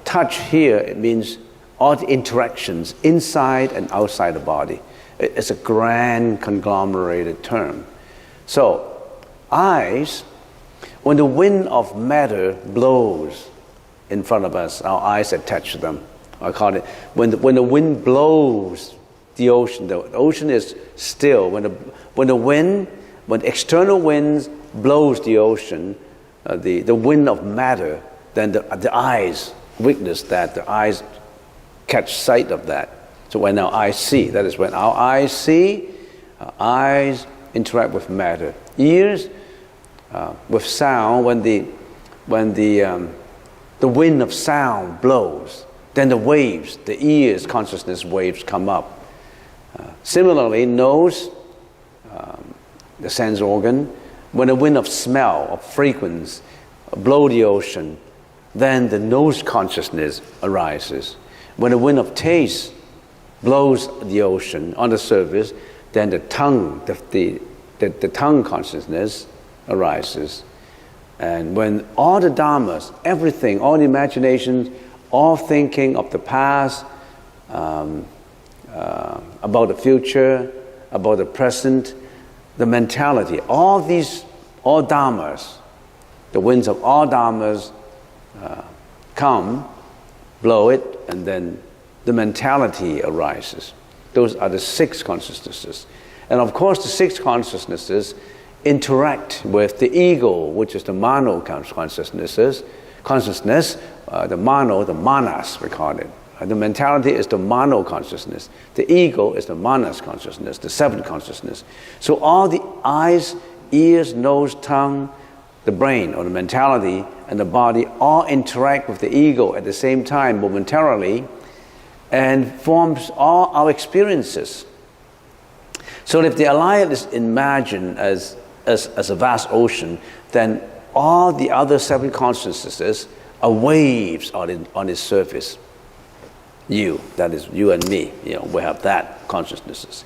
Touch here, it means all the interactions inside and outside the body. It's a grand conglomerated term. So, eyes, when the wind of matter blows in front of us, our eyes attach to them. I call it, when the wind blows the ocean is still. When external winds blows the ocean, the wind of matter, then the eyes witness that, the eyes catch sight of that. So when our eyes see, that is when our eyes see, our eyes interact with matter. Ears, with sound, when the wind of sound blows, then the waves, the ears consciousness waves come up. Similarly, nose, the sense organ, when the wind of smell, of fragrance, blow the ocean, then the nose consciousness arises. When the wind of taste blows the ocean on the surface, then the tongue, the tongue consciousness arises. And when all the dharmas, everything, all the imaginations, all thinking of the past, about the future, about the present, the mentality, all dharmas, the winds of all dharmas come, blow it, and then the mentality arises. Those are the six consciousnesses. And of course, the six consciousnesses interact with the ego, which is the mano consciousness, the manas, we call it. The mentality is the mano consciousness. The ego is the manas consciousness, the seventh consciousness. So all the eyes, ears, nose, tongue, the brain or the mentality and the body all interact with the ego at the same time momentarily and forms all our experiences. So if the alaya is imagined as a vast ocean, then all the other seven consciousnesses are waves on its surface. You, that is you and me, we have that consciousnesses.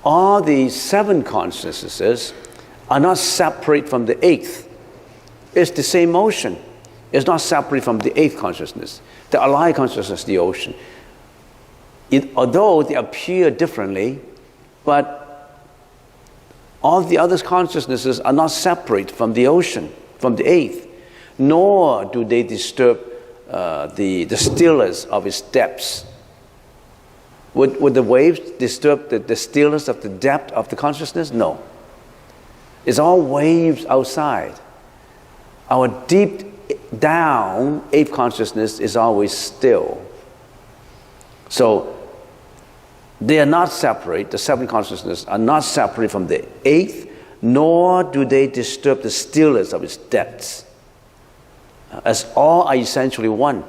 All the seven consciousnesses are not separate from the eighth. It's the same ocean. It's not separate from the eighth consciousness. The alaya consciousness, the ocean. Although they appear differently, but all the other consciousnesses are not separate from the ocean, from the eighth, nor do they disturb the stillness of its depths. Would the waves disturb the stillness of the depth of the consciousness? No. It's all waves outside. Our deep down eighth consciousness is always still. So they are not separate, the seven consciousnesses are not separate from the eighth, nor do they disturb the stillness of its depths, as all are essentially one.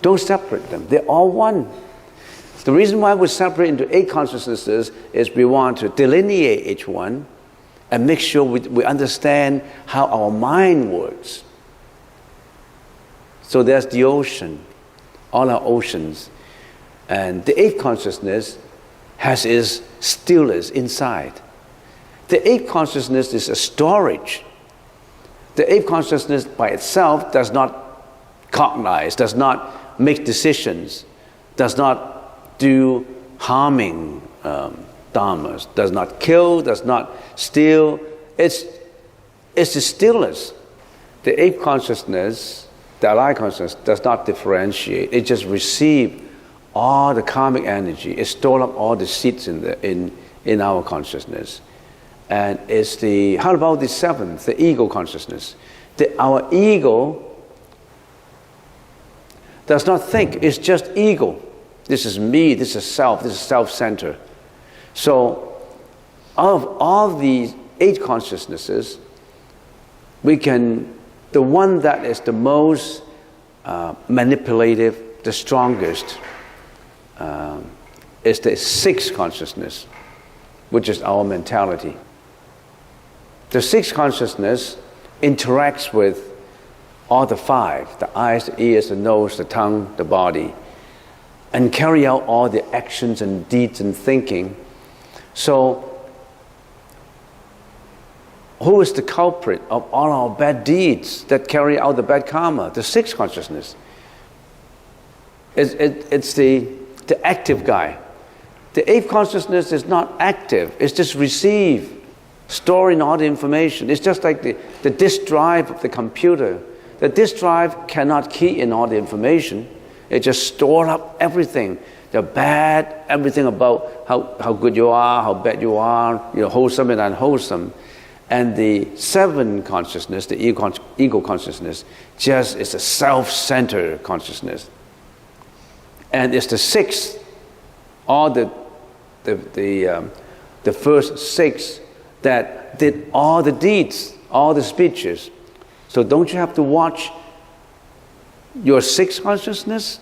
Don't separate them, they're all one. The reason why we separate into eight consciousnesses is we want to delineate each one and make sure we understand how our mind works. So there's the ocean, all our oceans, and the eighth consciousness has its stillness inside. The eighth consciousness is a storage. The eighth consciousness by itself does not cognize, does not make decisions, does not do harming dharmas, does not kill, does not steal. It's the stillness. The eighth consciousness, the alive consciousness, does not differentiate. It just receives all the karmic energy. It stores up all the seeds in our consciousness. And it's how about the seventh, the ego consciousness? Our ego does not think, it's just ego. This is me, this is self, this is self-centered. So, of all these eight consciousnesses, the one that is the most manipulative, the strongest, is the sixth consciousness, which is our mentality. The sixth consciousness interacts with all the five, the eyes, the ears, the nose, the tongue, the body, and carry out all the actions and deeds and thinking. So, who is the culprit of all our bad deeds that carry out the bad karma? The sixth consciousness. It's the active guy. The eighth consciousness is not active. It's just receive, storing all the information. It's just like the disk drive of the computer. The disk drive cannot key in all the information. It just stores up everything. The bad, everything about how good you are, how bad you are, wholesome and unwholesome. And the seventh consciousness, the ego consciousness, just is a self-centered consciousness. And it's the sixth, all the first six that did all the deeds, all the speeches. So don't you have to watch your sixth consciousness?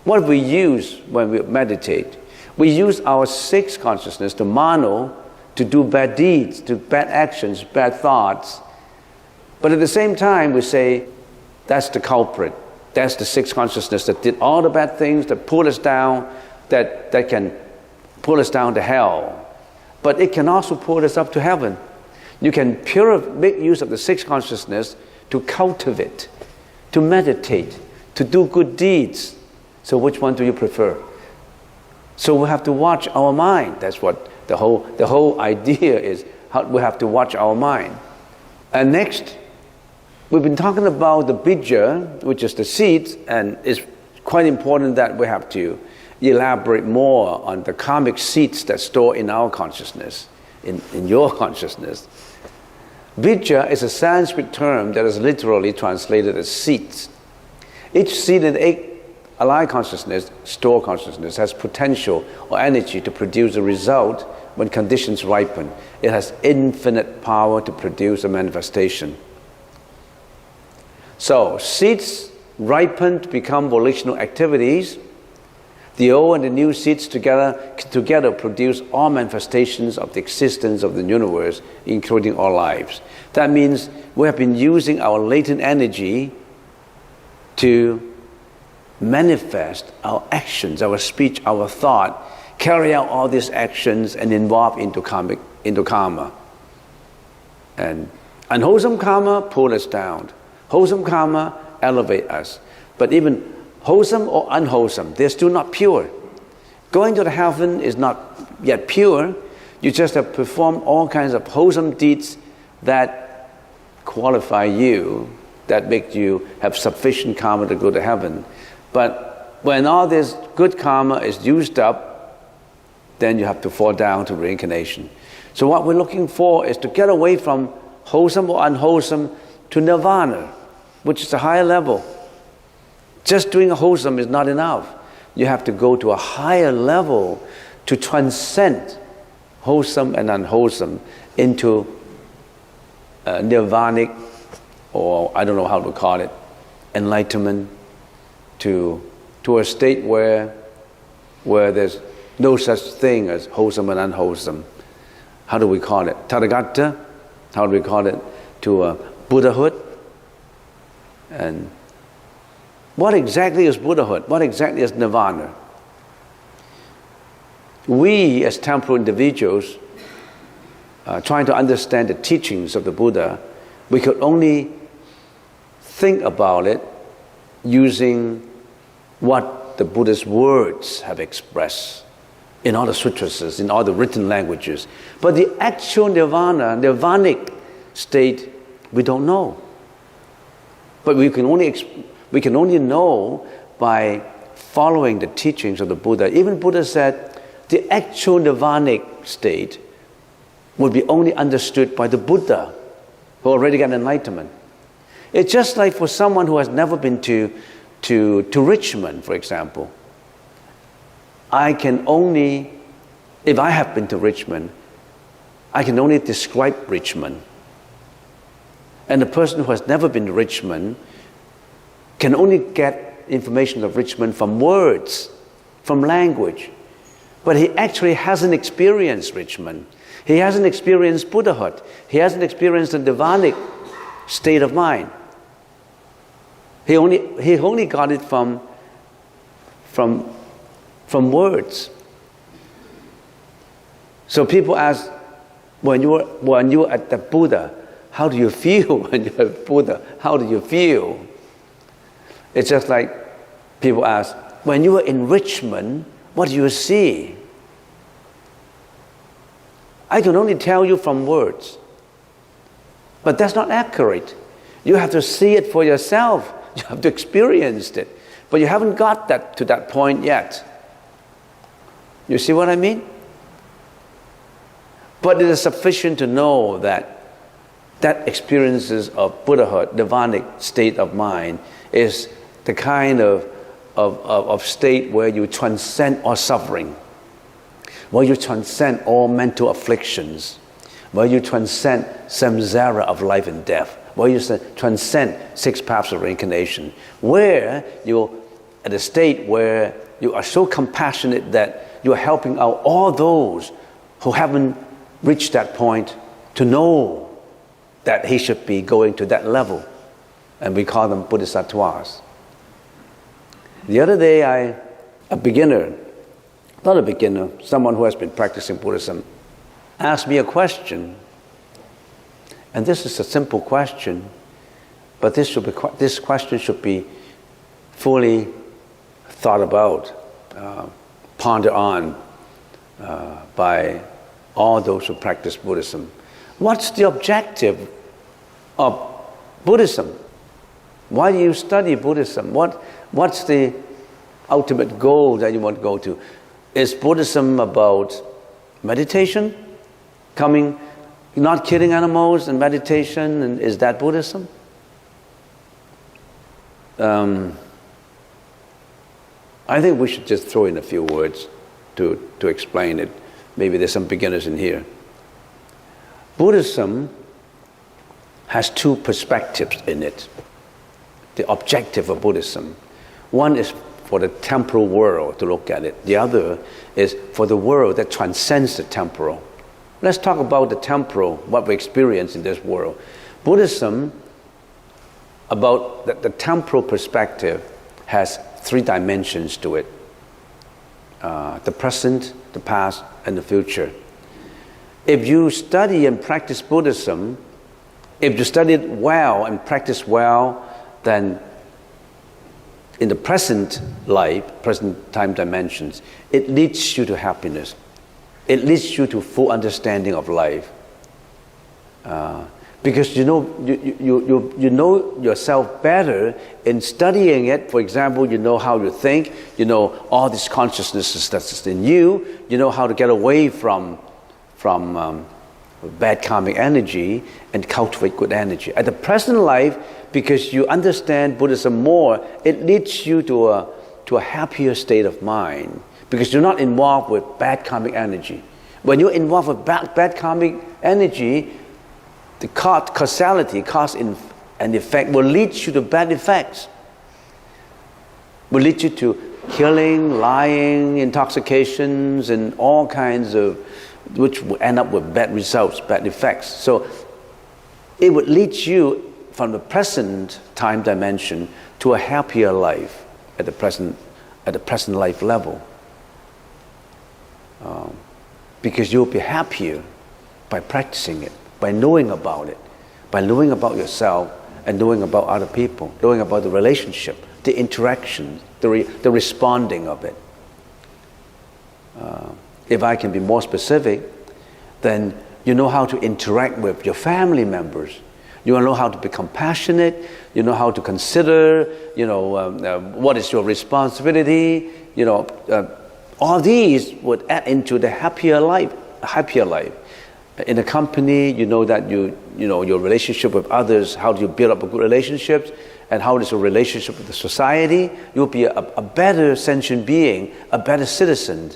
What we use when we meditate, we use our sixth consciousness, the mano, to do bad deeds, to bad actions, bad thoughts. But at the same time, we say, that's the culprit. That's the sixth consciousness that did all the bad things, that pull us down, that can pull us down to hell. But it can also pull us up to heaven. You can make use of the sixth consciousness to cultivate, to meditate, to do good deeds. So which one do you prefer? So we have to watch our mind. That's what the whole idea is. How we have to watch our mind. And next, we've been talking about the bija, which is the seeds, and it's quite important that we have to elaborate more on the karmic seeds that store in our consciousness, in your consciousness. Bija is a Sanskrit term that is literally translated as seeds. Each seed in the alive consciousness, store consciousness, has potential or energy to produce a result when conditions ripen. It has infinite power to produce a manifestation. So, seeds ripen to become volitional activities. The old and the new seeds together produce all manifestations of the existence of the universe, including all lives. That means we have been using our latent energy to manifest our actions, our speech, our thought, carry out all these actions and involve into karma. And unwholesome karma pull us down. Wholesome karma elevate us. But even wholesome or unwholesome, they're still not pure. Going to the heaven is not yet pure. You just have performed all kinds of wholesome deeds that qualify you, that make you have sufficient karma to go to heaven. But when all this good karma is used up, then you have to fall down to reincarnation. So what we're looking for is to get away from wholesome or unwholesome to nirvana, which is a higher level. Just doing wholesome is not enough. You have to go to a higher level to transcend wholesome and unwholesome into nirvanic, or I don't know how to call it, enlightenment, to a state where there's no such thing as wholesome and unwholesome. How do we call it? Tathagata? How do we call it? To Buddhahood? And what exactly is Buddhahood? What exactly is nirvana? We, as temporal individuals, trying to understand the teachings of the Buddha, we could only think about it using what the Buddha's words have expressed in all the sutras, in all the written languages. But the actual nirvana, nirvanic state, we don't know. But we can only know by following the teachings of the Buddha. Even Buddha said the actual nirvanic state would be only understood by the Buddha who already got enlightenment. It's just like for someone who has never been to Richmond, for example. I can only, if I have been to Richmond, I can only describe Richmond. And the person who has never been to Richmond can only get information of Richmond from words, from language. But he actually hasn't experienced Richmond. He hasn't experienced Buddhahood. He hasn't experienced the nirvanic state of mind. He only got it from words. So people ask, when you're at the Buddha, how do you feel when you're at Buddha? How do you feel? It's just like people ask, when you are in Richmond, what do you see? I can only tell you from words. But that's not accurate. You have to see it for yourself. You have to experience it. But you haven't got to that point yet. You see what I mean? But it is sufficient to know that experiences of Buddhahood, nirvanic state of mind, is the kind of state where you transcend all suffering, where you transcend all mental afflictions, where you transcend samsara of life and death, where you transcend 6 paths of reincarnation, where you're at a state where you are so compassionate that you are helping out all those who haven't reached that point to know that he should be going to that level. And we call them bodhisattvas. The other day, someone who has been practicing Buddhism, asked me a question. And this is a simple question, but this question should be fully thought about, pondered on by all those who practice Buddhism. What's the objective of Buddhism? Why do you study Buddhism? What's the ultimate goal that you want to go to? Is Buddhism about meditation? Not killing animals and meditation, and is that Buddhism? I think we should just throw in a few words to explain it. Maybe there's some beginners in here. Buddhism has 2 perspectives in it. The objective of Buddhism. One is for the temporal world to look at it. The other is for the world that transcends the temporal. Let's talk about the temporal, what we experience in this world. Buddhism, about the temporal perspective, has 3 dimensions to it. The present, the past, and the future. If you study and practice Buddhism, if you study it well and practice well, then in the present life, present time dimensions, it leads you to happiness. It leads you to full understanding of life. Because you know yourself better in studying it. For example, you know how you think, you know all these consciousnesses that's in you, you know how to get away from bad karmic energy and cultivate good energy. At the present life, because you understand Buddhism more, it leads you to a happier state of mind, because you're not involved with bad karmic energy. When you're involved with bad karmic energy, the causality, cause and effect, will lead you to bad effects. Will lead you to killing, lying, intoxications, and all kinds of, which will end up with bad results, bad effects. So it would lead you from the present time dimension to a happier life at the present life level. Because you'll be happier by practicing it, by knowing about it, by knowing about yourself and knowing about other people, knowing about the relationship, the interaction, the responding of it. If I can be more specific, then you know how to interact with your family members. You know how to be compassionate. You know how to consider, what is your responsibility. All these would add into the happier life. In a company, you know that your relationship with others, how do you build up a good relationships, and how is your relationship with the society. You'll be a better sentient being, a better citizen,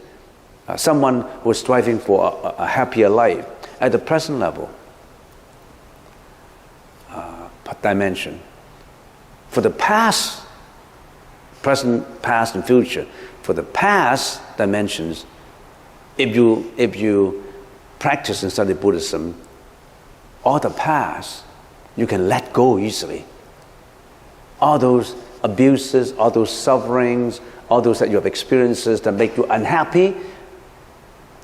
someone who is striving for a happier life at the present level, dimension. For the past, present, past, and future, for the past dimensions, if you practice and study Buddhism, all the past, you can let go easily. All those abuses, all those sufferings, all those that you have experiences that make you unhappy,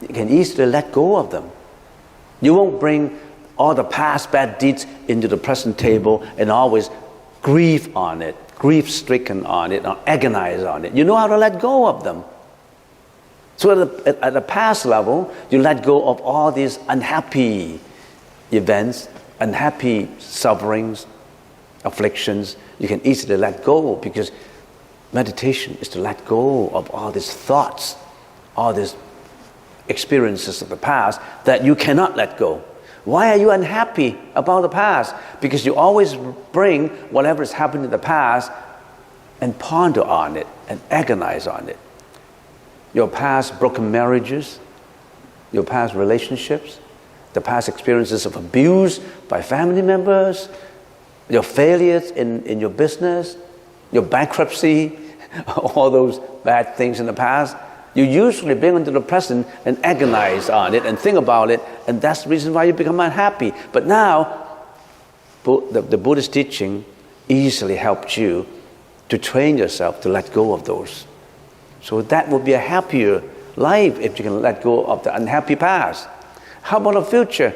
you can easily let go of them. You won't bring all the past bad deeds into the present table and always grieve on it, grief-stricken on it, or agonize on it. You know how to let go of them. So at the past level, you let go of all these unhappy events, unhappy sufferings, afflictions. You can easily let go, because meditation is to let go of all these thoughts, all these experiences of the past that you cannot let go. Why are you unhappy about the past? Because you always bring whatever has happened in the past and ponder on it and agonize on it. Your past broken marriages, your past relationships, the past experiences of abuse by family members, your failures in your business, your bankruptcy, all those bad things in the past, you usually bring into the present and agonize on it and think about it, and that's the reason why you become unhappy. But now, the Buddhist teaching easily helped you to train yourself to let go of those. So that would be a happier life if you can let go of the unhappy past. How about the future?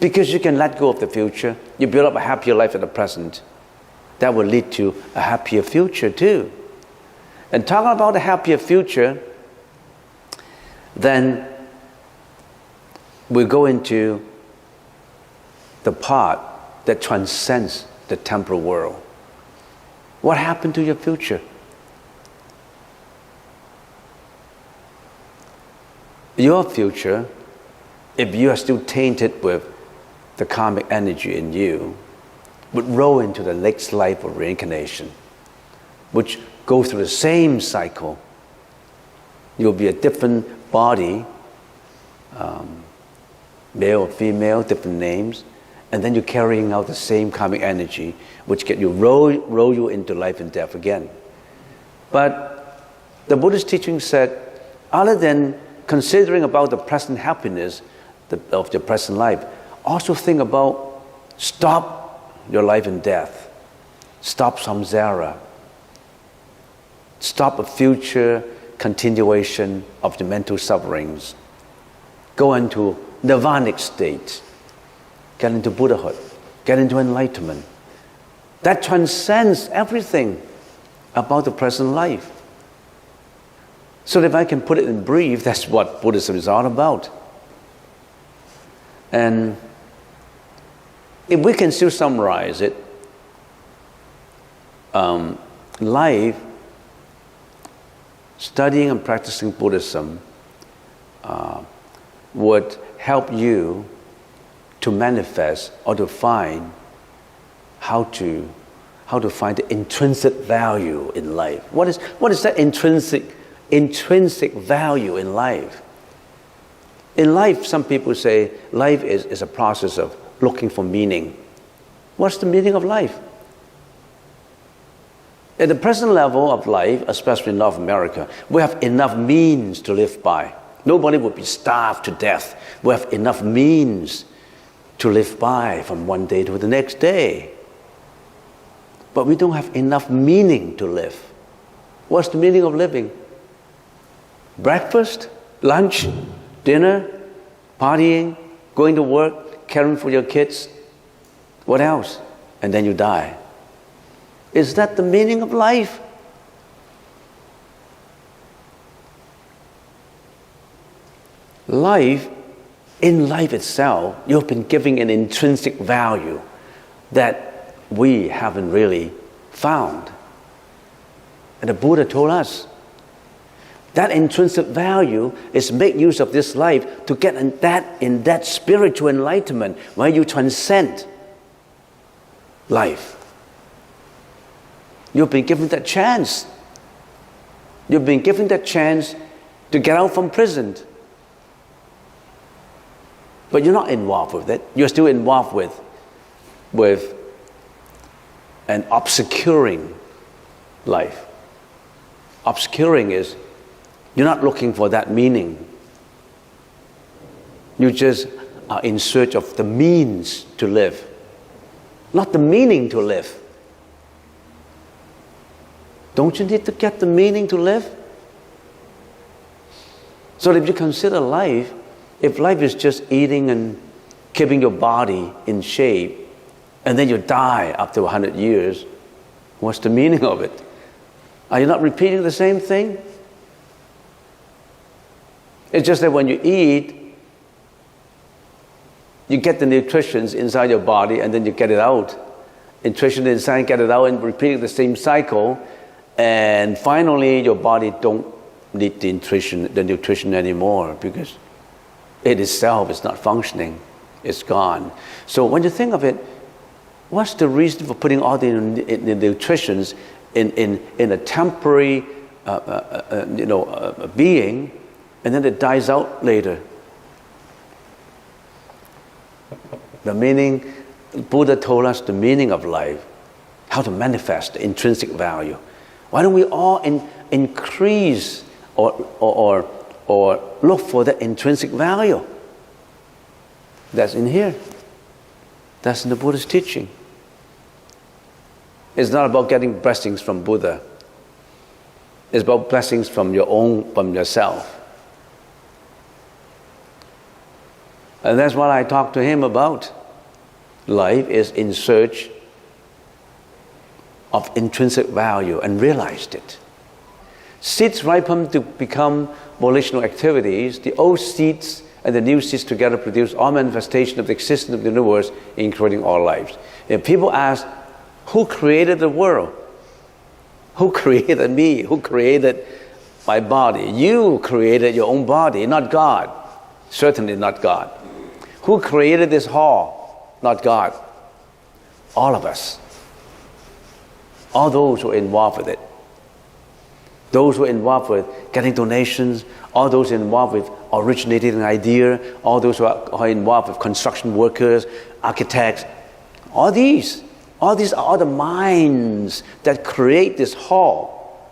Because you can let go of the future, you build up a happier life at the present. That will lead to a happier future too. And talking about a happier future, then we go into the part that transcends the temporal world. What happened to your future? Your future, if you are still tainted with the karmic energy in you, would roll into the next life of reincarnation, which go through the same cycle. You'll be a different body, male or female, different names, and then you're carrying out the same karmic energy, which roll you into life and death again. But the Buddhist teaching said, other than considering about the present happiness of your present life, also think about stop your life and death, stop samsara, stop a future continuation of the mental sufferings, go into nirvanic state, get into Buddhahood, get into enlightenment. That transcends everything about the present life. So if I can put it in brief, that's what Buddhism is all about. And if we can still summarize it, life, studying and practicing Buddhism would help you to manifest or to find how to find the intrinsic value in life. What is that intrinsic value in life? In life, some people say life is a process of looking for meaning. What's the meaning of life? At the present level of life, especially in North America, we have enough means to live by. Nobody would be starved to death. We have enough means to live by from one day to the next day. But we don't have enough meaning to live. What's the meaning of living? Breakfast, lunch, dinner, partying, going to work, caring for your kids. What else? And then you die. Is that the meaning of life? life, in life itself, you've been giving an intrinsic value that we haven't really found. And the Buddha told us that intrinsic value is make use of this life to get in that spiritual enlightenment where you transcend life. You've been given that chance. You've been given that chance to get out from prison. But you're not involved with it. You're still involved with an obscuring life. Obscuring is you're not looking for that meaning. You just are in search of the means to live, not the meaning to live. Don't you need to get the meaning to live? So if you consider life, if life is just eating and keeping your body in shape, and then you die after 100 years, what's the meaning of it? Are you not repeating the same thing? It's just that when you eat, you get the nutrition inside your body and then you get it out. Nutrition inside, get it out, and repeating the same cycle. And finally, your body don't need the nutrition anymore because it itself is not functioning. It's gone. So when you think of it, what's the reason for putting all the nutritions in a temporary, being, and then it dies out later? The meaning, Buddha told us the meaning of life, how to manifest the intrinsic value. Why don't we all increase or look for the intrinsic value? That's in here. That's in the Buddha's teaching. It's not about getting blessings from Buddha. It's about blessings from yourself. And that's what I talked to him about. Life is in search of intrinsic value and realized it. Seeds ripen to become volitional activities. The old seeds and the new seeds together produce all manifestation of the existence of the universe, including all lives. If people ask, who created the world? Who created me? Who created my body? You created your own body, not God. Certainly not God. Who created this hall? Not God. All of us. All those who are involved with it. Those who are involved with getting donations, all those involved with originating an idea, all those who are involved with construction workers, architects, all these are the minds that create this hall,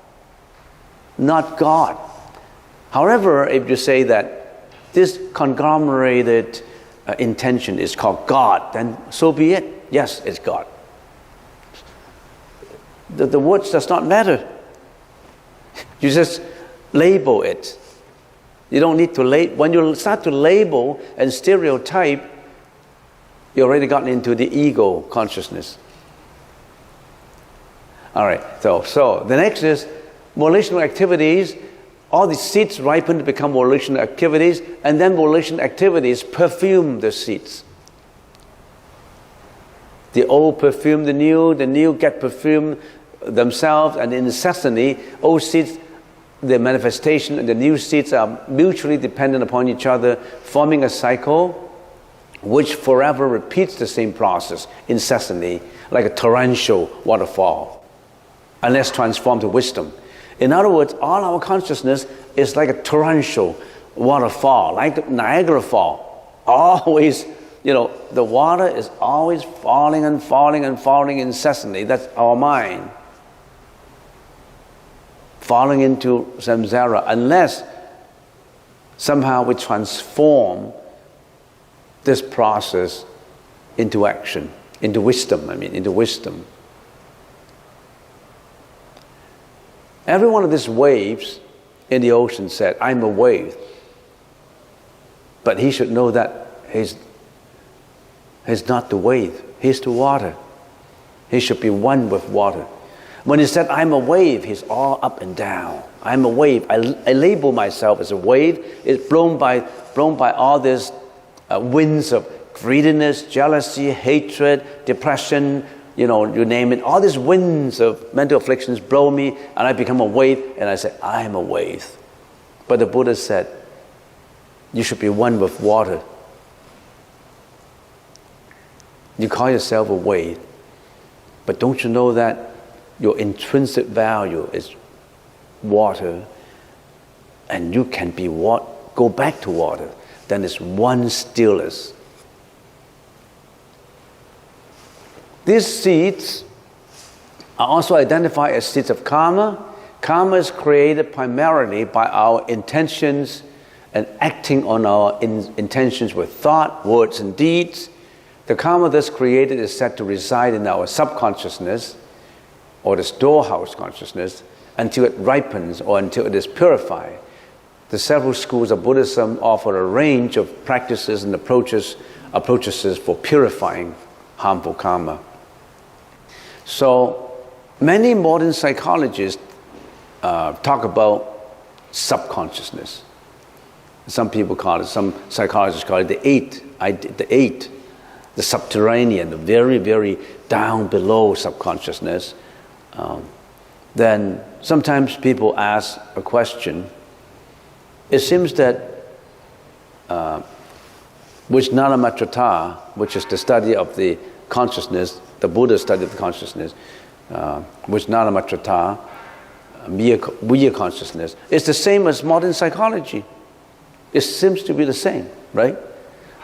not God. However, if you say that this conglomerated intention is called God, then so be it. Yes, it's God. The words does not matter. You just label it. You don't need to label. When you start to label and stereotype, you already gotten into the ego consciousness. All right, so the next is volitional activities. All the seeds ripen to become volitional activities, and then volitional activities perfume the seeds. The old perfume the new get perfumed themselves, and in necessity, old seeds, the manifestation, and the new seeds are mutually dependent upon each other, forming a cycle which forever repeats the same process incessantly, like a torrential waterfall, unless transformed to wisdom. In other words, all our consciousness is like a torrential waterfall, like the Niagara Fall. Always, the water is always falling and falling and falling incessantly. That's our mind. Falling into samsara, unless somehow we transform this process into action, into wisdom. Every one of these waves in the ocean said, I'm a wave. But he should know that he's not the wave, he's the water. He should be one with water. When he said, I'm a wave, he's all up and down. I'm a wave. I label myself as a wave. It's blown by all these winds of greediness, jealousy, hatred, depression, you name it. All these winds of mental afflictions blow me, and I become a wave, and I say, I am a wave. But the Buddha said, you should be one with water. You call yourself a wave, but don't you know that your intrinsic value is water, and you can be go back to water. Then it's one stillness. These seeds are also identified as seeds of karma. Karma is created primarily by our intentions and acting on our intentions with thought, words, and deeds. The karma thus created is said to reside in our subconsciousness, or the storehouse consciousness, until it ripens or until it is purified. The several schools of Buddhism offer a range of practices and approaches for purifying harmful karma. So many modern psychologists talk about subconsciousness. Some psychologists call it the eight, the subterranean, the very, very down below subconsciousness. Then sometimes people ask a question. It seems that Vijnanamatrata, which is the study of the consciousness, the Buddha's study of the consciousness, Vijnanamatrata, via consciousness, is the same as modern psychology. It seems to be the same, right?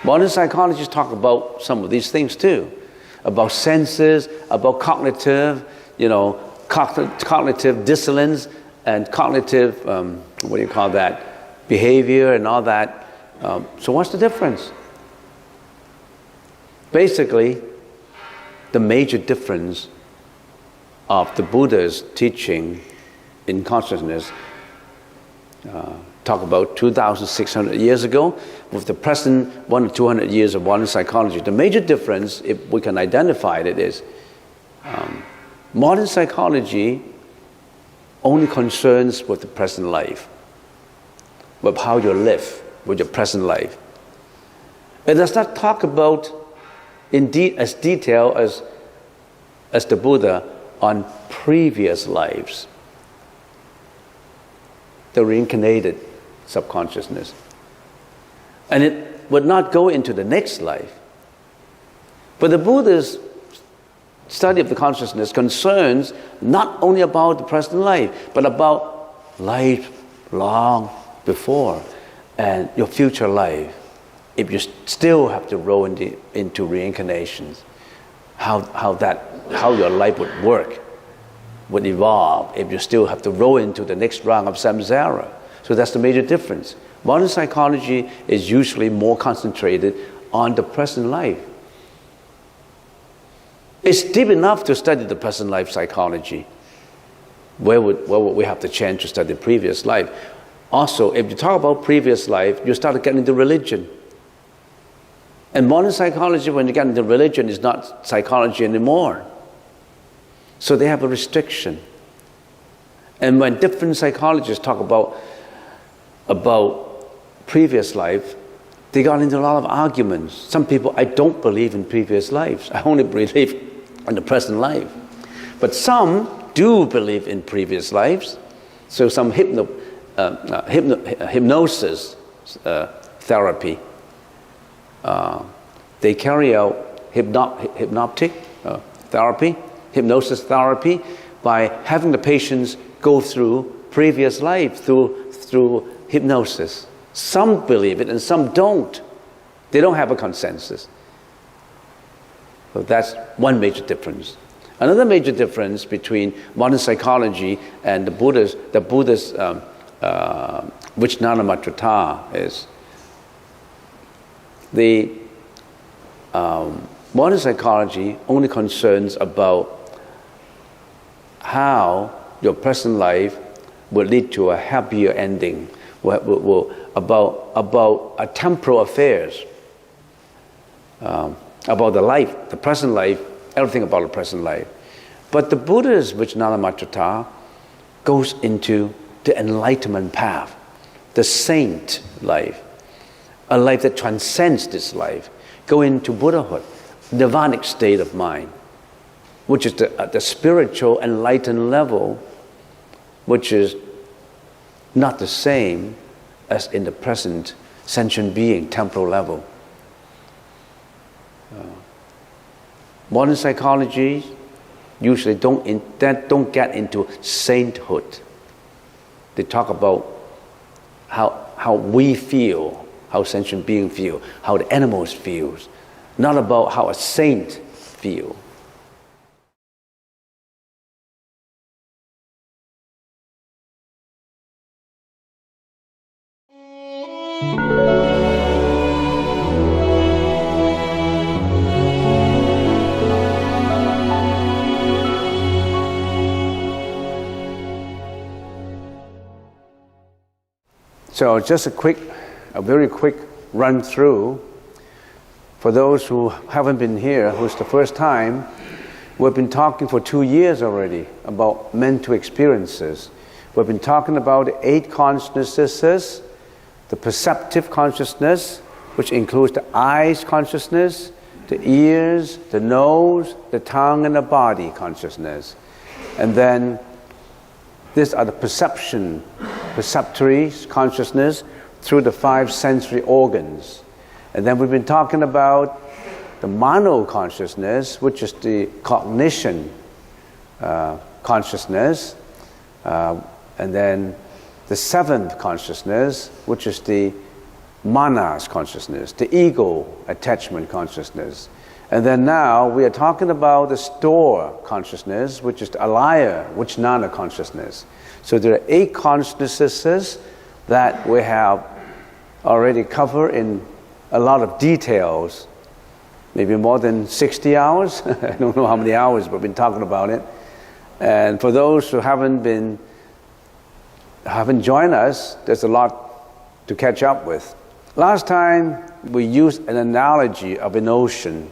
Modern psychologists talk about some of these things too, about senses, about cognitive, cognitive dissonance and cognitive, behavior and all that. So what's the difference? Basically, the major difference of the Buddha's teaching in consciousness, talk about 2,600 years ago, with the present 100 or 200 years of modern psychology. The major difference, if we can identify it, is modern psychology only concerns with the present life, with how you live with your present life. It does not talk about as detail as the Buddha on previous lives, the reincarnated subconsciousness. And it would not go into the next life. But the Buddha's study of the consciousness concerns not only about the present life, but about life long before and your future life. If you still have to roll into reincarnations, how your life would work, would evolve if you still have to roll into the next round of samsara. So that's the major difference. Modern psychology is usually more concentrated on the present life. It's deep enough to study the present life psychology. Where would we have the chance to study previous life? Also, if you talk about previous life, you start getting into religion. And modern psychology, when you get into religion, is not psychology anymore. So they have a restriction. And when different psychologists talk about previous life, they got into a lot of arguments. Some people, I don't believe in previous lives. I only believe in the present life. But some do believe in previous lives. So some hypnosis therapy. They carry out hypnotic therapy, hypnosis therapy, by having the patients go through previous life through hypnosis. Some believe it and some don't. They don't have a consensus. So that's one major difference. Another major difference between modern psychology and the Buddha's Vijnanamatrata is the modern psychology only concerns about how your present life will lead to a happier ending, about temporal affairs, about the life, the present life, everything about the present life. But the Buddha's Vijnanamattata goes into the enlightenment path, the saint life, a life that transcends this life, go into Buddhahood, nirvanic state of mind, which is the spiritual enlightened level, which is not the same as in the present sentient being temporal level. Modern psychology usually don't get into sainthood. They talk about how we feel, how sentient beings feel, how the animals feel, not about how a saint feels. So just a very quick run through for those who haven't been here, who's the first time. We've been talking for 2 years already about mental experiences. We've been talking about the 8 consciousnesses, the perceptive consciousness, which includes the eyes consciousness, the ears, the nose, the tongue, and the body consciousness. And then these are the perceptory consciousness through the 5 sensory organs. And then we've been talking about the mano consciousness, which is the cognition consciousness, and then the 7th consciousness, which is the manas consciousness, the ego attachment consciousness. And then now we are talking about the store consciousness, which is the alaya, vijnana consciousness. So there are 8 consciousnesses that we have already covered in a lot of details, maybe more than 60 hours. I don't know how many hours we've been talking about it. And for those who haven't joined us, there's a lot to catch up with. Last time we used an analogy of an ocean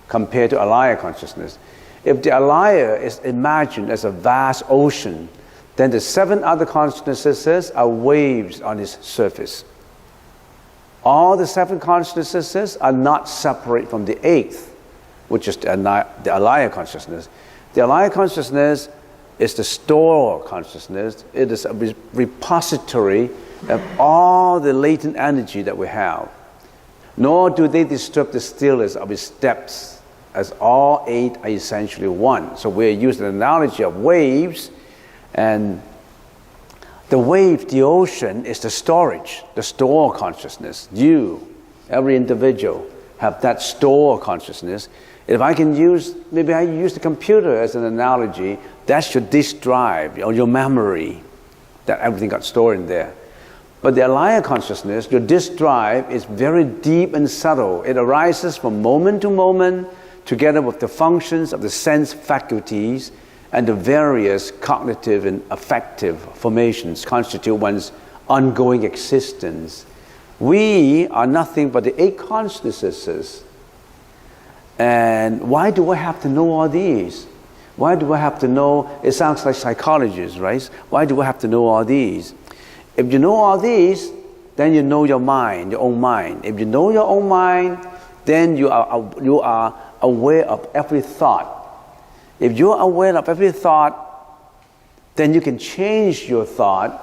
compared to alaya consciousness. If the alaya is imagined as a vast ocean, then the 7 other consciousnesses are waves on its surface. All the 7 consciousnesses are not separate from the 8th, which is the alaya consciousness. The alaya consciousness is the store consciousness. It is a repository of all the latent energy that we have. Nor do they disturb the stillness of its depths, as all 8 are essentially one. So we're using an analogy of waves, and the wave, the ocean, is the storage, the store consciousness. You, every individual, have that store consciousness. If I can maybe I use the computer as an analogy, that's your disk drive, or your memory, that everything got stored in there. But the alaya consciousness, your disk drive, is very deep and subtle. It arises from moment to moment, together with the functions of the sense faculties and the various cognitive and affective formations constitute one's ongoing existence. We are nothing but the 8 consciousnesses. And why do I have to know all these? Why do I have to know? It sounds like psychologists, right? Why do I have to know all these? If you know all these, then you know your mind, your own mind. If you know your own mind, then you are aware of every thought. If you're aware of every thought, then you can change your thought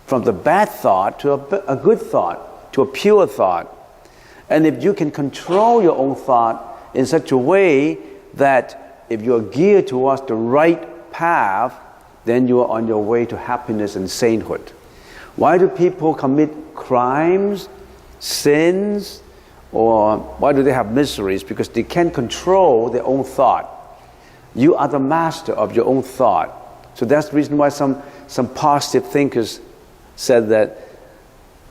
from the bad thought to a good thought, to a pure thought. And if you can control your own thought in such a way that if you're geared towards the right path, then you are on your way to happiness and sainthood. Why do people commit crimes, sins, or why do they have miseries? Because they can't control their own thought. You are the master of your own thought. So that's the reason why some positive thinkers said that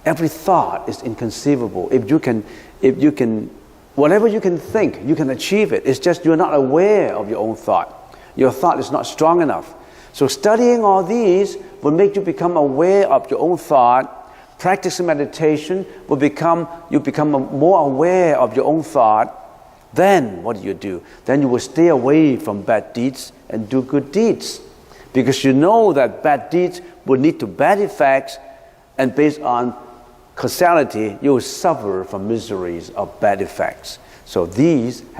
every thought is inconceivable. If you can, whatever you can think, you can achieve it. It's just you're not aware of your own thought. Your thought is not strong enough. So studying all these will make you become aware of your own thought. Practicing meditation will you become more aware of your own thought. then what do? Then you will stay away from bad deeds and do good deeds. Because you know that bad deeds will lead to bad effects, and based on causality, you will suffer from miseries of bad effects. So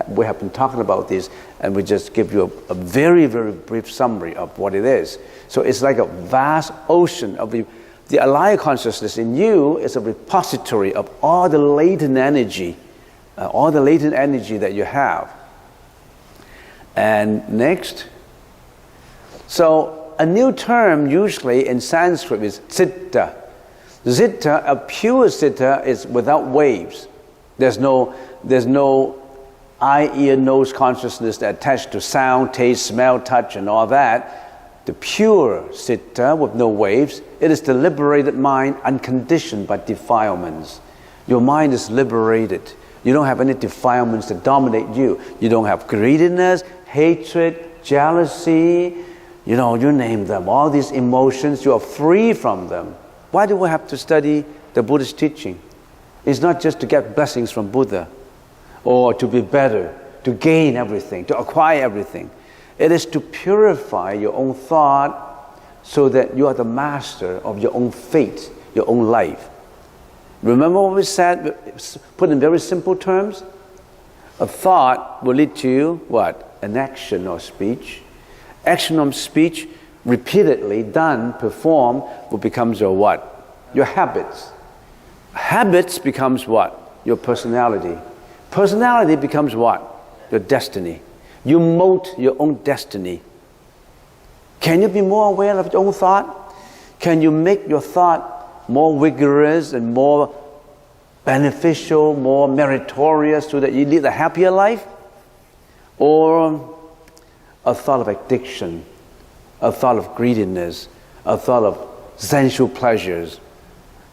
we have been talking about this, and we just give you a very, very brief summary of what it is. So it's like a vast ocean of the alaya consciousness in you is a repository of all the latent energy that you have. And next, so a new term usually in Sanskrit is citta. Citta, a pure citta, is without waves. There's no eye, ear, nose consciousness that attached to sound, taste, smell, touch, and all that. The pure citta with no waves, it is the liberated mind unconditioned by defilements. Your mind is liberated. You don't have any defilements that dominate you. You don't have greediness, hatred, jealousy, you name them. All these emotions, you are free from them. Why do we have to study the Buddhist teaching? It's not just to get blessings from Buddha or to be better, to gain everything, to acquire everything. It is to purify your own thought so that you are the master of your own fate, your own life. Remember what we said, put in very simple terms? A thought will lead to what? An action or speech. Action or speech repeatedly done, performed, will becomes your what? Your habits. Habits becomes what? Your personality. Personality becomes what? Your destiny. You mold your own destiny. Can you be more aware of your own thought? Can you make your thought more vigorous and more beneficial, more meritorious so that you lead a happier life? Or a thought of addiction, a thought of greediness, a thought of sensual pleasures,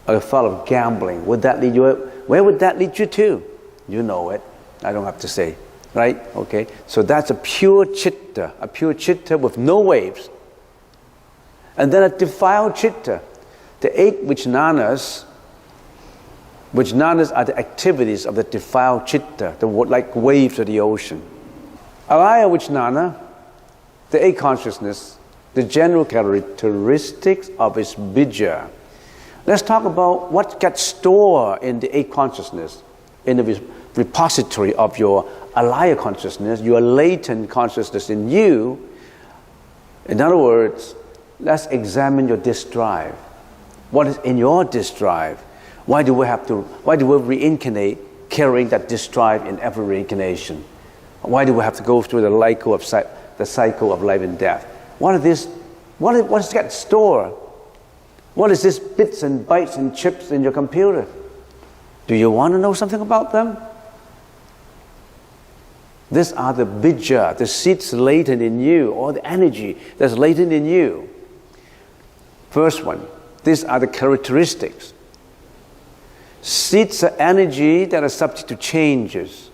a thought of gambling? Would that lead you? Where would that lead you to? You know it. I don't have to say. Right? Okay. So that's a pure chitta with no waves. And then a defiled chitta. The 8 vijnanas are the activities of the defiled chitta, like waves of the ocean. Alaya vijnana, the 8 consciousness, the general characteristics of its bija. Let's talk about what gets stored in the 8 consciousness, in the repository of your alaya consciousness, your latent consciousness in you. In other words, let's examine your disk drive. What is in your disk drive? Why do we reincarnate carrying that disk drive in every reincarnation? Why do we have to go through the cycle of life and death? What is get stored? What is this bits and bytes and chips in your computer? Do you want to know something about them? These are the bija, the seeds latent in you, or the energy that's latent in you. First one, these are the characteristics. Seeds are energy that are subject to changes,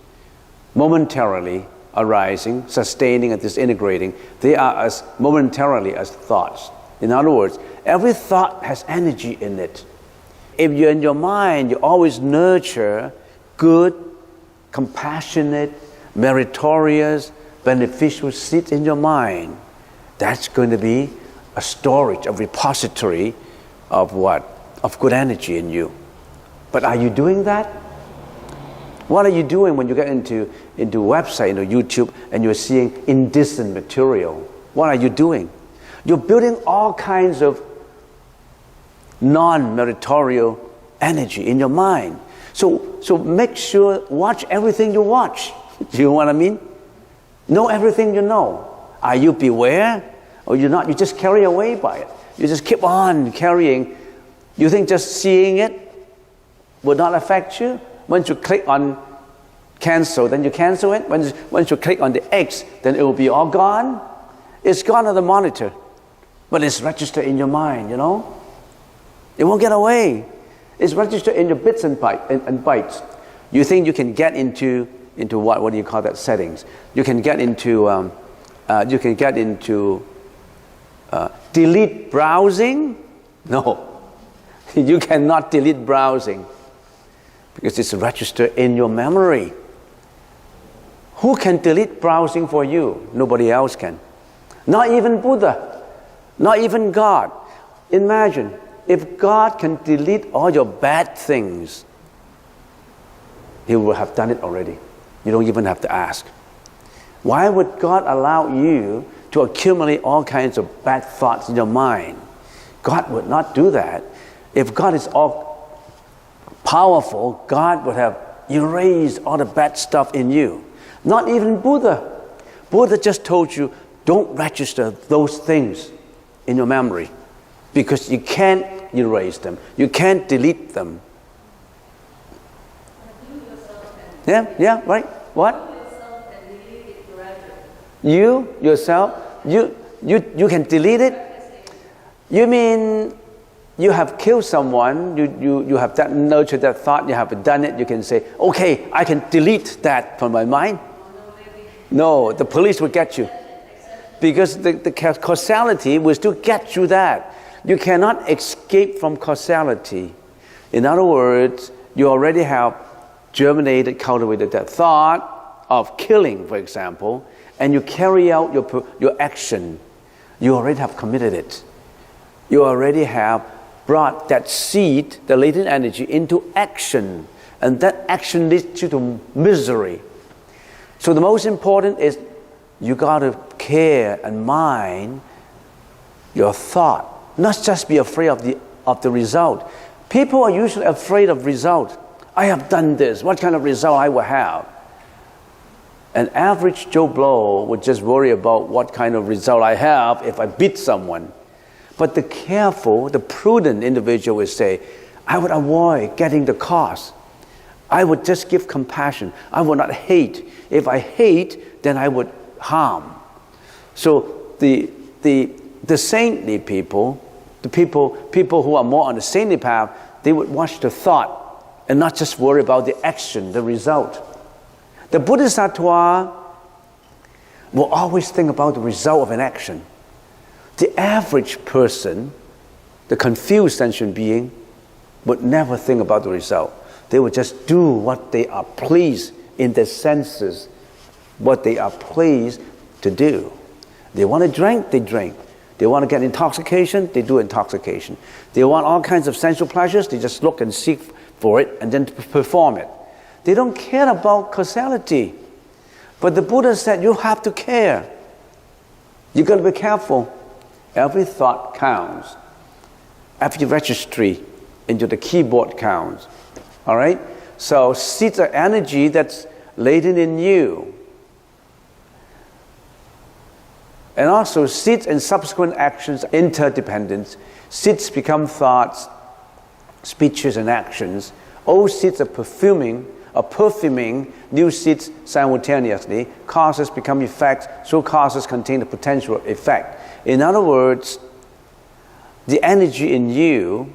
momentarily arising, sustaining, and disintegrating. They are as momentarily as thoughts. In other words, every thought has energy in it. If you're in your mind, you always nurture good, compassionate, meritorious, beneficial seeds in your mind. That's going to be a storage, a repository of what? Of good energy in you. But are you doing that? What are you doing when you get into website, YouTube, and you're seeing indecent material? What are you doing? You're building all kinds of non-meritorial energy in your mind. So make sure, watch everything you watch. Do you know what I mean? Know everything you know. Are you beware? Or you're not? You just carry away by it. You just keep on carrying. You think just seeing it will not affect you? Once you click on cancel, then you cancel it. Once you click on the X, then it will be all gone. It's gone on the monitor. But it's registered in your mind, It won't get away. It's registered in your bits and bytes. You think you can get into what do you call that, settings? You can get into delete browsing? No. You cannot delete browsing because it's registered in your memory. Who can delete browsing for you? Nobody else can. Not even Buddha. Not even God. Imagine, if God can delete all your bad things, He will have done it already. You don't even have to ask. Why would God allow you to accumulate all kinds of bad thoughts in your mind? God would not do that. If God is all powerful, God would have erased all the bad stuff in you. Not even Buddha. Buddha just told you, don't register those things in your memory because you can't erase them. You can't delete them. Yeah, right. What? You yourself, you can delete it? You mean you have killed someone, you have nurtured that thought, you have done it, you can say, okay, I can delete that from my mind? No, the police will get you. Because the causality will still get you that. You cannot escape from causality. In other words, you already have germinated, cultivated that thought of killing, for example, and you carry out your action. You already have committed it. You already have brought that seed, the latent energy, into action. And that action leads you to misery. So the most important is you got to care and mind your thought. Not just be afraid of the result. People are usually afraid of result. I have done this. What kind of result I will have? An average Joe Blow would just worry about what kind of result I have if I beat someone. But the careful, the prudent individual would say, I would avoid getting the cause. I would just give compassion. I would not hate. If I hate, then I would harm. So the saintly people, the people who are more on the saintly path, they would watch the thought and not just worry about the action, the result. The Bodhisattva will always think about the result of an action. The average person, the confused sentient being, would never think about the result. They would just do what they are pleased in their senses, what they are pleased to do. They want to drink, they drink. They want to get intoxication, they do intoxication. They want all kinds of sensual pleasures, they just look and seek for it and then perform it. They don't care about causality. But the Buddha said you have to care. You got to be careful. Every thought counts. Every registry into the keyboard counts. All right? So seeds are energy that's latent in you. And also seeds and subsequent actions are interdependent. Seeds become thoughts, speeches and actions. Old seeds are perfuming new seeds simultaneously. Causes become effects, so causes contain the potential effect. In other words, the energy in you,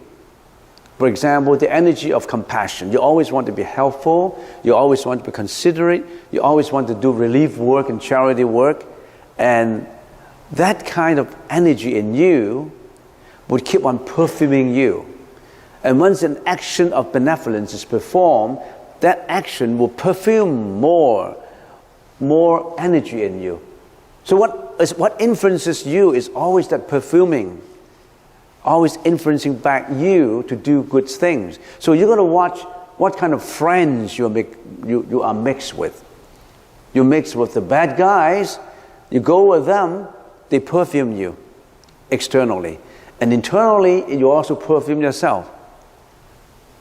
for example, the energy of compassion. You always want to be helpful, you always want to be considerate, you always want to do relief work and charity work, and that kind of energy in you would keep on perfuming you. And once an action of benevolence is performed, that action will perfume more energy in you. So what influences you is always that perfuming, always influencing back you to do good things. So you're going to watch what kind of friends you are mixed with. You mix with the bad guys, you go with them, they perfume you externally. And internally, you also perfume yourself.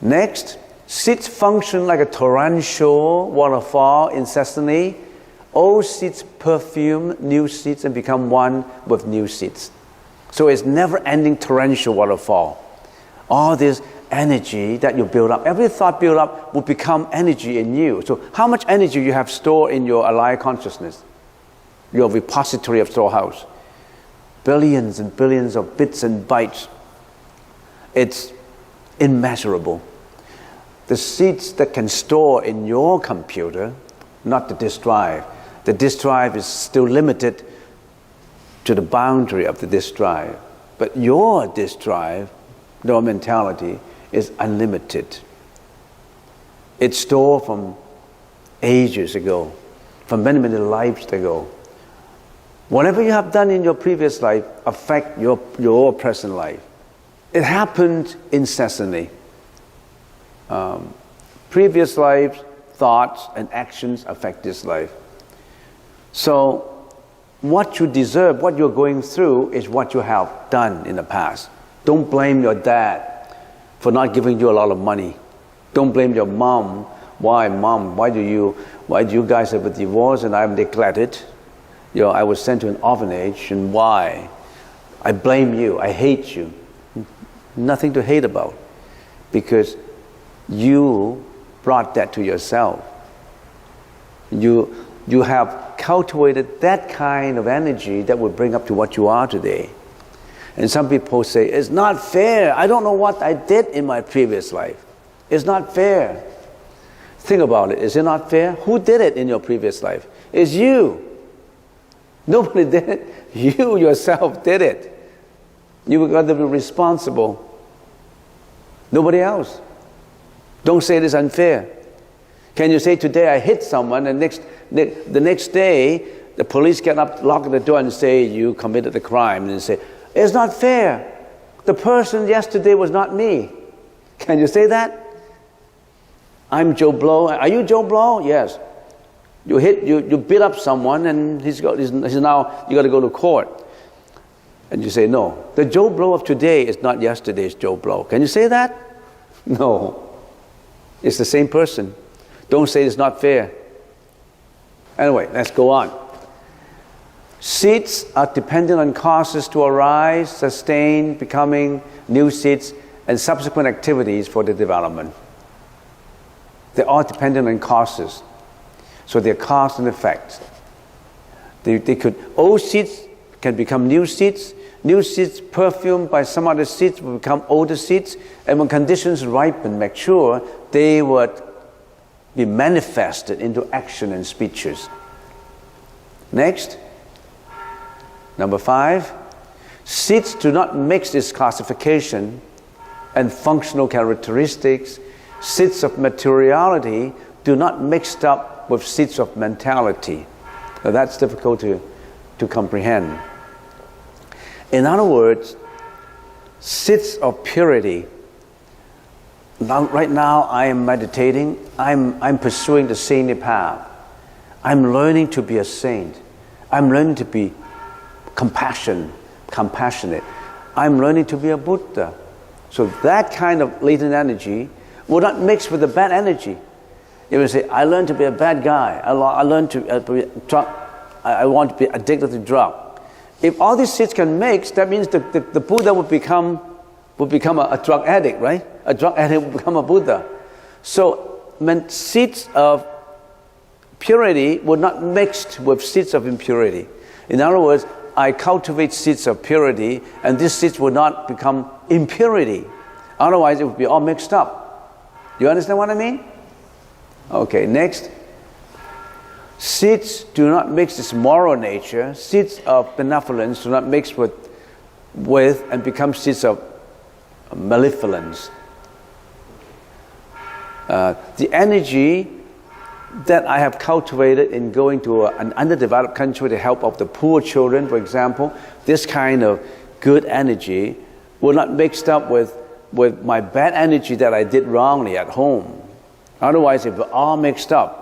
Next, seeds function like a torrential waterfall incessantly. Old seeds perfume new seeds and become one with new seeds. So it's never-ending torrential waterfall. All this energy that you build up, every thought build up will become energy in you. So how much energy you have stored in your alive consciousness? Your repository of storehouse. Billions and billions of bits and bytes. It's immeasurable. The seeds that can store in your computer, not the disk drive. The disk drive is still limited to the boundary of the disk drive. But your disk drive, your mentality, is unlimited. It's stored from ages ago. from many, many lives ago. Whatever you have done in your previous life affect your present life. It happened incessantly. Previous lives, thoughts and actions affect this life. So what you deserve, what you're going through, is what you have done in the past. Don't blame your dad for not giving you a lot of money. Don't blame your mom. Why, mom? Why do you guys have a divorce and I'm neglected? I was sent to an orphanage, and why? I blame you. I hate you. Nothing to hate about, because you brought that to yourself. You have cultivated that kind of energy that will bring up to what you are today. And some people say, it's not fair. I don't know what I did in my previous life. It's not fair. Think about it. Is it not fair? Who did it in your previous life? It's you. Nobody did it. You yourself did it. You got to be responsible. Nobody else. Don't say it is unfair. Can you say today I hit someone and the next day the police get up, lock the door and say you committed the crime, and say, it's not fair. The person yesterday was not me. Can you say that? I'm Joe Blow. Are you Joe Blow? Yes. You beat up someone and he's now, you got to go to court. And you say, no, the Joe Blow of today is not yesterday's Joe Blow. Can you say that? No. It's the same person. Don't say it's not fair. Anyway, let's go on. Seeds are dependent on causes to arise, sustain, becoming new seeds, and subsequent activities for the development. They're all dependent on causes. So they're cause and effect. Old seeds can become new seeds. New seeds perfumed by some other seeds will become older seeds. And when conditions ripen, mature, they would be manifested into action and speeches. Next, number 5. Seeds do not mix its classification and functional characteristics. Seeds of materiality do not mix up with seeds of mentality. Now that's difficult to comprehend. In other words, seeds of purity. Right now I am meditating. I'm pursuing the saintly path. I'm learning to be a saint. I'm learning to be compassionate. I'm learning to be a Buddha. So that kind of latent energy will not mix with the bad energy. You will say, I learned to be a bad guy. I learned to be drug. I want to be addicted to drug. If all these seeds can mix, that means the Buddha would become a drug addict, right? A drug addict will become a Buddha. So seeds of purity would not mix with seeds of impurity. In other words, I cultivate seeds of purity, and these seeds will not become impurity. Otherwise, it would be all mixed up. You understand what I mean? Okay, next. Seeds do not mix its moral nature. Seeds of benevolence do not mix with and become seeds of malevolence. The energy that I have cultivated in going to an underdeveloped country with the help of the poor children, for example, this kind of good energy will not mix up with my bad energy that I did wrongly at home. Otherwise, if we're all mixed up,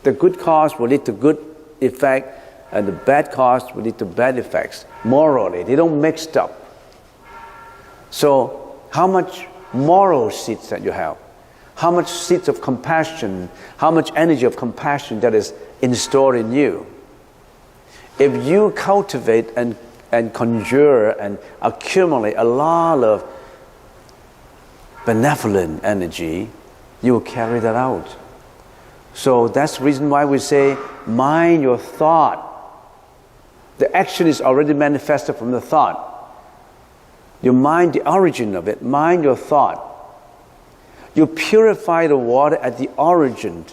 the good cause will lead to good effect, and the bad cause will lead to bad effects. Morally, they don't mix up. So, how much moral seeds that you have? How much seeds of compassion? How much energy of compassion that is installed in you? If you cultivate and conjure and accumulate a lot of benevolent energy, you will carry that out. So that's the reason why we say, mind your thought. The action is already manifested from the thought. You mind the origin of it, mind your thought. You purify the water at the origin.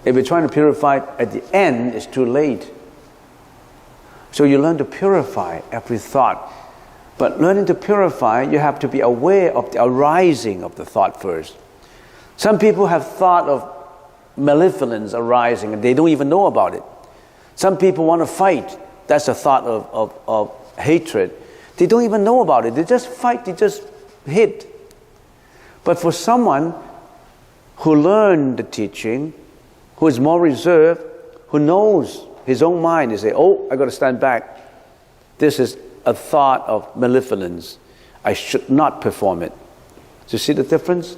If you're trying to purify it at the end, it's too late. So you learn to purify every thought. But learning to purify, you have to be aware of the arising of the thought first. Some people have thought of malevolence arising and they don't even know about it. Some people want to fight. That's a thought of hatred. They don't even know about it. They just fight, they just hit. But for someone who learned the teaching, who is more reserved, who knows his own mind, they say, oh, I got to stand back. This is a thought of malevolence. I should not perform it. Do you see the difference?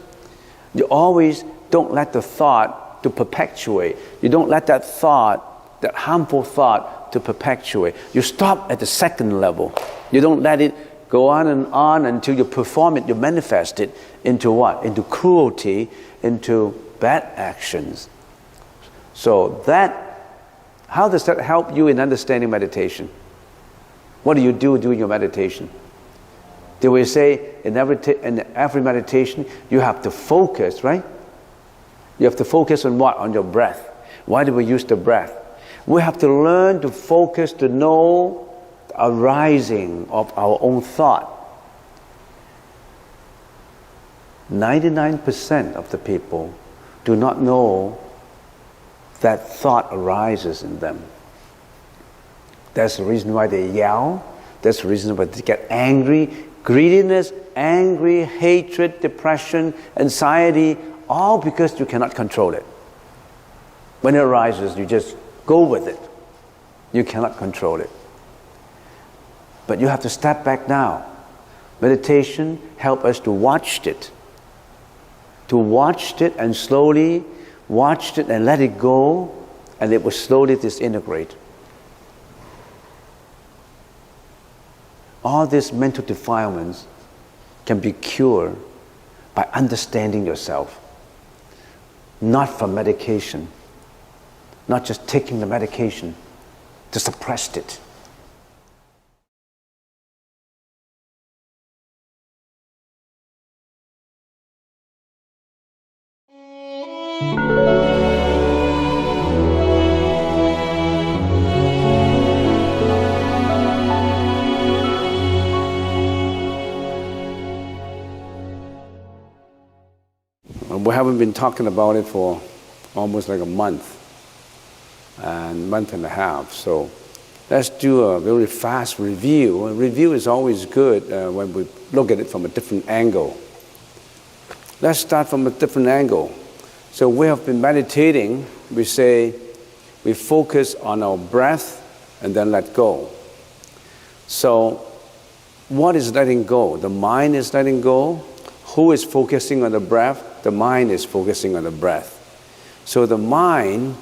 You always don't let the thought to perpetuate. You don't let that thought, that harmful thought, to perpetuate. You stop at the second level. You don't let it go on and on until you perform it, you manifest it into what? Into cruelty, into bad actions. So how does that help you in understanding meditation? What do you do during your meditation? Do we say in every meditation you have to focus, right? You have to focus on what? On your breath. Why do we use the breath? We have to learn to focus to know the arising of our own thought. 99% of the people do not know that thought arises in them. That's the reason why they yell. That's the reason why they get angry. Greediness, angry, hatred, depression, anxiety, all because you cannot control it. When it arises, you just go with it. You cannot control it. But you have to step back now. Meditation helps us to watch it. To watch it and slowly watch it and let it go, and it will slowly disintegrate. All these mental defilements can be cured by understanding yourself, not from medication, not just taking the medication to suppress it. We haven't been talking about it for almost like a month and a half. So let's do a very fast review. A review is always good when we look at it from a different angle. Let's start from a different angle. So we have been meditating. We say we focus on our breath and then let go. So what is letting go? The mind is letting go. Who is focusing on the breath? The mind is focusing on the breath. So the mind,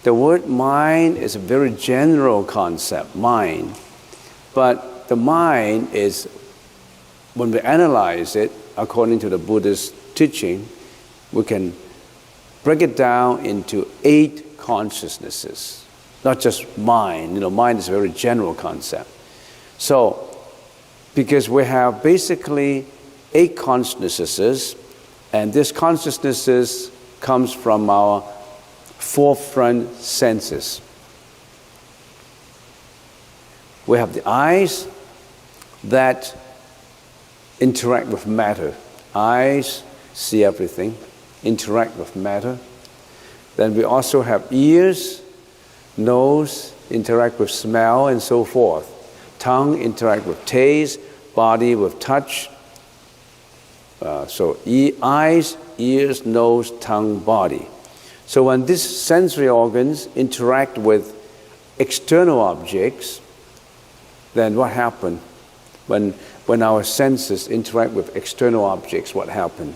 the word mind is a very general concept, mind. But the mind is, when we analyze it, according to the Buddha's teaching, we can break it down into 8 consciousnesses. Not just mind. Mind is a very general concept. So, because we have basically 8 consciousnesses, and this consciousness comes from our forefront senses. We have the eyes that interact with matter. Eyes see everything, interact with matter. Then we also have ears, nose interact with smell, and so forth. Tongue interact with taste, body with touch. So eyes, ears, nose, tongue, body. So when these sensory organs interact with external objects, then what happens? When our senses interact with external objects, what happens?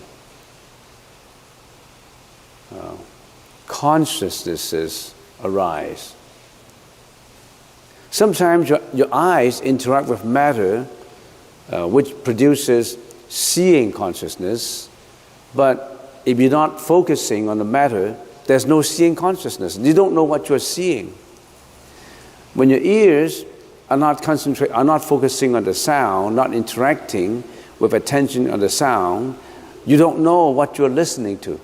Consciousnesses arise. Sometimes your eyes interact with matter, which produces seeing consciousness, but if you're not focusing on the matter, there's no seeing consciousness. You don't know what you're seeing. When your ears are not focusing on the sound, not interacting with attention on the sound, you don't know what you're listening to.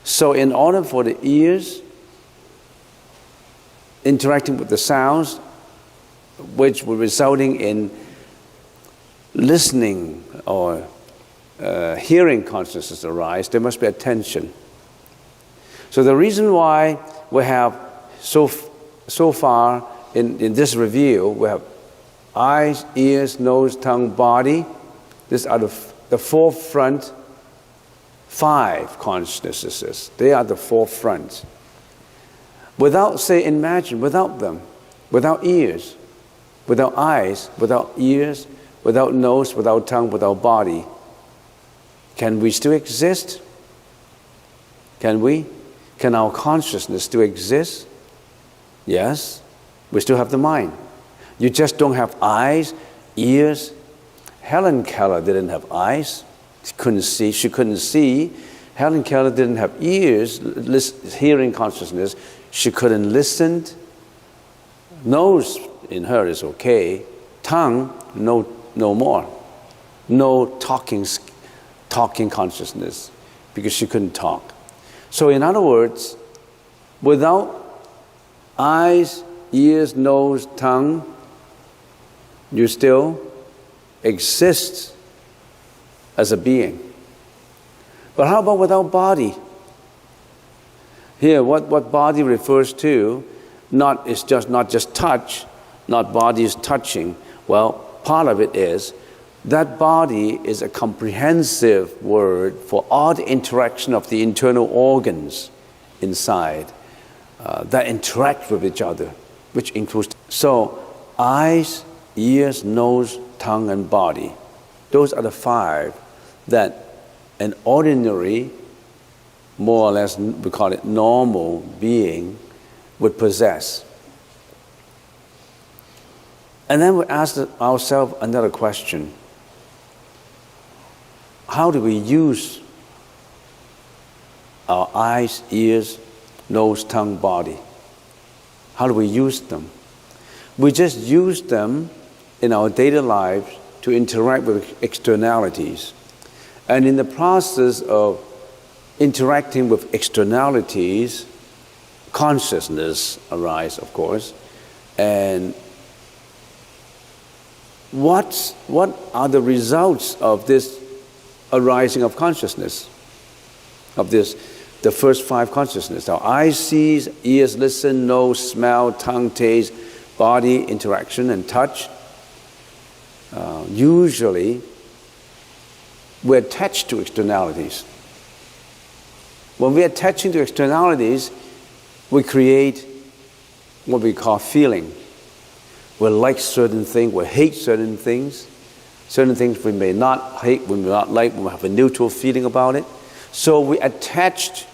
So in order for the ears interacting with the sounds, which were resulting in listening or hearing consciousness arise, there must be attention. So the reason why we have so far in this review, we have eyes, ears, nose, tongue, body. These are the forefront 5 consciousnesses. They are the forefront. Without, say, imagine, without them, without ears, without eyes, without ears, without nose, without tongue, without body, can we still exist? Can we? Can our consciousness still exist? Yes, we still have the mind. You just don't have eyes, ears. Helen Keller didn't have eyes. She couldn't see. Helen Keller didn't have ears, hearing consciousness. She couldn't listen. Nose in her is okay. Tongue, no more. No talking consciousness because she couldn't talk. So in other words, without eyes, ears, nose, tongue, you still exist as a being. But how about without body? Here, what body refers to, not just touch, not body is touching. Well, part of it is that body is a comprehensive word for all the interaction of the internal organs inside that interact with each other, which includes. So, eyes, ears, nose, tongue, and body. Those are the 5 that an ordinary, more or less, we call it normal being, would possess. And then we ask ourselves another question. How do we use our eyes, ears, nose, tongue, body? How do we use them? We just use them in our daily lives to interact with externalities. And in the process of interacting with externalities, consciousness arises, of course. And what are the results of this arising of consciousness? Of this, the first 5 consciousness. Our eyes see, ears listen, nose smell, tongue taste, body interaction and touch. Usually, we're attached to externalities. When we're attaching to externalities, we create what we call feeling. We like certain things, we hate certain things. Certain things we may not hate, we may not like, we may have a neutral feeling about it. So we attach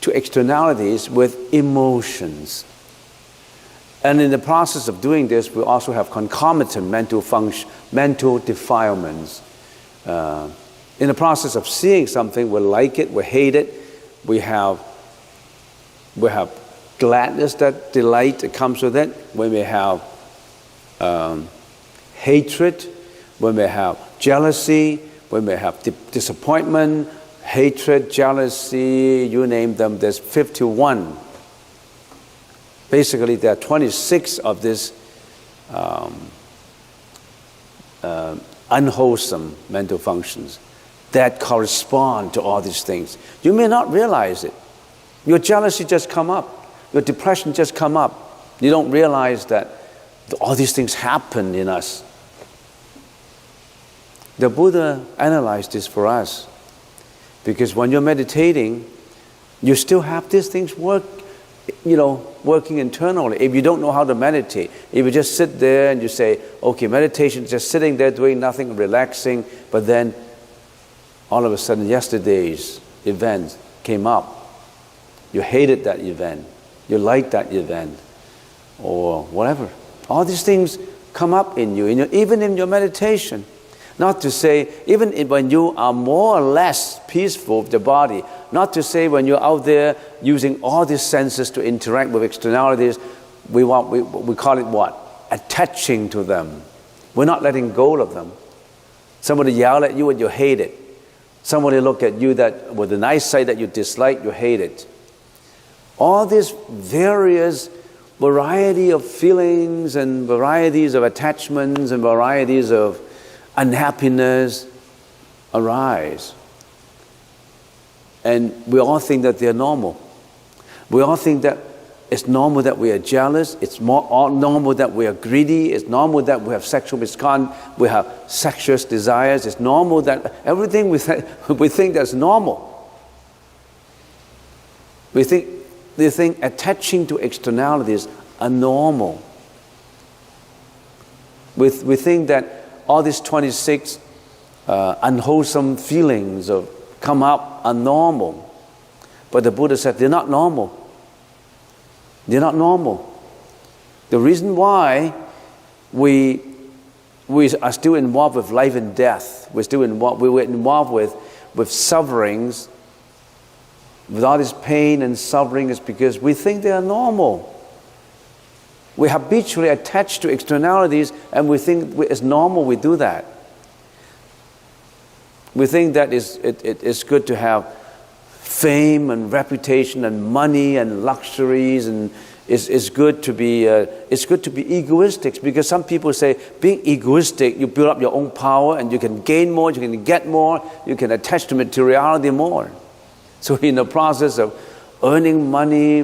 to externalities with emotions. And in the process of doing this, we also have concomitant mental defilements. In the process of seeing something, we like it, we hate it. We have gladness, that delight that comes with it. We may have hatred. We may have jealousy. We may have disappointment, hatred, jealousy. You name them. There's 51. Basically, there are 26 of these unwholesome mental functions that correspond to all these things. You may not realize it. Your jealousy just come up. Your depression just come up. You don't realize that all these things happen in us. The Buddha analyzed this for us because when you're meditating, you still have these things working internally. If you don't know how to meditate, if you just sit there and you say, okay, meditation, just sitting there doing nothing, relaxing, but then all of a sudden yesterday's event came up. You hated that event. You liked that event. Or whatever. All these things come up in you, even in your meditation. Not to say, even when you are more or less peaceful with the body, not to say when you're out there using all these senses to interact with externalities, we call it what? Attaching to them. We're not letting go of them. Somebody yell at you and you hate it. Somebody look at you that with an eyesight that you dislike, you hate it. All these various variety of feelings and varieties of attachments and varieties of unhappiness arise. And we all think that they're normal. We all think that it's normal that we are jealous. It's normal that we are greedy. It's normal that we have sexual misconduct. We have sexual desires. It's normal that everything we think that's normal. We think attaching to externalities are normal. We think that all these 26 unwholesome feelings come up are normal. But the Buddha said they're not normal. They're not normal. The reason why we are still involved with life and death, we were involved with sufferings, with all this pain and suffering, is because we think they are normal. We habitually attach to externalities and we think it's normal we do that. We think that it's good to have fame and reputation and money and luxuries, and it's good to be egoistic, because some people say being egoistic, you build up your own power and you can gain more, you can get more, you can attach to materiality more. So in the process of earning money,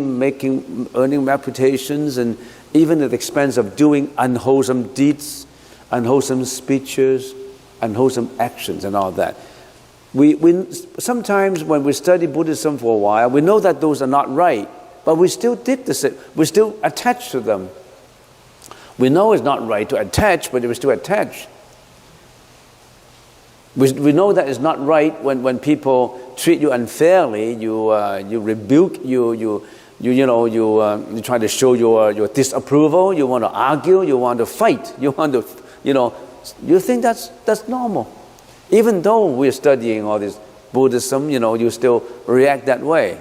earning reputations, and even at the expense of doing unwholesome deeds, unwholesome speeches, unwholesome actions and all that. We sometimes when we study Buddhism for a while, we know that those are not right, but we still did the same. We still attach to them. We know it's not right to attach, but we still attach. We know that it's not right when people treat you unfairly. You rebuke, you try to show your disapproval. You want to argue. You want to fight. You want to, you think that's normal. Even though we're studying all this Buddhism, you still react that way.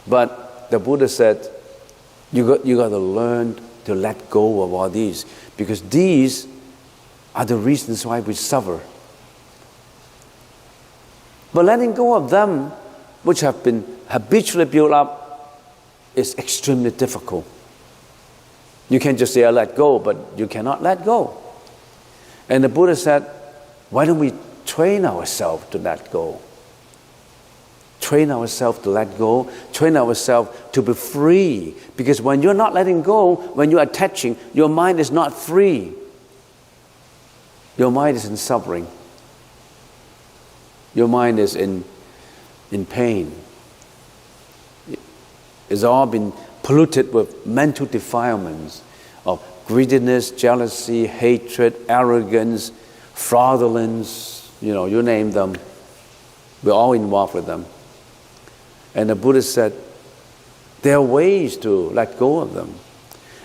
But the Buddha said, you got to learn to let go of all these, because these are the reasons why we suffer. But letting go of them, which have been habitually built up, is extremely difficult. You can't just say, I let go, but you cannot let go. And the Buddha said, why don't we train ourselves to let go? Train ourselves to let go, train ourselves to be free. Because when you're not letting go, when you're attaching, your mind is not free. Your mind is in suffering. Your mind is in pain. It's all been polluted with mental defilements of greediness, jealousy, hatred, arrogance, fraudulence, you name them. We're all involved with them. And the Buddha said, there are ways to let go of them.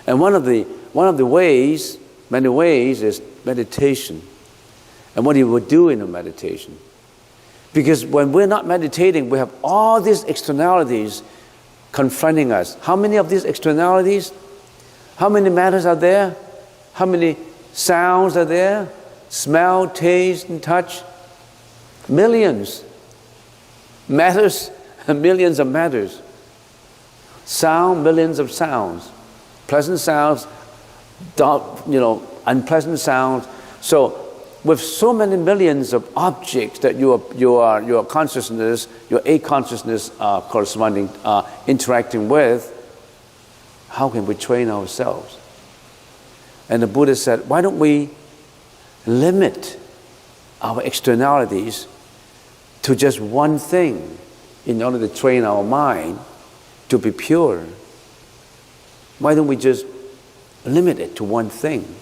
And one of the ways, many ways, is meditation. And what you would do in a meditation. Because when we're not meditating, we have all these externalities confronting us. How many of these externalities? How many matters are there? How many sounds are there? Smell, taste, and touch? Millions. Matters, millions of matters. Sound, millions of sounds. Pleasant sounds, unpleasant sounds. So with so many millions of objects that your consciousness, your A-consciousness corresponding, interacting with, how can we train ourselves? And the Buddha said, why don't we limit our externalities to just one thing in order to train our mind to be pure? Why don't we just limit it to one thing?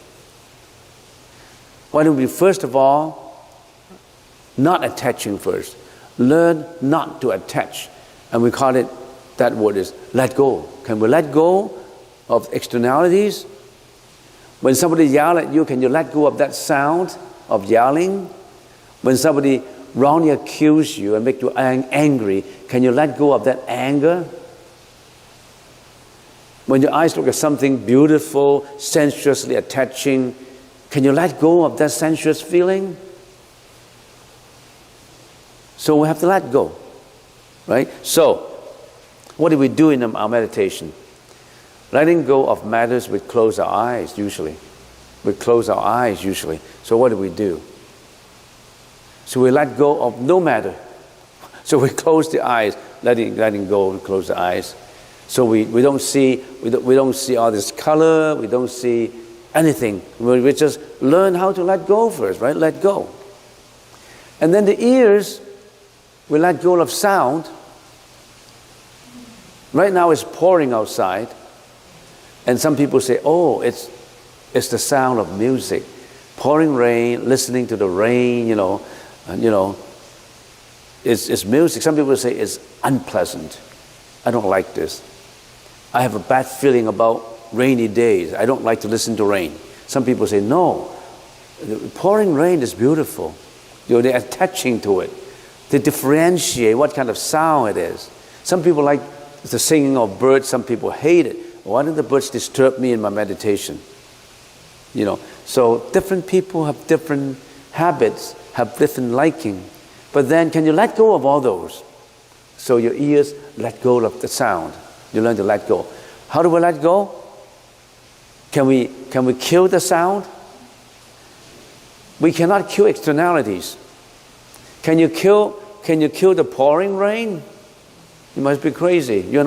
Why don't we first of all not attaching first? Learn not to attach. And we call it, that word is let go. Can we let go of externalities? When somebody yells at you, can you let go of that sound of yelling? When somebody wrongly accuses you and makes you angry, can you let go of that anger? When your eyes look at something beautiful, sensuously attaching, can you let go of that sensuous feeling? So we have to let go, right? So, what do we do in our meditation? Letting go of matters, we close our eyes usually. We close our eyes usually. So what do? So we let go of no matter. So we close the eyes, letting go and close the eyes. So we don't see all this color, we don't see anything. We just learn how to let go first, right? Let go. And then the ears, we let go of sound. Right now it's pouring outside. And some people say, oh, it's the sound of music. Pouring rain, listening to the rain, it's music. Some people say it's unpleasant. I don't like this. I have a bad feeling about rainy days. I don't like to listen to rain. Some people say, no, pouring rain is beautiful. They're attaching to it. They differentiate what kind of sound it is. Some people like the singing of birds. Some people hate it. Why don't the birds disturb me in my meditation? So different people have different habits, have different liking. But then can you let go of all those? So your ears let go of the sound. You learn to let go. How do we let go? Can we kill the sound? We cannot kill externalities. Can you kill the pouring rain? You must be crazy. You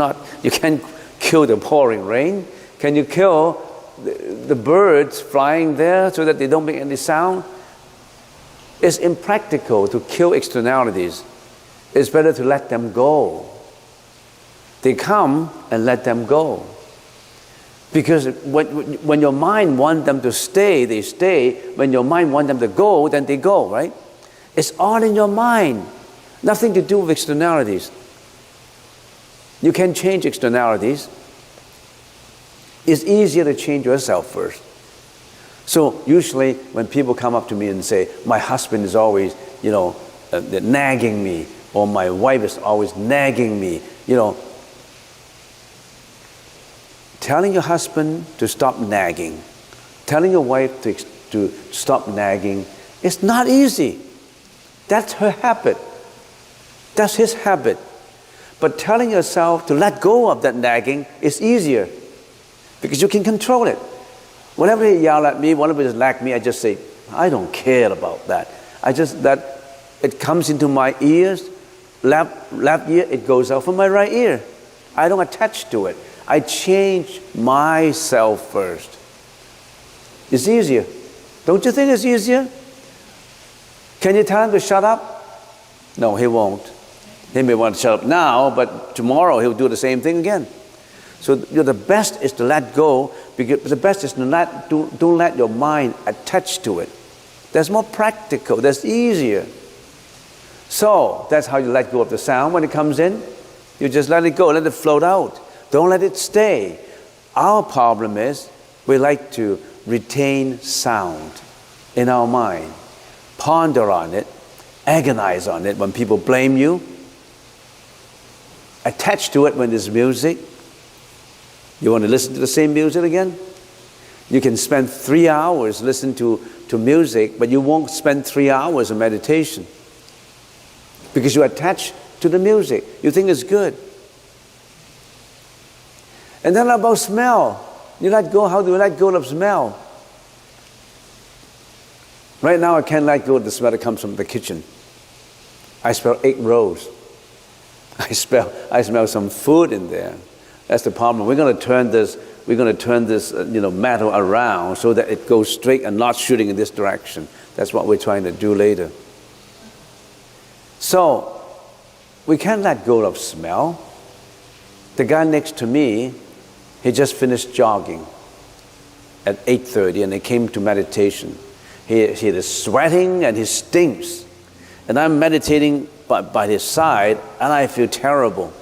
can't kill the pouring rain. Can you kill the birds flying there so that they don't make any sound? It's impractical to kill externalities. It's better to let them go. They come and let them go. Because when your mind wants them to stay, they stay. When your mind wants them to go, then they go, right? It's all in your mind. Nothing to do with externalities. You can change externalities. It's easier to change yourself first. So usually when people come up to me and say, my husband is always, nagging me, or my wife is always nagging me, telling your husband to stop nagging, telling your wife to stop nagging, it's not easy. That's her habit. That's his habit. But telling yourself to let go of that nagging is easier because you can control it. Whenever he yell at me, whenever he nag me, I just say, I don't care about that. It comes into my ears, left ear, it goes out from my right ear. I don't attach to it. I change myself first. It's easier. Don't you think it's easier? Can you tell him to shut up? No, he won't. He may want to shut up now, but tomorrow he'll do the same thing again. So the best is to let go, because the best is to don't let your mind attach to it. That's more practical, that's easier. So that's how you let go of the sound when it comes in. You just let it go, let it float out. Don't let it stay. Our problem is we like to retain sound in our mind, ponder on it, agonize on it when people blame you, attach to it when there's music. You want to listen to the same music again? You can spend 3 hours listening to music, but you won't spend 3 hours of meditation because you attach to the music. You think it's good. And then about smell. You let go. How do you let go of smell? Right now I can't let go of the smell that comes from the kitchen. I smell egg rolls. I smell some food in there. That's the problem. We're going to turn this metal around so that it goes straight and not shooting in this direction. That's what we're trying to do later. So we can't let go of smell. The guy next to me, he just finished jogging at 8:30 and he came to meditation. He is sweating and he stinks. And I'm meditating by his side and I feel terrible.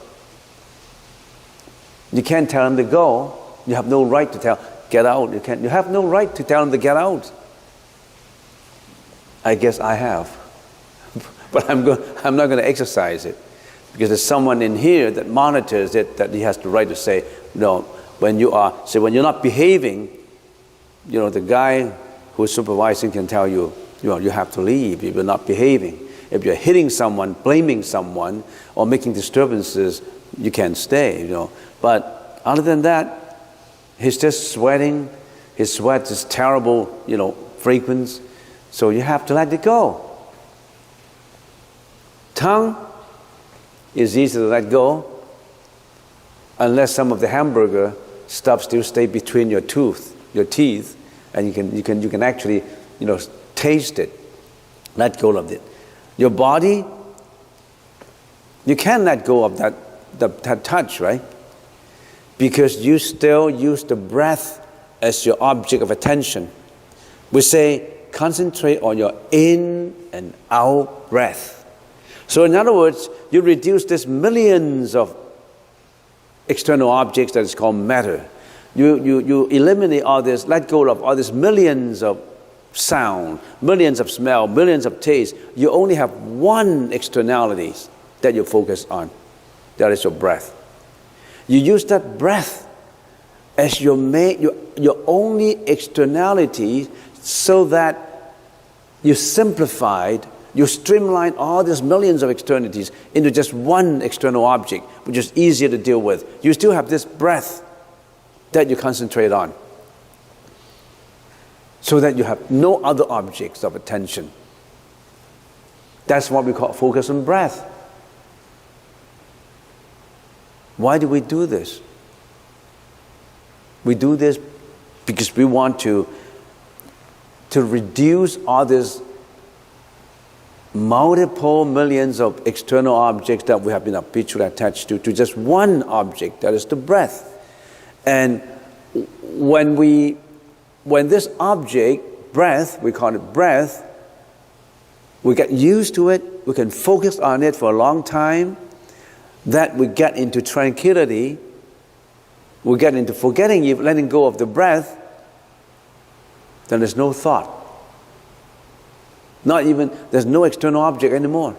You can't tell him to go. You have no right to tell, get out. You have no right to tell him to get out. I guess I have. But I'm not going to exercise it. Because there's someone in here that monitors it, that he has the right to say, when you're not behaving, the guy who's supervising can tell you, you have to leave if you're not behaving. If you're hitting someone, blaming someone, or making disturbances, you can't stay, But other than that, he's just sweating. His sweat is terrible, fragrance. So you have to let it go. Tongue, It's easy to let go, unless some of the hamburger stuff still stay between your teeth, and you can actually, taste it. Let go of it. Your body, you can let go of that touch, right? Because you still use the breath as your object of attention. We say, concentrate on your in and out breath. So in other words, you reduce this millions of external objects that is called matter. You eliminate all this, let go of all these millions of sound, millions of smell, millions of taste. You only have one externality that you focus on. That is your breath. You use that breath as your only externality, so that you simplified, you streamline all these millions of externalities into just one external object, which is easier to deal with. You still have this breath that you concentrate on, so that you have no other objects of attention. That's what we call focus on breath. Why do we do this? We do this because we want to reduce all these multiple millions of external objects that we have been habitually attached to just one object, that is the breath. And when this object, breath, we call it breath, we get used to it, we can focus on it for a long time, that we get into tranquility, we get into forgetting, letting go of the breath, then there's no thought. There's no external object anymore.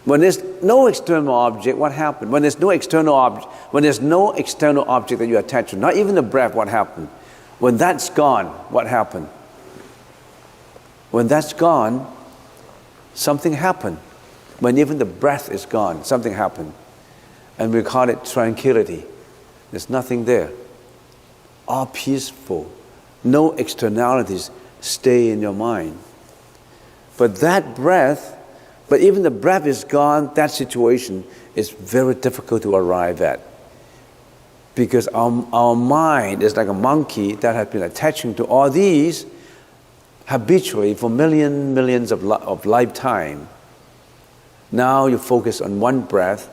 When there's no external object, what happened? When there's no external object that you attach to, not even the breath, what happened? When that's gone, what happened? When that's gone, something happened. When even the breath is gone, something happened. And we call it tranquility. There's nothing there. All peaceful. No externalities stay in your mind. But even the breath is gone, that situation is very difficult to arrive at. Because our mind is like a monkey that has been attaching to all these habitually for millions of lifetime. Now you focus on one breath.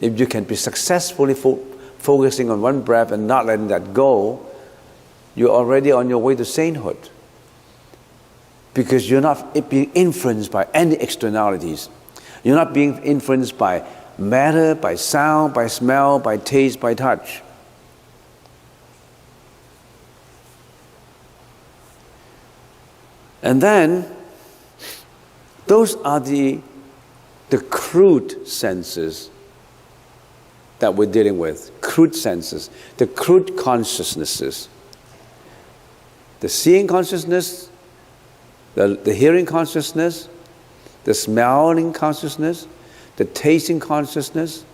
If you can be successfully focusing on one breath and not letting that go, you're already on your way to sainthood. Because you're not being influenced by any externalities. You're not being influenced by matter, by sound, by smell, by taste, by touch. And then, those are the crude senses that we're dealing with. Crude senses, the crude consciousnesses. The seeing consciousness, the hearing consciousness, the smelling consciousness, the tasting consciousness,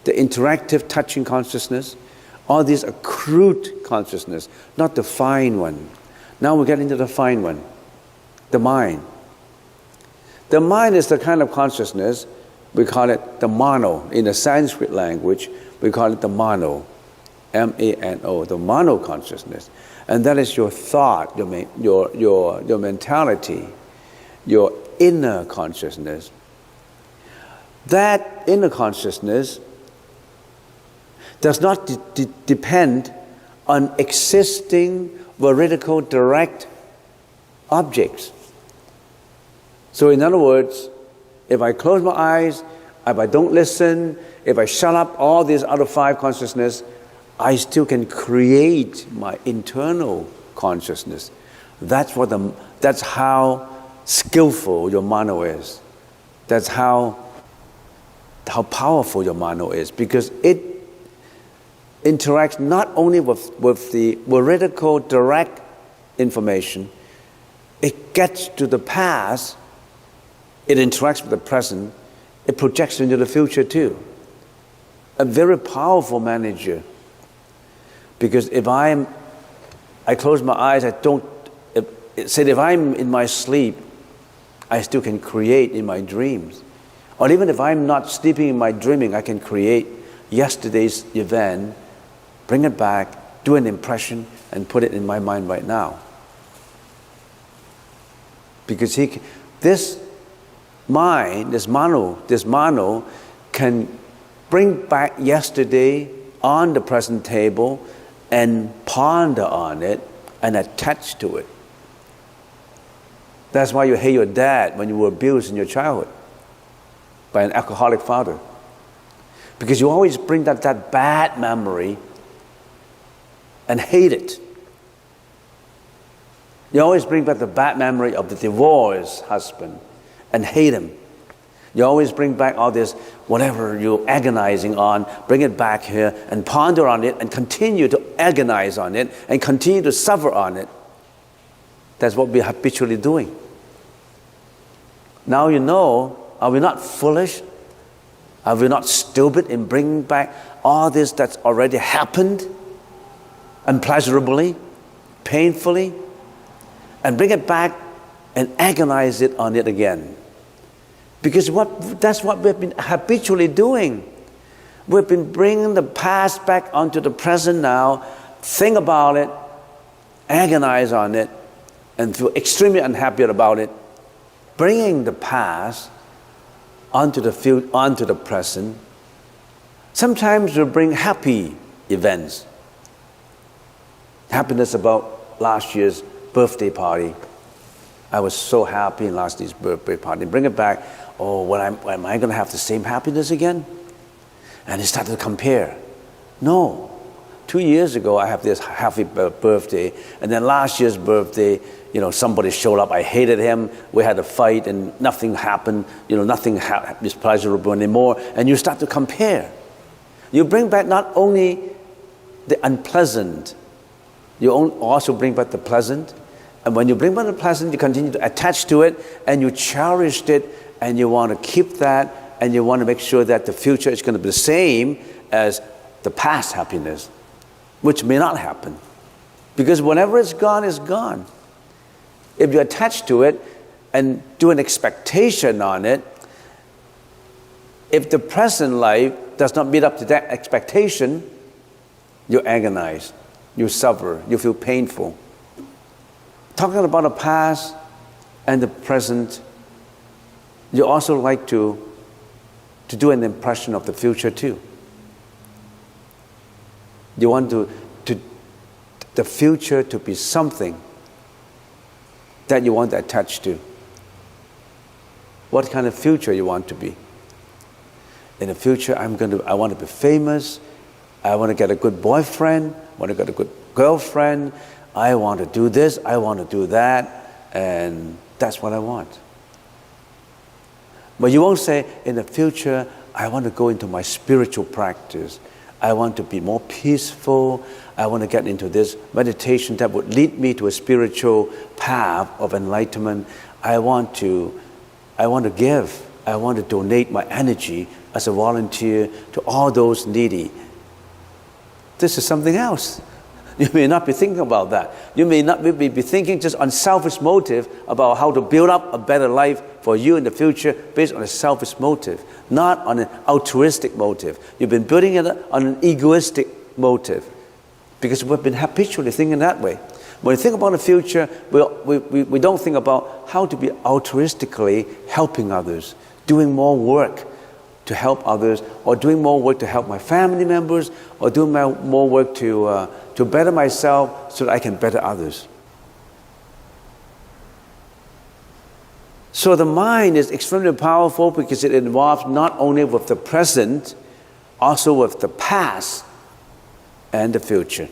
the interactive touching consciousness. All these are crude consciousness, not the fine one. Now we get into the fine one, the mind. The mind is the kind of consciousness, we call it the mano. In the Sanskrit language, we call it the mano, M-A-N-O, the mano consciousness. And that is your thought, your mentality, your inner consciousness. That inner consciousness does not depend on existing veridical direct objects. So in other words, if I close my eyes, if I don't listen, if I shut up all these other five consciousness, I still can create my internal consciousness. That's how skillful your mano is. That's how powerful your mano is, because it interacts not only with the veridical direct information, it gets to the past, it interacts with the present, it projects into the future too. A very powerful manager. Because if I close my eyes, if I'm in my sleep, I still can create in my dreams. Or even if I'm not sleeping in my dreaming, I can create yesterday's event, bring it back, do an impression, and put it in my mind right now. Because this mind, this mano can bring back yesterday on the present table and ponder on it and attach to it. That's why you hate your dad when you were abused in your childhood by an alcoholic father. Because you always bring that bad memory and hate it. You always bring back the bad memory of the divorced husband and hate him. You always bring back all this, whatever you're agonizing on, bring it back here and ponder on it and continue to agonize on it and continue to suffer on it. That's what we're habitually doing. Now you know, are we not foolish? Are we not stupid in bringing back all this that's already happened unpleasurably, painfully, and bring it back and agonize it on it again? Because that's what we've been habitually doing. We've been bringing the past back onto the present now, think about it, agonize on it, and feel extremely unhappy about it, bringing the past onto the present. Sometimes we bring happy events. Happiness about last year's birthday party. I was so happy in last year's birthday party. Bring it back. Oh, am I going to have the same happiness again? And you start to compare. No. 2 years ago, I have this happy birthday. And then last year's birthday, somebody showed up. I hated him. We had a fight and nothing happened. Nothing is pleasurable anymore. And you start to compare. You bring back not only the unpleasant, you also bring back the pleasant. And when you bring back the pleasant, you continue to attach to it and you cherished it and you want to keep that and you want to make sure that the future is going to be the same as the past happiness, which may not happen. Because whenever it's gone, it's gone. If you attach to it and do an expectation on it, if the present life does not meet up to that expectation, you agonize, you suffer, you feel painful. Talking about the past and the present, you also like to do an impression of the future too. You want the future to be something that you want to attach to. What kind of future you want to be? In the future, I want to be famous. I want to get a good boyfriend. I want to get a good girlfriend. I want to do this. I want to do that. And that's what I want. But you won't say, in the future, I want to go into my spiritual practice. I want to be more peaceful. I want to get into this meditation that would lead me to a spiritual path of enlightenment. I want to give. I want to donate my energy as a volunteer to all those needy. This is something else. You may not be thinking about that. You may not be thinking just on selfish motive about how to build up a better life for you in the future based on a selfish motive, not on an altruistic motive. You've been building it on an egoistic motive because we've been habitually thinking that way. When we think about the future, we don't think about how to be altruistically helping others, doing more work to help others, or doing more work to help my family members, or doing more work to better myself so that I can better others. So the mind is extremely powerful because it involves not only with the present, also with the past and the future.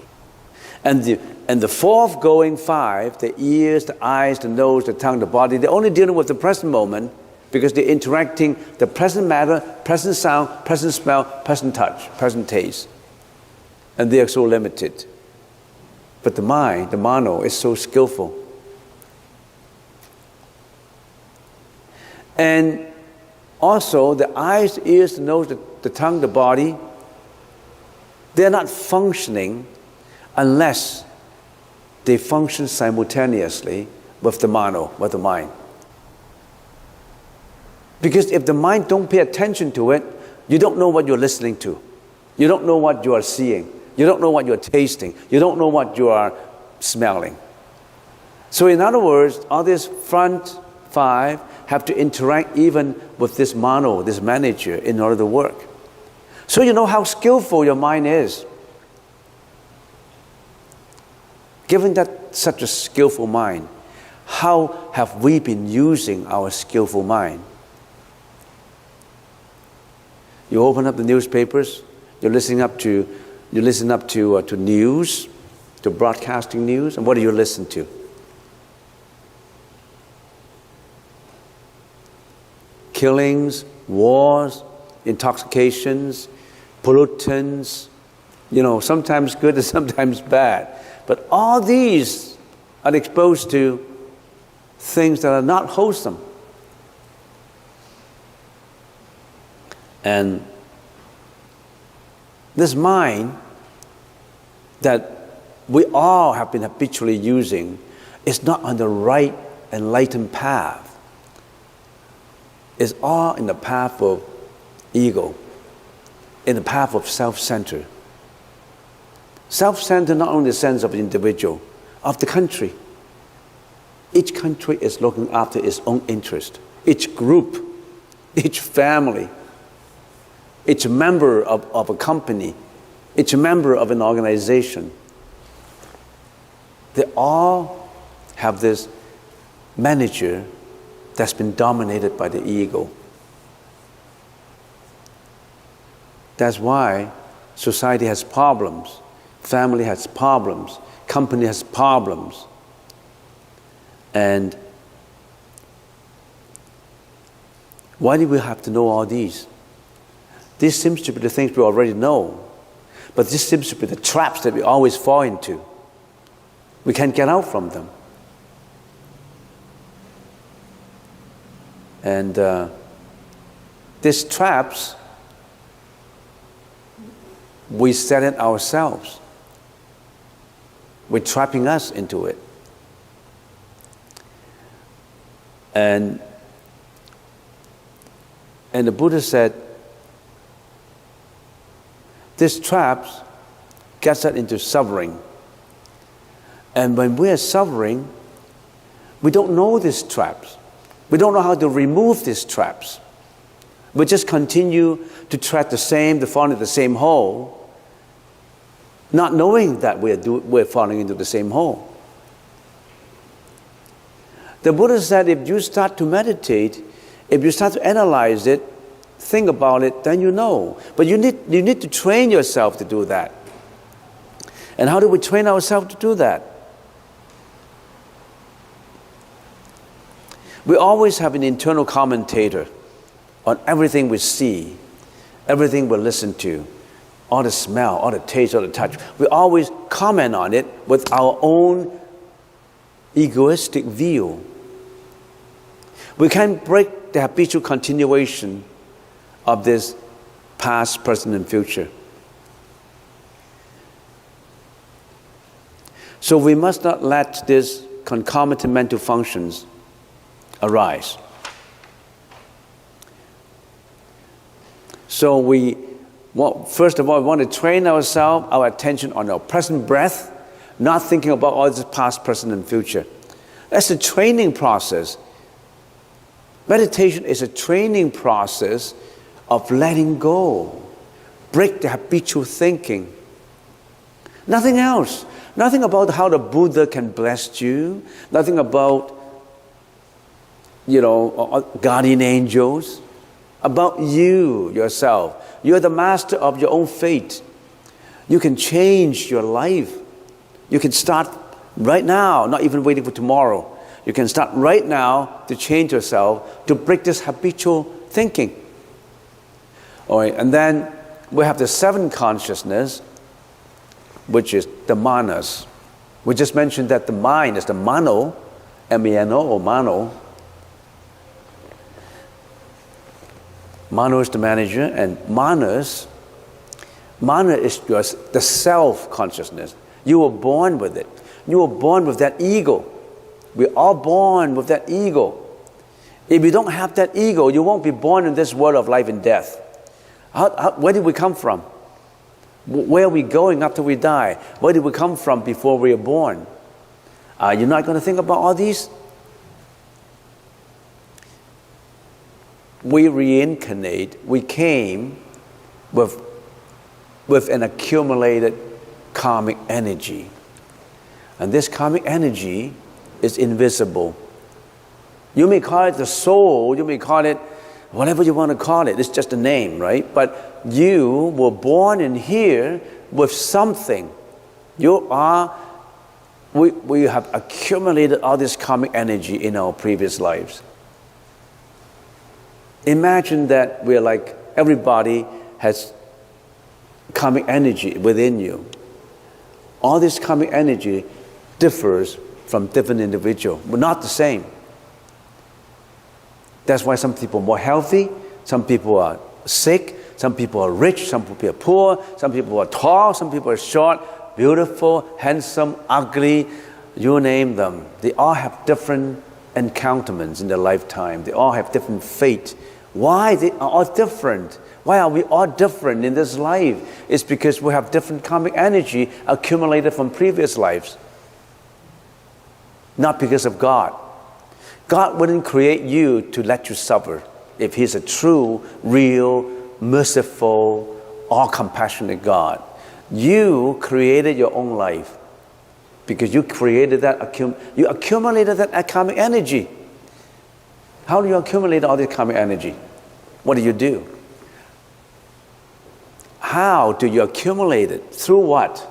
And the foregoing five, the ears, the eyes, the nose, the tongue, the body, they're only dealing with the present moment because they're interacting the present matter, present sound, present smell, present touch, present taste. And they are so limited. But the mind, the mano, is so skillful. And also the eyes, the ears, the nose, the tongue, the body, they're not functioning unless they function simultaneously with the mano, with the mind. Because if the mind don't pay attention to it, you don't know what you're listening to. You don't know what you are seeing. You don't know what you're tasting. You don't know what you are smelling. So in other words, all these front five have to interact even with this mano, this manager, in order to work. So you know how skillful your mind is. Given that such a skillful mind, how have we been using our skillful mind? You open up the newspapers, you listen up to news, to broadcasting news, and what do you listen to? Killings, wars, intoxications, pollutants, sometimes good and sometimes bad. But all these are exposed to things that are not wholesome. And this mind that we all have been habitually using is not on the right enlightened path. It's all in the path of ego, in the path of self-centered. Self-centered not only in the sense of the individual, of the country. Each country is looking after its own interest. Each group, each family, each member of a company, each member of an organization, they all have this manager that's been dominated by the ego. That's why society has problems, family has problems, company has problems. And why do we have to know all these? This seems to be the things we already know, but this seems to be the traps that we always fall into. We can't get out from them. And these traps, we set it ourselves. We're trapping us into it. And the Buddha said, these traps gets us into suffering. And when we are suffering, we don't know these traps. We don't know how to remove these traps. We just continue to tread the same, to fall into the same hole, not knowing that we're falling into the same hole. The Buddha said if you start to meditate, if you start to analyze it, think about it, then you know. But you need to train yourself to do that. And how do we train ourselves to do that? We always have an internal commentator on everything we see, everything we listen to, all the smell, all the taste, all the touch. We always comment on it with our own egoistic view. We can't break the habitual continuation of this past, present, and future. So we must not let these concomitant mental functions arise. So first of all, we want to train ourselves, our attention on our present breath, not thinking about all this past, present, and future. That's a training process. Meditation is a training process of letting go, break the habitual thinking. Nothing else. Nothing about how the Buddha can bless you. Nothing about, guardian angels. About you, yourself. You're the master of your own fate. You can change your life. You can start right now, not even waiting for tomorrow. You can start right now to change yourself, to break this habitual thinking. All right, and then we have the seventh consciousness, which is the manas. We just mentioned that the mind is the mano, M-E-N-O, or mano. Mano is the manager, and manas, mana is the self-consciousness. You were born with it. You were born with that ego. We're all born with that ego. If you don't have that ego, you won't be born in this world of life and death. Where did we come from? Where are we going after we die? Where did we come from before we were born? You're not going to think about all these? We reincarnate. We came with an accumulated karmic energy. And this karmic energy is invisible. You may call it the soul, you may call it whatever you want to call it. It's just a name, right? But you were born in here with something. We have accumulated all this karmic energy in our previous lives. Imagine that we're like, everybody has karmic energy within you. All this karmic energy differs from different individuals, but not the same. That's why some people are more healthy, some people are sick, some people are rich, some people are poor, some people are tall, some people are short, beautiful, handsome, ugly, you name them. They all have different encounterments in their lifetime. They all have different fate. Why they are all different? Why are we all different in this life? It's because we have different karmic energy accumulated from previous lives. Not because of God. God wouldn't create you to let you suffer if He's a true, real, merciful, all-compassionate God. You created your own life because you created that, you accumulated that karmic energy. How do you accumulate all this karmic energy? What do? How do you accumulate it? Through what?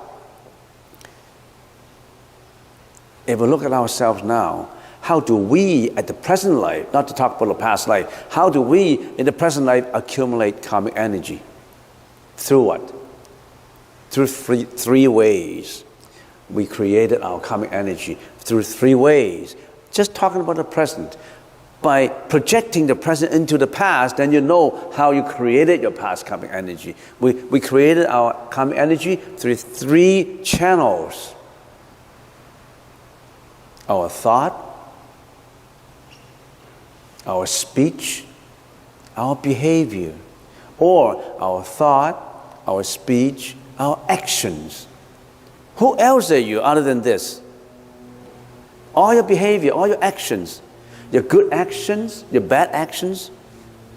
If we look at ourselves now, how do we at the present life, not to talk about the past life, how do we in the present life accumulate karmic energy? Through what? Through three ways. We created our karmic energy through three ways. Just talking about the present. By projecting the present into the past, then you know how you created your past karmic energy. We created our karmic energy through three channels. Our thought, our speech, our behavior. Or our thought, our speech, our actions. Who else are you other than this? All your behavior, all your actions. Your good actions, your bad actions,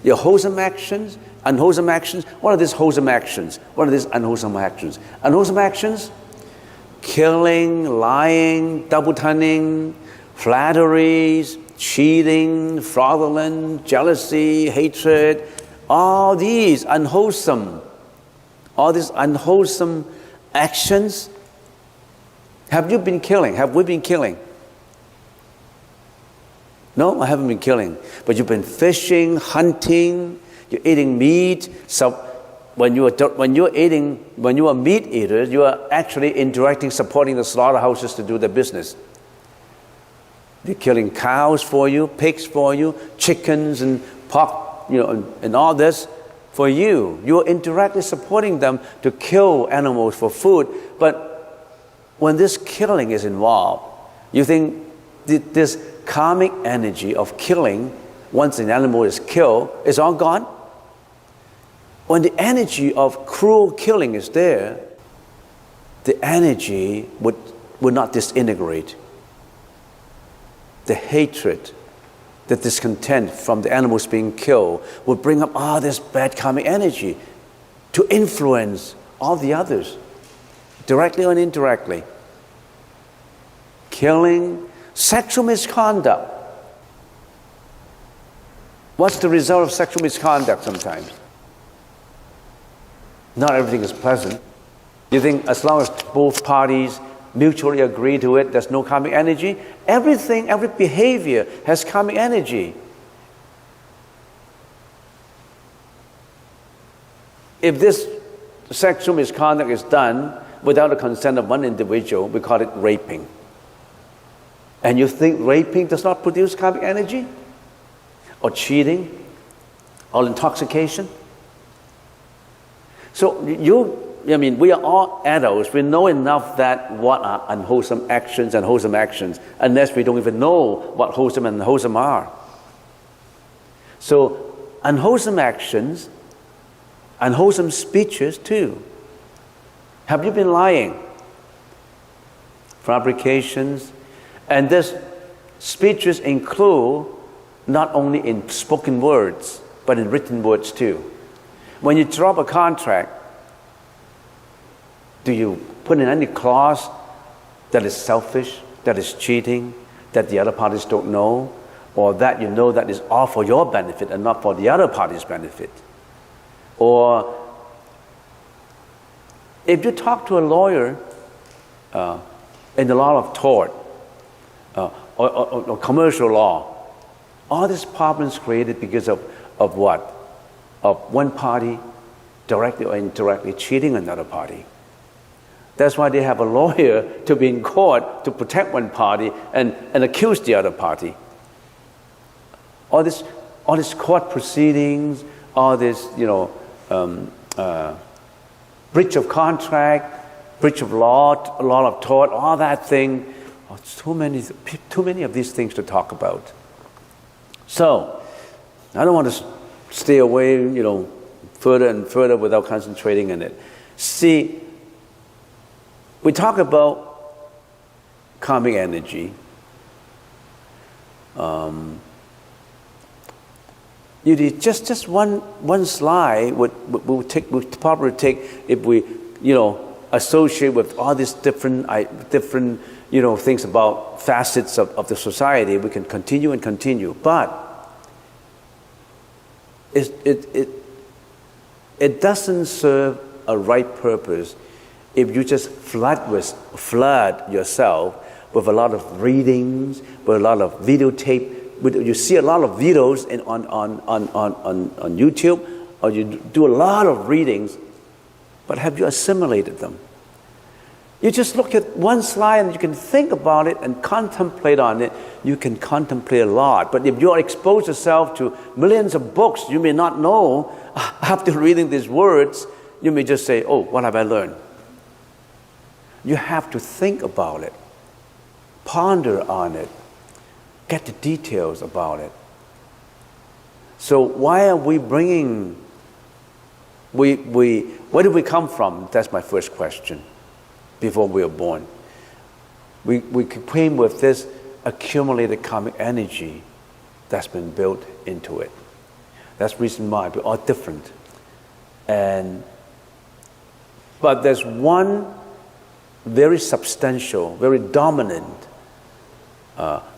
your wholesome actions, unwholesome actions. What are these wholesome actions? What are these unwholesome actions? Unwholesome actions? Killing, lying, double-tonguing, flatteries, cheating, fraudulent, jealousy, hatred. All these unwholesome actions. Have you been killing? Have we been killing? No, I haven't been killing. But you've been fishing, hunting, you're eating meat. So when you are meat eaters, you are actually indirectly supporting the slaughterhouses to do their business. They're killing cows for you, pigs for you, chickens and pork, and all this for you. You are indirectly supporting them to kill animals for food. But when this killing is involved, you think this karmic energy of killing, once an animal is killed, is all gone? When the energy of cruel killing is there, the energy would not disintegrate. The hatred, the discontent from the animals being killed would bring up all this bad karmic energy to influence all the others, directly or indirectly. Killing, sexual misconduct. What's the result of sexual misconduct sometimes? Not everything is pleasant. You think as long as both parties mutually agree to it, there's no karmic energy? Everything, every behavior has karmic energy. If this sexual misconduct is done without the consent of one individual, we call it raping. And you think raping does not produce karmic energy? Or cheating? Or intoxication? So we are all adults. We know enough that what are unwholesome actions and wholesome actions, unless we don't even know what wholesome and unwholesome are. So unwholesome actions, unwholesome speeches too. Have you been lying? Fabrications. And these speeches include not only in spoken words, but in written words too. When you drop a contract, do you put in any clause that is selfish, that is cheating, that the other parties don't know, or that you know that is all for your benefit and not for the other party's benefit? Or if you talk to a lawyer in the law of tort or commercial law, all these problems created because of what? Of one party directly or indirectly cheating another party. That's why they have a lawyer to be in court to protect one party and accuse the other party. All this court proceedings, all this, breach of contract, breach of law of tort, all that thing. Oh, too many of these things to talk about. So, I don't want to stay away, further and further without concentrating on it. See, we talk about karmic energy. Just one slide would probably take if we associate with all these different things about facets of the society. We can continue and continue, but it doesn't serve a right purpose if you just flood yourself with a lot of readings, with a lot of videotape. You see a lot of videos on YouTube, or you do a lot of readings, but have you assimilated them? You just look at one slide and you can think about it and contemplate on it. You can contemplate a lot. But if you expose yourself to millions of books, you may not know. After reading these words, you may just say, oh, what have I learned? You have to think about it, ponder on it, get the details about it. So why are we bringing, where did we come from? That's my first question. Before we were born, we came with this accumulated karmic energy that's been built into it. That's the reason why we're all different. But there's one very substantial, very dominant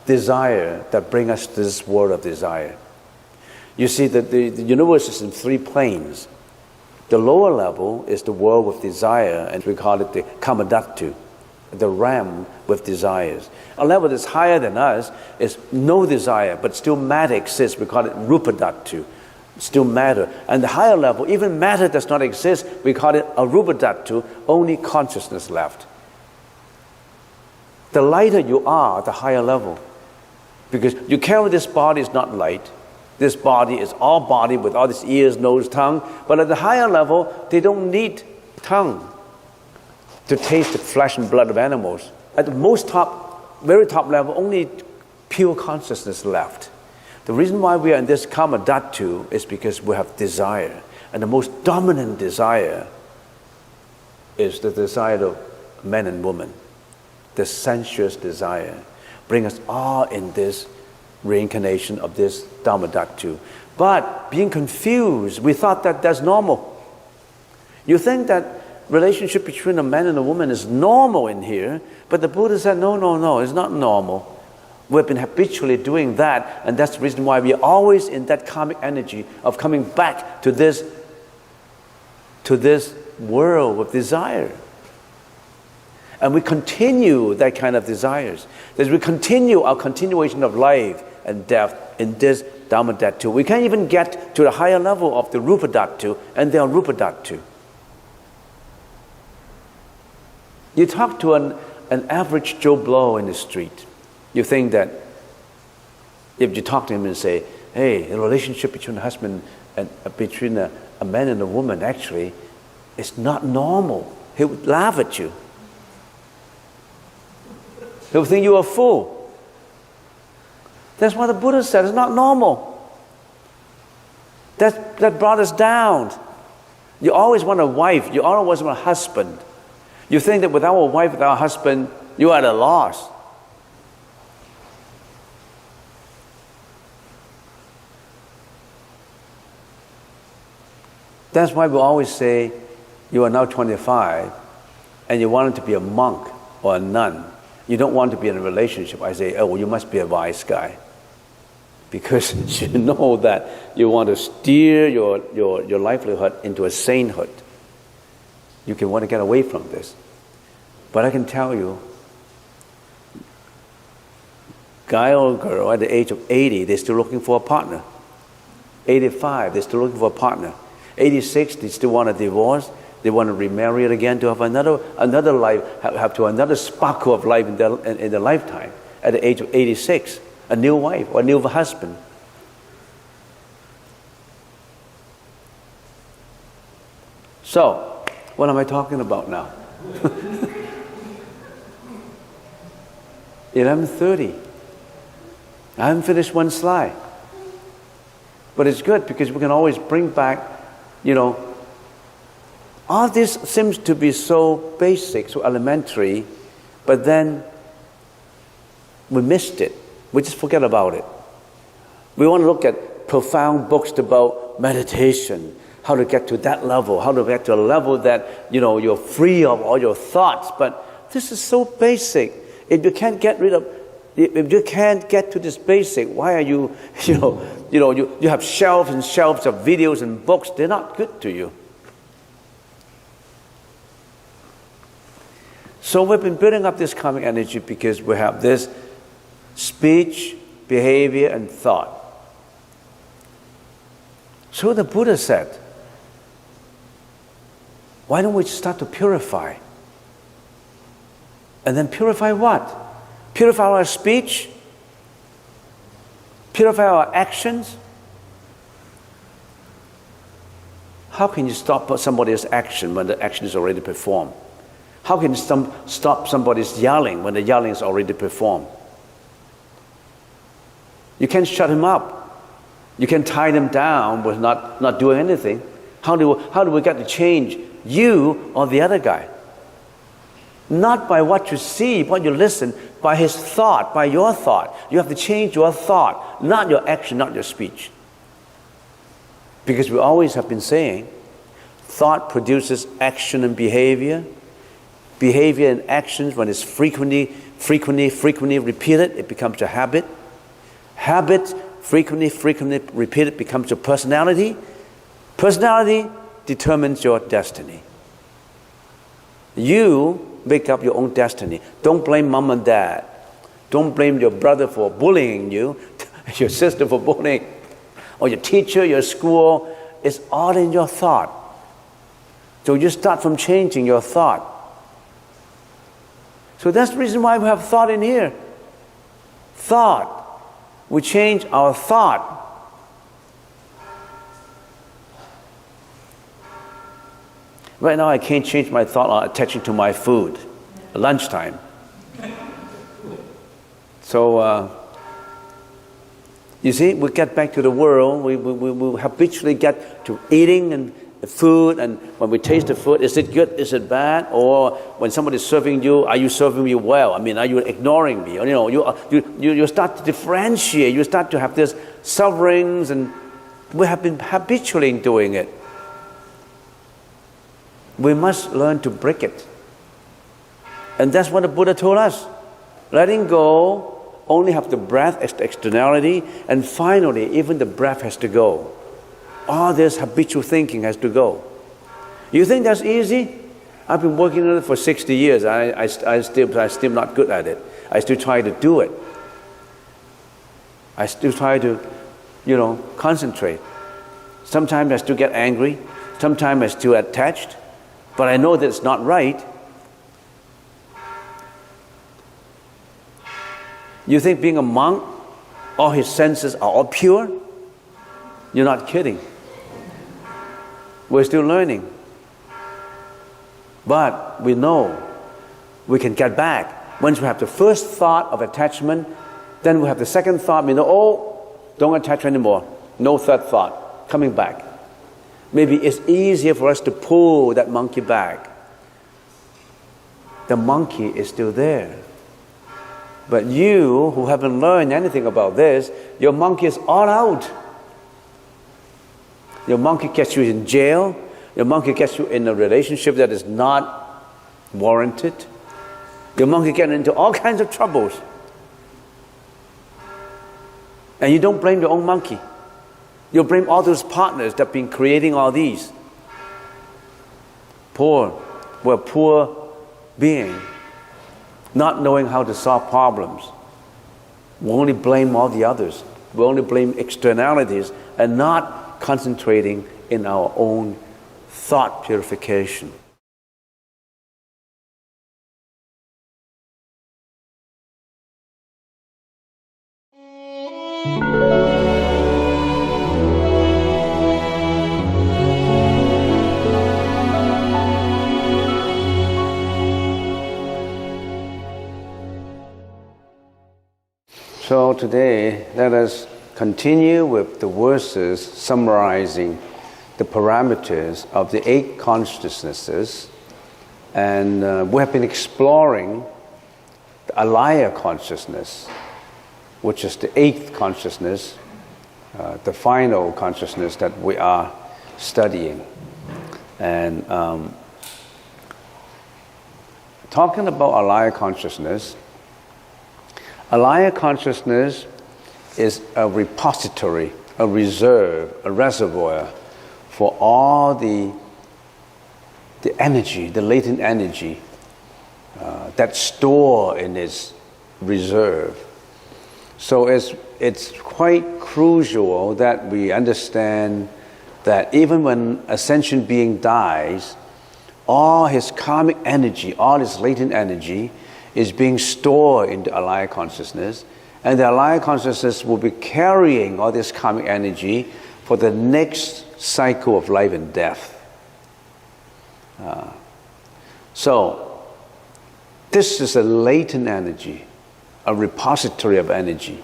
desire that brings us to this world of desire. You see that the universe is in three planes. The lower level is the world with desire, and we call it the kamadhatu, the realm with desires. A level that's higher than us is no desire, but still matter exists. We call it rupadhatu, still matter. And the higher level, even matter does not exist. We call it arupadhatu, only consciousness left. The lighter you are, the higher level. Because you carry this body is not light. This body is all body with all these ears, nose, tongue. But at the higher level, they don't need tongue to taste the flesh and blood of animals. At the most top, very top level, only pure consciousness left. The reason why we are in this karma dhatu is because we have desire. And the most dominant desire is the desire of men and women. The sensuous desire. Bring us all in this reincarnation of this Dhamma Dhatu. But being confused, we thought that that's normal. You think that relationship between a man and a woman is normal in here, but the Buddha said, no, it's not normal. We've been habitually doing that, and that's the reason why we are always in that karmic energy of coming back to this world of desire. And we continue that kind of desires. As we continue our continuation of life and death in this Dhamma Dhatu. We can't even get to the higher level of the Rupa Dhatu and the Arupa Dhatu. You talk to an average Joe Blow in the street. You think that if you talk to him and say, hey, the relationship between a husband and between a man and a woman actually is not normal. He would laugh at you. He would think you're a fool. That's what the Buddha said. It's not normal. That brought us down. You always want a wife. You always want a husband. You think that without a wife, without a husband, you are at a loss. That's why we always say, you are now 25, and you want to be a monk or a nun. You don't want to be in a relationship. I say, oh, well, you must be a wise guy. Because you know that you want to steer your livelihood into a sainthood. You can want to get away from this. But I can tell you, guy or girl at the age of 80, they're still looking for a partner. 85, they're still looking for a partner. 86, they still want a divorce. They want to remarry again to have another life, have to another sparkle of life in their lifetime. At the age of 86, a new wife or a new husband. So, what am I talking about now? 11:30. I haven't finished one slide. But it's good because we can always bring back, all this seems to be so basic, so elementary, but then we missed it. We just forget about it. We want to look at profound books about meditation, how to get to that level, how to get to a level that, you're free of all your thoughts. But this is so basic. If you can't get to this basic, why are you, you have shelves and shelves of videos and books. They're not good to you. So we've been building up this karmic energy because we have this speech, behavior, and thought. So the Buddha said, why don't we start to purify? And then purify what? Purify our speech? Purify our actions? How can you stop somebody's action when the action is already performed? How can you stop somebody's yelling when the yelling is already performed? You can't shut him up. You can tie them down with not doing anything. How do we get to change you or the other guy? Not by what you see, what you listen, by his thought, by your thought. You have to change your thought, not your action, not your speech. Because we always have been saying, thought produces action and behavior. Behavior and actions, when it's frequently repeated, it becomes a habit. Habit, frequently repeated, becomes your personality. Personality determines your destiny. You make up your own destiny. Don't blame mom and dad. Don't blame your brother for bullying you, your sister for bullying, or your teacher, your school. It's all in your thought. So you start from changing your thought. So that's the reason why we have thought in here. Thought. We change our thought. Right now I can't change my thought on attaching to my food. Lunchtime. So, you see, we get back to the world. We habitually get to eating and food, and when we taste the food, is it good, is it bad? Or when somebody is serving you, are you serving me well? I mean, are you ignoring me? Or, you start to differentiate. You start to have this sufferings, and we have been habitually doing it. We must learn to break it. And that's what the Buddha told us. Letting go, only have the breath as the externality, and finally, even the breath has to go. All this habitual thinking has to go. You think that's easy? I've been working on it for 60 years. I'm still not good at it. I still try to do it. I still try to, concentrate. Sometimes I still get angry. Sometimes I still attached. But I know that it's not right. You think being a monk, all his senses are all pure? You're not kidding. We're still learning. But we know we can get back. Once we have the first thought of attachment, then we have the second thought. We know, don't attach anymore. No third thought. coming back. Maybe it's easier for us to pull that monkey back. The monkey is still there. But you, who haven't learned anything about this, your monkey is all out. Your monkey gets you in jail. Your monkey gets you in a relationship that is not warranted. Your monkey gets into all kinds of troubles. And you don't blame your own monkey. You blame all those partners that have been creating all these. Poor being, not knowing how to solve problems. We only blame all the others. We only blame externalities and not concentrating in our own thought purification. So today, let us continue with the verses summarizing the parameters of the 8 consciousnesses. And we have been exploring the alaya consciousness, which is the 8th consciousness, the final consciousness that we are studying. And talking about alaya consciousness is a repository, a reserve, a reservoir for all the energy, the latent energy that's stored in its reserve. So it's quite crucial that we understand that even when a sentient being dies, all his karmic energy, all his latent energy is being stored in the alaya consciousness, and the alaya consciousness will be carrying all this karmic energy for the next cycle of life and death. So this is a latent energy, a repository of energy.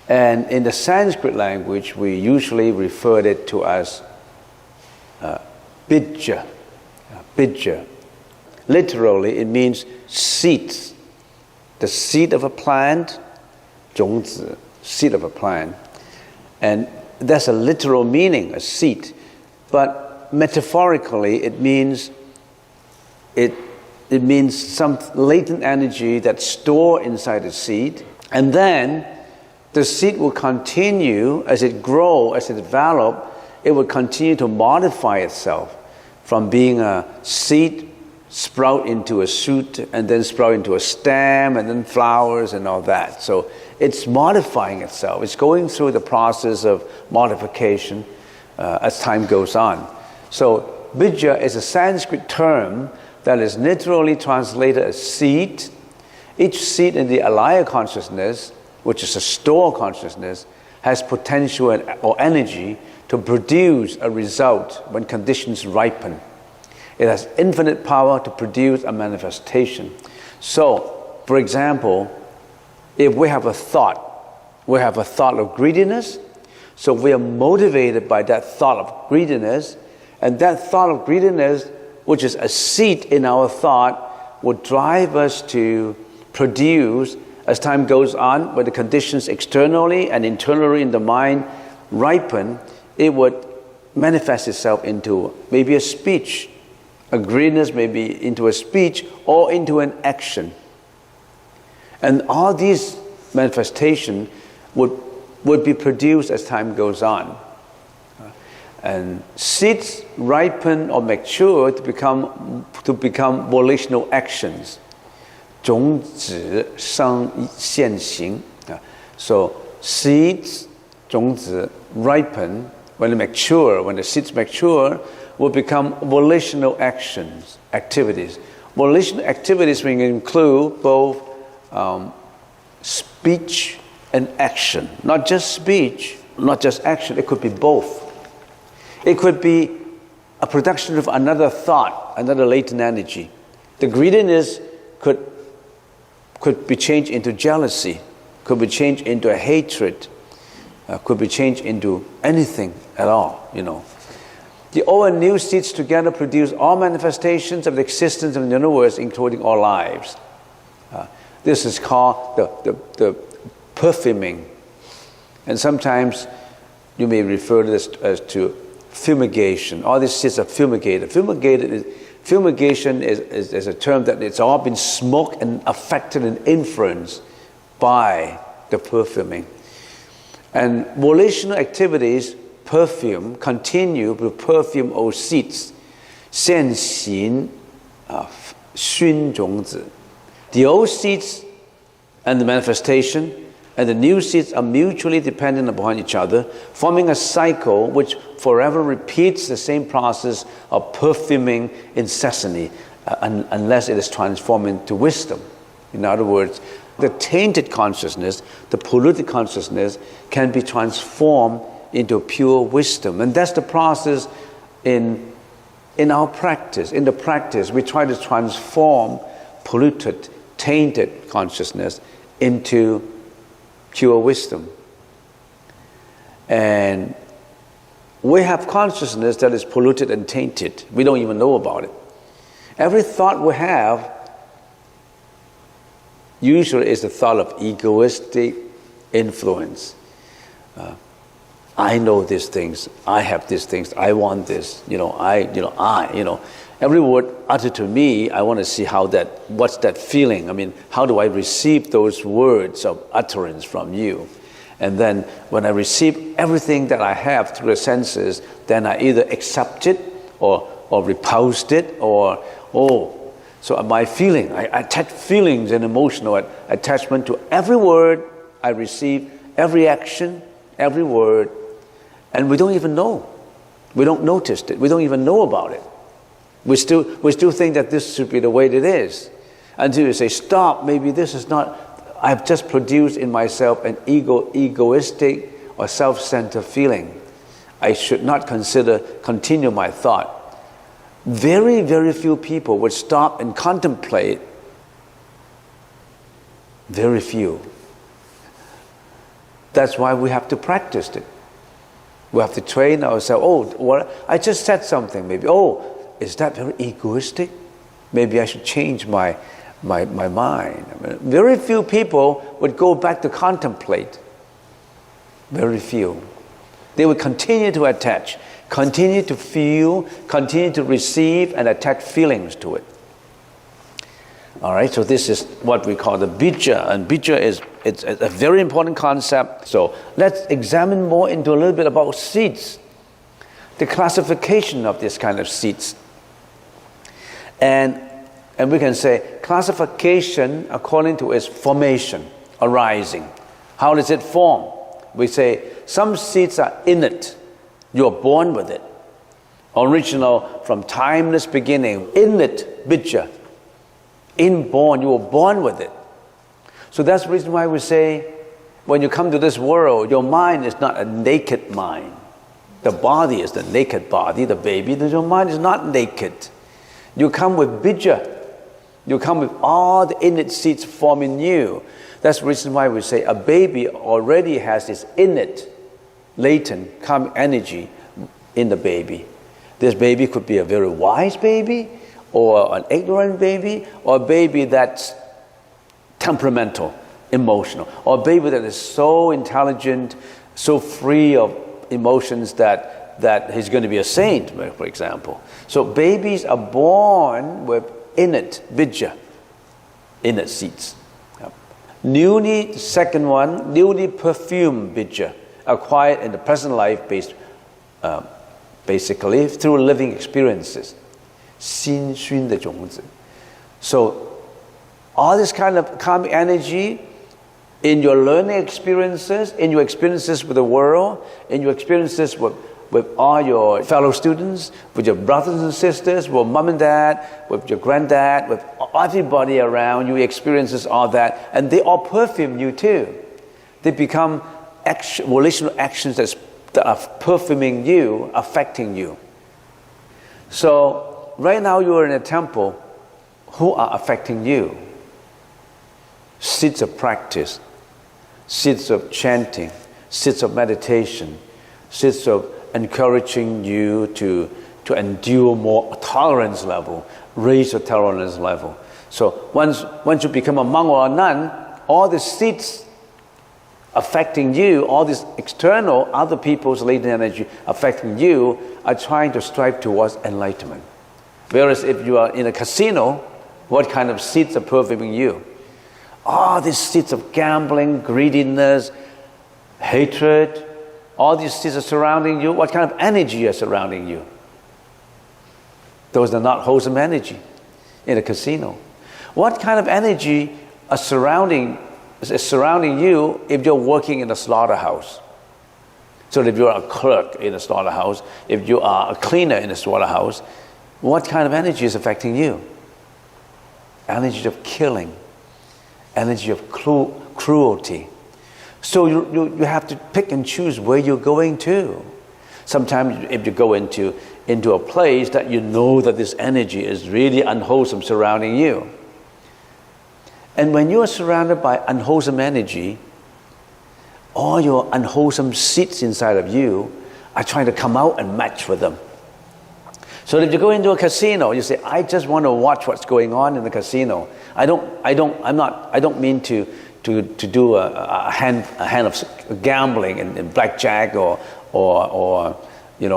And in the Sanskrit language, we usually refer it to as bija. Bija. Literally, it means seeds. The seed of a plant, 种子, seed of a plant. And that's a literal meaning, a seed. But metaphorically, it means some latent energy that's stored inside the seed. And then the seed will continue, as it grows, as it develops, it will continue to modify itself from being a seed, sprout into a shoot, and then sprout into a stem, and then flowers and all that. So it's modifying itself. It's going through the process of modification as time goes on. So bija is a Sanskrit term that is literally translated as seed. Each seed in the alaya consciousness, which is a store consciousness, has potential or energy to produce a result when conditions ripen. It has infinite power to produce a manifestation. So, for example, if we have a thought of greediness, so we are motivated by that thought of greediness, and that thought of greediness, which is a seed in our thought, will drive us to produce, as time goes on, when the conditions externally and internally in the mind ripen, it would manifest itself into maybe a speech. A greediness may be into a speech or into an action. And all these manifestations would be produced as time goes on. And seeds ripen or mature to become volitional actions. 种子生现行. So seeds, 种子, ripen when they mature, when the seeds mature, will become volitional actions, activities. Volitional activities will include both speech and action. Not just speech, not just action, it could be both. It could be a production of another thought, another latent energy. The greediness could be changed into jealousy, could be changed into a hatred, could be changed into anything at all, The old and new seeds together produce all manifestations of the existence of the universe, including all lives. This is called the perfuming. And sometimes you may refer to this as to fumigation. All these seeds are fumigated. Fumigation is a term that it's all been smoked and affected and influenced by the perfuming. And volitional activities continue to perfume all seeds. 现行熏种子. The old seeds and the manifestation and the new seeds are mutually dependent upon each other, forming a cycle which forever repeats the same process of perfuming incessantly, unless it is transformed into wisdom. In other words, the tainted consciousness, the polluted consciousness, can be transformed into pure wisdom. And that's the process in our practice. In the practice, we try to transform polluted, tainted consciousness into pure wisdom. And we have consciousness that is polluted and tainted. We don't even know about it. Every thought we have usually is the thought of egoistic influence. I know these things. I have these things. I want this. Every word uttered to me, I want to see what's that feeling? I mean, how do I receive those words of utterance from you? And then when I receive everything that I have through the senses, then I either accept it or repulsed it so my feeling, I attach feelings and emotional attachment to every word I receive, every action, every word, and we don't even know. We don't notice it. We don't even know about it. We still think that this should be the way it is. Until you say, stop, maybe this is not, I've just produced in myself an egoistic or self-centered feeling. I should not continue my thought. Very, very few people would stop and contemplate. Very few. That's why we have to practice it. We have to train ourselves. I just said something, maybe. Is that very egoistic? Maybe I should change my mind. Very few people would go back to contemplate. Very few. They would continue to attach, continue to feel, continue to receive and attach feelings to it. All right, so this is what we call the bija, and bija it's a very important concept. So let's examine more into a little bit about seeds, the classification of this kind of seeds. And we can say classification according to its formation, arising. How does it form? We say some seeds are innate. You are born with it. Original from timeless beginning, innate bija. Inborn, you were born with it. So that's the reason why we say when you come to this world, your mind is not a naked mind. The body is the naked body, the baby. Your mind is not naked. You come with bija. You come with all the innate seeds forming you. That's the reason why we say a baby already has this innate, latent karmic energy in the baby. This baby could be a very wise baby, or an ignorant baby, or a baby that's temperamental, emotional, or a baby that is so intelligent, so free of emotions that he's going to be a saint, for example. So babies are born with innate bija, innate seeds. Second one, newly perfumed bija, acquired in the present life basically through living experiences. 新熏的种子. So all this kind of karmic energy in your learning experiences, in your experiences with the world, in your experiences with all your fellow students, with your brothers and sisters, with mom and dad, with your granddad, with everybody around you, experiences all that, and they all perfume you too. They become volitional actions that are perfuming you, affecting you. So right now you are in a temple. Who are affecting you? Seeds of practice, seeds of chanting, seeds of meditation, seeds of encouraging you to endure more tolerance level, raise your tolerance level. So once you become a monk or a nun, all the seeds affecting you, all this external, other people's latent energy affecting you, are trying to strive towards enlightenment. Whereas if you are in a casino, what kind of seeds are pervading you? All these seeds of gambling, greediness, hatred, all these seeds are surrounding you. What kind of energy are surrounding you? Those are not wholesome energy in a casino. What kind of energy is surrounding you if you're working in a slaughterhouse? So if you're a clerk in a slaughterhouse, if you are a cleaner in a slaughterhouse, what kind of energy is affecting you? Energy of killing, energy of cruelty. So you have to pick and choose where you're going to. Sometimes if you go into a place that you know that this energy is really unwholesome surrounding you. And when you are surrounded by unwholesome energy, all your unwholesome seeds inside of you are trying to come out and match with them. So if you go into a casino, you say, I just want to watch what's going on in the casino. I don't mean to do a hand of gambling and blackjack or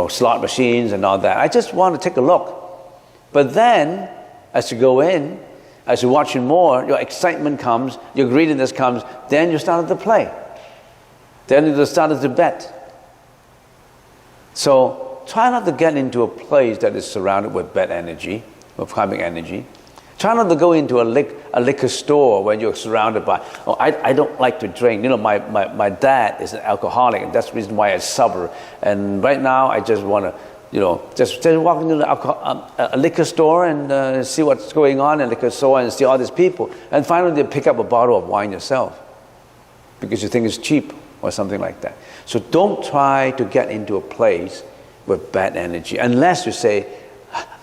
slot machines and all that. I just want to take a look. But then, as you go in, as you're watching more, your excitement comes, your greediness comes, then you started to play. Then you started to bet. So try not to get into a place that is surrounded with bad energy, with karmic energy. Try not to go into a liquor store when you're surrounded by, I don't like to drink. My dad is an alcoholic, and that's the reason why I suffer. And right now, I just want to, just walk into a liquor store and see what's going on in the liquor store and see all these people. And finally, you pick up a bottle of wine yourself because you think it's cheap or something like that. So don't try to get into a place with bad energy unless you say,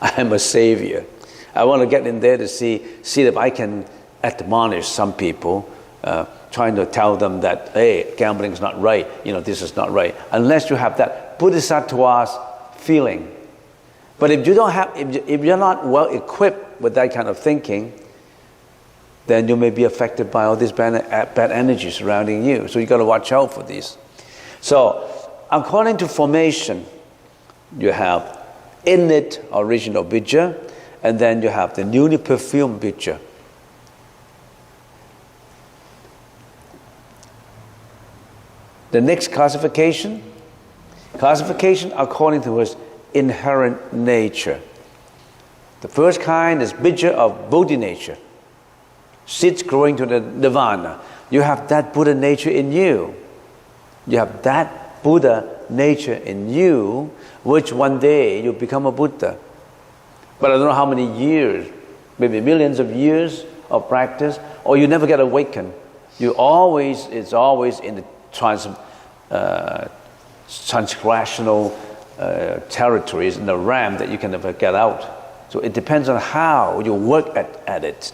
I am a savior. I want to get in there to see if I can admonish some people, trying to tell them that, hey, gambling is not right, this is not right. Unless you have that bodhisattva's feeling. But if you don't have, if you're not well equipped with that kind of thinking, then you may be affected by all this bad energy surrounding you. So you got to watch out for these. So according to formation, you have innate original bija, and then you have the newly perfumed bija. The next classification according to his inherent nature. The first kind is bija of Bodhi nature, seeds growing to the nirvana. You have that Buddha nature in you. You have that Buddha nature in you, which one day you become a Buddha. But I don't know how many years, maybe millions of years of practice, or you never get awakened. It's always in the transgressional territories in the realm that you can never get out. So it depends on how you work at it.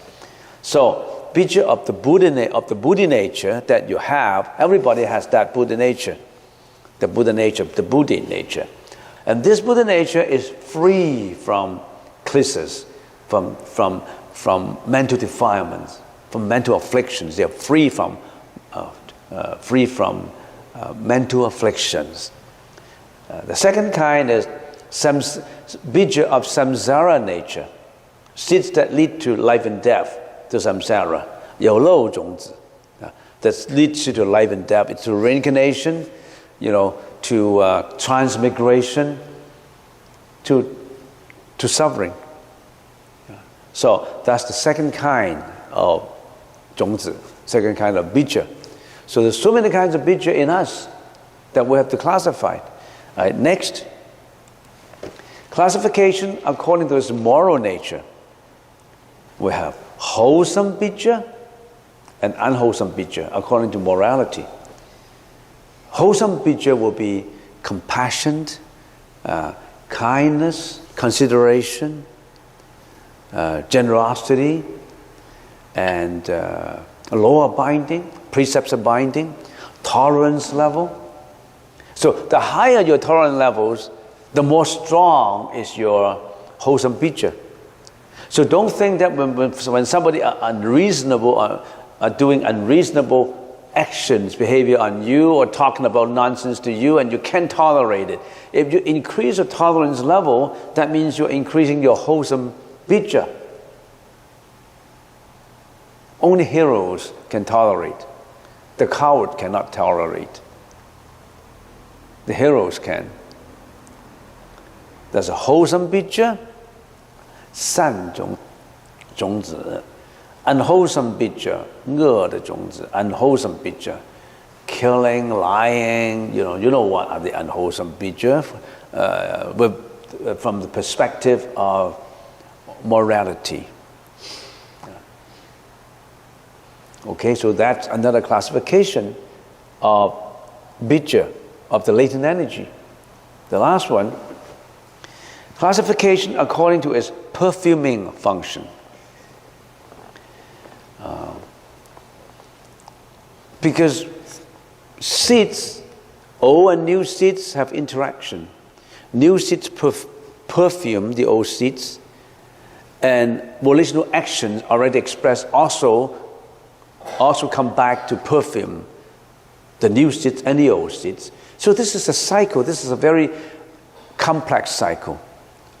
So bija of the Buddha nature that you have, everybody has that Buddha nature, the Buddha nature, the Buddha nature. And this Buddha nature is free from clisses, from mental defilements, from mental afflictions. They are free from mental afflictions. The second kind is bija of samsara nature, seeds that lead to life and death, to samsara, 有漏种子, that leads you to life and death. It's to reincarnation, to transmigration, to suffering. So that's the second kind of 种子, second kind of bija. So there's so many kinds of bija in us that we have to classify. All right, next, classification according to its moral nature. We have wholesome bija and unwholesome bija according to morality. Wholesome bija will be compassion, kindness, consideration, generosity, and law abiding, precepts abiding, tolerance level, So the higher your tolerance levels, the more strong is your wholesome bija. So don't think that when somebody are unreasonable, are doing unreasonable actions, behavior on you, or talking about nonsense to you, and you can't tolerate it. If you increase your tolerance level, that means you're increasing your wholesome bija. Only heroes can tolerate. The coward cannot tolerate. The heroes can. There's a wholesome bija, 善种子 unwholesome bija, 恶的种子 unwholesome bija, killing, lying, you know what are the unwholesome bija from the perspective of morality. Okay, so that's another classification of bija, of the latent energy. The last one, classification according to its perfuming function. Because seeds, old and new seeds have interaction. New seeds perfume the old seeds, and volitional actions already expressed also come back to perfume the new seeds and the old seeds. So this is a cycle. This is a very complex cycle.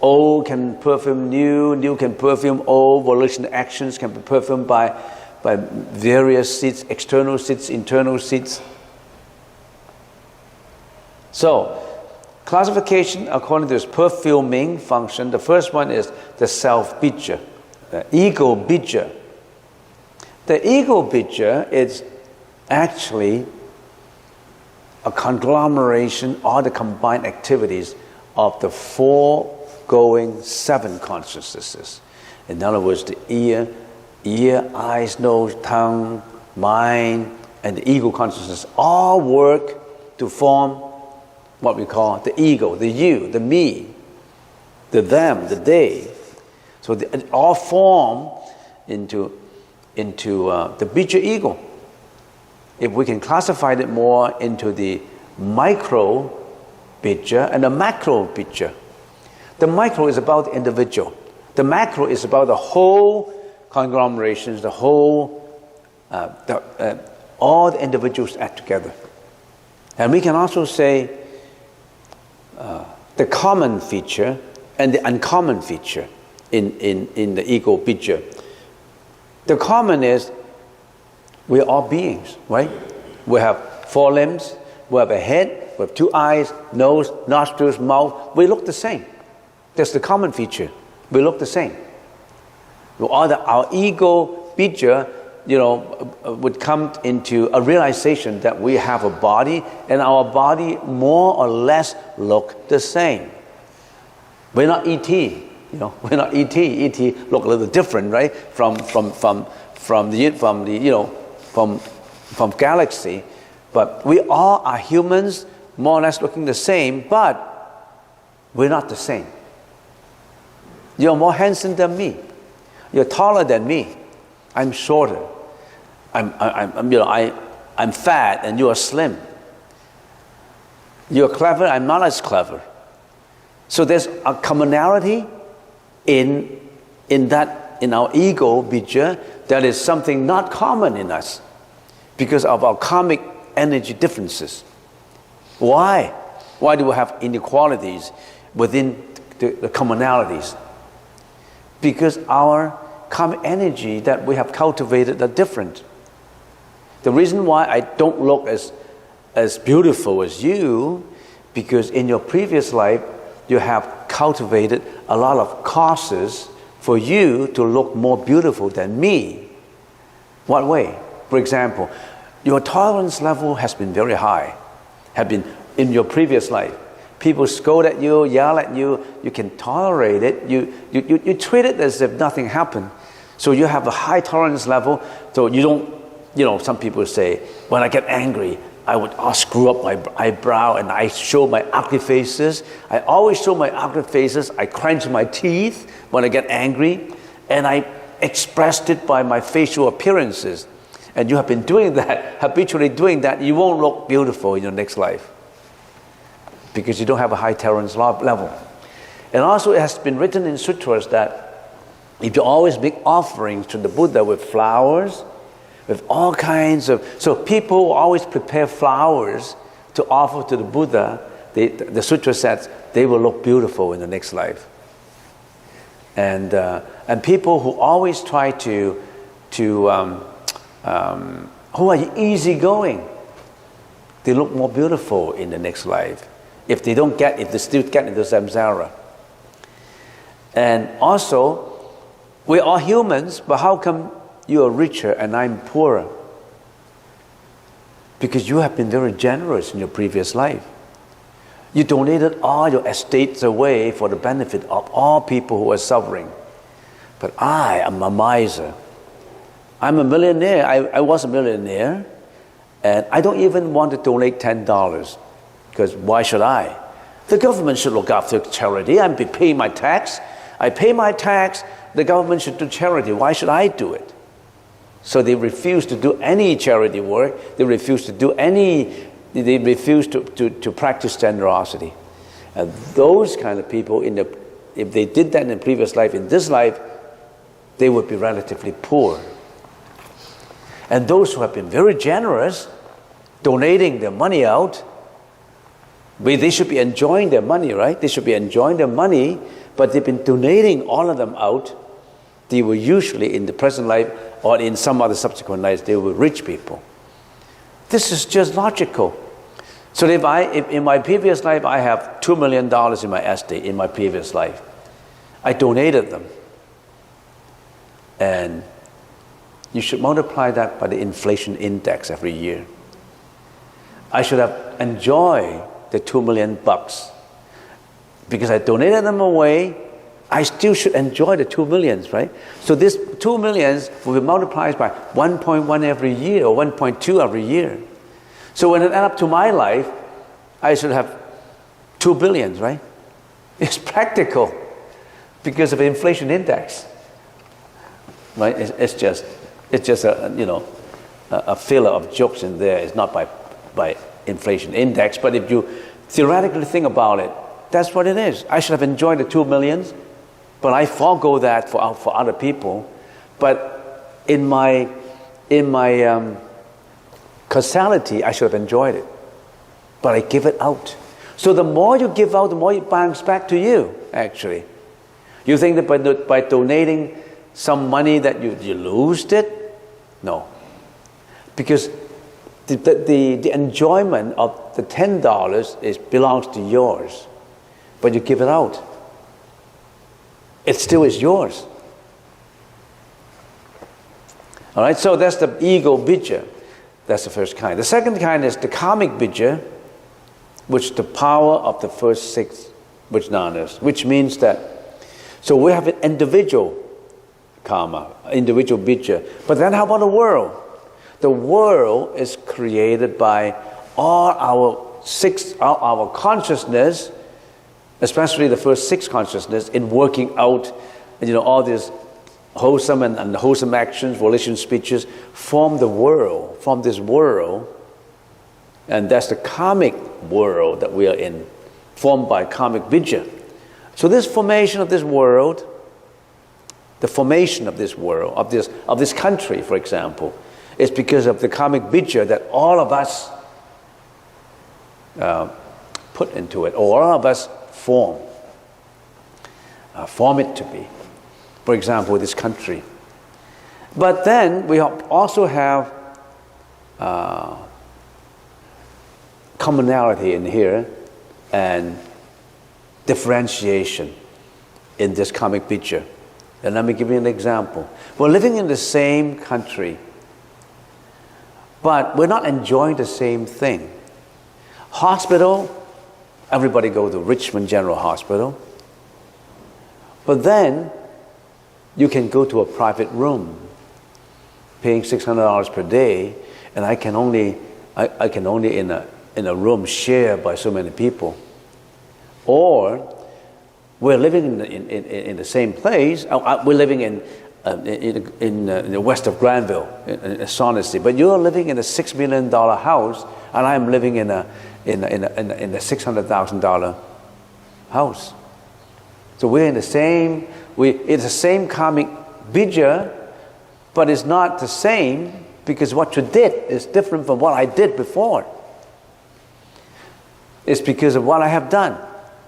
Old can perfume new, new can perfume old, volitional actions can be perfumed by various seeds, external seeds, internal seeds. So, classification according to its perfuming function, the first one is the self bija, the ego bija. The ego bija is actually a conglomeration or the combined activities of the foregoing 7 consciousnesses. In other words, the ear, eyes, nose, tongue, mind, and the ego consciousness all work to form what we call the ego, the you, the me, the them, the they. So it all form into the bija ego. If we can classify it more into the micro bija and the macro bija. The micro is about the individual. The macro is about the whole conglomerations, the whole, all the individuals act together. And we can also say the common feature and the uncommon feature in the ego bija. The common is we're all beings, right? We have 4 limbs, we have a head, we have 2 eyes, nose, nostrils, mouth. We look the same. That's the common feature. We look the same. Our ego bija, would come into a realization that we have a body, and our body more or less look the same. We're not E.T. We're not E.T. E.T. look a little different, right? From galaxy, but we all are humans, more or less looking the same, but we're not the same. You're more handsome than me. You're taller than me. I'm shorter. I'm fat and you are slim. You're clever. I'm not as clever. So there's a commonality in our ego bija that is something not common in us because of our karmic energy differences. Why? Why do we have inequalities within the commonalities? Because our karmic energy that we have cultivated are different. The reason why I don't look as beautiful as you, because in your previous life you have cultivated a lot of causes for you to look more beautiful than me. What way? For example, your tolerance level has been very high, have been in your previous life. People scold at you, yell at you, you can tolerate it. You treat it as if nothing happened. So you have a high tolerance level, so you don't, some people say, when I get angry, I would screw up my eyebrow and I show my ugly faces. I always show my ugly faces. I clench my teeth when I get angry, and I expressed it by my facial appearances. And you have been doing that, habitually doing that, you won't look beautiful in your next life. because you don't have a high tolerance level. And also it has been written in sutras that if you always make offerings to the Buddha with flowers, with all kinds of... So people always prepare flowers to offer to the Buddha. The sutra says they will look beautiful in the next life. And people who always try to who are easygoing, they look more beautiful in the next life if they still get into samsara. And also, we're all humans, but how come you are richer and I'm poorer? Because you have been very generous in your previous life. You donated all your estates away for the benefit of all people who are suffering. But I am a miser. I'm a millionaire. I was a millionaire. And I don't even want to donate $10. Because why should I? The government should look after charity. I'm paying my tax. I pay my tax. The government should do charity. Why should I do it? So they refuse to do any charity work. They refuse to do any... They refuse to practice generosity. And those kind of people, if they did that in the previous life, in this life, they would be relatively poor. And those who have been very generous, donating their money out, they should be enjoying their money, right? They should be enjoying their money, but they've been donating all of them out. They were usually in the present life or in some other subsequent lives, they were rich people. This is just logical. So if in my previous life I have $2 million in my estate in my previous life, I donated them. And you should multiply that by the inflation index every year. I should have enjoyed the $2 million because I donated them away. I still should enjoy the 2 millions, right? So this 2 millions will be multiplied by 1.1 every year or 1.2 every year. So when it adds up to my life, I should have 2 billions, right? It's practical because of the inflation index, right? It's just a filler of jokes in there. It's not by inflation index, but if you theoretically think about it, that's what it is. I should have enjoyed the 2 millions, but I forego that for other people. But in my causality, I should have enjoyed it, but I give it out. So the more you give out, the more it bounces back to you, actually. You think that by donating some money that you lose it? No. Because the enjoyment of the $10 belongs to yours, but you give it out. It still is yours. All right, so that's the ego bija. That's the first kind. The second kind is the karmic bija, which the power of the first 6 vijnanas, which means that, so we have an individual karma, individual bija. But then how about the world? The world is created by all our consciousness, especially the first 6 consciousness, in working out, all these wholesome and unwholesome actions, volitions, speeches, form this world, and that's the karmic world that we are in, formed by karmic bija. So this formation of this world, the formation of this world, of this country, for example, is because of the karmic bija that all of us put into it, or all of us form it to be. For example, this country. But then we also have commonality in here and differentiation in this karmic bija. And let me give you an example. We're living in the same country, but we're not enjoying the same thing. Hospital, everybody go to Richmond General Hospital. But then you can go to a private room, paying $600 per day, and I can only in a room shared by so many people. Or we're living in the same place. We're living in the west of Granville, in Shaughnessy, but you're living in a $6 million house and I'm living in a $600,000 house. So we're in the same. It's the same karmic bija, but it's not the same because what you did is different from what I did before. It's because of what I have done,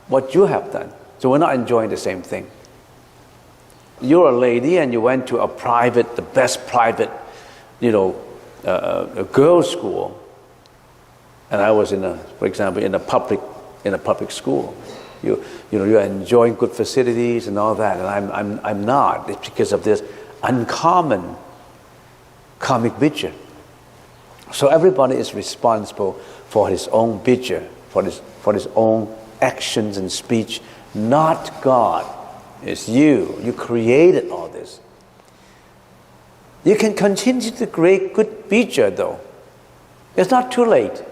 what you have done. So we're not enjoying the same thing. You're a lady and you went to the best private, a girls' school, and I was for example, in a public school. You're enjoying good facilities and all that, and I'm not. It's because of this uncommon karmic bija. So everybody is responsible for his own bija, for his own actions and speech, not God. It's you. You created all this. You can continue to create good bija though. It's not too late.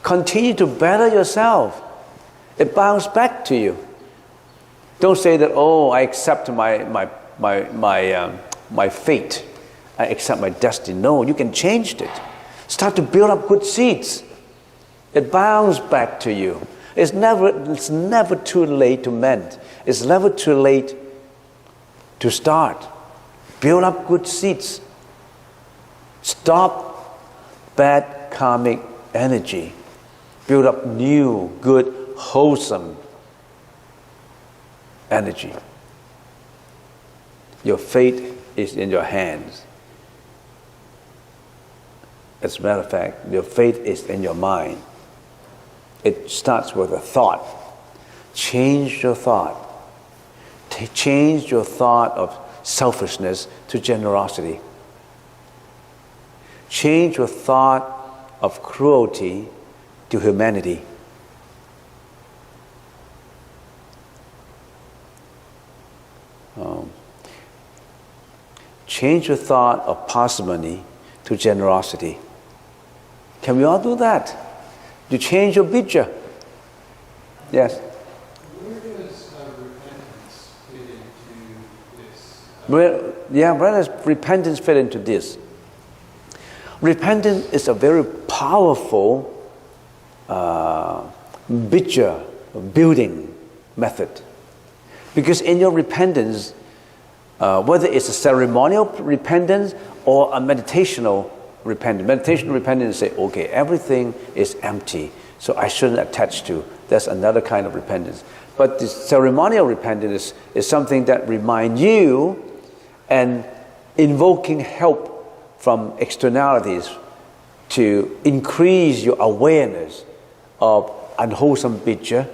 Continue to better yourself. It bounces back to you. Don't say that, oh, I accept my fate. I accept my destiny. No, you can change it. Start to build up good seeds. It bounces back to you. It's never too late to mend. It's never too late to start. Build up good seeds. Stop bad karmic energy. Build up new, good, wholesome energy. Your fate is in your hands. As a matter of fact, your fate is in your mind. It starts with a thought. Change your thought. Change your thought of selfishness to generosity. Change your thought of cruelty to humanity. Change your thought of parsimony to generosity. Can we all do that? You change your bija. Yes? Where does repentance fit into this? Where does repentance fit into this? Repentance is a very powerful bija building method. Because in your repentance, whether it's a ceremonial repentance or a meditational repentance. Meditational repentance say, okay, everything is empty, so I shouldn't attach to. That's another kind of repentance. But the ceremonial repentance is something that reminds you and invoking help from externalities to increase your awareness of unwholesome bija,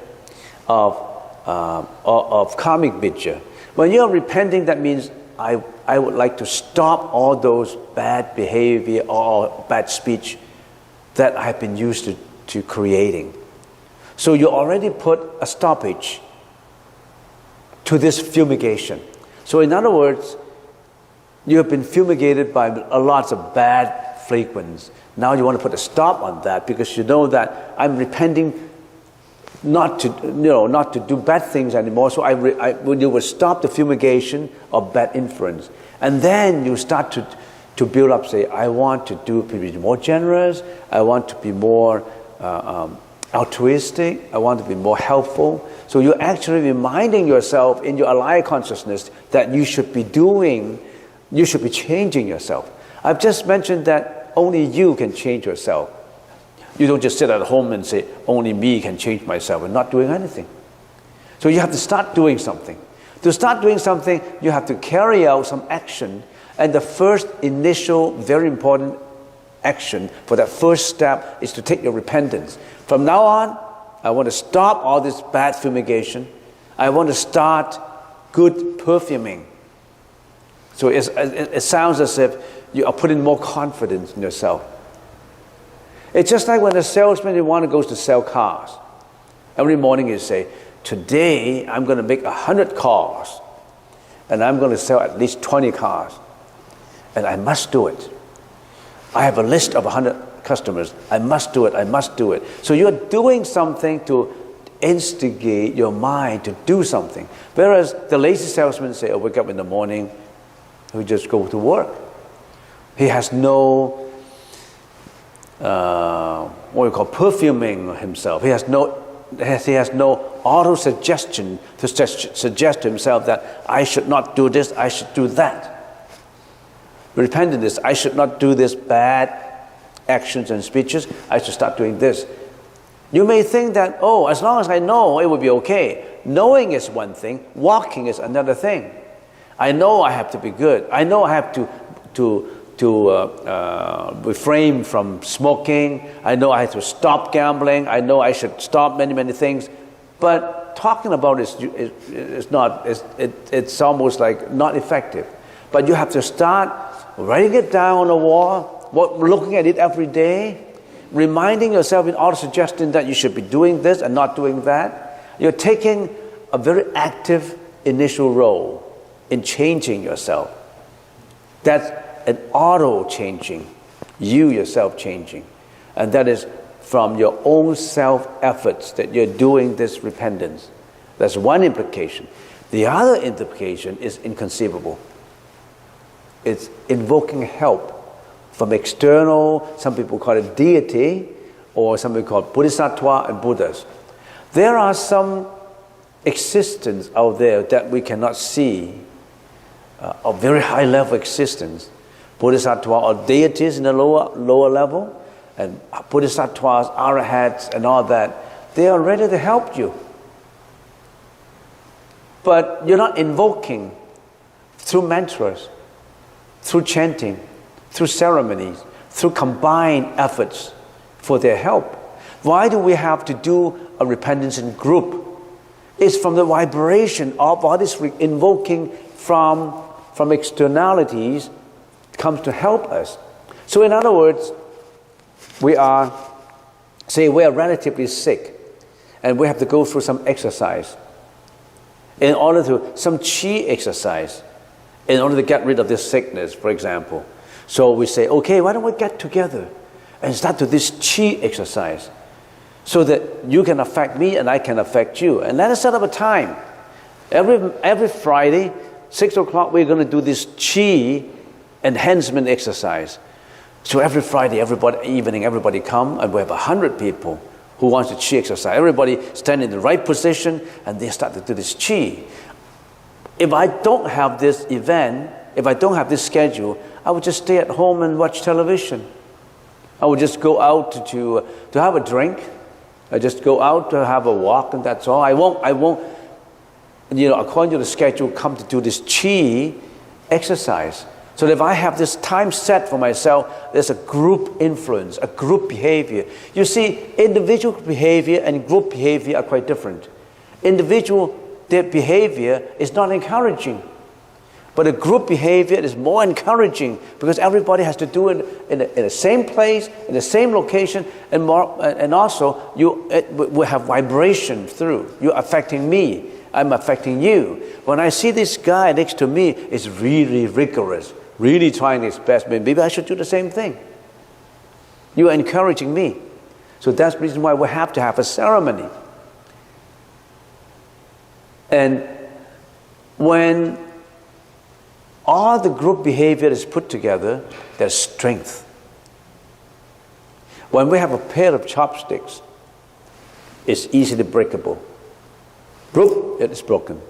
of karmic bija. When you're repenting, that means I would like to stop all those bad behavior or bad speech that I have been used to creating. So you already put a stoppage to this fumigation. So in other words, you have been fumigated by lots of bad fragrance. Now you want to put a stop on that because you know that I'm repenting not to do bad things anymore. So you will stop the fumigation of bad influence, and then you start to build up. Say, I want to be more generous. I want to be more altruistic. I want to be more helpful. So you're actually reminding yourself in your alaya consciousness that you should be changing yourself. I've just mentioned that only you can change yourself. You don't just sit at home and say, only me can change myself, and not doing anything. So you have to start doing something. To start doing something, you have to carry out some action. And the first initial, very important action for that first step is to take your repentance. From now on, I want to stop all this bad fumigation. I want to start good perfuming. So it sounds as if you are putting more confidence in yourself. It's just like when a salesman goes to sell cars. Every morning you say, today I'm going to make 100 cars. And I'm going to sell at least 20 cars. And I must do it. I have a list of 100 customers. I must do it. I must do it. So you're doing something to instigate your mind to do something. Whereas the lazy salesman say, I wake up in the morning, he just go to work. He has no what we call perfuming himself. He has no auto-suggestion to suggest to himself that I should not do this, I should do that. Repentance is I should not do this bad actions and speeches, I should start doing this. You may think that, oh, as long as I know, it will be okay. Knowing is one thing, walking is another thing. I know I have to be good. I know I have to refrain from smoking. I know I have to stop gambling. I know I should stop many things. But talking about it is not, it's almost like not effective. But you have to start writing it down on the wall, looking at it every day, reminding yourself in auto-suggestion that you should be doing this and not doing that. You're taking a very active initial role in changing yourself. That's an auto-changing, you yourself changing. And that is from your own self-efforts that you're doing this repentance. That's one implication. The other implication is inconceivable. It's invoking help from external, some people call it deity, or some people call it bodhisattva and Buddhas. There are some existence out there that we cannot see, a very high level existence. Bodhisattva or deities in the lower level, and bodhisattvas, arahats, and all that. They are ready to help you. But you're not invoking through mantras, through chanting, through ceremonies, through combined efforts for their help. Why do we have to do a repentance in group? It's from the vibration of what is invoking from externalities comes to help us. So in other words, we are relatively sick and we have to go through some exercise in order to, some qi exercise, in order to get rid of this sickness, for example. So we say, okay, why don't we get together and start to this qi exercise so that you can affect me and I can affect you. And let us set up a time. Every Friday, 6 o'clock, we're going to do this qi enhancement exercise. So every Friday, everybody come, and we have 100 people who want to qi exercise. Everybody stand in the right position, and they start to do this qi. If I don't have this event, if I don't have this schedule, I would just stay at home and watch television. I would just go out to have a drink. I just go out to have a walk, and that's all. I won't, according to the schedule, come to do this qi exercise. So if I have this time set for myself, there's a group influence, a group behavior. You see, individual behavior and group behavior are quite different. Individual behavior is not encouraging, but a group behavior is more encouraging because everybody has to do it in the same place, in the same location, and also we have vibration through. You're affecting me, I'm affecting you. When I see this guy next to me, it's really rigorous, really trying his best. Maybe I should do the same thing. You are encouraging me. So that's the reason why we have to have a ceremony. And when all the group behavior is put together, there's strength. When we have a pair of chopsticks, it's easily breakable. It is broken.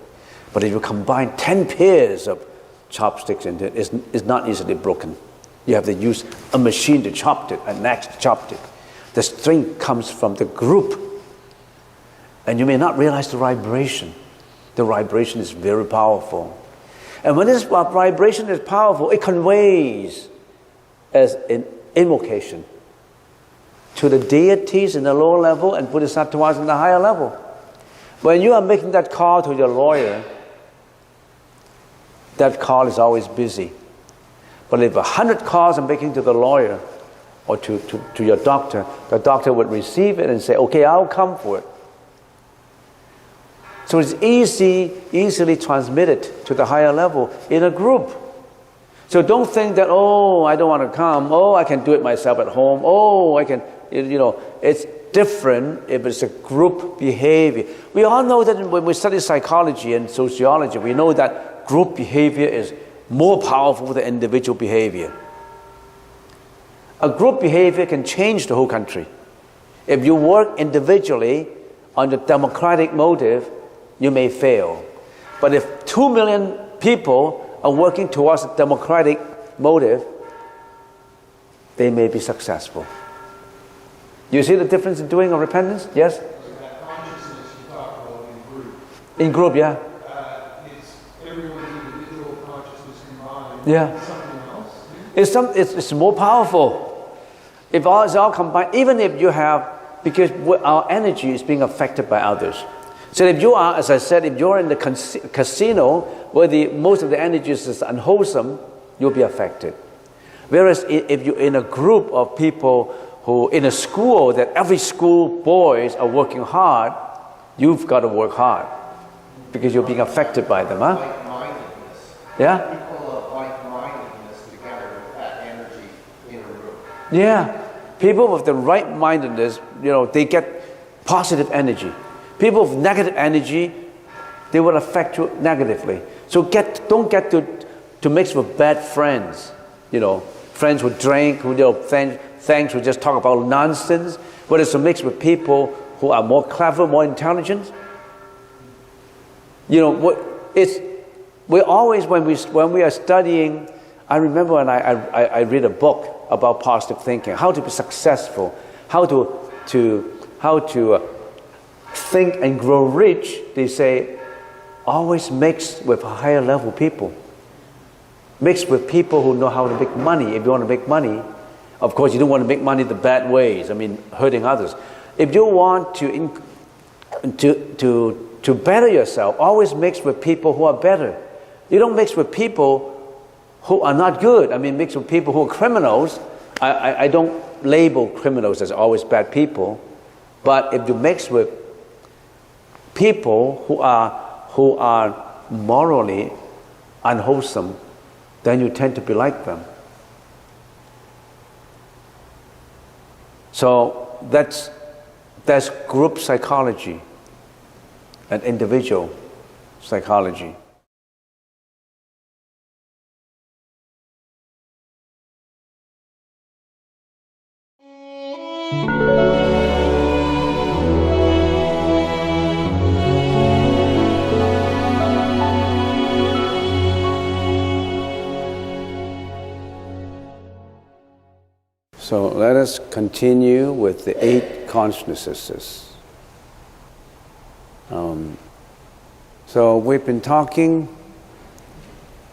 But if you combine 10 pairs of chopsticks into it, it's not easily broken. You have to use a machine to chop it, an axe to chop it. The strength comes from the group. And you may not realize the vibration. The vibration is very powerful. And when this vibration is powerful, it conveys as an invocation to the deities in the lower level and bodhisattvas in the higher level. When you are making that call to your lawyer, that call is always busy. But if 100 calls are making to the lawyer or to your doctor, the doctor would receive it and say, okay, I'll come for it. So it's easily transmitted to the higher level in a group. So don't think that, oh, I don't want to come. Oh, I can do it myself at home. Oh, I can, it's different if it's a group behavior. We all know that when we study psychology and sociology, we know that group behavior is more powerful than individual behavior. A group behavior can change the whole country. If you work individually on the democratic motive, you may fail. But if 2 million people are working towards a democratic motive, they may be successful. You see the difference in doing a repentance? Yes? So that consciousness you talk about in group. In group, yeah. It's everyone's individual consciousness combined. Yeah. Something else. It's more powerful. If all is all combined, even if you have, because our energy is being affected by others. So if you are, as I said, if you're in the casino where most of the energy is unwholesome, you'll be affected. Whereas if you're in a group of people who, in a school that every school boys are working hard, you've got to work hard because you're being affected by them, huh? Like-mindedness. Yeah? People of like-mindedness together with that energy in a room. Yeah. People with the right-mindedness, they get positive energy. People with negative energy, they will affect you negatively. So don't get to mix with bad friends. Friends who drink, friends who just talk about nonsense. But it's to mix with people who are more clever, more intelligent. We always, when we are studying, I remember when I read a book about positive thinking, how to be successful, how to think and grow rich. They say, always mix with higher level people. Mix with people who know how to make money. If you want to make money, of course, you don't want to make money the bad ways. Hurting others. If you want to better yourself, always mix with people who are better. You don't mix with people who are not good. Mix with people who are criminals. I don't label criminals as always bad people, but if you mix with people who are morally unwholesome, then you tend to be like them. So that's group psychology and individual psychology. So let us continue with the 8 consciousnesses. So we've been talking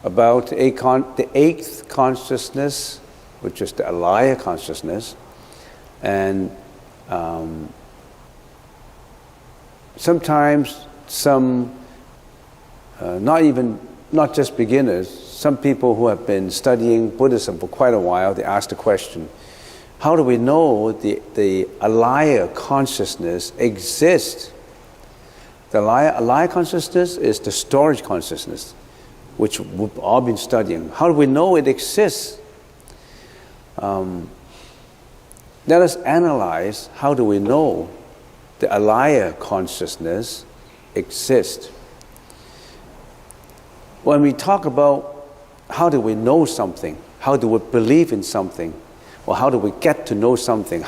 about the 8th consciousness, which is the alaya consciousness, and sometimes not just beginners, some people who have been studying Buddhism for quite a while, they ask the question, how do we know the alaya consciousness exists? The alaya consciousness is the storage consciousness, which we've all been studying. How do we know it exists? Let us analyze how do we know the alaya consciousness exists. When we talk about how do we know something, how do we believe in something, or how do we get to know something,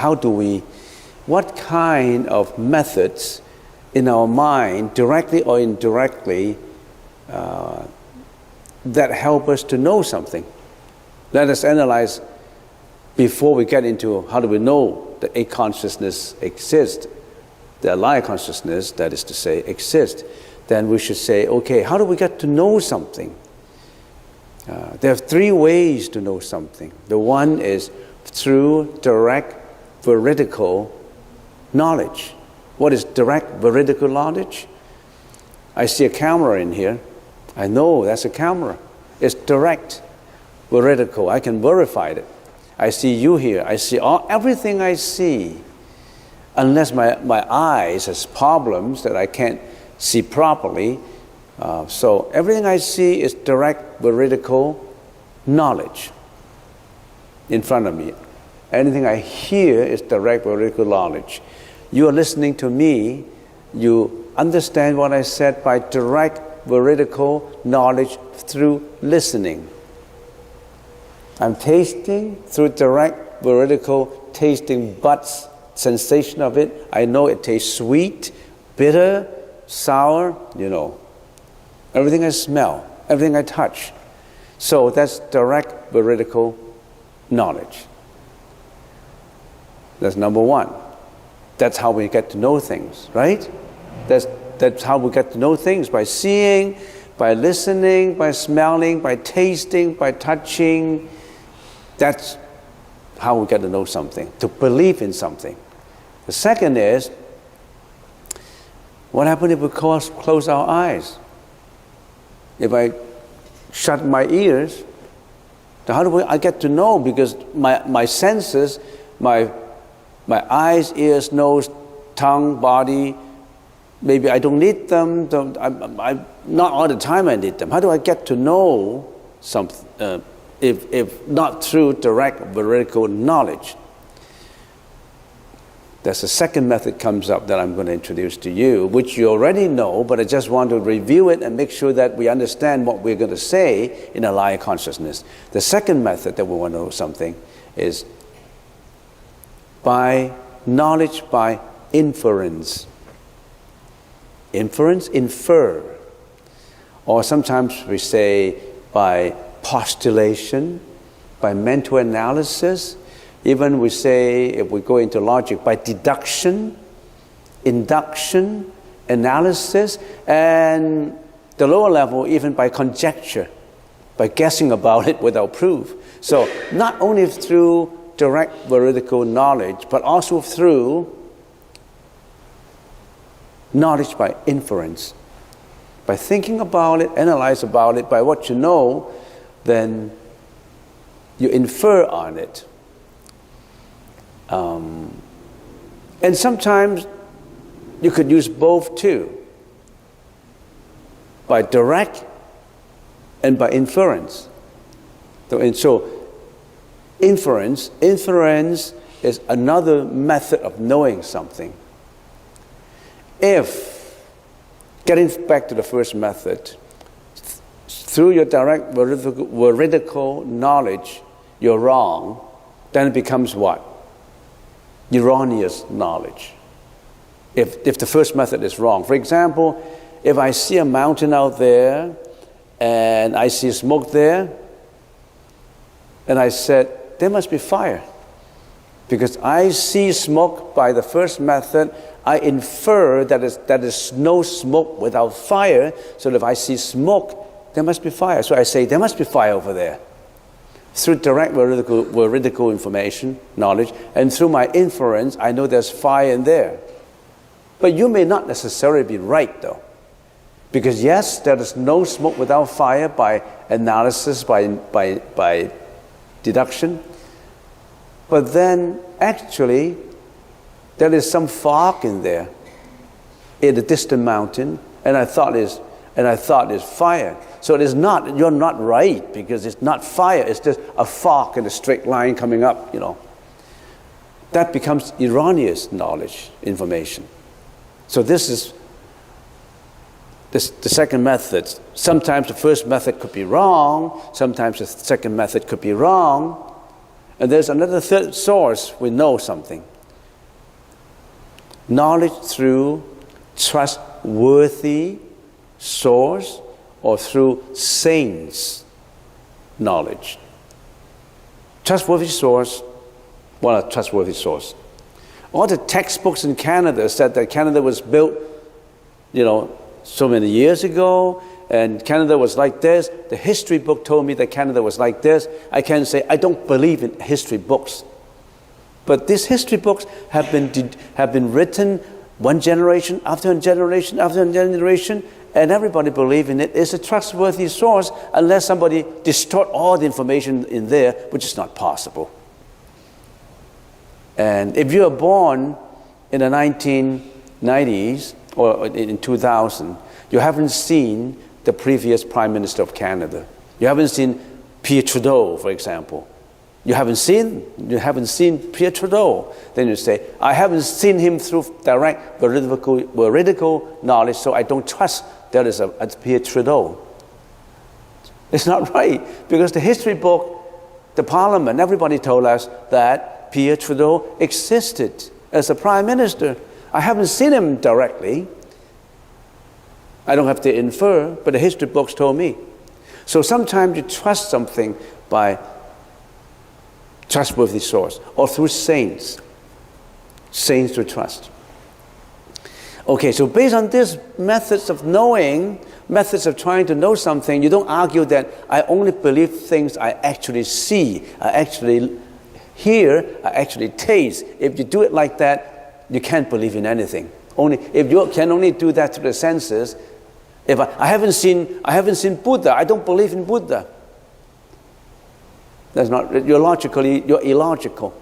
what kind of methods in our mind, directly or indirectly, that help us to know something. Let us analyze before we get into how do we know the 8 consciousness exists, the alaya consciousness, that is to say, exists. Then we should say, okay, how do we get to know something? There are 3 ways to know something. The one is through direct veridical knowledge. What is direct veridical knowledge? I see a camera in here. I know that's a camera. It's direct veridical. I can verify it. I see you here. I see everything I see. Unless my eyes has problems that I can't see properly. So everything I see is direct veridical knowledge in front of me. Anything I hear is direct veridical knowledge. You are listening to me, you understand what I said by direct veridical knowledge through listening. I'm tasting through direct direct, veridical, tasting buds, sensation of it. I know it tastes sweet, bitter, sour, Everything I smell, everything I touch. So that's direct, veridical knowledge. That's number one. That's how we get to know things, right? That's how we get to know things, by seeing, by listening, by smelling, by tasting, by touching. That's how we get to know something, to believe in something. The second is, what happens if we close our eyes? If I shut my ears, then how do I get to know? Because my senses, my eyes, ears, nose, tongue, body, maybe I don't need them. Not all the time I need them. How do I get to know something if not through direct, veridical knowledge? That's the second method comes up that I'm going to introduce to you, which you already know, but I just want to review it and make sure that we understand what we're going to say in a light consciousness. The second method that we want to know something is by knowledge by inference. Inference, infer. Or sometimes we say by postulation, by mental analysis. Even we say, if we go into logic, by deduction, induction, analysis, and the lower level, even by conjecture, by guessing about it without proof. So not only through direct veridical knowledge, but also through knowledge by inference. By thinking about it, analyze about it, by what you know, then you infer on it. And sometimes you could use both too, by direct and by inference. And so inference is another method of knowing something. If, getting back to the first method, through your direct veridical knowledge, you're wrong, then it becomes what? Erroneous knowledge. If the first method is wrong. For example, if I see a mountain out there and I see smoke there, and I said, there must be fire. Because I see smoke by the first method, I infer that is no smoke without fire, so that if I see smoke, there must be fire. So I say, there must be fire over there. Through direct veridical information, knowledge, and through my inference, I know there's fire in there. But you may not necessarily be right, though. Because yes, there is no smoke without fire by analysis, by deduction. But then, actually, there is some fog in there, in a distant mountain, and I thought it's fire. So it is not, you're not right, because it's not fire, it's just a fog in a straight line coming up, That becomes erroneous knowledge, information. So this is the second method. Sometimes the first method could be wrong, sometimes the second method could be wrong, and there's another third source, we know something. Knowledge through trustworthy source, or through saints' knowledge. Trustworthy source, what a trustworthy source. All the textbooks in Canada said that Canada was built, so many years ago, and Canada was like this. The history book told me that Canada was like this. I can say, I don't believe in history books. But these history books have been written one generation after a generation after a generation, and everybody believes in it. It's a trustworthy source unless somebody distort all the information in there, which is not possible. And if you are born in the 1990s or in 2000, you haven't seen the previous Prime Minister of Canada. You haven't seen Pierre Trudeau, for example. You haven't seen Pierre Trudeau. Then you say, I haven't seen him through direct veridical knowledge, so I don't trust there is a Pierre Trudeau. It's not right, because the history book the parliament, everybody told us that Pierre Trudeau existed as a prime minister. I haven't seen him directly. I don't have to infer, but the history books told me. So sometimes you trust something by trustworthy source or through saints to trust. Okay, so based on these methods of knowing, methods of trying to know something, you don't argue that I only believe things I actually see, I actually hear, I actually taste. If you do it like that, you can't believe in anything. If you can only do that through the senses, if I haven't seen Buddha, I don't believe in Buddha. That's not, you're illogical.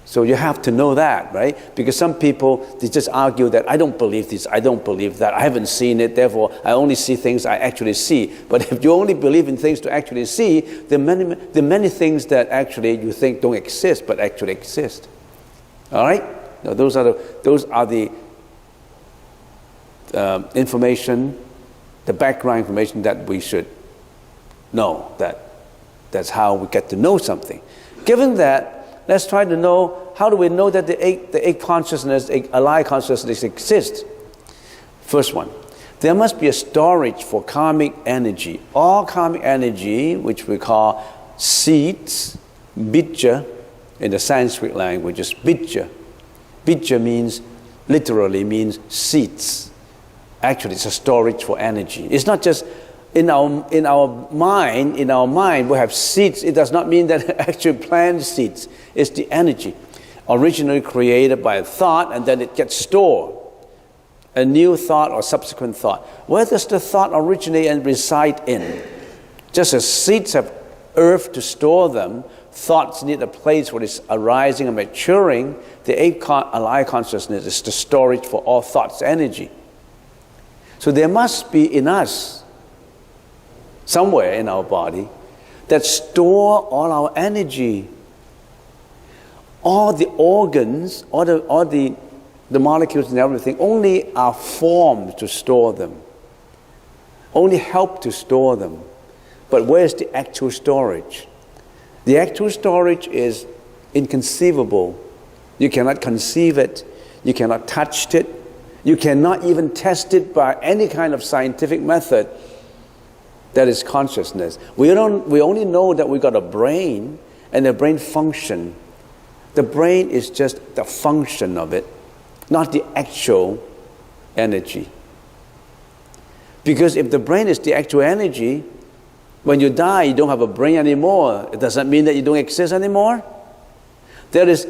So you have to know that, right? Because some people, they just argue that I don't believe this, I don't believe that, I haven't seen it, therefore I only see things I actually see. But if you only believe in things to actually see, there are many things that actually you think don't exist, but actually exist. All right? Now those are the information, the background information that we should know. That's how we get to know something. Given that, let's try to know, how do we know that the eight consciousness, alive consciousness exists? First one, there must be a storage for karmic energy. All karmic energy, which we call seeds, bija, in the Sanskrit language is bija. Bija literally means seeds. Actually, it's a storage for energy. It's not just in our mind we have seeds. It does not mean that actually plant seeds. It's the energy originally created by a thought, and then it gets stored. A new thought or subsequent thought. Where does the thought originate and reside in? Just as seeds have earth to store them, thoughts need a place where it's arising and maturing. The eight alive consciousness is the storage for all thoughts' energy. So there must be in us, somewhere in our body, that store all our energy. All the organs, all the molecules and everything only are formed to store them, only help to store them. But where's the actual storage? The actual storage is inconceivable. You cannot conceive it, you cannot touch it, you cannot even test it by any kind of scientific method. That is consciousness. We only know that we got a brain and the brain function. The brain is just the function of it, not the actual energy. Because if the brain is the actual energy, when you die, you don't have a brain anymore. It doesn't mean that you don't exist anymore. That is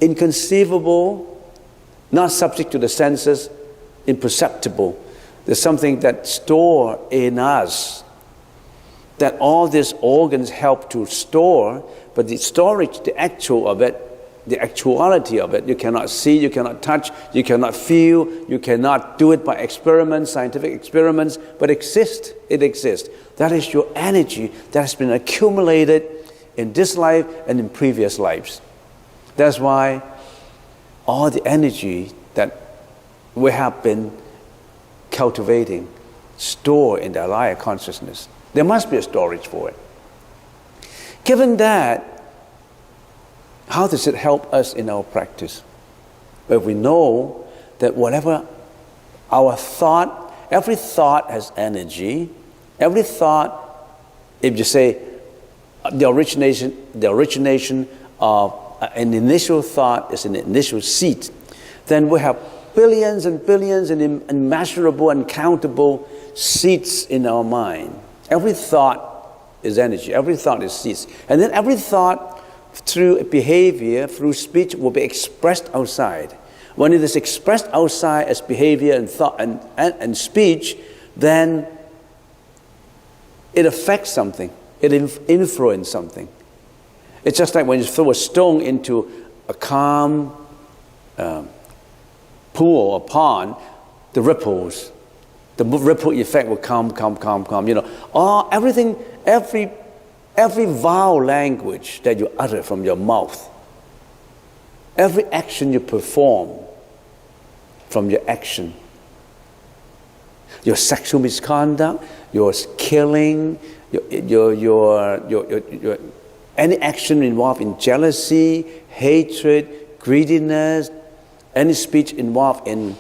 inconceivable, not subject to the senses, imperceptible. There's something that's stored in us that all these organs help to store, but the storage, the actual of it, the actuality of it, you cannot see, you cannot touch, you cannot feel, you cannot do it by experiments, scientific experiments, but it exists. That is your energy that has been accumulated in this life and in previous lives. That's why all the energy that we have been cultivating, stored in the alive consciousness. There must be a storage for it. Given that, how does it help us in our practice? Well, we know that whatever our thought, every thought has energy. Every thought, if you say the origination of an initial thought is an initial seed, then we have billions and billions and immeasurable, uncountable seeds in our mind. Every thought is energy. Every thought is seeds. And then every thought, through behavior, through speech, will be expressed outside. When it is expressed outside as behavior and thought and speech, then it affects something. It influences something. It's just like when you throw a stone into a calm pool or pond, the ripple effect will come. You know, everything, every vowel language that you utter from your mouth, every action you perform from your action, your sexual misconduct, your killing, your any action involved in jealousy, hatred, greediness, any speech involved in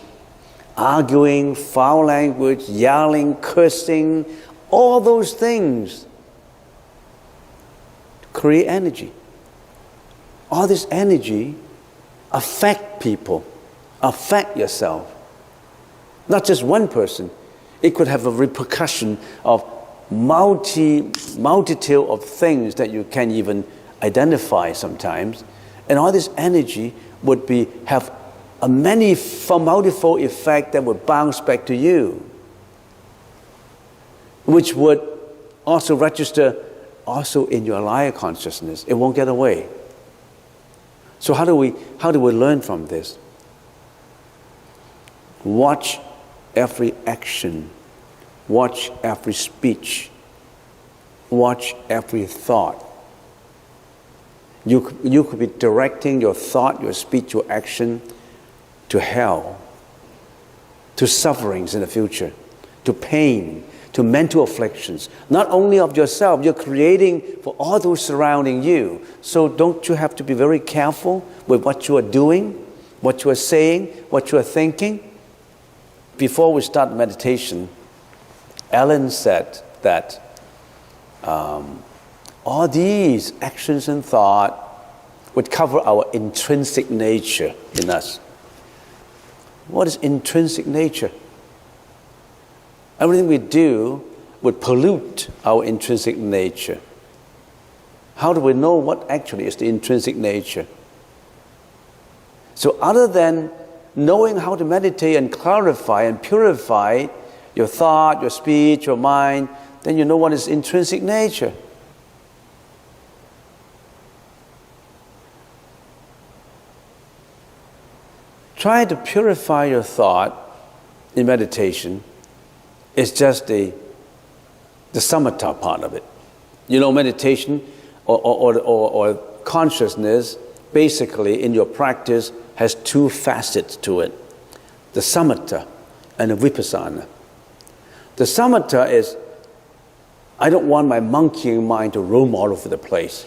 arguing, foul language, yelling, cursing, all those things create energy. All this energy affect people, affect yourself. Not just one person. It could have a repercussion of multitude of things that you can't even identify sometimes. And all this energy would have a multifold effect that would bounce back to you, which would also register also in your higher consciousness. It won't get away. So how do we learn from this? Watch every action. Watch every speech. Watch every thought. You could be directing your thought, your speech, your action to hell, to sufferings in the future, to pain, to mental afflictions. Not only of yourself, you're creating for all those surrounding you. So don't you have to be very careful with what you are doing, what you are saying, what you are thinking? Before we start meditation, Ellen said that all these actions and thought would cover our intrinsic nature in us. What is intrinsic nature? Everything we do would pollute our intrinsic nature. How do we know what actually is the intrinsic nature? So other than knowing how to meditate and clarify and purify your thought, your speech, your mind, then you know what is intrinsic nature. Try to purify your thought in meditation. It's just the samatha part of it. You know, meditation or consciousness, basically in your practice, has two facets to it. The samatha and the vipassana. The samatha is, I don't want my monkeying mind to roam all over the place.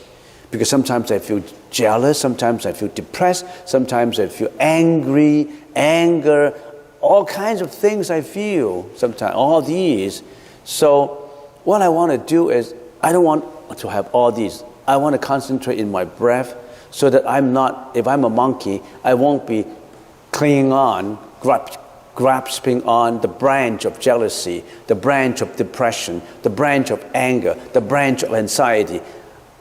Because sometimes I feel jealous, sometimes I feel depressed, sometimes I feel angry, anger, all kinds of things I feel sometimes, all these. So what I want to do is, I don't want to have all these. I want to concentrate in my breath so that I'm not, if I'm a monkey, I won't be clinging on, grasping on the branch of jealousy, the branch of depression, the branch of anger, the branch of anxiety,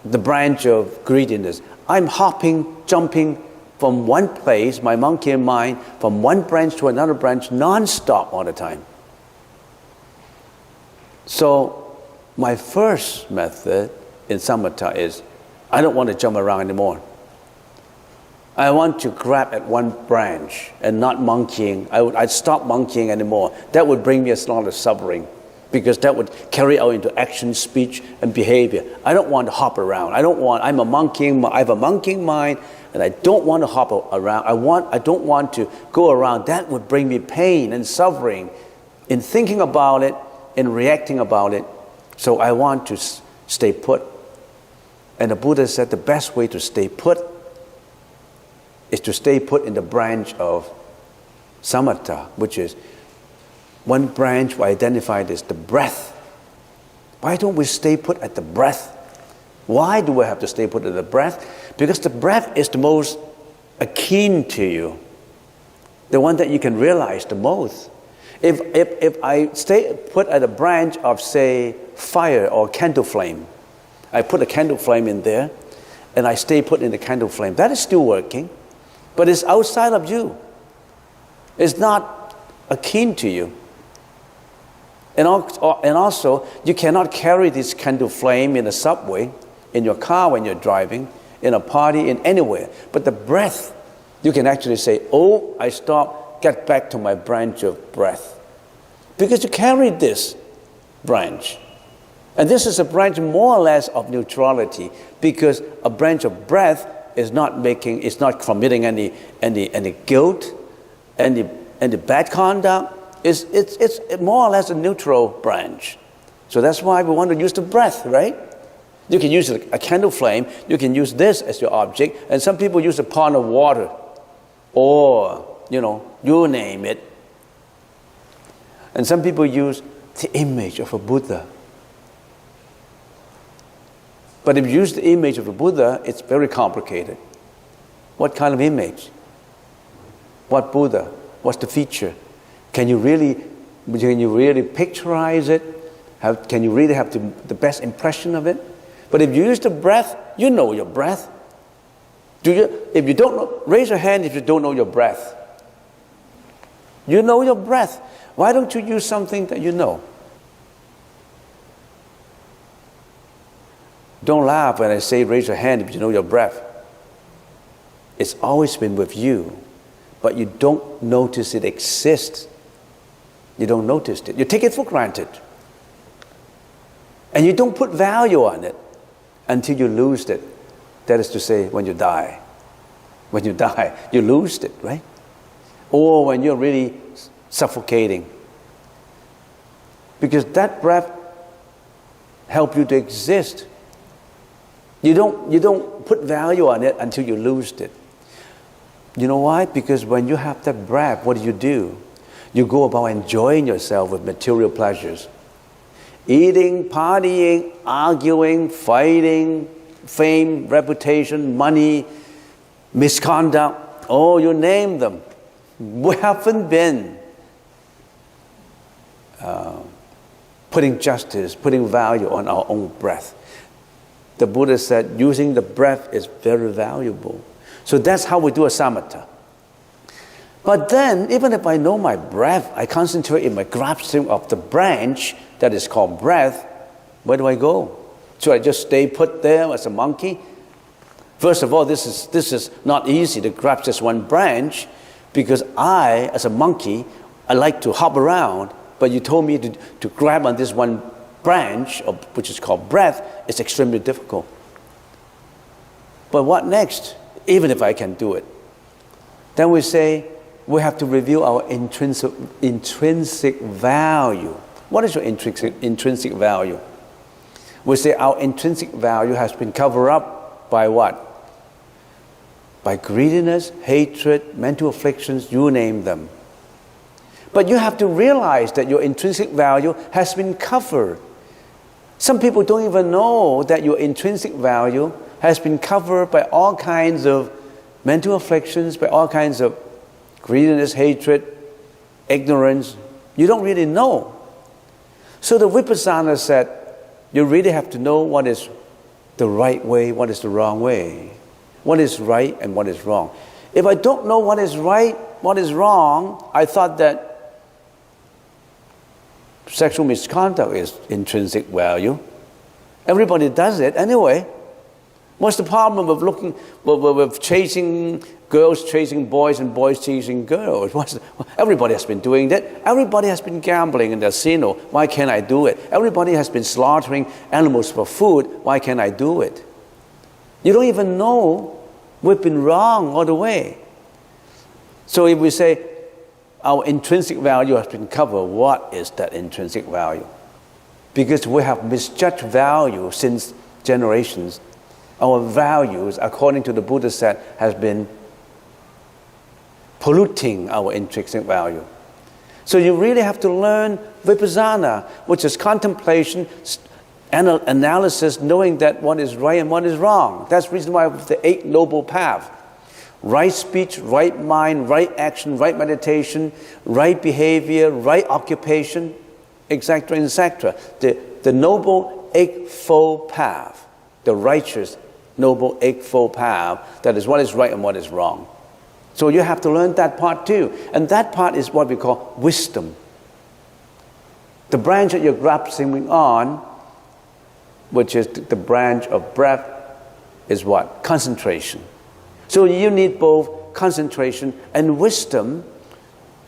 the branch of greediness. I'm hopping, jumping from one place, my monkey mind, from one branch to another branch, non-stop all the time. So my first method in samatha is, I don't want to jump around anymore. I want to grab at one branch and not monkeying. I'd stop monkeying anymore. That would bring me a lot of suffering, because that would carry out into action, speech, and behavior. I don't want to hop around. I have a monkeying mind, and I don't want to hop around. I don't want to go around. That would bring me pain and suffering in thinking about it, in reacting about it. So I want to stay put. And the Buddha said the best way to stay put is to stay put in the branch of samatha, which is one branch we identified as the breath. Why don't we stay put at the breath? Why do we have to stay put at the breath? Because the breath is the most akin to you, the one that you can realize the most. If I stay put at a branch of, say, fire or candle flame, I put a candle flame in there, and I stay put in the candle flame, that is still working, but it's outside of you. It's not akin to you. And also, you cannot carry this candle flame in a subway, in your car when you're driving, in a party, in anywhere. But the breath, you can actually say, oh, I stop, get back to my branch of breath. Because you carry this branch. And this is a branch more or less of neutrality, because a branch of breath is not committing any guilt, any bad conduct. It's more or less a neutral branch. So that's why we want to use the breath, right? You can use a candle flame. You can use this as your object. And some people use a pond of water. Or, you name it. And some people use the image of a Buddha. But if you use the image of a Buddha, it's very complicated. What kind of image? What Buddha? What's the feature? Can you really picturize it? Can you really have the best impression of it? But if you use the breath, you know your breath. If you don't know, raise your hand if you don't know your breath. You know your breath. Why don't you use something that you know? Don't laugh when I say raise your hand if you know your breath. It's always been with you, but you don't notice it exists. You don't notice it. You take it for granted. And you don't put value on it until you lose it. That is to say, when you die. When you die, you lose it, right? Or when you're really suffocating. Because that breath helps you to exist. You don't put value on it until you lose it. You know why? Because when you have that breath, what do? You go about enjoying yourself with material pleasures. Eating, partying, arguing, fighting, fame, reputation, money, misconduct, you name them. We haven't been putting justice, putting value on our own breath. The Buddha said using the breath is very valuable. So that's how we do a samatha. But then, even if I know my breath, I concentrate in my grasping of the branch that is called breath, where do I go? Should I just stay put there as a monkey? First of all, this is not easy to grasp just one branch, because I, as a monkey, I like to hop around, but you told me to grab on this one branch, which is called breath. It's extremely difficult. But what next, even if I can do it? Then we say, we have to review our intrinsic value. What is your intrinsic value? We say our intrinsic value has been covered up by what? By greediness, hatred, mental afflictions, you name them. But you have to realize that your intrinsic value has been covered. Some people don't even know that your intrinsic value has been covered by all kinds of mental afflictions, by all kinds of greediness, hatred, ignorance. You don't really know. So the Vipassana said, you really have to know what is the right way, what is the wrong way, what is right and what is wrong. If I don't know what is right, what is wrong, I thought that sexual misconduct is intrinsic value. Everybody does it anyway. What's the problem with chasing girls chasing boys and boys chasing girls? Everybody has been doing that. Everybody has been gambling in the casino. Why can't I do it? Everybody has been slaughtering animals for food. Why can't I do it? You don't even know we've been wrong all the way. So if we say our intrinsic value has been covered, what is that intrinsic value? Because we have misjudged value since generations. Our values, according to the Buddha said, has been polluting our intrinsic value. So you really have to learn Vipassana, which is contemplation, analysis, knowing that what is right and what is wrong. That's the reason why the Eight Noble Paths. Right speech, right mind, right action, right meditation, right behavior, right occupation, etc., etc. The Noble Eightfold Path, the righteous Noble Eightfold Path, that is what is right and what is wrong. So you have to learn that part too. And that part is what we call wisdom. The branch that you're grasping on, which is the branch of breath, is what? Concentration. So you need both concentration and wisdom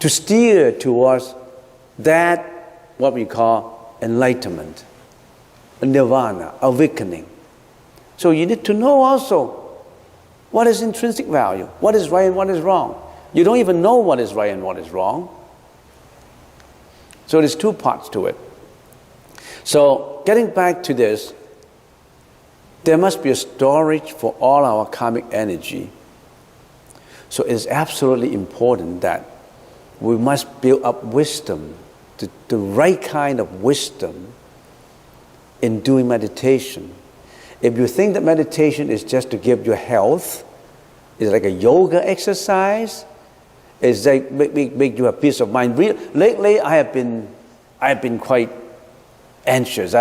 to steer towards that, what we call enlightenment, nirvana, awakening. So you need to know also what is intrinsic value, what is right and what is wrong. You don't even know what is right and what is wrong. So there's two parts to it. So getting back to this, There must be a storage for all our karmic energy. So it's absolutely important that we must build up wisdom, the right kind of wisdom in doing meditation. If you think that meditation is just to give you health, it's like a yoga exercise, it's like make you have peace of mind. Lately, I have been quite anxious.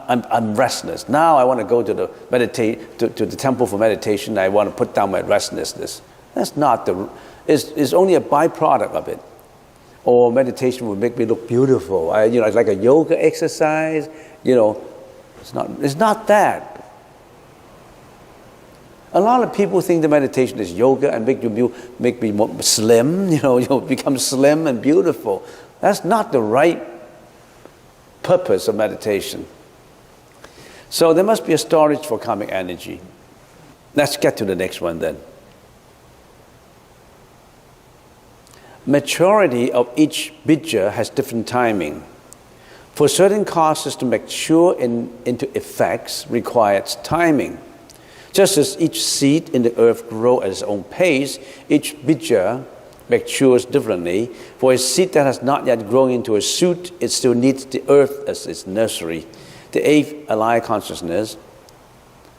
I'm restless. Now I want to go to the temple for meditation. I want to put down my restlessness. That's not it's only a byproduct of it. Or meditation will make me look beautiful. It's like a yoga exercise. It's not that. A lot of people think the meditation is yoga and make me more slim. You'll become slim and beautiful. That's not the right purpose of meditation. So there must be a storage for karmic energy. Let's get to the next one then. Maturity of each bija has different timing. For certain causes to mature into effects requires timing. Just as each seed in the earth grows at its own pace, each bija matures differently. For a seed that has not yet grown into a shoot, it still needs the earth as its nursery. The eighth allied consciousness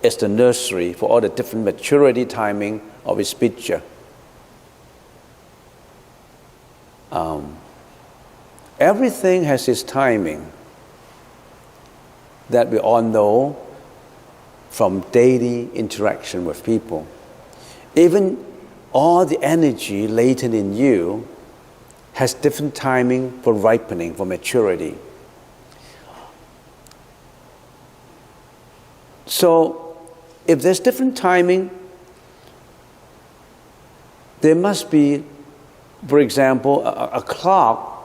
is the nursery for all the different maturity timing of its bija. Everything has its timing that we all know from daily interaction with people. Even all the energy latent in you has different timing for ripening, for maturity. So, if there's different timing, there must be, for example, a clock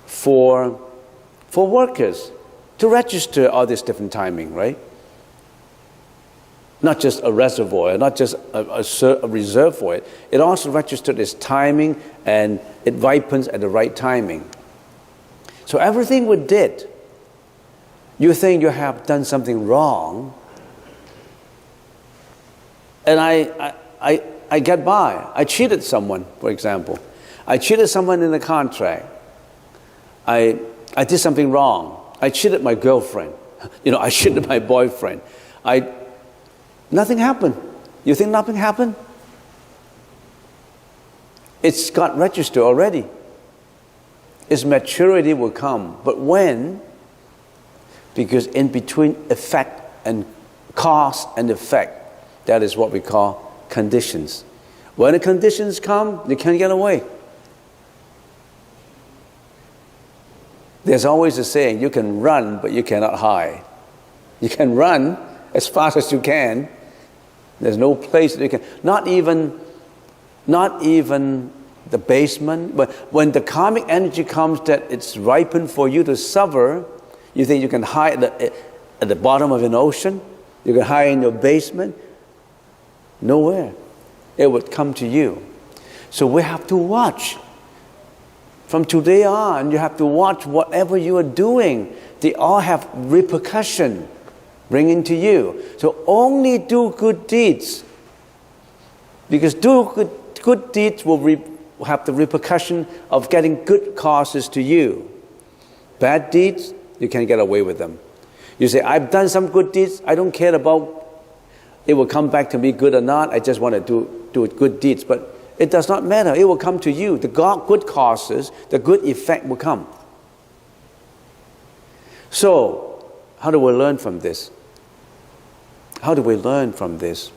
for workers to register all this different timing, right? Not just a reservoir, not just a reserve for it. It also registers its timing and it ripens at the right timing. So everything we did, you think you have done something wrong, and I get by. I cheated someone, for example. I cheated someone in a contract. I did something wrong. I cheated my girlfriend. I cheated my boyfriend. Nothing happened. You think nothing happened? It's got registered already. Its maturity will come. But when? Because in between effect and cause and effect, that is what we call conditions. When the conditions come, you can't get away. There's always a saying, you can run, but you cannot hide. You can run as fast as you can. There's no place that you can, not even the basement. But when the karmic energy comes that it's ripened for you to suffer, you think you can hide at the bottom of an ocean? You can hide in your basement? Nowhere. It would come to you. So we have to watch. From today on, you have to watch whatever you are doing. They all have repercussion bringing to you. So only do good deeds. Because good deeds will have the repercussion of getting good causes to you. Bad deeds, you can't get away with them. You say, I've done some good deeds, I don't care about it will come back to me good or not, I just want to do good deeds. But it does not matter, it will come to you. The good causes, the good effect will come. So, how do we learn from this? How do we learn from this?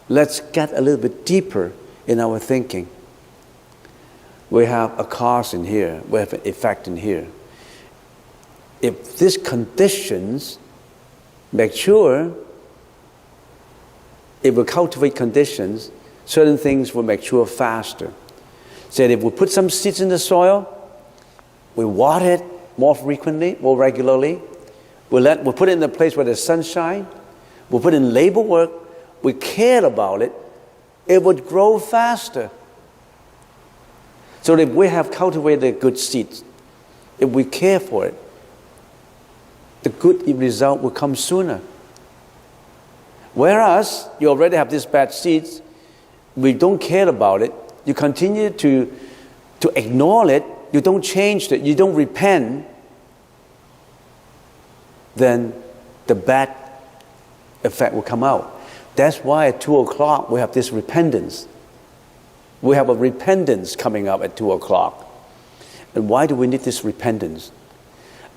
Let's get a little bit deeper in our thinking. We have a cause in here, we have an effect in here. If these conditions mature, if we cultivate conditions, certain things will mature faster. So if we put some seeds in the soil, we water it more frequently, more regularly, we put it in a place where there's sunshine, we put in labor work, we care about it, it would grow faster. So if we have cultivated good seeds, if we care for it, the good result will come sooner. Whereas you already have these bad seeds, we don't care about it. You continue to ignore it. You don't change it. You don't repent. Then the bad effect will come out. That's why at 2 o'clock we have this repentance. We have a repentance coming up at 2 o'clock. And why do we need this repentance?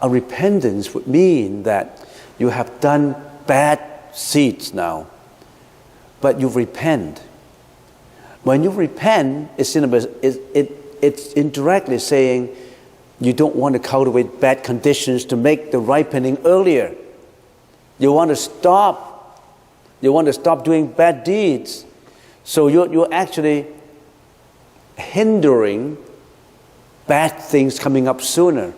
A repentance would mean that you have done bad seeds now, but you repent. When you repent, it's indirectly saying you don't want to cultivate bad conditions to make the ripening earlier. You want to stop. You want to stop doing bad deeds. So you're actually hindering bad things coming up sooner.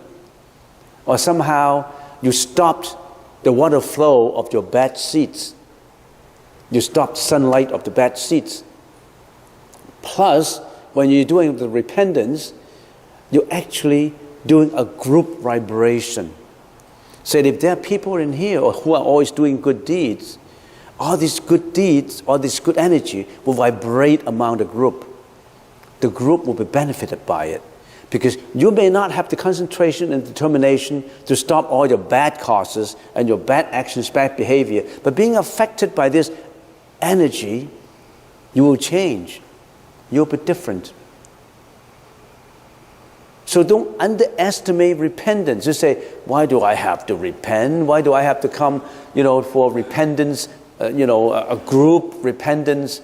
Or somehow you stopped the water flow of your bad seeds. You stopped sunlight of the bad seeds. Plus, when you're doing the repentance, you're actually doing a group vibration. So if there are people in here who are always doing good deeds, all these good deeds, all this good energy will vibrate among the group. The group will be benefited by it. Because you may not have the concentration and determination to stop all your bad causes and your bad actions, bad behavior, but being affected by this energy, you will change. You'll be different. So don't underestimate repentance. You say, why do I have to repent? Why do I have to come, for repentance, a group repentance?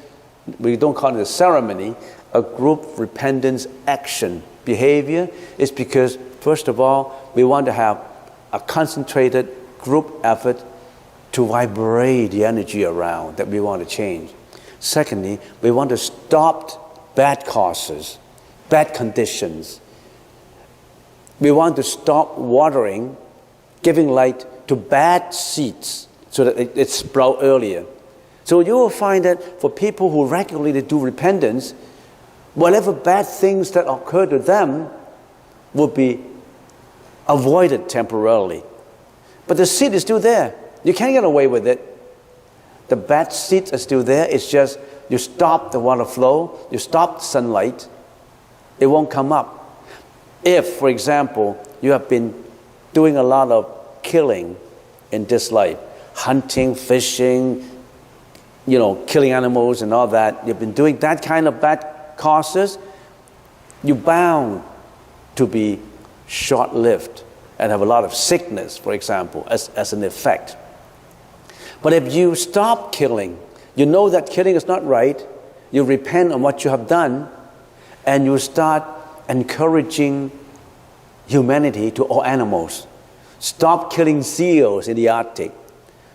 We don't call it a ceremony. A group repentance action behavior is because, first of all, we want to have a concentrated group effort to vibrate the energy around that we want to change. Secondly, we want to stop bad causes, bad conditions. We want to stop watering, giving light to bad seeds so that it sprout earlier. So you will find that for people who regularly do repentance, whatever bad things that occur to them will be avoided temporarily. But the seed is still there. You can't get away with it. The bad seeds are still there. It's just you stop the water flow, you stop the sunlight, it won't come up. If, for example, you have been doing a lot of killing in this life, hunting, fishing, killing animals and all that, you've been doing that kind of bad causes, you're bound to be short-lived and have a lot of sickness, for example, as an effect. But if you stop killing, you know that killing is not right, you repent on what you have done, and you start encouraging humanity to all animals. Stop killing seals in the Arctic.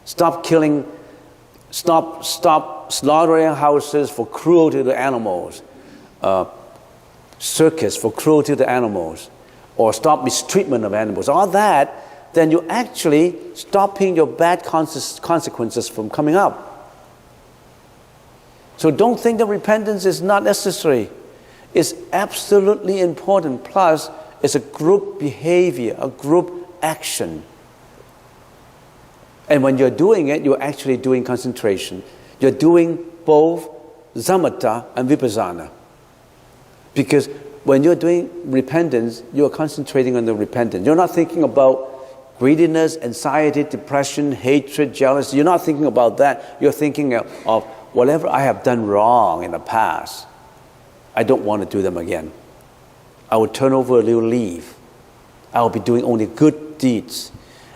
Stop slaughtering houses for cruelty to animals. Circus for cruelty to animals, or stop mistreatment of animals, all that, then you're actually stopping your bad consequences from coming up. So don't think that repentance is not necessary. It's absolutely important. Plus, it's a group behavior, a group action. And when you're doing it, you're actually doing concentration. You're doing both samatha and vipassana. Because when you're doing repentance, you're concentrating on the repentance. You're not thinking about greediness, anxiety, depression, hatred, jealousy. You're not thinking about that. You're thinking of whatever I have done wrong in the past. I don't want to do them again. I will turn over a new leaf. I will be doing only good deeds.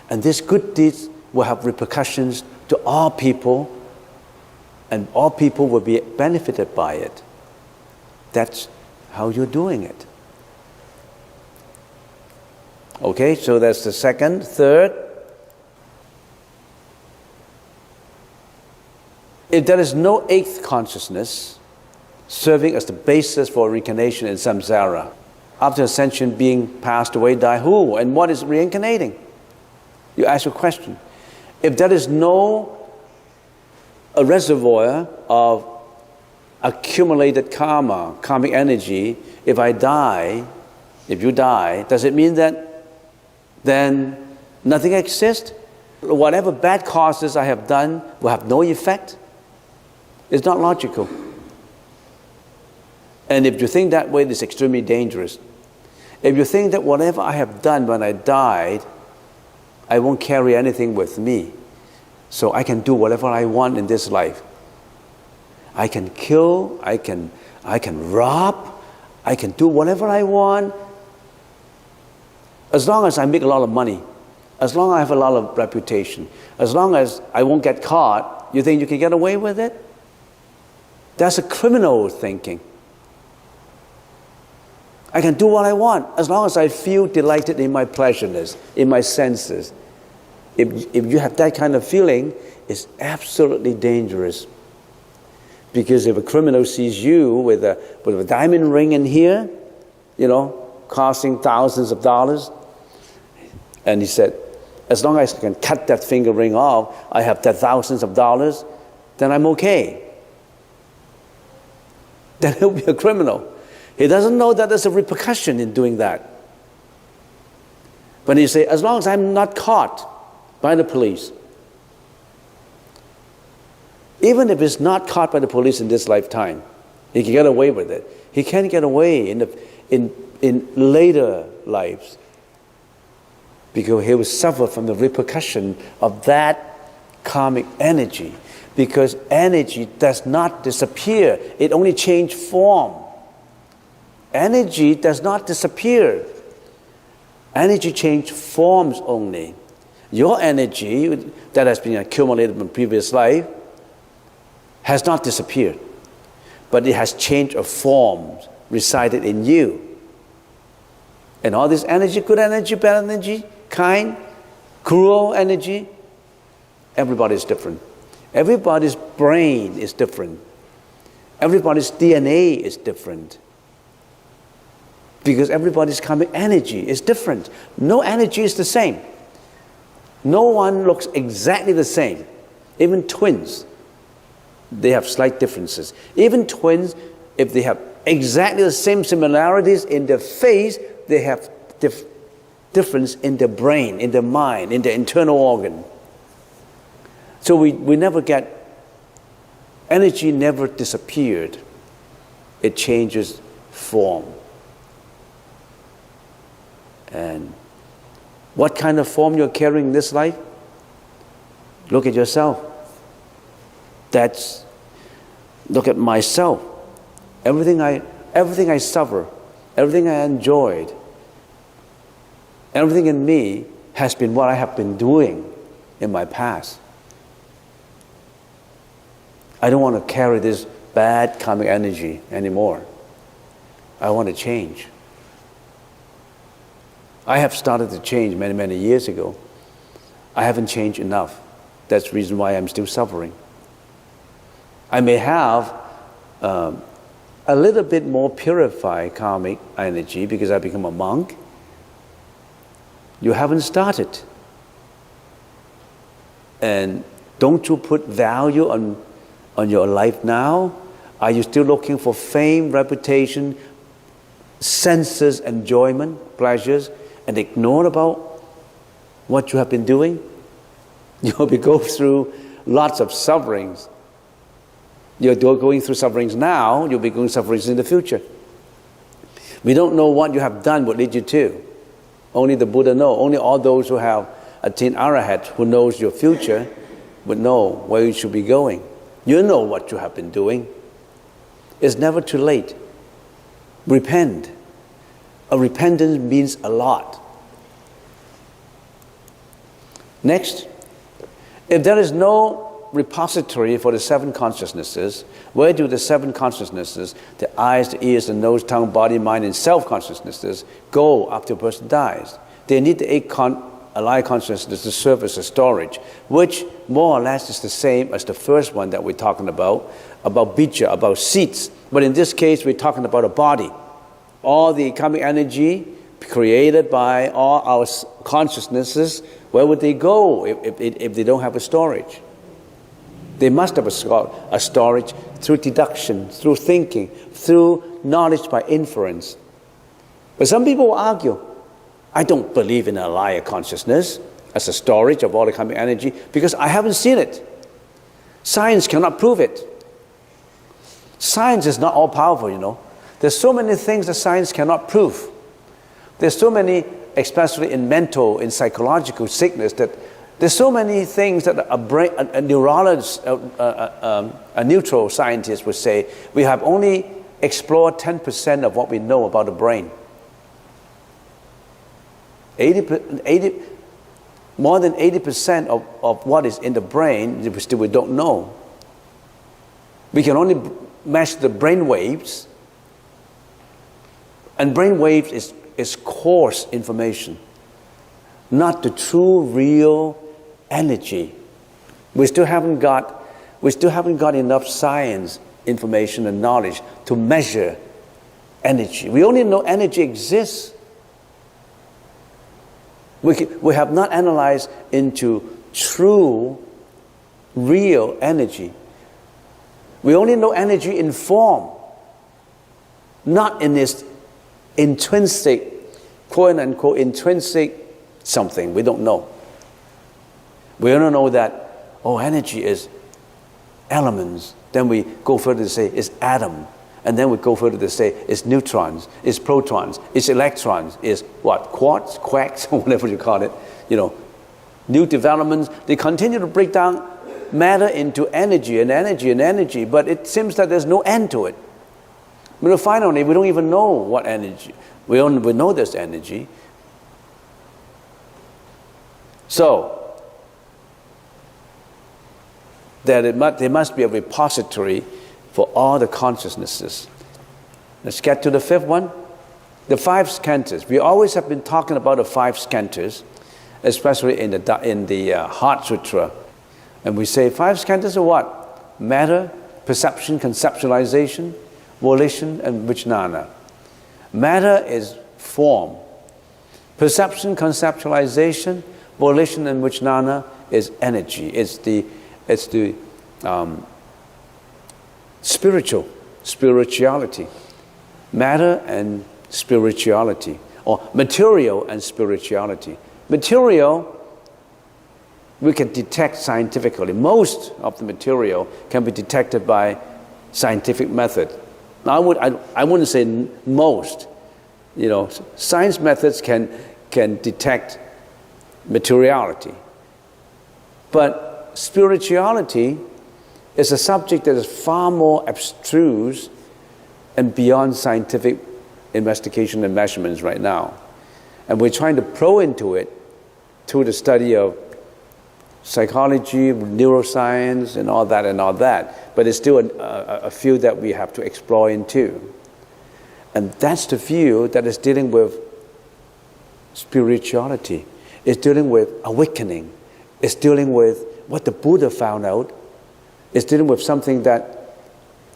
And these good deeds will have repercussions to all people, and all people will be benefited by it. That's how you're doing it. Okay, so that's the second. Third, if there is no eighth consciousness serving as the basis for reincarnation in samsara, after ascension being passed away, die, who and what is reincarnating? You ask a question. If there is no a reservoir of accumulated karma, karmic energy, if you die, does it mean that then nothing exists? whatever bad causes I have done will have no effect. It's not logical. And if you think that way, it's extremely dangerous. If you think that whatever I have done when I died, I won't carry anything with me, so I can do whatever I want in this life. I can kill, I can rob, I can do whatever I want. As long as I make a lot of money, as long as I have a lot of reputation, as long as I won't get caught, you think you can get away with it? That's a criminal thinking. I can do what I want as long as I feel delighted in my pleasures, in my senses. If you have that kind of feeling, it's absolutely dangerous. Because if a criminal sees you with a diamond ring in here, costing thousands of dollars, and he said, as long as I can cut that finger ring off, I have that thousands of dollars, then I'm okay. Then he'll be a criminal. He doesn't know that there's a repercussion in doing that. But he say, as long as I'm not caught by the police, even if he's not caught by the police in this lifetime, he can get away with it. He can't get away in later lives, because he will suffer from the repercussion of that karmic energy. Because energy does not disappear, it only changes form. Energy does not disappear. Energy changes forms only. Your energy that has been accumulated from previous life has not disappeared, but it has changed a form resided in you. And all this energy, good energy, bad energy, kind, cruel energy, everybody is different. Everybody's brain is different. Everybody's DNA is different. Because everybody's karmic energy is different. No energy is the same. No one looks exactly the same. Even twins, they have slight differences. Even twins, if they have exactly the same similarities in their face, they have difference in their brain, in their mind, in their internal organ. So we never get, energy never disappeared. It changes form. And what kind of form you're carrying in this life? Look at yourself. Look at myself. Everything I suffer, everything I enjoyed, everything in me has been what I have been doing in my past. I don't want to carry this bad karmic energy anymore. I want to change. I have started to change many, many years ago. I haven't changed enough. That's the reason why I'm still suffering. I may have a little bit more purified karmic energy because I become a monk. You haven't started. And don't you put value on your life now? Are you still looking for fame, reputation, senses, enjoyment, pleasures, and ignore about what you have been doing? You'll be going through lots of sufferings. You're going through sufferings now, you'll be going through sufferings in the future. We don't know what you have done will lead you to. Only the Buddha knows. Only all those who have attained Arahat, who knows your future, would know where you should be going. You know what you have been doing. It's never too late. Repent. A repentance means a lot. Next, if there is no repository for the seven consciousnesses, where do the seven consciousnesses, the eyes, the ears, the nose, tongue, body, mind, and self-consciousnesses go after a person dies? They need the eight alive consciousness to serve as a storage, which more or less is the same as the first one that we're talking about bija, about seeds. But in this case, we're talking about a body. All the karmic energy created by all our consciousnesses, where would they go if they don't have a storage? They must have a storage through deduction, through thinking, through knowledge by inference. But some people will argue, I don't believe in a liar consciousness. as a storage of all the karmic energy, because I haven't seen it. Science cannot prove it. Science is not all powerful, you know. There's so many things that science cannot prove. There's so many, especially in mental, in psychological sickness, that there's so many things that a neurologist, a neutral scientist would say, we have only explored 10% of what we know about the brain. 80, more than 80% of what is in the brain, we don't know. We can only measure the brain waves, and brain waves is coarse information, not the true, real energy. We still haven't got enough science, information, and knowledge to measure energy. We only know energy exists. We have not analyzed into true, real energy. We only know energy in form, not in its intrinsic, quote unquote, intrinsic something. We don't know. We don't know that, energy is elements. Then we go further to say it's atom. And then we go further to say it's neutrons, it's protons, it's electrons, it's what? Quarks, quacks, or whatever you call it. You know, new developments, they continue to break down matter into energy and energy and energy, but it seems that there's no end to it. But finally, we don't even know what energy. We know there's energy. So, there must be a repository for all the consciousnesses. Let's get to the fifth one. The five skandhas. We always have been talking about the five skandhas, especially in the Heart Sutra. And we say five skandhas are what? Matter, perception, conceptualization, volition, and vijnana. Matter is form. Perception, conceptualization, volition, and vijnana is energy. It's the spirituality. Matter and spirituality, or material and spirituality. Material, we can detect scientifically. Most of the material can be detected by scientific method. Now, I wouldn't say most. You know, science methods can detect materiality. But spirituality is a subject that is far more abstruse and beyond scientific investigation and measurements right now. And we're trying to probe into it through the study of psychology, neuroscience, and all that. But it's still a field that we have to explore into. And that's the field that is dealing with spirituality. It's dealing with awakening. It's dealing with what the Buddha found out. It's dealing with something that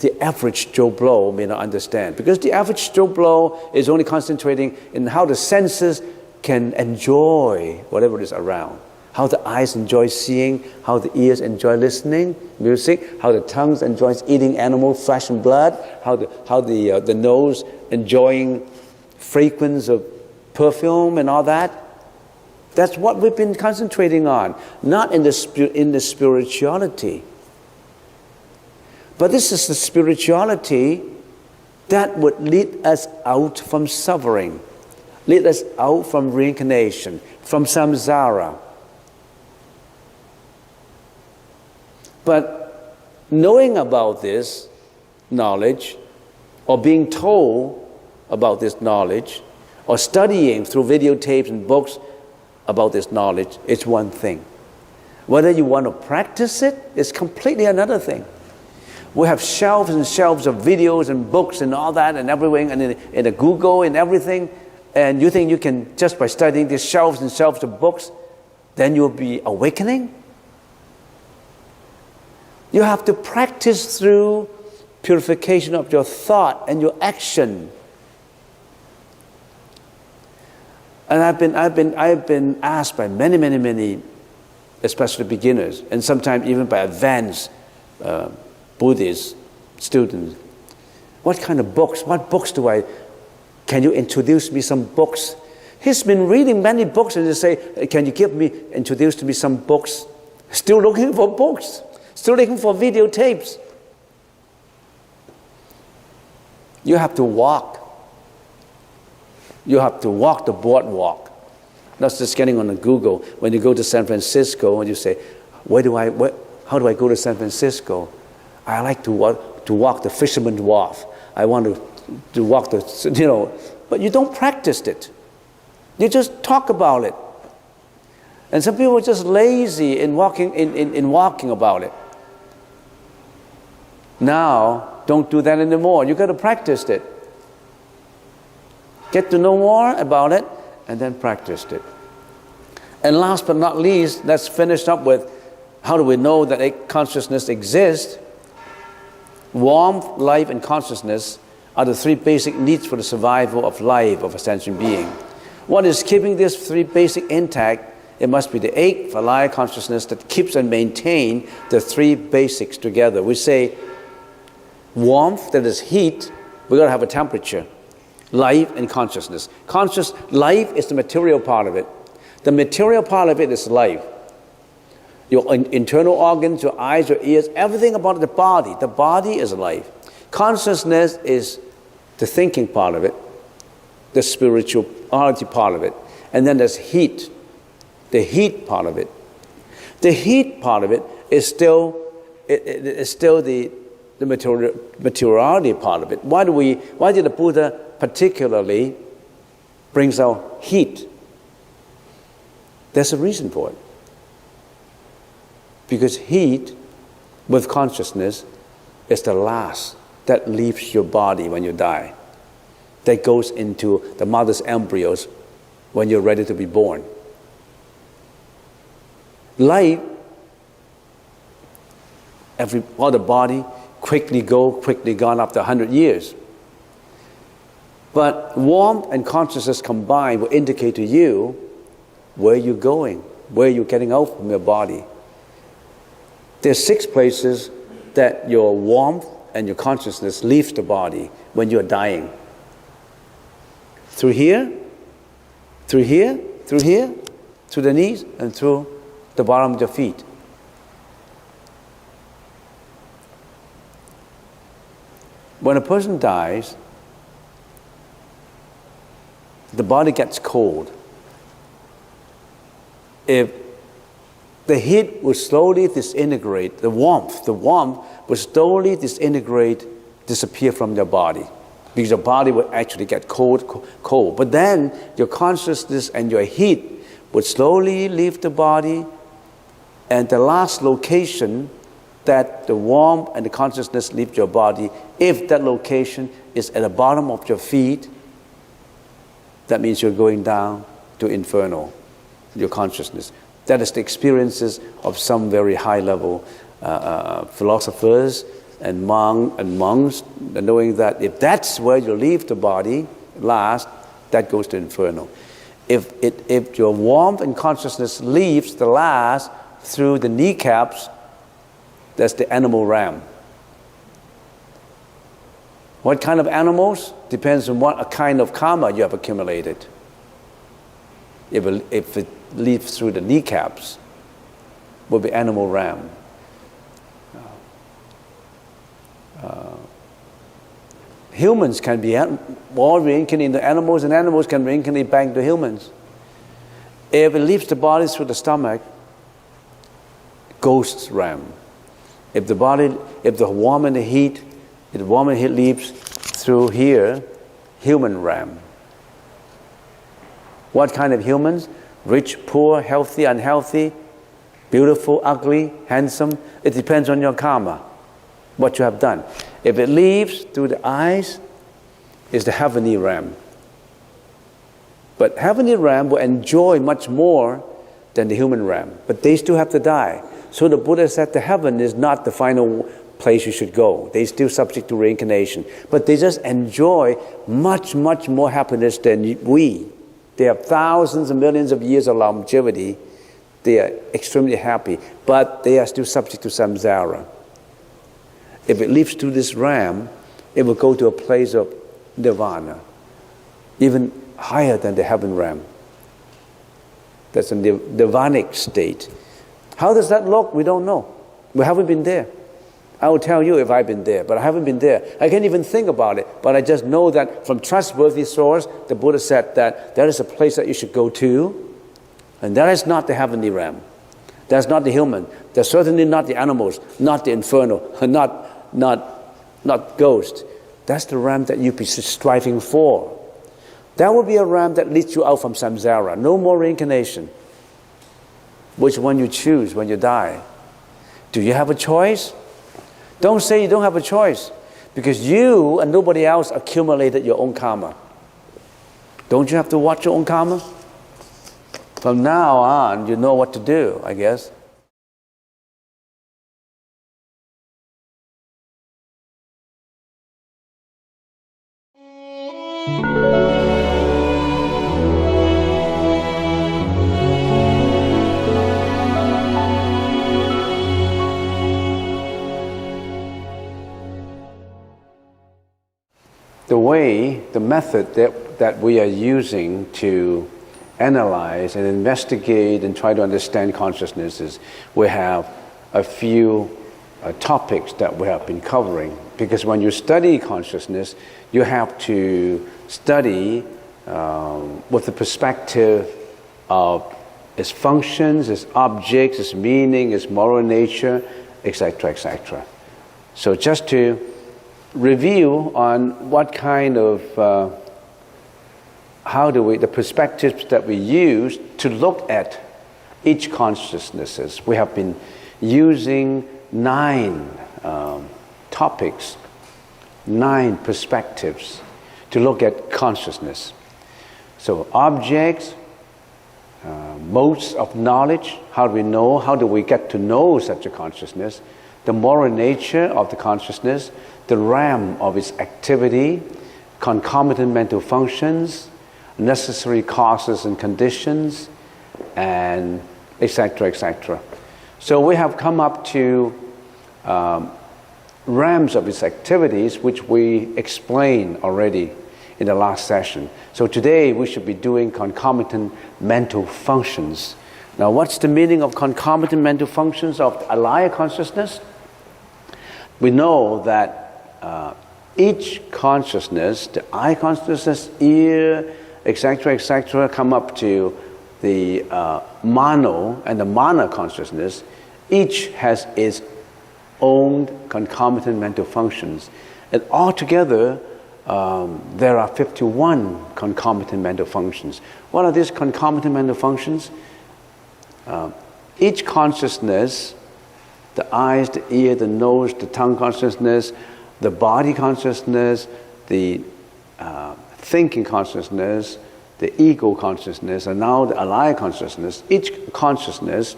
the average Joe Blow may not understand. Because the average Joe Blow is only concentrating in how the senses can enjoy whatever is around. How the eyes enjoy seeing, how the ears enjoy listening, music, how the tongue enjoys eating animal flesh and blood, how the nose enjoying fragrance of perfume and all that. That's what we've been concentrating on, not in the spirituality. But this is the spirituality that would lead us out from suffering, lead us out from reincarnation, from samsara. But knowing about this knowledge, or being told about this knowledge, or studying through videotapes and books about this knowledge, it's one thing. Whether you want to practice it is completely another thing. We have shelves and shelves of videos and books and all that and everything, and in the Google and everything, and you think you can, just by studying these shelves and shelves of books, then you'll be awakening? You have to practice through purification of your thought and your action. And I've been asked by many, especially beginners, and sometimes even by advanced Buddhist students, what kind of books? What books can you introduce me some books? He's been reading many books and he say, can you introduce to me some books? Still looking for books. Still looking for videotapes. You have to walk. You have to walk the boardwalk. Not just getting on the Google. When you go to San Francisco and you say, how do I go to San Francisco? I like to walk the Fisherman's Wharf. I want to walk but you don't practice it. You just talk about it. And some people are just lazy in walking about it. Now, don't do that anymore. You got to practice it. Get to know more about it, and then practice it. And last but not least, let's finish up with how do we know that a consciousness exists? Warmth, life, and consciousness are the three basic needs for the survival of life of a sentient being. What is keeping these three basic intact? It must be the eighth for life consciousness that keeps and maintains the three basics together. We say warmth, that is heat, we've got to have a temperature. Life and consciousness. Life is the material part of it. The material part of it is life. Your internal organs, your eyes, your ears, everything about the body. The body is life. Consciousness is the thinking part of it, the spirituality part of it. And then there's heat, the heat part of it. The heat part of it is still the materiality part of it. Why did the Buddha particularly brings out heat? There's a reason for it. Because heat with consciousness is the last that leaves your body when you die. That goes into the mother's embryos when you're ready to be born. Life, all the body quickly gone after 100 years. But warmth and consciousness combined will indicate to you where you're going, where you're getting out from your body. There's 6 places that your warmth and your consciousness leaves the body when you're dying. Through here, through here, through here, through the knees, and through the bottom of your feet. When a person dies, the body gets cold. If the heat will slowly disintegrate, the warmth will slowly disappear from your body, because your body will actually get cold. But then your consciousness and your heat would slowly leave the body, and the last location that the warmth and the consciousness leave your body, if that location is at the bottom of your feet, that means you're going down to inferno, your consciousness. That is the experiences of some very high-level philosophers and monks, knowing that if that's where you leave the body last, that goes to inferno. If your warmth and consciousness leaves the last through the kneecaps, that's the animal realm. What kind of animals? Depends on what kind of karma you have accumulated. If it leaves through the kneecaps, will be animal realm. Humans can be all reincarnated into animals, and animals can reincarnate back to humans. If it leaves the body through the stomach, ghost realm. If the warm and the heat leaves through here, human realm. What kind of humans? Rich, poor, healthy, unhealthy, beautiful, ugly, handsome. It depends on your karma, what you have done. If it leaves through the eyes, it's the heavenly realm. But heavenly realm will enjoy much more than the human realm. But they still have to die. So the Buddha said the heaven is not the final place you should go. They're still subject to reincarnation. But they just enjoy much, much more happiness than we. They have thousands and millions of years of longevity. They are extremely happy. But they are still subject to samsara. If it leaves to this realm, it will go to a place of nirvana, even higher than the heaven realm. That's a nirvanic state. How does that look? We don't know. We haven't been there. I will tell you if I've been there, but I haven't been there. I can't even think about it, but I just know that from trustworthy source, the Buddha said that there is a place that you should go to, and that is not the heavenly realm. That's not the human. That's certainly not the animals, not the infernal, not ghosts. That's the realm that you be striving for. That will be a realm that leads you out from samsara. No more reincarnation. Which one you choose when you die? Do you have a choice? Don't say you don't have a choice, because you and nobody else accumulated your own karma. Don't you have to watch your own karma? From now on, you know what to do, I guess. The method that we are using to analyze and investigate and try to understand consciousness is we have a few topics that we have been covering. Because when you study consciousness, you have to study with the perspective of its functions, its objects, its meaning, its moral nature, etc., etc. So just to review on what kind of the perspectives that we use to look at each consciousnesses. We have been using 9 topics, 9 perspectives to look at consciousness. So objects, modes of knowledge, how do we know, how do we get to know such a consciousness, the moral nature of the consciousness, the realm of its activity, concomitant mental functions, necessary causes and conditions, and etc., etc. So we have come up to realms of its activities, which we explained already in the last session. So today we should be doing concomitant mental functions. Now, what's the meaning of concomitant mental functions of alaya consciousness? We know that each consciousness, the eye consciousness, ear, etc., etc., come up to the mano and the mana consciousness. Each has its own concomitant mental functions. And altogether, there are 51 concomitant mental functions. What are these concomitant mental functions? Each consciousness, the eyes, the ear, the nose, the tongue consciousness, the body consciousness, the thinking consciousness, the ego consciousness, and now the alaya consciousness. Each consciousness,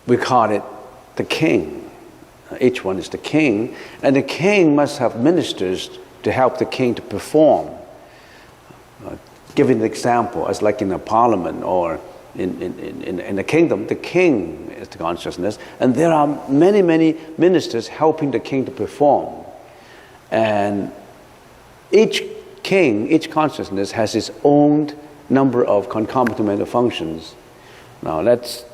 we call it the king. Each one is the king, and the king must have ministers to help the king to perform. Giving an example, as like in a parliament or in a kingdom, the king is the consciousness, and there are many, many ministers helping the king to perform. And each king, each consciousness has its own number of concomitant mental functions. Now let's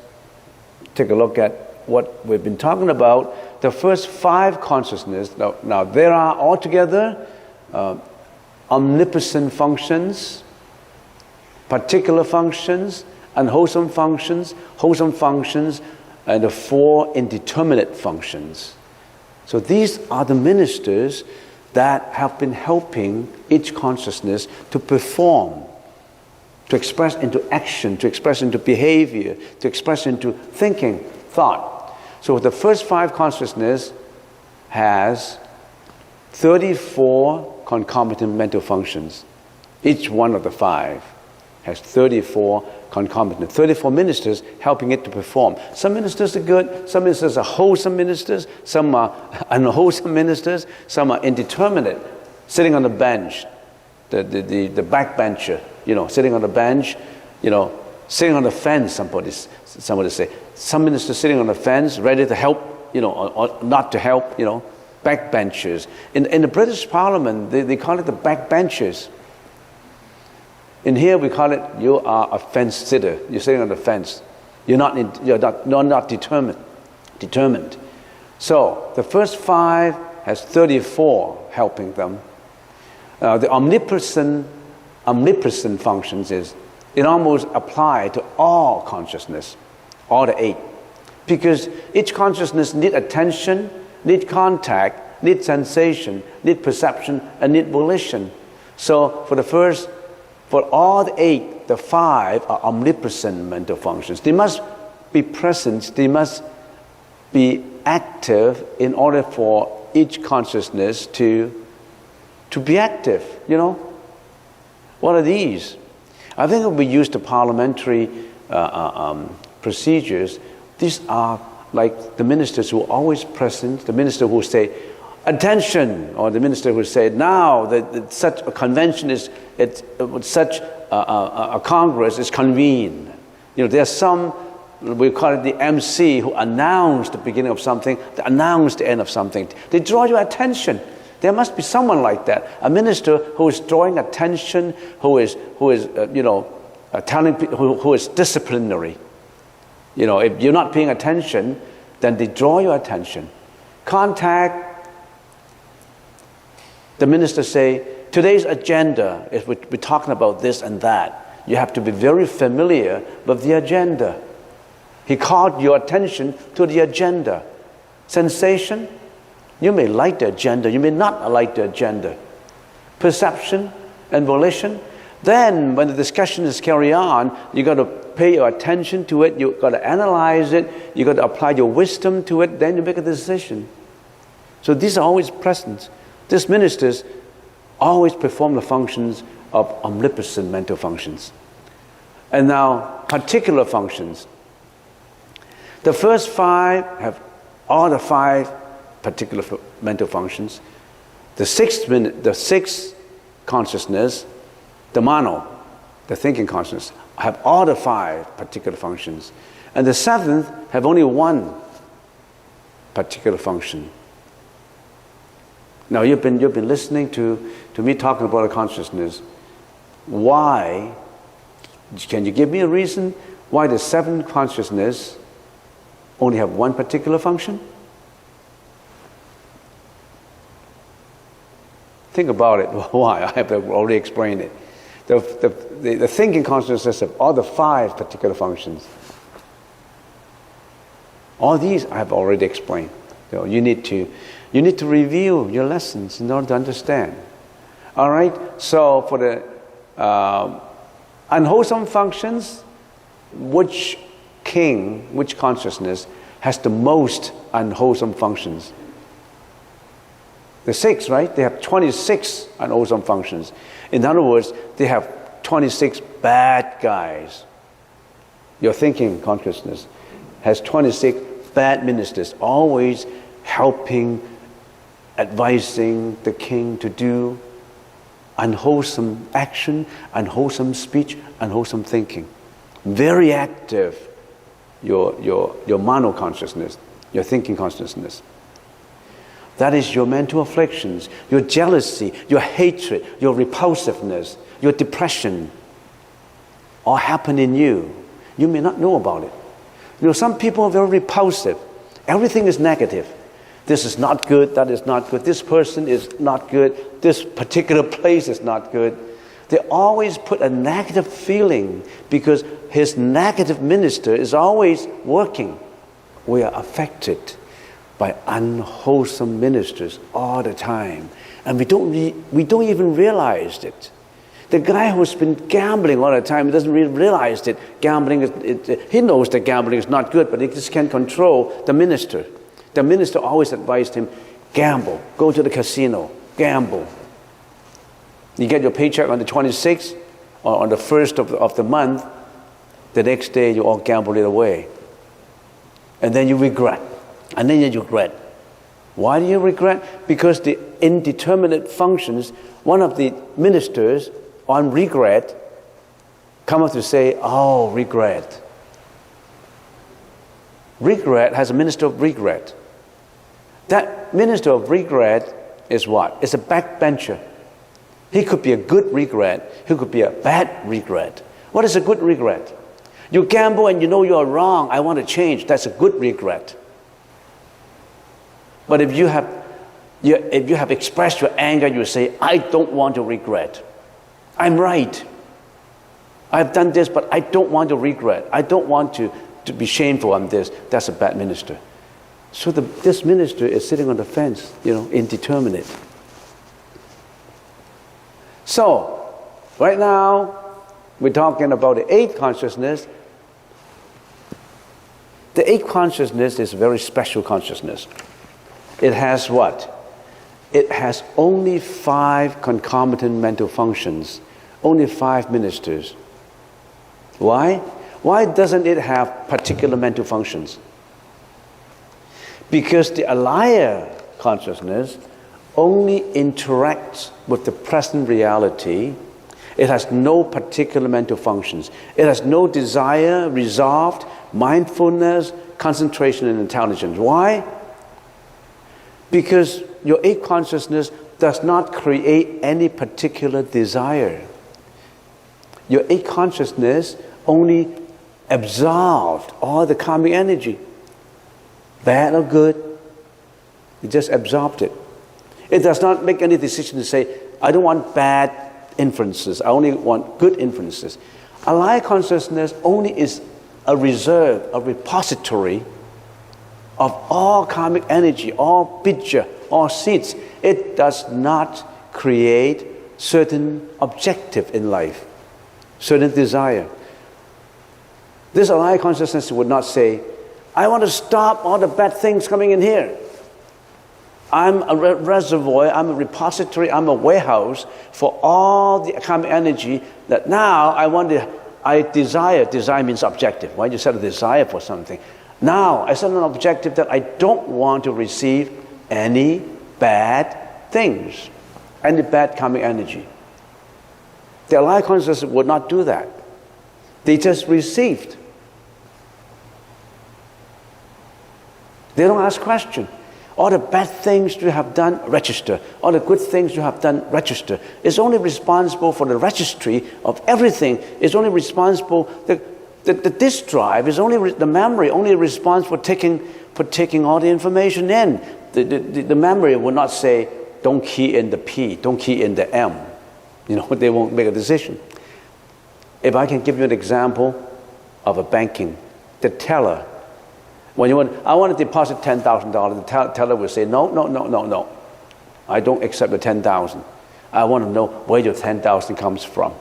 take a look at what we've been talking about. The first 5 consciousnesses, now there are altogether omnipotent functions, particular functions, unwholesome functions, wholesome functions, and the 4 indeterminate functions. So these are the ministers that have been helping each consciousness to perform, to express into action, to express into behavior, to express into thinking, thought. So the first 5 consciousness has 34 concomitant mental functions. Each one of the 5 has 34 concomitant, 34 ministers helping it to perform. Some ministers are good, some ministers are wholesome ministers, some are unwholesome ministers, some are indeterminate, sitting on the bench, the backbencher, sitting on the bench, sitting on the fence, somebody say. Some ministers sitting on the fence, ready to help, or not to help, backbenchers. In the British Parliament, they call it the backbenchers. In here we call it, you are a fence sitter. You're sitting on the fence. You're not determined. So the first 5 has 34 helping them. The omnipresent functions is, it almost applies to all consciousness, all the 8. Because each consciousness needs attention, needs contact, needs sensation, needs perception, and needs volition. So for all the 8, the 5 are omnipresent mental functions. They must be present, they must be active in order for each consciousness to be active, you know. What are these? I think if we use the parliamentary procedures, these are like the ministers who are always present, the minister who say, attention, or the minister who say, now that such a convention such a congress is convened. You know, there's some, we call it the MC, who announce the beginning of something, announce the end of something. They draw your attention. There must be someone like that, a minister who is drawing attention, who is telling people, who is disciplinary. You know, if you're not paying attention, then they draw your attention. Contact, the minister say, today's agenda is we're talking about this and that. You have to be very familiar with the agenda. He called your attention to the agenda. Sensation, you may like the agenda, you may not like the agenda. Perception and volition. Then when the discussion is carried on, you got to pay your attention to it, you got to analyze it, you got to apply your wisdom to it, then you make a decision. So these are always present. These ministers always perform the functions of omnipresent mental functions. And now, particular functions. The first 5 have all the 5 particular mental functions. The sixth consciousness, the mano, the thinking consciousness, have all the 5 particular functions. And the 7th have only 1 particular function. Now you've been listening to me talking about a consciousness. Why? Can you give me a reason why the 7th consciousness only have 1 particular function? Think about it. Why? I have already explained it. The thinking consciousness have all the 5 particular functions. All these I have already explained. So you need to review your lessons in order to understand. All right. So for the unwholesome functions, which consciousness has the most unwholesome functions? The 6, right? They have 26 unwholesome functions. In other words, they have 26 bad guys. Your thinking consciousness has 26 bad ministers, always helping, advising the king to do unwholesome action, unwholesome speech, unwholesome thinking. Very active, your mano consciousness, your thinking consciousness. That is your mental afflictions, your jealousy, your hatred, your repulsiveness, your depression, all happen in you. You may not know about it. You know, some people are very repulsive. Everything is negative. This is not good, that is not good, this person is not good, this particular place is not good. They always put a negative feeling because his negative minister is always working. We are affected by unwholesome ministers all the time, and we don't even realize it. The guy who's been gambling all the time doesn't really realize it. He knows that gambling is not good, but he just can't control the minister. The minister always advised him, gamble, go to the casino, gamble. You get your paycheck on the 26th or on the 1st of the month, the next day you all gamble it away. And then you regret. And then you regret. Why do you regret? Because the indeterminate functions, one of the ministers on regret come up to say, oh, regret. Regret has a minister of regret. That minister of regret is what? It's a backbencher. He could be a good regret. He could be a bad regret. What is a good regret? You gamble and you know you are wrong. I want to change. That's a good regret. But if you have expressed your anger, you say, I don't want to regret. I'm right. I've done this, but I don't want to regret. I don't want to be shameful on this. That's a bad minister. So this minister is sitting on the fence, indeterminate. So, right now, we're talking about the eighth consciousness. The eighth consciousness is a very special consciousness. It has what? It has only 5 concomitant mental functions, only 5 ministers. Why? Why doesn't it have particular mental functions? Because the alaya consciousness only interacts with the present reality. It has no particular mental functions. It has no desire, resolve, mindfulness, concentration, and intelligence. Why? Because your eighth consciousness does not create any particular desire. Your eighth consciousness only absorbed all the karmic energy, bad or good. It just absorbed it. It does not make any decision to say, I don't want bad inferences, I only want good inferences. Alaya consciousness only is a reserve, a repository of all karmic energy, all bija, all seeds. It does not create certain objective in life, certain desire. This alaya consciousness would not say, I want to stop all the bad things coming in here. I'm a reservoir, I'm a repository, I'm a warehouse for all the karmic energy that now I desire. Desire means objective. Why you set a desire for something? Now I set an objective that I don't want to receive any bad things, any bad karmic energy. The alaya consciousness would not do that. They just received. They don't ask questions. All the bad things you have done, register. All the good things you have done, register. It's only responsible for the registry of everything. It's only responsible, the disk drive is only, the memory only responsible for taking all the information in. The memory will not say, don't key in the P, don't key in the M. They won't make a decision. If I can give you an example of a banking, the teller, when I want to deposit $10,000, the teller will say, no. I don't accept the 10,000. I want to know where your 10,000 comes from.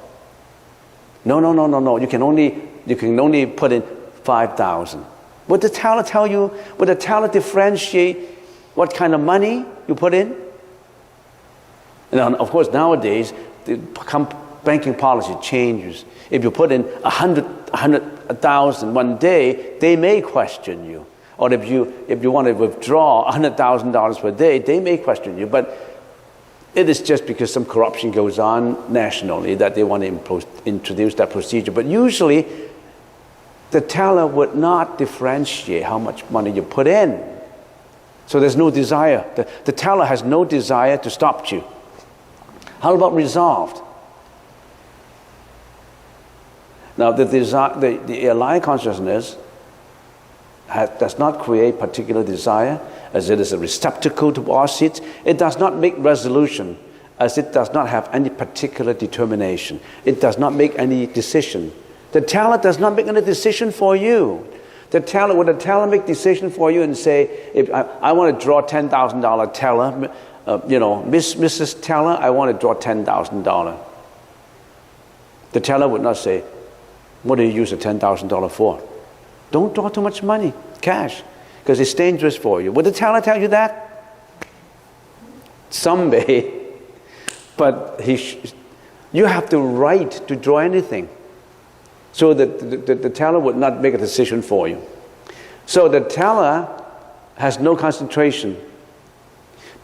No. You can only put in 5,000. Would the teller tell you? Would the teller differentiate what kind of money you put in? And of course, nowadays the banking policy changes. If you put in 100,000 one day, they may question you. Or if you want to withdraw $100,000 per day, they may question you. But it is just because some corruption goes on nationally that they want to introduce that procedure. But usually, the teller would not differentiate how much money you put in. So there's no desire. The teller has no desire to stop you. How about resolved? Now, the alaya consciousness does not create particular desire, as it is a receptacle to all seeds. It does not make resolution, as it does not have any particular determination. It does not make any decision. The teller does not make any decision for you. Would the teller make decision for you and say, if I want to draw $10,000 teller, Mrs. Teller, I want to draw $10,000. The teller would not say, what do you use the $10,000 for? Don't draw too much money, cash, because it's dangerous for you. Would the teller tell you that? Some may, but you have the right to draw anything. So the teller would not make a decision for you. So the teller has no concentration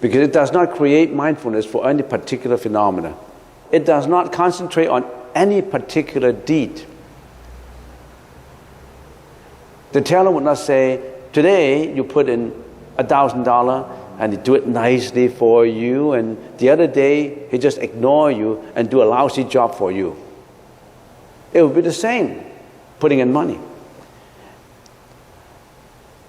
because it does not create mindfulness for any particular phenomena. It does not concentrate on any particular deed. The teller would not say, today you put in $1,000 and he do it nicely for you, and the other day he just ignore you and do a lousy job for you. It would be the same, putting in money.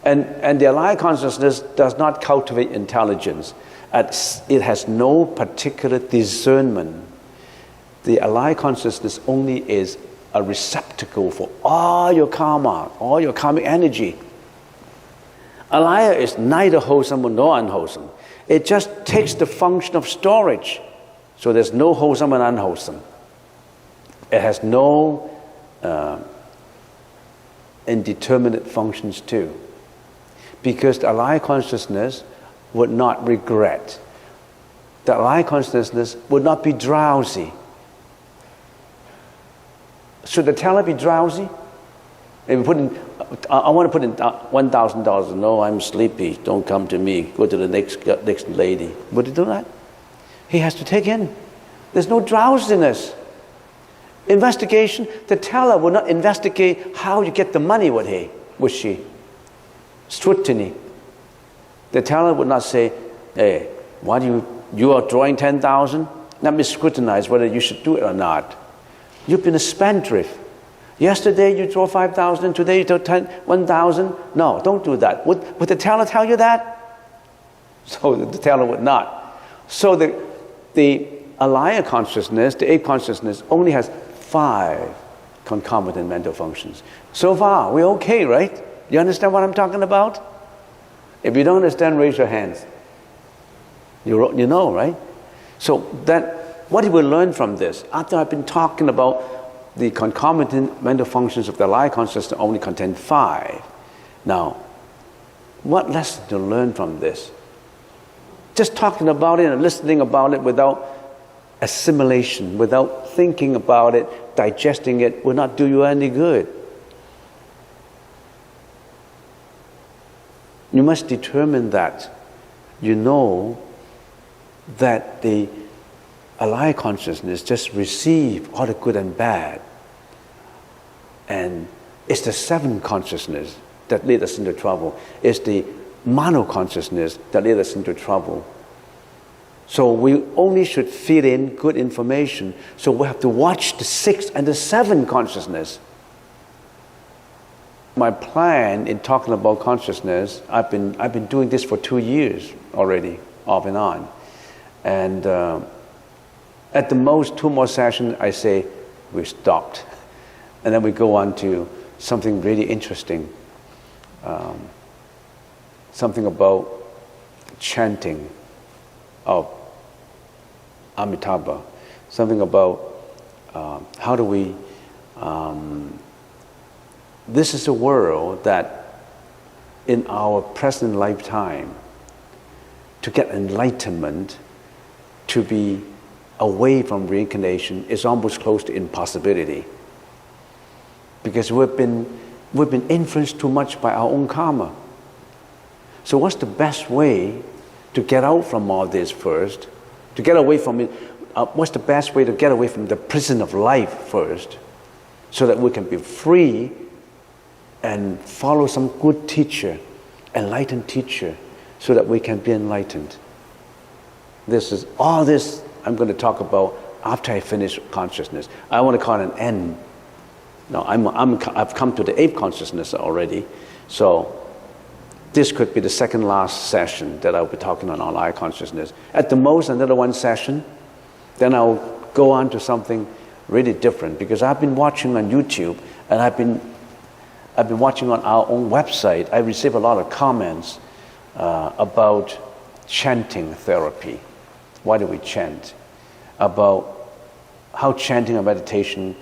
And the alive consciousness does not cultivate intelligence. It has no particular discernment. The alive consciousness only is a receptacle for all your karma, all your karmic energy. Alaya is neither wholesome nor unwholesome. It just takes the function of storage. So there's no wholesome and unwholesome. It has no indeterminate functions too. Because the alive consciousness would not regret. The alive consciousness would not be drowsy. Should the teller be drowsy? If we put in, I want to put in $1,000. No, I'm sleepy. Don't come to me. Go to the next lady. Would he do that? He has to take in. There's no drowsiness. Investigation. The teller would not investigate how you get the money. Would she? Scrutiny. The teller would not say, "Hey, why do you are drawing 10,000? Let me scrutinize whether you should do it or not. You've been a spendthrift. Yesterday you draw 5,000, today you draw 1,000. No, don't do that." Would the teller tell you that? So the teller would not. So the alaya consciousness, the ape consciousness, only has 5 concomitant mental functions. So far, we're okay, right? You understand what I'm talking about? If you don't understand, raise your hands. You know, right? So that what do we learn from this? After I've been talking about the concomitant mental functions of the alaya consciousness only contain 5. Now, what lesson to learn from this? Just talking about it and listening about it without assimilation, without thinking about it, digesting it, will not do you any good. You must determine that you know that the alaya consciousness just receive all the good and bad. And it's the 7 consciousness that lead us into trouble. It's the mono consciousness that lead us into trouble. So we only should feed in good information. So we have to watch the 6 and the 7 consciousness. My plan in talking about consciousness, I've been doing this for 2 years already, off and on. And at the most 2 more sessions, I say we stopped. And then we go on to something really interesting. Something about chanting of Amitabha. Something about how do we... this is a world that in our present lifetime, to get enlightenment, to be away from reincarnation is almost close to impossibility. Because we've been influenced too much by our own karma. So what's the best way to get out from all this first? To get away from it, what's the best way to get away from the prison of life first? So that we can be free and follow some good teacher, enlightened teacher, so that we can be enlightened. This is all this I'm going to talk about after I finish consciousness. I want to call it an end. Now I've come to the 8th consciousness already, so this could be the second last session that I'll be talking on alaya consciousness. At the most, another 1 session, then I'll go on to something really different, because I've been watching on YouTube and I've been watching on our own website. I receive a lot of comments about chanting therapy. Why do we chant? About how chanting and meditation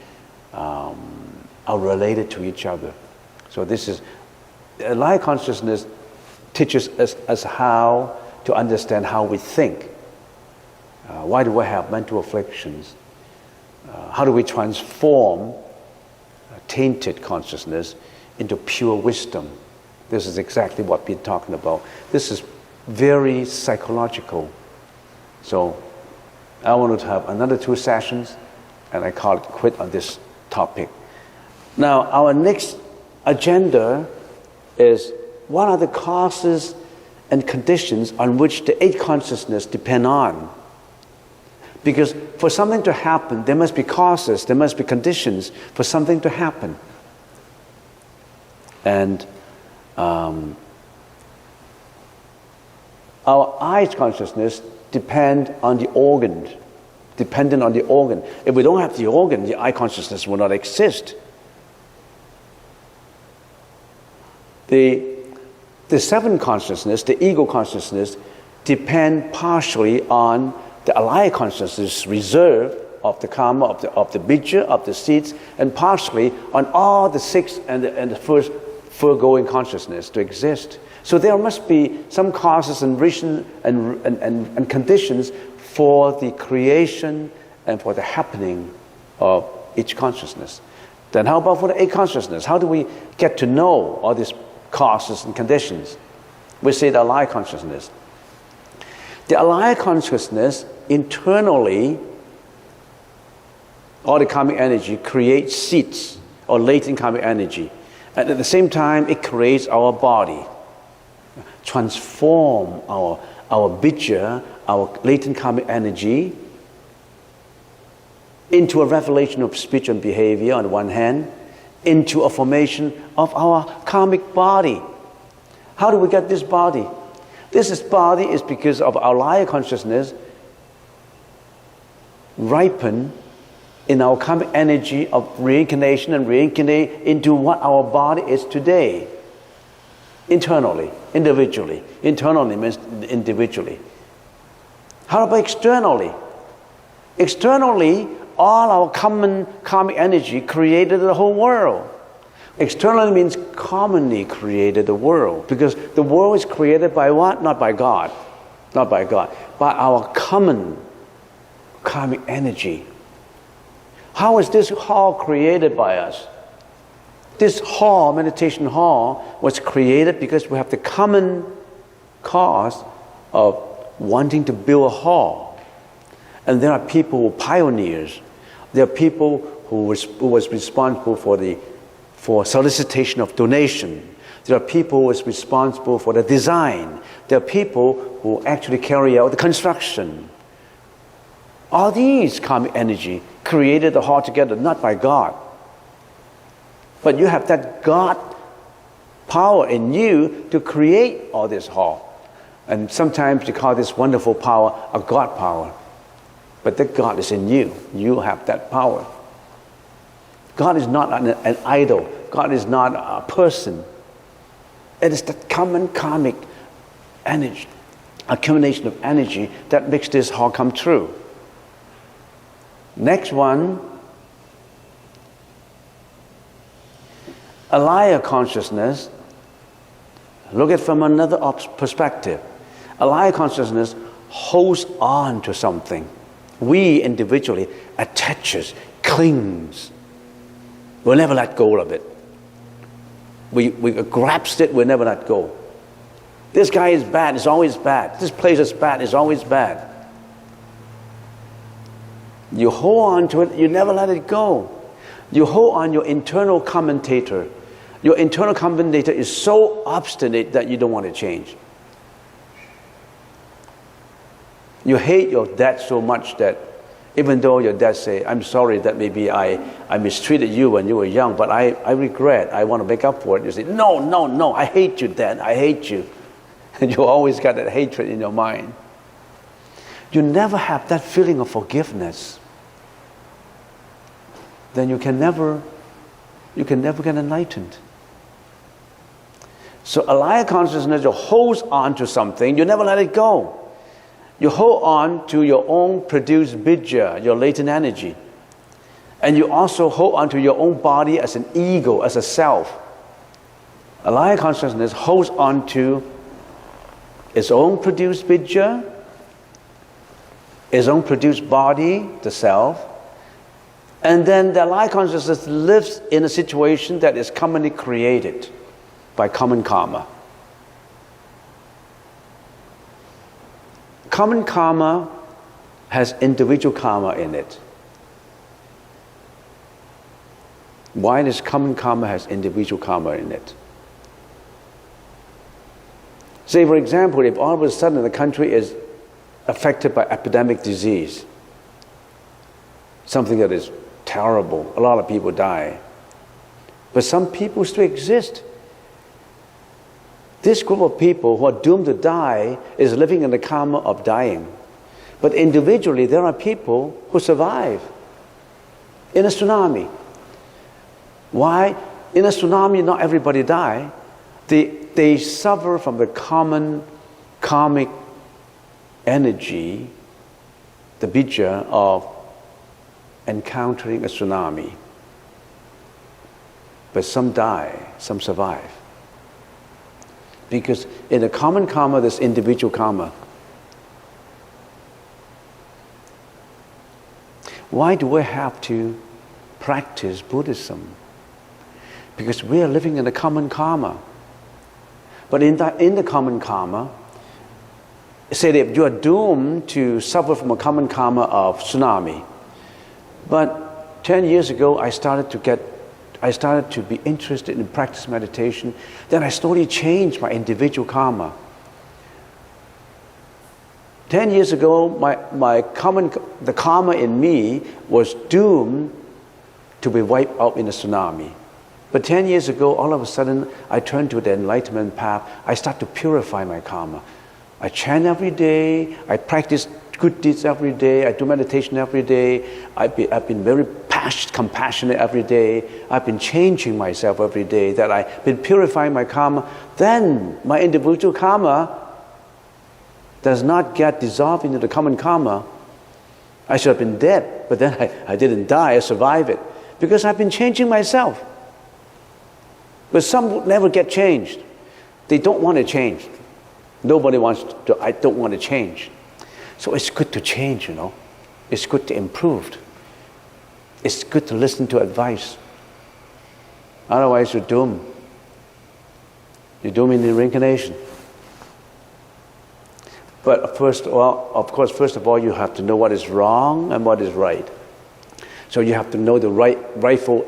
are related to each other. So this is, alaya consciousness teaches us how to understand how we think. Why do we have mental afflictions? How do we transform tainted consciousness into pure wisdom? This is exactly what we're talking about. This is very psychological. So I wanted to have another 2 sessions, and I call it quit on this topic. Now, our next agenda is what are the causes and conditions on which the eight consciousness depend on. Because for something to happen, there must be causes, there must be conditions for something to happen. And our eyes consciousness dependent on the organ. If we don't have the organ, the eye consciousness will not exist. The seven consciousness, the ego consciousness, depend partially on the alaya consciousness reserve of the karma, of the bija, of the seeds, and partially on all the six and the first foregoing consciousness to exist. So there must be some causes and reason and conditions for the creation and for the happening of each consciousness. Then how about for the eight consciousness? How do we get to know all these causes and conditions? We say the alaya consciousness. The alaya consciousness internally, all the karmic energy creates seeds or latent karmic energy. And at the same time, it creates our body, transform our bija, our latent karmic energy, into a revelation of speech and behavior on the one hand, into a formation of our karmic body. How do we get this body? This body is because of our alaya consciousness ripen in our karmic energy of reincarnation and reincarnate into what our body is today. Internally, individually. Internally means individually. How about externally? Externally, all our common karmic energy created the whole world. Externally means commonly created the world, because the world is created by what? Not by God. Not by God. By our common karmic energy. How is this hall created by us? This hall, meditation hall, was created because we have the common cause of wanting to build a hall. And there are people who are pioneers. There are people who was responsible for solicitation of donation. There are people who was responsible for the design. There are people who actually carry out the construction. All these karmic energy created the hall together, not by God. But you have that God power in you to create all this hall. And sometimes you call this wonderful power a God power. But that God is in you. You have that power. God is not an idol. God is not a person. It is the common karmic energy, accumulation of energy that makes this hall come true. Next one, alaya consciousness. Look at it from another perspective. Alaya consciousness holds on to something. We individually attaches, clings. We'll never let go of it. We grasp it, we'll never let go. This guy is bad, it's always bad. This place is bad, it's always bad. You hold on to it, you never let it go. You hold on your internal commentator. Your internal commentator is so obstinate that you don't want to change. You hate your dad so much that even though your dad say, I'm sorry that maybe I mistreated you when you were young, but I regret, I want to make up for it. You say, no, I hate you, Dad, I hate you. And you always got that hatred in your mind. You never have that feeling of forgiveness. Then you can never get enlightened. So alaya consciousness holds on to something, you never let it go. You hold on to your own produced bija, your latent energy. And you also hold on to your own body as an ego, as a self. Alaya consciousness holds on to its own produced bija, its own produced body, the self. And then the alaya consciousness lives in a situation that is commonly created by common karma. Common karma has individual karma in it. Why does common karma has individual karma in it? Say, for example, if all of a sudden the country is affected by epidemic disease, something that is terrible, a lot of people die, but some people still exist. This group of people who are doomed to die is living in the karma of dying. But individually, there are people who survive in a tsunami. Why? In a tsunami, not everybody die. They suffer from the common karmic energy, the bija of encountering a tsunami. But some die, some survive. Because in the common karma, there's individual karma. Why do we have to practice Buddhism? Because we are living in the common karma. But in the common karma, say that you are doomed to suffer from a common karma of tsunami. But 10 years ago, I started to be interested in practice meditation. Then I slowly changed my individual karma. 10 years ago, the karma in me was doomed to be wiped out in a tsunami. But 10 years ago, all of a sudden, I turned to the enlightenment path. I start to purify my karma. I chant every day. I practice good deeds every day. I do meditation every day. I've been very compassionate every day. I've been changing myself every day. That I've been purifying my karma. Then my individual karma does not get dissolved into the common karma. I should have been dead, but then I didn't die. I survived it because I've been changing myself. But some will never get changed. They don't want to change. Nobody wants to. I don't want to change. So it's good to change, you know. It's good to improve. It's good to listen to advice. Otherwise, you're doomed. You're doomed in the reincarnation. But first of all, you have to know what is wrong and what is right. So you have to know the rightful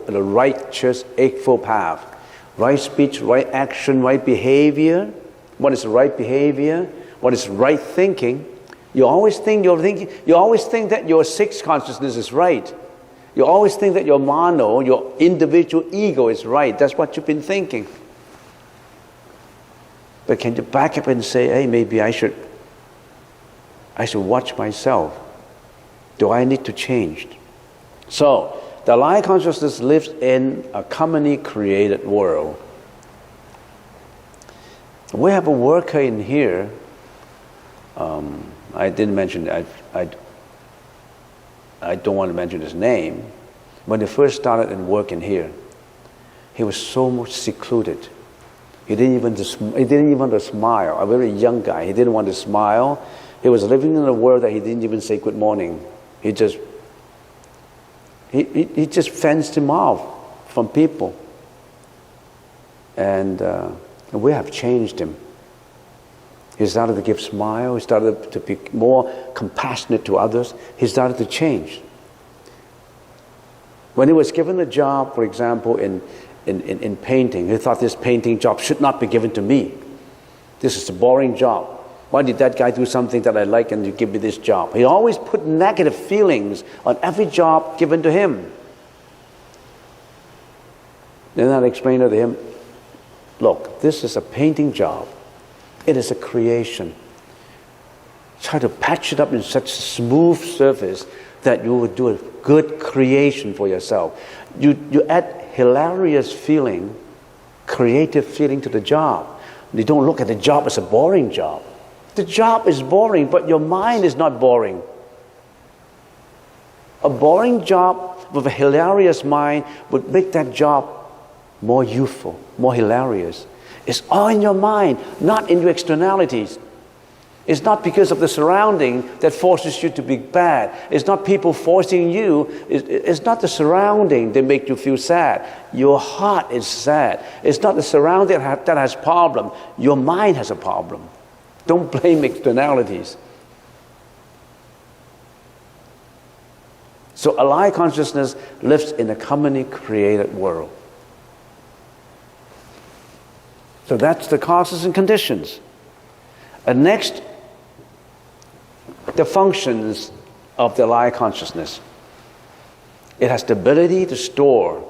righteous eightfold path. Right speech, right action, right behavior. What is right behavior? What is right thinking? You always think that your sixth consciousness is right. You always think that your mano, your individual ego is right. That's what you've been thinking. But can you back up and say, hey, maybe I should watch myself. Do I need to change? So, the light consciousness lives in a commonly created world. We have a worker in here. I didn't mention, I don't want to mention his name. When he first started and working here, he was so much secluded. He didn't even want to smile. A very young guy. He didn't want to smile. He was living in a world that he didn't even say good morning. He just fenced him off from people. And we have changed him. He started to give smile. He started to be more compassionate to others. He started to change. When he was given a job, for example, in painting, he thought this painting job should not be given to me. This is a boring job. Why did that guy do something that I like and you give me this job? He always put negative feelings on every job given to him. Then I explained to him, look, this is a painting job. It is a creation. Try to patch it up in such a smooth surface that you will do a good creation for yourself. You add hilarious feeling, creative feeling to the job. You don't look at the job as a boring job. The job is boring, but your mind is not boring. A boring job with a hilarious mind would make that job more youthful, more hilarious. It's all in your mind, not in your externalities. It's not because of the surrounding that forces you to be bad. It's not people forcing you. It's not the surrounding that make you feel sad. Your heart is sad. It's not the surrounding that has problem. Your mind has a problem. Don't blame externalities. So alive consciousness lives in a commonly created world. So that's the causes and conditions. And next, the functions of the lie consciousness. It has the ability to store.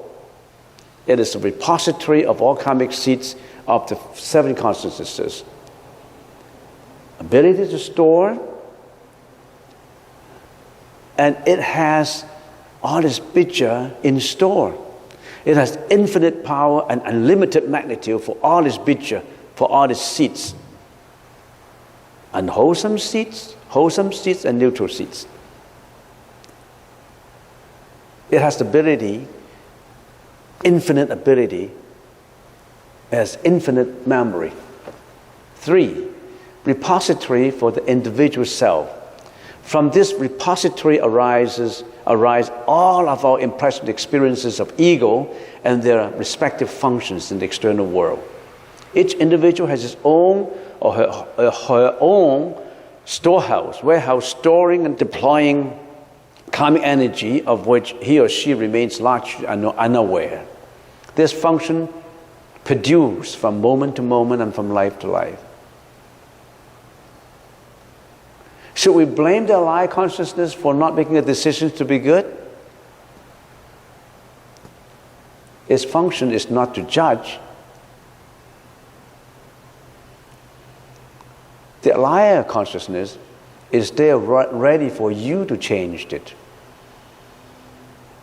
It is a repository of all karmic seeds of the 7 consciousnesses. Ability to store, and it has all this bija in store. It has infinite power and unlimited magnitude for all this bija, for all these seeds. Unwholesome seeds, wholesome seeds, and neutral seeds. It has the ability, infinite ability, it has infinite memory. 3, repository for the individual self. From this repository arise all of our impression experiences of ego and their respective functions in the external world. Each individual has his own or her own storehouse, warehouse, storing and deploying karmic energy of which he or she remains largely unaware. This function produces from moment to moment and from life to life. Should we blame the lie consciousness for not making a decision to be good? Its function is not to judge. The liar consciousness is there ready for you to change it.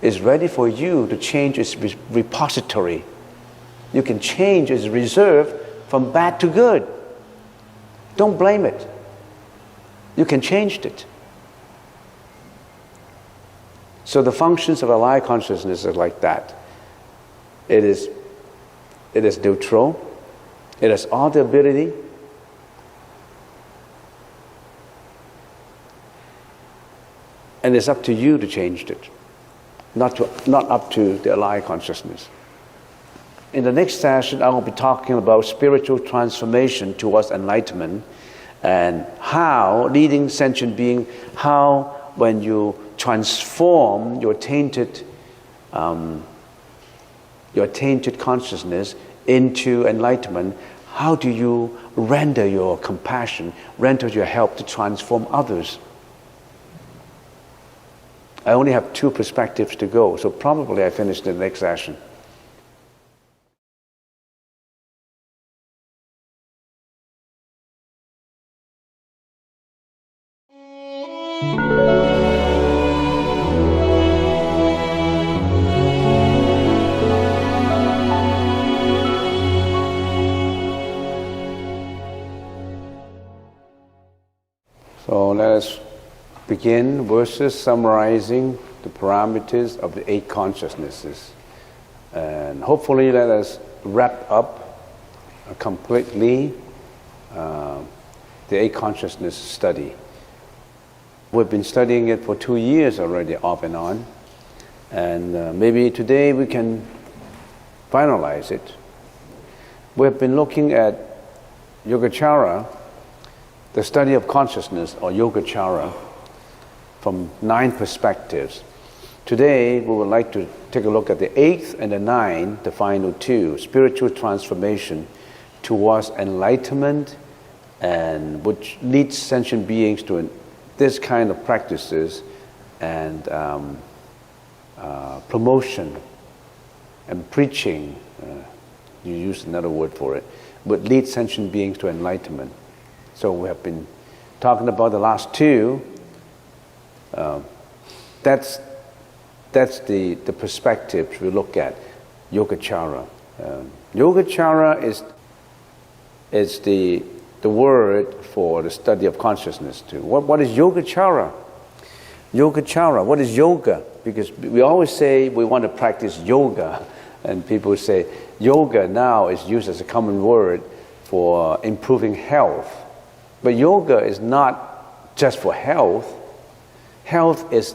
It's ready for you to change its repository. You can change its reserve from bad to good. Don't blame it. You can change it. So the functions of a lie consciousness are like that. It is neutral. It has all the ability. And it's up to you to change it, not up to the lie consciousness. In the next session, I will be talking about spiritual transformation towards enlightenment, and how leading sentient being, how when you transform your tainted consciousness into enlightenment, how do you render your compassion, render your help to transform others? I only have 2 perspectives to go, so probably I finish the next session. So let us begin verses summarizing the parameters of the 8 consciousnesses. And hopefully let us wrap up completely the 8 consciousness study. We've been studying it for 2 years already, off and on. And maybe today we can finalize it. We've been looking at Yogacara, the study of consciousness, or Yogacara, from 9 perspectives. Today, we would like to take a look at the 8th and the 9th, the final 2, spiritual transformation towards enlightenment, and which leads sentient beings to this kind of practices and promotion and preaching, you use another word for it, would lead sentient beings to enlightenment. So we have been talking about the last 2. That's the perspective we look at, Yogacara. Yogacara is the word for the study of consciousness too. What is Yogacara? Yogacara, what is yoga? Because we always say we want to practice yoga, and people say yoga now is used as a common word for improving health. But yoga is not just for health. Health is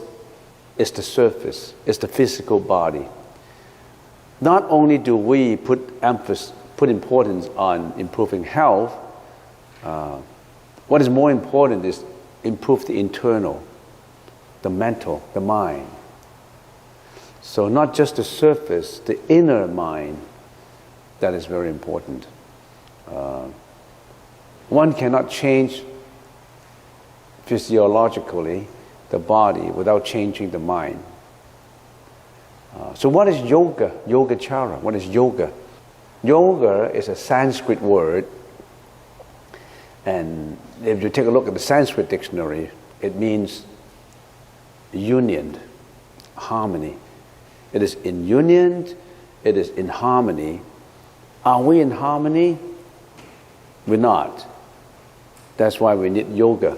the surface, it's the physical body. Not only do we put importance on improving health, what is more important is improve the internal, the mental, the mind. So not just the surface, the inner mind, that is very important. One cannot change physiologically the body without changing the mind. So what is yoga? Yogacara. What is yoga? Yoga is a Sanskrit word, and if you take a look at the Sanskrit dictionary, it means union, harmony. It is in union, it is in harmony. Are we in harmony? We're not. That's why we need yoga.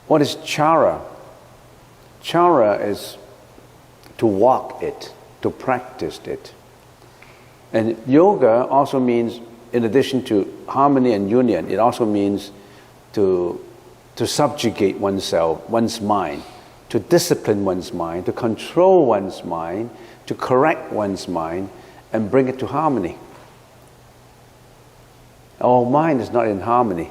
What is chara? Chara is to walk it, to practice it. And yoga also means, in addition to harmony and union, it also means to subjugate oneself, one's mind, to discipline one's mind, to control one's mind, to correct one's mind, and bring it to harmony. Our mind is not in harmony.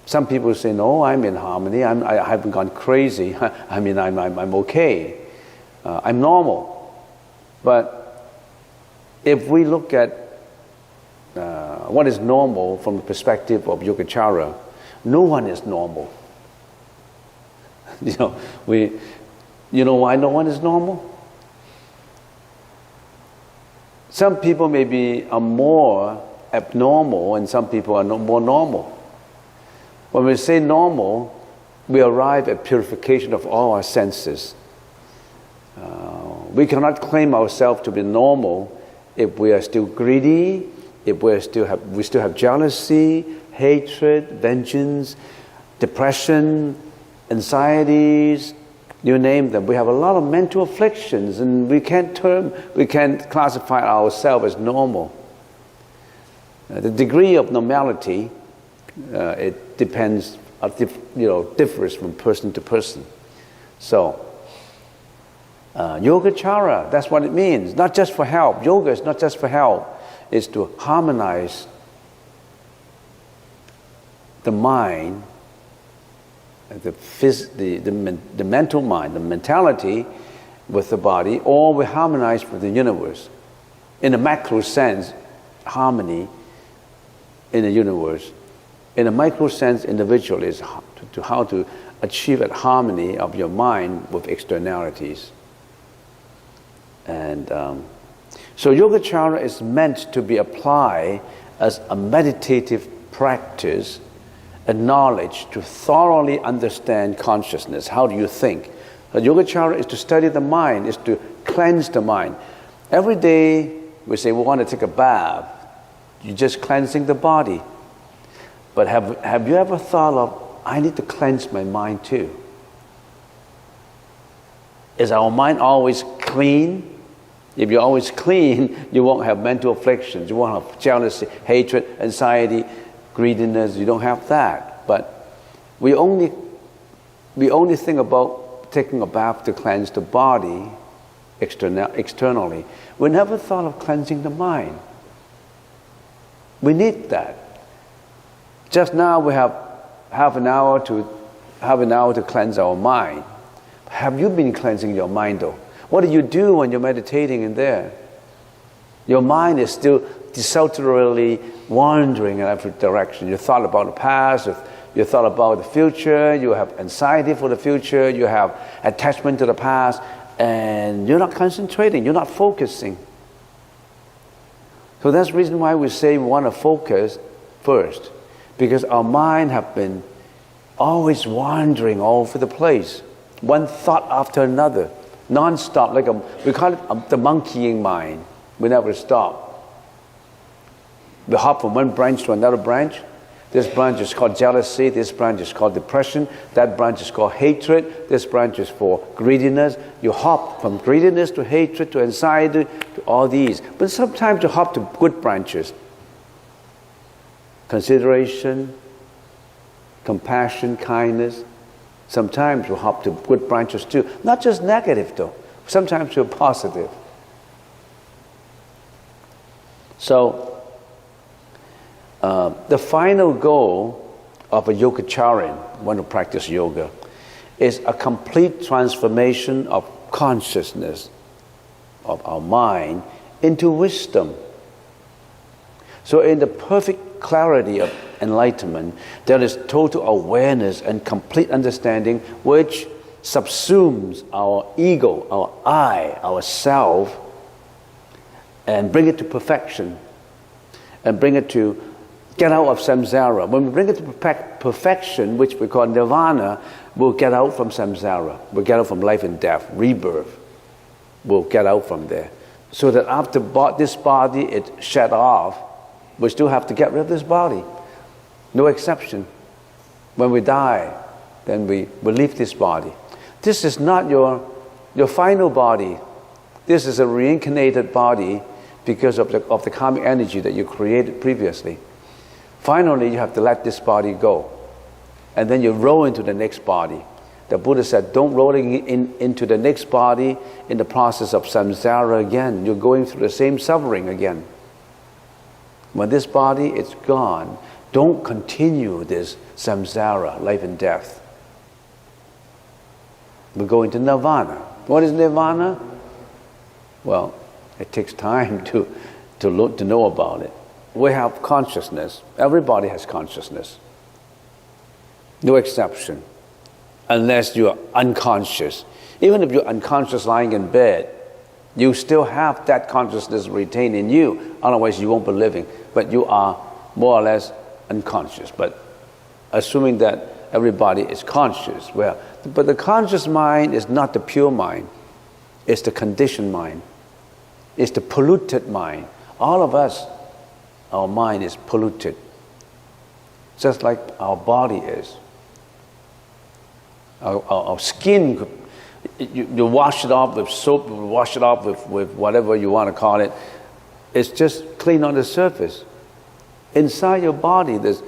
Some people say, no, I'm in harmony. I haven't gone crazy. I mean, I'm okay. I'm normal. But if we look at what is normal from the perspective of Yogacara, no one is normal. You know why no one is normal? Some people are more abnormal and some people are more normal. When we say normal, we arrive at purification of all our senses. We cannot claim ourselves to be normal if we are still greedy, if we still have jealousy, hatred, vengeance, depression, anxieties, you name them. We have a lot of mental afflictions, and we can't classify ourselves as normal. The degree of normality, it depends, differs from person to person. So, Yogacara, that's what it means. Not just for help. Yoga is not just for help. It's to harmonize the mind, the mental mind, the mentality with the body, or we harmonize with the universe. In a macro sense, harmony in the universe. In a micro sense, individual is how to achieve that harmony of your mind with externalities. And so Yogacara is meant to be applied as a meditative practice, a knowledge to thoroughly understand consciousness. How do you think? Yogacara is to study the mind, is to cleanse the mind. Every day we say we want to take a bath. You're just cleansing the body. But have you ever thought of, I need to cleanse my mind too? Is our mind always clean? If you're always clean, you won't have mental afflictions. You won't have jealousy, hatred, anxiety, greediness. You don't have that. But we only think about taking a bath to cleanse the body externally. We never thought of cleansing the mind. We need that. Just now we have half an hour to cleanse our mind. Have you been cleansing your mind though? What do you do when you're meditating in there? Your mind is still desultorily wandering in every direction. You thought about the past, you thought about the future, you have anxiety for the future, you have attachment to the past, and you're not concentrating, you're not focusing. So that's the reason why we say we want to focus first, because our mind have been always wandering all over the place, one thought after another, non-stop, we call it the monkeying mind. We never stop. We hop from one branch to another branch. This branch is called jealousy, this branch is called depression, that branch is called hatred, this branch is for greediness. You hop from greediness to hatred to anxiety to all these. But sometimes you hop to good branches. Consideration, compassion, kindness. Sometimes we hop to good branches too. Not just negative though. Sometimes we're positive. So, the final goal of a yogacharan, one who practices yoga, is a complete transformation of consciousness of our mind into wisdom. So in the perfect clarity of enlightenment, there is total awareness and complete understanding which subsumes our ego, our I, our self, and bring it to perfection, and bring it to get out of samsara. When we bring it to perfection, which we call nirvana, we'll get out from samsara. We'll get out from life and death, rebirth. We'll get out from there. So that after this body is shed off, we still have to get rid of this body. No exception. When we die, then we leave this body. This is not your final body. This is a reincarnated body because of the karmic energy that you created previously. Finally, you have to let this body go. And then you roll into the next body. The Buddha said, don't roll into the next body in the process of samsara again. You're going through the same suffering again. When this body is gone, don't continue this samsara, life and death. We go into nirvana. What is nirvana? Well, it takes time to know about it. We have consciousness. Everybody has consciousness. No exception. Unless you are unconscious. Even if you're unconscious lying in bed, you still have that consciousness retained in you. Otherwise, you won't be living. But you are more or less unconscious. But assuming that everybody is conscious, well, but the conscious mind is not the pure mind. It's the conditioned mind. It's the polluted mind. All of us, our mind is polluted. Just like our body is. Our skin, you wash it off with soap, you wash it off with whatever you want to call it. It's just clean on the surface. Inside your body, there's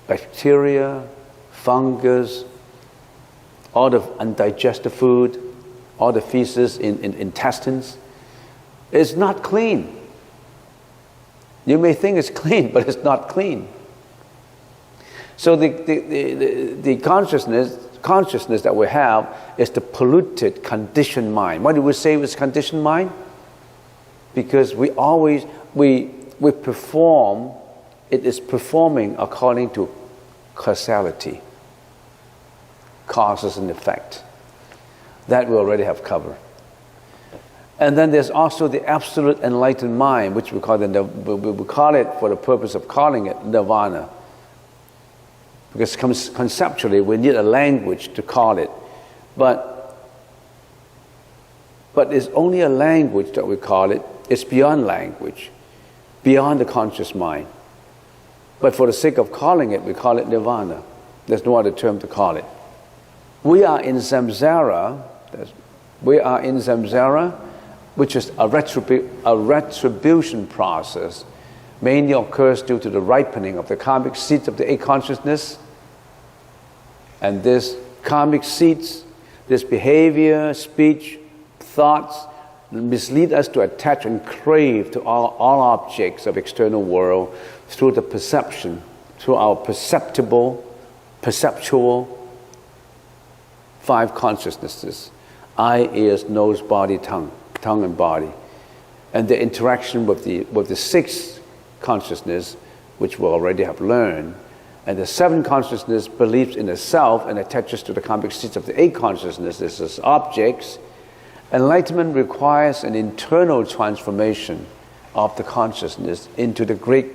bacteria, fungus, all the undigested food, all the feces in intestines. It's not clean. You may think it's clean, but it's not clean. So the consciousness that we have is the polluted, conditioned mind. Why do we say it's conditioned mind? Because we perform, it is performing according to causality, causes and effect. That we already have covered. And then there's also the absolute enlightened mind, which we call it for the purpose of calling it nirvana. Because conceptually we need a language to call it. But it's only a language that we call it. It's beyond language, beyond the conscious mind. But for the sake of calling it, we call it nirvana. There's no other term to call it. We are in samsara, which is a retribution process, mainly occurs due to the ripening of the karmic seeds of the eight consciousness. And this karmic seeds, this behavior, speech, thoughts, mislead us to attach and crave to all objects of external world through the perception, through our perceptual five consciousnesses: eye, ears, nose, body, tongue and body, and the interaction with the sixth consciousness, which we already have learned, and the seventh consciousness believes in itself and attaches to the karmic seeds of the eight consciousnesses as objects. Enlightenment requires an internal transformation of the consciousness into the great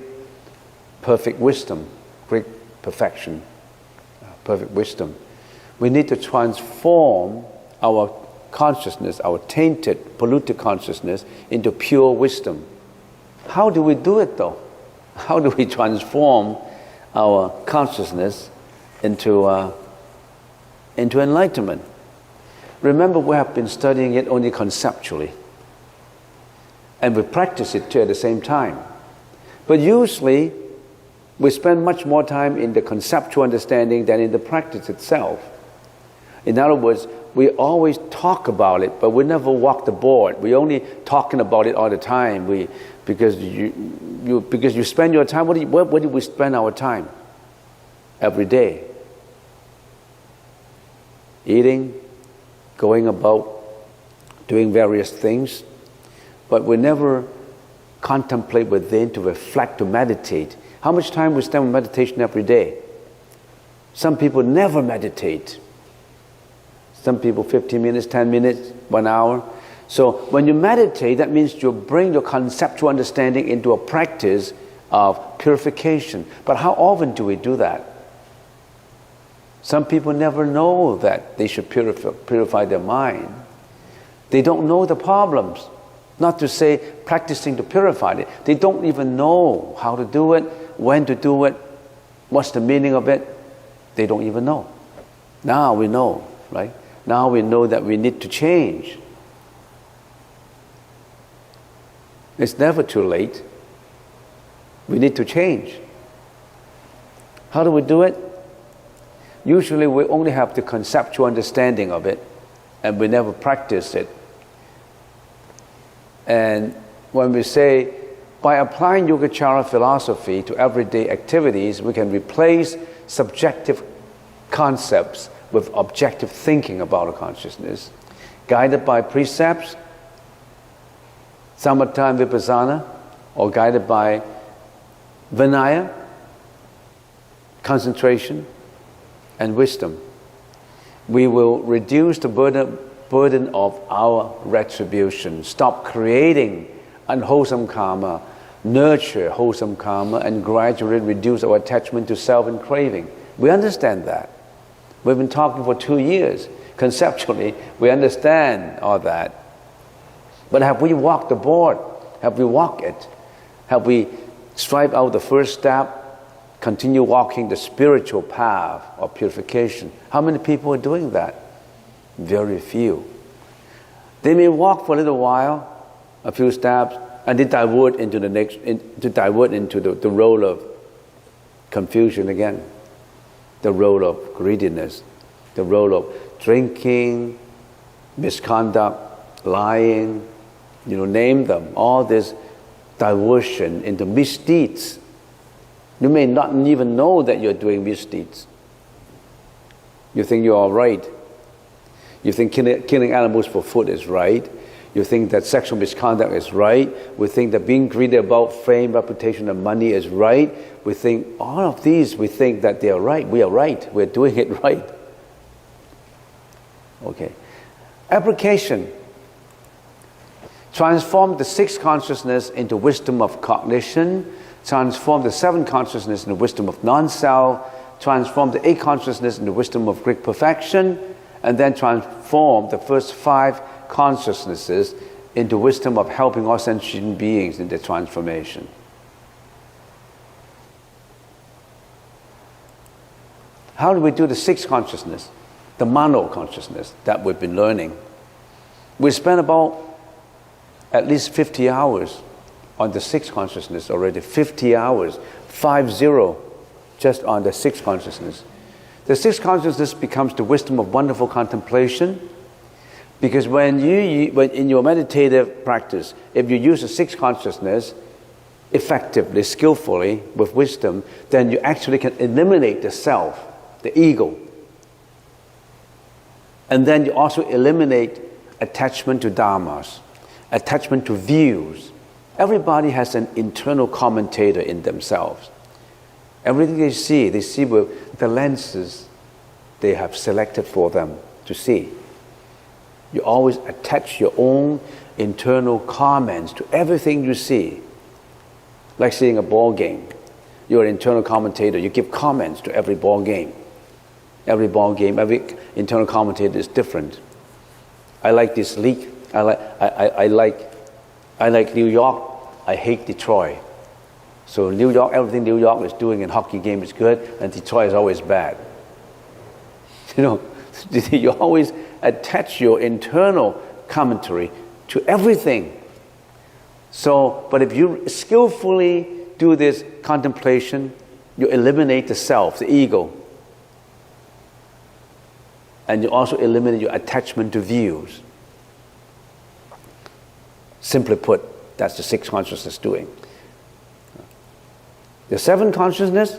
perfect wisdom, great perfection, perfect wisdom. We need to transform our consciousness, our tainted, polluted consciousness, into pure wisdom. How do we do it though? How do we transform our consciousness into enlightenment? Remember, we have been studying it only conceptually, and we practice it too at the same time. But usually, we spend much more time in the conceptual understanding than in the practice itself. In other words, we always talk about it, but we never walk the board. We're only talking about it all the time. Because you spend your time. Where do we spend our time? Every day. Eating, going about, doing various things, but we never contemplate within, to reflect, to meditate. How much time we spend on meditation every day? Some people never meditate. Some people 15 minutes, 10 minutes, 1 hour. So when you meditate, that means you bring your conceptual understanding into a practice of purification. But how often do we do that? Some people never know that they should purify their mind. They don't know the problems. Not to say practicing to purify it. They don't even know how to do it, when to do it, what's the meaning of it. They don't even know. Now we know, right? Now we know that we need to change. It's never too late. We need to change. How do we do it? Usually we only have the conceptual understanding of it, and we never practice it. And when we say, by applying Yogacara philosophy to everyday activities, we can replace subjective concepts with objective thinking about a consciousness, guided by precepts, samatha and vipassana, or guided by vinaya, concentration, and wisdom. We will reduce the burden of our retribution, stop creating unwholesome karma, nurture wholesome karma, and gradually reduce our attachment to self and craving. We understand that. We've been talking for 2 years. Conceptually, we understand all that. But have we walked the board? Have we walked it? Have we strived out the first step, continue walking the spiritual path of purification? How many people are doing that? Very few. They may walk for a little while, a few steps, and they divert into the next, the role of confusion again, the role of greediness, the role of drinking, misconduct, lying, name them. All this diversion into misdeeds. You may not even know that you're doing misdeeds. You think you're all right. You think killing animals for food is right. You think that sexual misconduct is right. We think that being greedy about fame, reputation, and money is right. We think all of these, we think that they are right. We are right. We're doing it right. Okay. Application. Transform the 6th consciousness into wisdom of cognition. Transform the 7th consciousness into wisdom of non-self. Transform the 8th consciousness into wisdom of great perfection. And then transform the first 5 consciousnesses into wisdom of helping all sentient beings in their transformation. How do we do the 6th consciousness? The mano consciousness that we've been learning. We spent about at least 50 hours on the 6th consciousness already. 50 hours, 50, just on the 6th consciousness. The 6th consciousness becomes the wisdom of wonderful contemplation, because when in your meditative practice, if you use the 6th consciousness effectively, skillfully, with wisdom, then you actually can eliminate the self, the ego. And then you also eliminate attachment to dharmas, attachment to views. Everybody has an internal commentator in themselves. Everything they see with the lenses they have selected for them to see. You always attach your own internal comments to everything you see. Like seeing a ball game. You're an internal commentator. You give comments to every ball game. Every ball game, every internal commentator is different. I like this league. I like New York. I hate Detroit. So New York, everything New York is doing in hockey game is good, and Detroit is always bad. You always attach your internal commentary to everything. So, but if you skillfully do this contemplation, you eliminate the self, the ego. And you also eliminate your attachment to views. Simply put, that's the 6th consciousness doing. The 7th consciousness,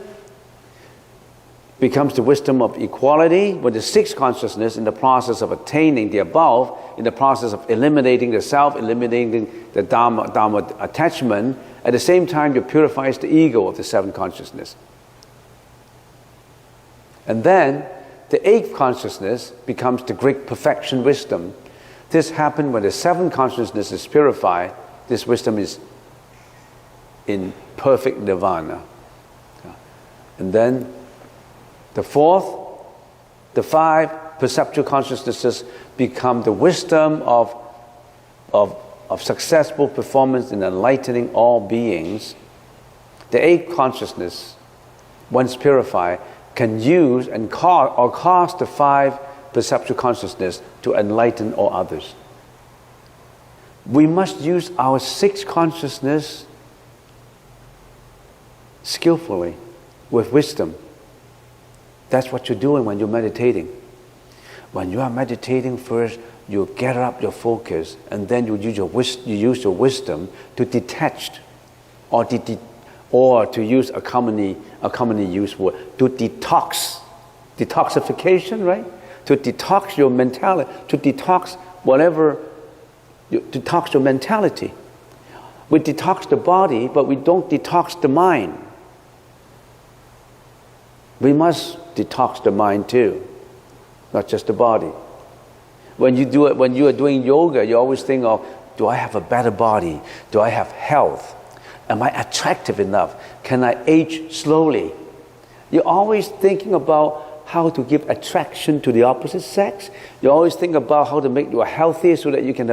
becomes the wisdom of equality, with the sixth consciousness in the process of attaining the above, in the process of eliminating the self, eliminating the dharma attachment. At the same time, it purifies the ego of the seventh consciousness. And then the eighth consciousness becomes the great perfection wisdom. This happens when the seventh consciousness is purified. This wisdom is in perfect nirvana. And then the fourth, the five perceptual consciousnesses become the wisdom of successful performance in enlightening all beings. The eighth consciousness, once purified, can use and cause the five perceptual consciousness to enlighten all others. We must use our sixth consciousness skillfully, with wisdom. That's what you're doing when you're meditating. When you are meditating, first you gather up your focus, and then you use your wisdom to detach, or to use a commonly used word, to detox. Detoxification, right? To detox your mentality, to detox detox your mentality. We detox the body, but we don't detox the mind. We must detox the mind too, not just the body. When you are doing yoga, you always think of, do I have a better body? Do I have health? Am I attractive enough? Can I age slowly? You're always thinking about how to give attraction to the opposite sex. You always think about how to make you healthy so that you can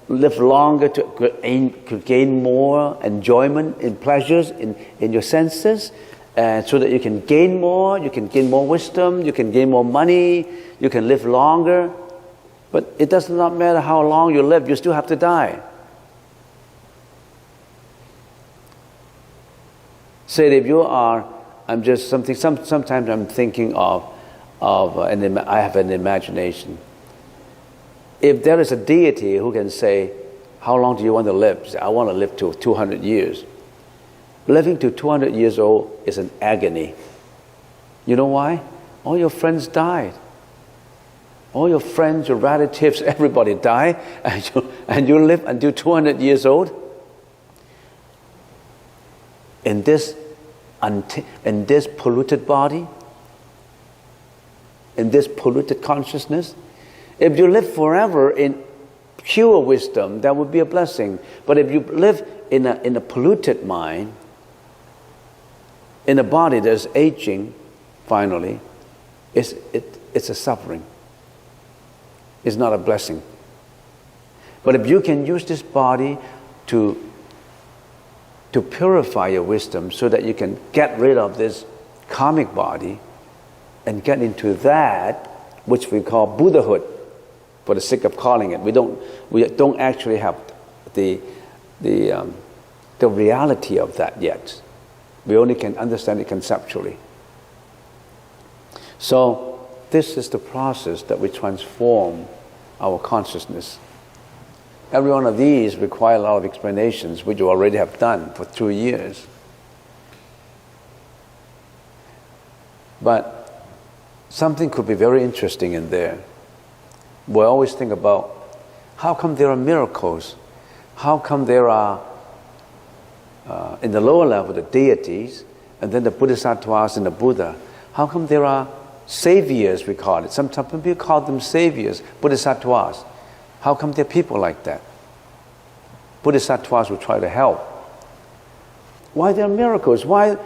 live longer, to gain more enjoyment in pleasures in your senses. So that you can gain more wisdom, you can gain more money, you can live longer. But it does not matter how long you live, you still have to die. Say if you are, sometimes I'm thinking I have an imagination. If there is a deity who can say, how long do you want to live? Say, I want to live to 200 years. Living to 200 years old is an agony. You know why? All your friends died. All your friends, your relatives, everybody died, and you live until 200 years old. In this polluted body, in this polluted consciousness, if you live forever in pure wisdom, that would be a blessing. But if you live in a polluted mind, in a body that's aging, finally, it's a suffering. It's not a blessing. But if you can use this body to purify your wisdom so that you can get rid of this karmic body and get into that which we call Buddhahood, for the sake of calling it. We don't actually have the reality of that yet. We only can understand it conceptually. So this is the process that we transform our consciousness. Every one of these require a lot of explanations, which you already have done for 2 years. But something could be very interesting in there. We always think about, how come there are miracles? How come there are, in the lower level, the deities, and then the Bodhisattvas and the Buddha? How come there are saviors, we call it? Sometimes people call them saviors, Bodhisattvas. How come there are people like that? Bodhisattvas will try to help. Why there are miracles? Why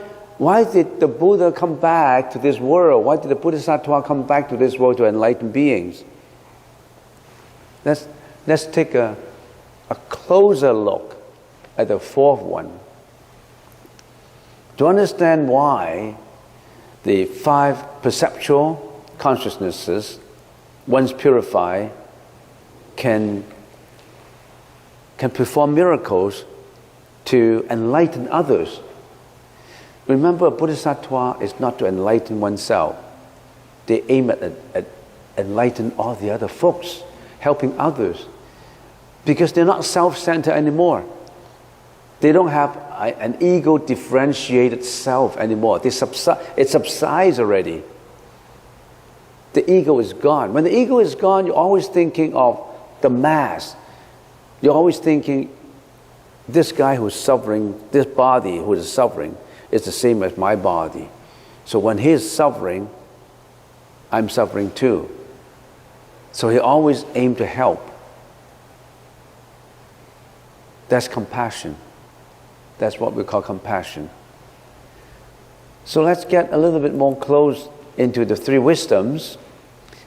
did the Buddha come back to this world? Why did the Bodhisattva come back to this world to enlighten beings? Let's take a closer look at the fourth one. To understand why the five perceptual consciousnesses, once purified, can perform miracles to enlighten others. Remember, a Bodhisattva is not to enlighten oneself. They aim at enlighten all the other folks, helping others, because they're not self-centered anymore. They don't have an ego-differentiated self anymore. It subsides already. The ego is gone. When the ego is gone, you're always thinking of the mass. You're always thinking, this guy who's suffering, this body who is suffering, is the same as my body. So when he's suffering, I'm suffering too. So he always aims to help. That's compassion. That's what we call compassion. So let's get a little bit more close into the three wisdoms.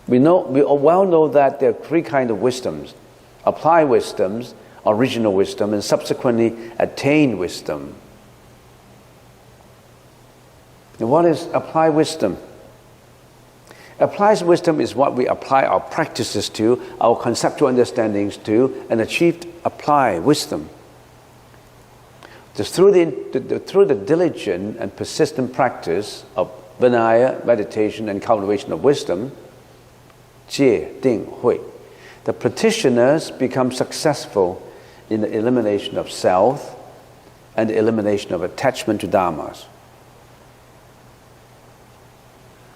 We well know that there are three kinds of wisdoms: applied wisdoms, original wisdom, and subsequently attained wisdom. And what is applied wisdom? Applied wisdom is what we apply our practices to, our conceptual understandings to, and achieved applied wisdom. Just through the diligent and persistent practice of Vinaya, meditation, and cultivation of wisdom, 戒定慧, the practitioners become successful in the elimination of self and the elimination of attachment to dharmas.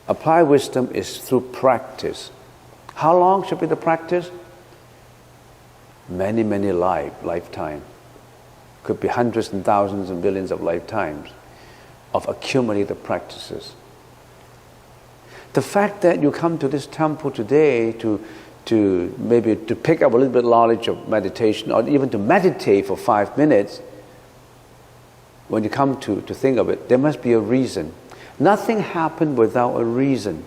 Applied wisdom is through practice. How long should be the practice? Many, many lifetimes. Could be hundreds and thousands and billions of lifetimes of accumulated practices. The fact that you come to this temple today to maybe to pick up a little bit of knowledge of meditation, or even to meditate for 5 minutes, when you come to think of it, there must be a reason. Nothing happened without a reason.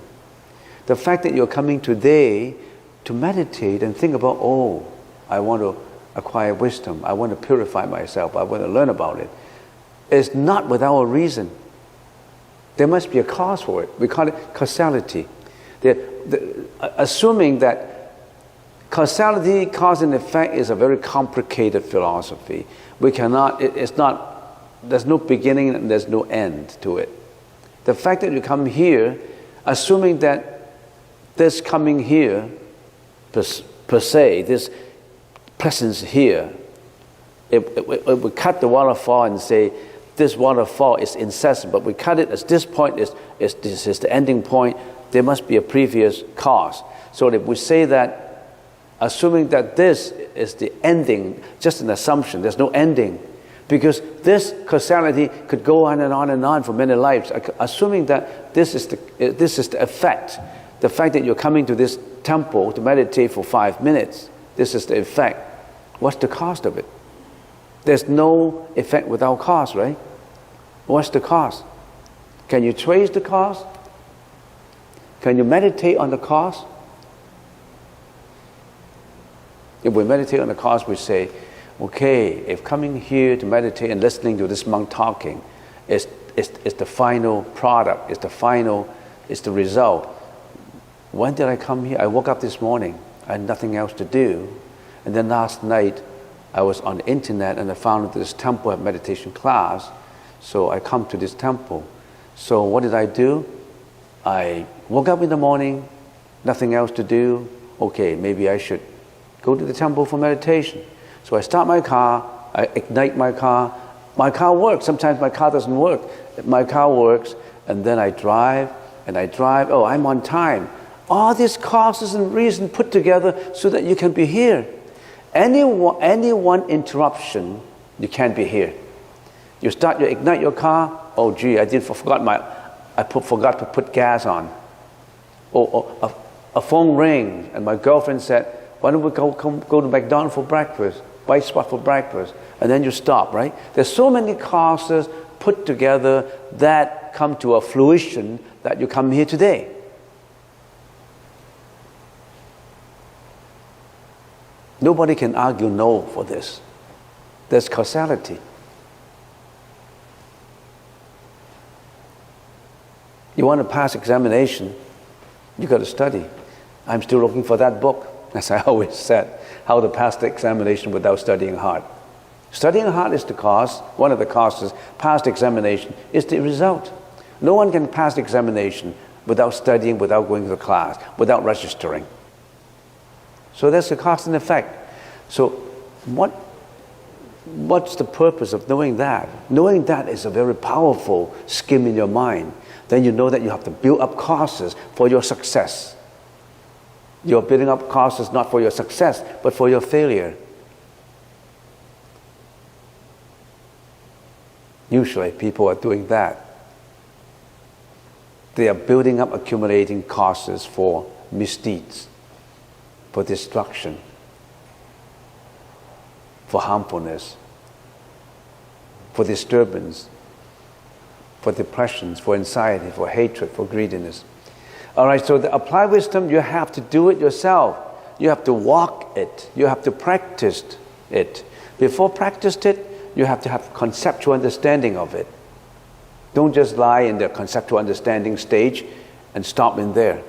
The fact that you're coming today to meditate and think about, oh, I want to acquire wisdom, I want to purify myself, I want to learn about it, is not without a reason. There must be a cause for it. We call it causality. Assuming that causality, cause and effect, is a very complicated philosophy. We cannot, there's no beginning and there's no end to it. The fact that you come here, assuming that this coming here, per se, this presence here, if we cut the waterfall and say, this waterfall is incessant, but we cut it as this point this is the ending point, there must be a previous cause. So if we say that, assuming that this is the ending, just an assumption, there's no ending, because this causality could go on and on and on for many lives. Assuming that this is the effect, the fact that you're coming to this temple to meditate for 5 minutes, this is the effect. What's the cost of it? There's no effect without cause, right? What's the cause? Can you trace the cause? Can you meditate on the cause? If we meditate on the cause, we say, okay, if coming here to meditate and listening to this monk talking is the final product, is the result. When did I come here? I woke up this morning. I had nothing else to do. And then last night, I was on the internet and I found this temple at meditation class. So I come to this temple. So what did I do? I woke up in the morning, nothing else to do. Okay, maybe I should go to the temple for meditation. So I start my car, I ignite my car. My car works. Sometimes my car doesn't work. My car works, and then I drive, oh, I'm on time. All these causes and reasons put together so that you can be here. Any one interruption, you can't be here. You ignite your car, oh gee, I forgot to put gas on. Or a phone rings, and my girlfriend said, why don't we go to McDonald's for breakfast, white spot for breakfast, and then you stop, right? There's so many causes put together that come to a fruition that you come here today. Nobody can argue no for this. There's causality. You want to pass examination, you got to study. I'm still looking for that book, as I always said, how to pass the examination without studying hard. Studying hard is the cause, one of the causes. Past examination is the result. No one can pass the examination without studying, without going to the class, without registering. So that's the cause and effect. So what what's the purpose of knowing that? Knowing that is a very powerful scheme in your mind. Then you know that you have to build up causes for your success. You're building up causes not for your success, but for your failure. Usually people are doing that. They are building up, accumulating causes for misdeeds, for destruction, for harmfulness, for disturbance, for depressions, for anxiety, for hatred, for greediness. All right, so the applied wisdom, you have to do it yourself. You have to walk it. You have to practice it. Before practice it, you have to have conceptual understanding of it. Don't just lie in the conceptual understanding stage and stop in there.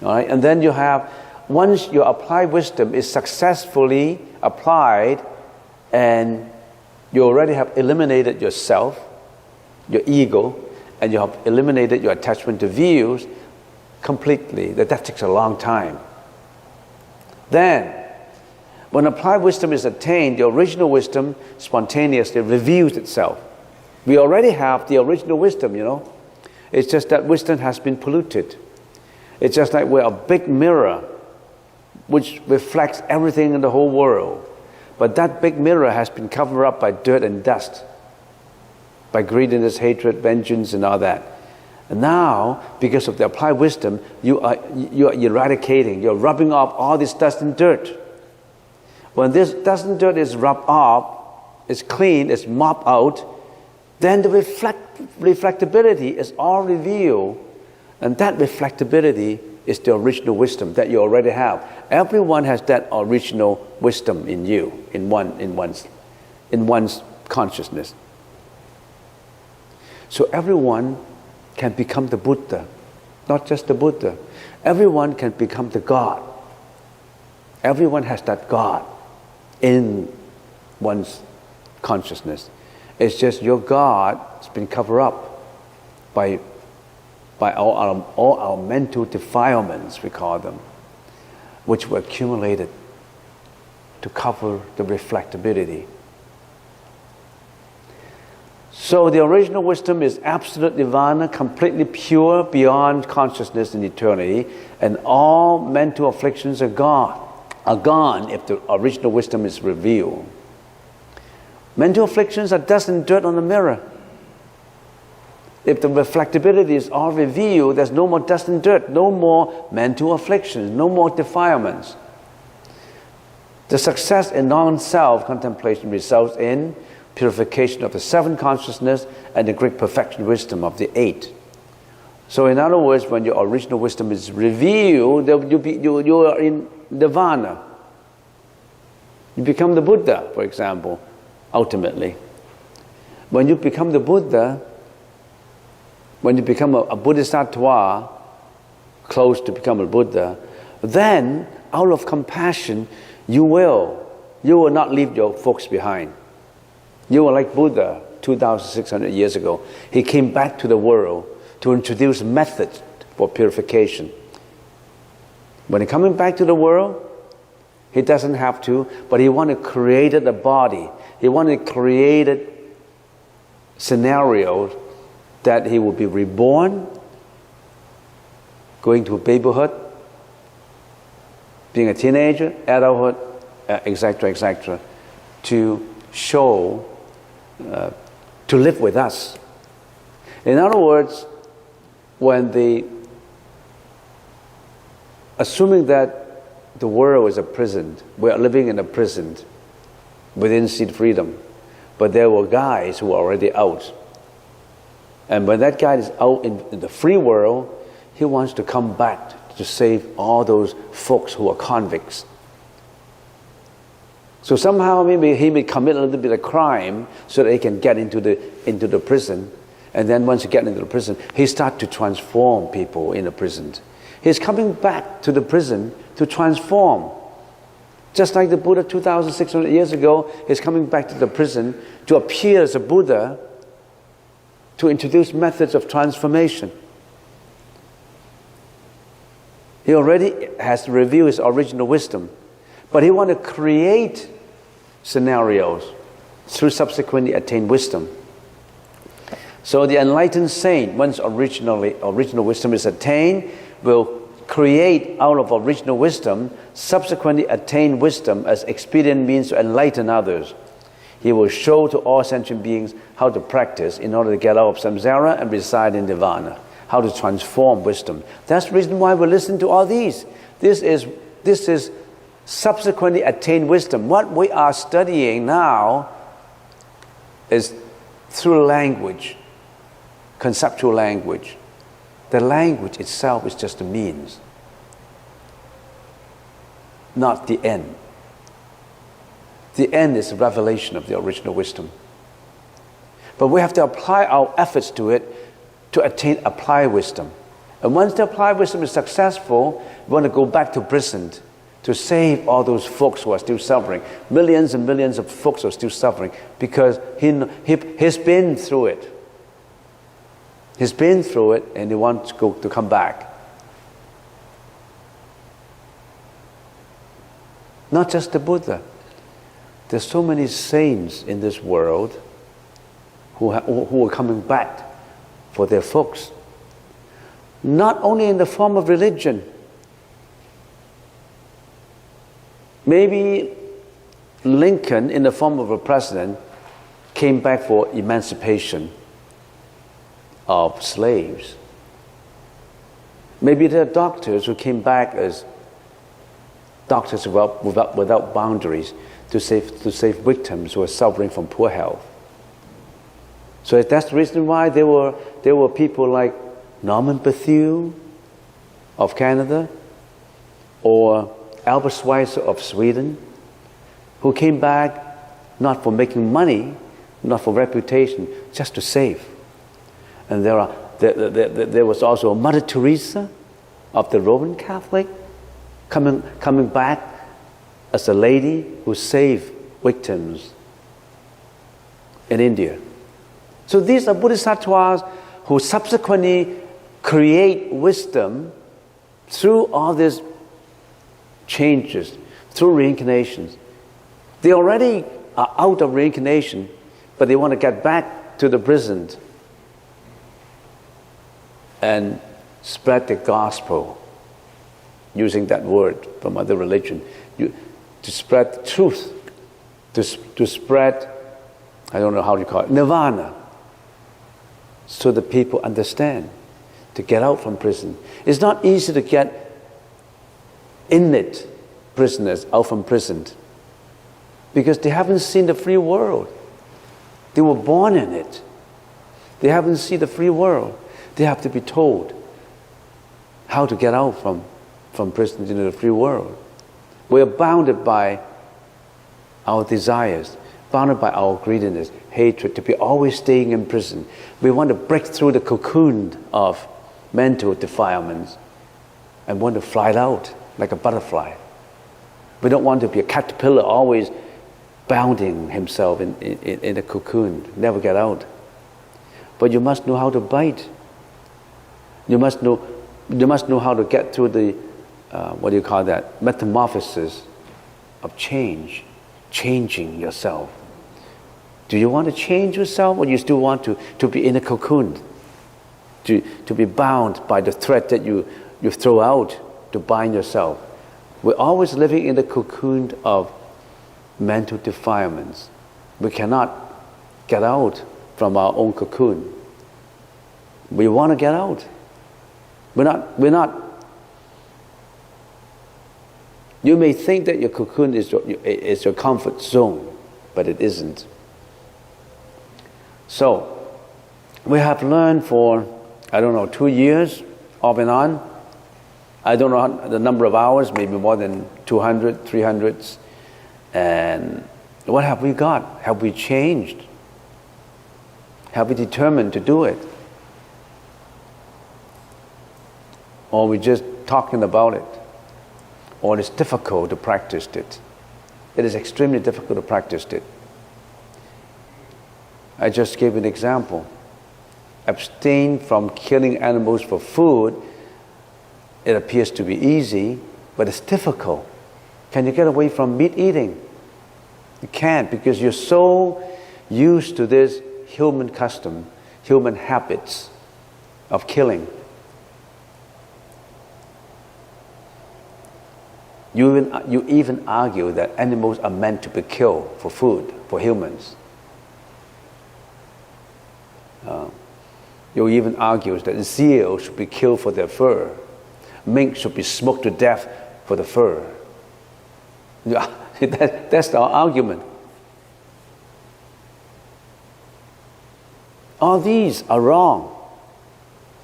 All right, and then you have, once your applied wisdom is successfully applied and you already have eliminated yourself, your ego, and you have eliminated your attachment to views completely, that takes a long time. Then, when applied wisdom is attained, the original wisdom spontaneously reveals itself. We already have the original wisdom, you know. It's just that wisdom has been polluted. It's just like we're a big mirror which reflects everything in the whole world. But that big mirror has been covered up by dirt and dust, by greediness, hatred, vengeance, and all that. And now, because of the applied wisdom, you are eradicating, you're rubbing off all this dust and dirt. When this dust and dirt is rubbed off, it's clean, it's mopped out, then the reflectability is all revealed. And that reflectability is the original wisdom that you already have. Everyone has that original wisdom in you, in one's consciousness. So everyone can become the Buddha, not just the Buddha. Everyone can become the God. Everyone has that God in one's consciousness. It's just your God has been covered up by all our mental defilements, we call them, which were accumulated to cover the reflectability. So the original wisdom is absolute nirvana, completely pure beyond consciousness and eternity, and all mental afflictions are gone if the original wisdom is revealed. Mental afflictions are dust and dirt on the mirror. If the reflectability is all revealed, there's no more dust and dirt, no more mental afflictions, no more defilements. The success in non-self contemplation results in purification of the seven consciousness and the great perfection wisdom of the eight. So in other words, when your original wisdom is revealed, you are in nirvana. You become the Buddha, for example, ultimately. When you become the Buddha, when you become a Bodhisattva, close to become a Buddha, then out of compassion, you will not leave your folks behind. You are like Buddha 2,600 years ago. He came back to the world to introduce methods for purification. When he's coming back to the world, he doesn't have to, but he wanted to create a body. He wanted to create scenarios that he will be reborn, going to babyhood, being a teenager, adulthood, etc., etc., to show, to live with us. In other words, assuming that the world is a prison, we are living in a prison within seed freedom, but there were guys who were already out. And when that guy is out in the free world, he wants to come back to save all those folks who are convicts. So somehow maybe he may commit a little bit of crime so that he can get into the prison. And then once he gets into the prison, he starts to transform people in the prison. He's coming back to the prison to transform. Just like the Buddha 2,600 years ago, he's coming back to the prison to appear as a Buddha, to introduce methods of transformation. He already has revealed his original wisdom, but he wants to create scenarios through subsequently attained wisdom. So the enlightened saint, once original wisdom is attained, will create out of original wisdom, subsequently attain wisdom as expedient means to enlighten others. He will show to all sentient beings how to practice in order to get out of samsara and reside in nirvana, how to transform wisdom. That's the reason why we listen to all these. This is subsequently attained wisdom. What we are studying now is through language, conceptual language. The language itself is just a means, not the end. The end is the revelation of the original wisdom. But we have to apply our efforts to it to attain applied wisdom. And once the applied wisdom is successful, we want to go back to prison to save all those folks who are still suffering. Millions and millions of folks are still suffering because he's been through it. He's been through it and he wants to come back. Not just the Buddha. There's so many saints in this world who are coming back for their folks. Not only in the form of religion. Maybe Lincoln, in the form of a president, came back for emancipation of slaves. Maybe there are doctors who came back as doctors without boundaries to save victims who are suffering from poor health. So that's the reason why there were people like Norman Bethune of Canada or Albert Schweitzer of Sweden, who came back not for making money, not for reputation, just to save. And there was also Mother Teresa of the Roman Catholic coming back as a lady who saved victims in India. So these are bodhisattvas who subsequently create wisdom through all these changes, through reincarnations. They already are out of reincarnation, but they want to get back to the present and spread the gospel, using that word from other religion, to spread the truth, to spread, I don't know how you call it, nirvana, so that people understand, to get out from prison. It's not easy to get inmate prisoners out from prison because they haven't seen the free world. They were born in it. They haven't seen the free world. They have to be told how to get out from prison into the free world. We are bounded by our desires, bounded by our greediness, hatred, to be always staying in prison. We want to break through the cocoon of mental defilements and want to fly out like a butterfly. We don't want to be a caterpillar always bounding himself in a cocoon, never get out. But you must know how to bite. You must know how to get through the metamorphosis of change, changing yourself. Do you want to change yourself, or you still want to be in a cocoon, to be bound by the thread that you throw out to bind yourself? We're always living in the cocoon of mental defilements. We cannot get out from our own cocoon. We want to get out. We're not. You may think that your cocoon is your comfort zone, but it isn't. So, we have learned for, 2 years, off and on. I don't know the number of hours, maybe more than 200, 300. And what have we got? Have we changed? Have we determined to do it? Or we just talking about it? Or it's difficult to practice it? It is extremely difficult to practice it. I just gave an example. Abstain from killing animals for food. It appears to be easy, but it's difficult. Can you get away from meat eating? You can't, because you're so used to this human custom, human habits of killing. You even argue that animals are meant to be killed for food, for humans. You even argue that seals should be killed for their fur. Mink should be smoked to death for the fur. That's our argument. All these are wrong.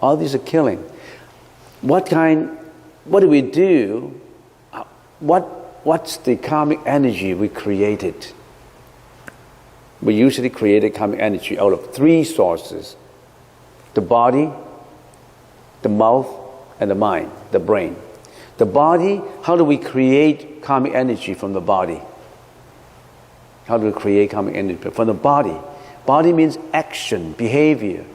All these are killing. What do we do? What's the karmic energy we created? We usually created karmic energy out of three sources: the body, the mouth, and the mind, the brain. The body, how do we create karmic energy from the body? How do we create karmic energy from the body? Body means action, behavior.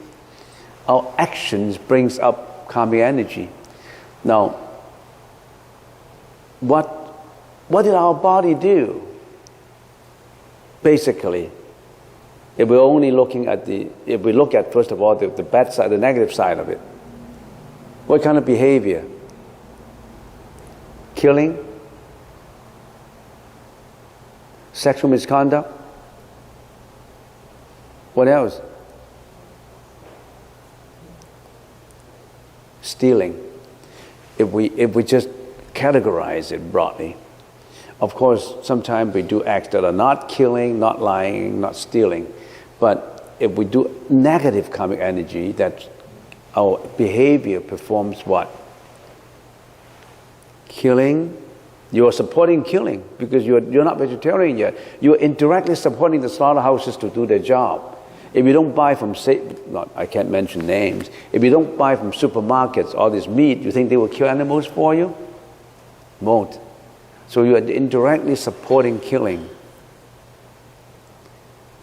Our actions brings up karmic energy. Now, what did our body do? Basically, if we're only looking at if we look at, first of all, the bad side, the negative side of it, what kind of behavior? Killing, sexual misconduct. What else? Stealing. If we just categorize it broadly, of course, sometimes we do acts that are not killing, not lying, not stealing. But if we do negative karmic energy, that our behavior performs what? Killing. You are supporting killing because you're not vegetarian yet. You are indirectly supporting the slaughterhouses to do their job. If you don't buy from, I can't mention names. If you don't buy from supermarkets all this meat, you think they will kill animals for you? Won't. So you are indirectly supporting killing.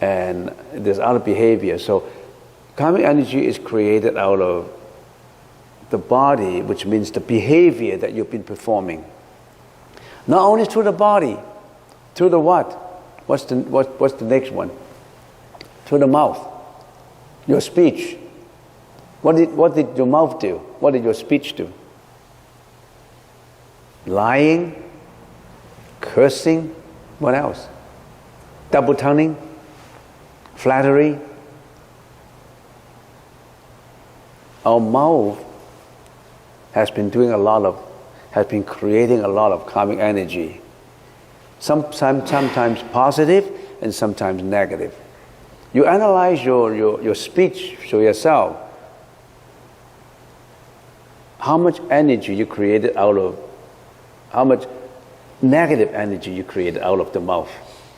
And there's other behavior. So karmic energy is created out of the body, which means the behavior that you've been performing. Not only through the body, through the what? What's the next one? Through the mouth. Your speech. What did your mouth do? What did your speech do? Lying, cursing, what else? Double tonguing, flattery. Our mouth has been creating a lot of karmic energy. Sometimes positive and sometimes negative. You analyze your speech to yourself. How much energy you created how much negative energy you created out of the mouth?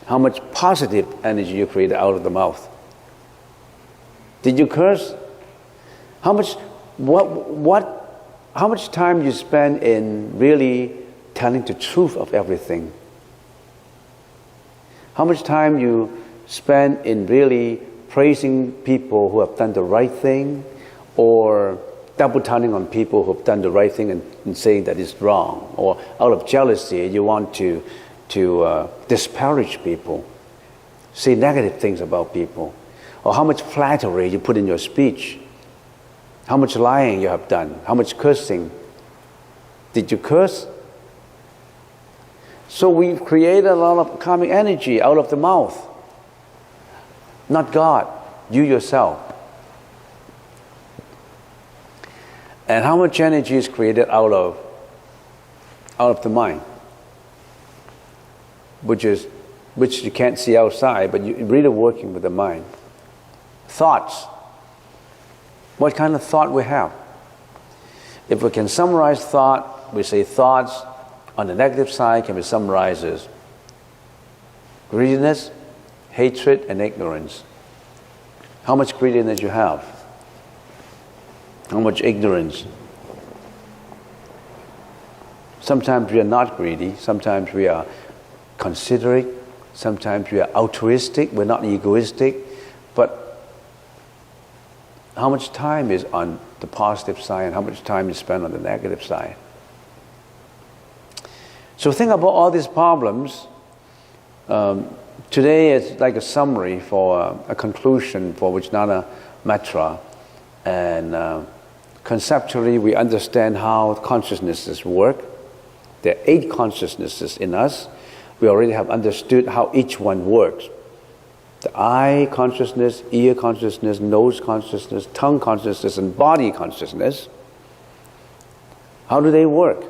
How much positive energy you created out of the mouth? Did you curse? How much time you spend in really telling the truth of everything? How much time you spend in really praising people who have done the right thing, or double-tonguing on people who have done the right thing and saying that it's wrong, or out of jealousy you want to disparage people, say negative things about people, or how much flattery you put in your speech, how much lying you have done, how much cursing. Did you curse? So we create a lot of karmic energy out of the mouth. Not God, you yourself. And how much energy is created out of the mind, which you can't see outside, but you're really working with the mind. Thoughts. What kind of thought we have? If we can summarize thought, we say thoughts on the negative side can be summarized as greediness, hatred, and ignorance. How much greediness you have? How much ignorance? Sometimes we are not greedy, sometimes we are considerate, sometimes we are altruistic, we're not egoistic, but how much time is on the positive side and how much time is spent on the negative side? So think about all these problems. Today is like a summary for a conclusion for Vijnana Matra, and conceptually we understand how consciousnesses work. There are 8 consciousnesses in us. We already have understood how each one works. The eye consciousness, ear consciousness, nose consciousness, tongue consciousness, and body consciousness. How do they work?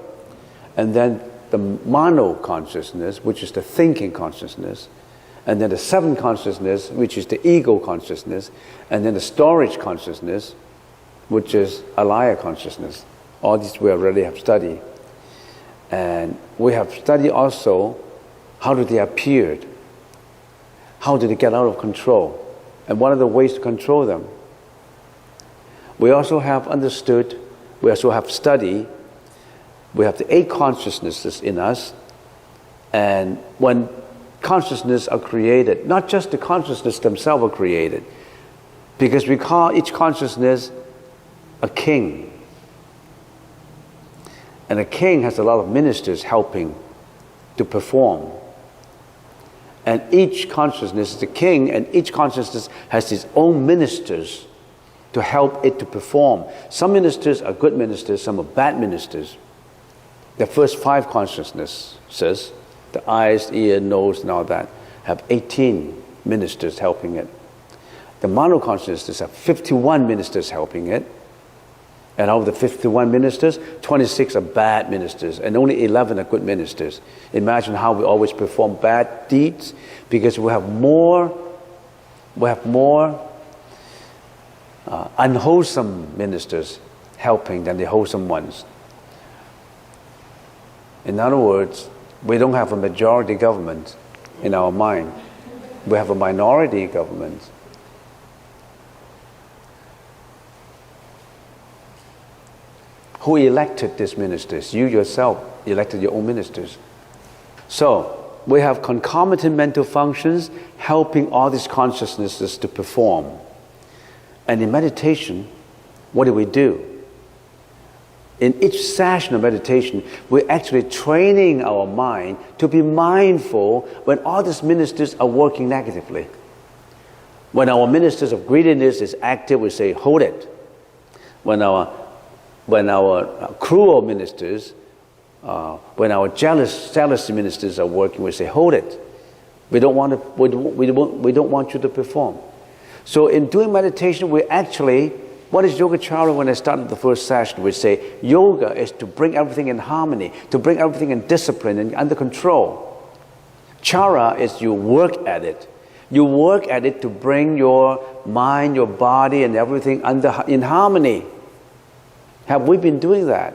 And then the mano consciousness, which is the thinking consciousness, and then the 7 consciousness, which is the ego consciousness, and then the storage consciousness, which is alaya consciousness. All these we already have studied. And we have studied also how do they appear, how do they get out of control, and what are the ways to control them. We also have understood, we also have studied, we have the 8 consciousnesses in us, and when consciousness are created, not just the consciousness themselves are created, because we call each consciousness a king. And a king has a lot of ministers helping to perform. And each consciousness is a king, and each consciousness has its own ministers to help it to perform. Some ministers are good ministers, some are bad ministers. The first 5 consciousnesses, the eyes, ear, nose, and all that, have 18 ministers helping it. The mano consciousnesses have 51 ministers helping it. And out of the 51 ministers, 26 are bad ministers, and only 11 are good ministers. Imagine how we always perform bad deeds, because we have more unwholesome ministers helping than the wholesome ones. In other words, we don't have a majority government in our mind. We have a minority government. Who elected these ministers? You yourself elected your own ministers. So, we have concomitant mental functions helping all these consciousnesses to perform. And in meditation, what do? In each session of meditation, we're actually training our mind to be mindful when all these ministers are working negatively. When our ministers of greediness is active, we say, hold it. When our cruel ministers, when our jealousy ministers are working, we say, hold it. We don't want you to perform. So in doing meditation, we actually, what is Yogacara? When I started the first session, we say, yoga is to bring everything in harmony, to bring everything in discipline and under control. Chara is you work at it. You work at it to bring your mind, your body, and everything in harmony. Have we been doing that?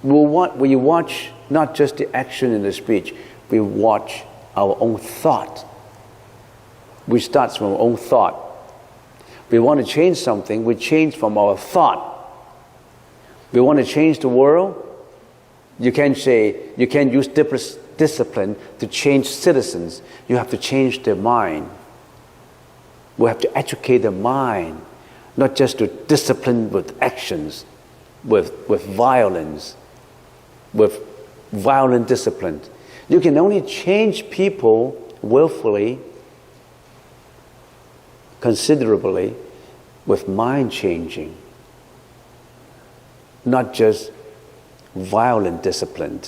We watch not just the action and the speech, we watch our own thought. We start from our own thought. We want to change something, we change from our thought. We want to change the world. You can't use discipline to change citizens. You have to change their mind. We have to educate the mind, not just to discipline with actions, with violence, with violent discipline. You can only change people willfully, considerably, with mind changing, not just violent discipline.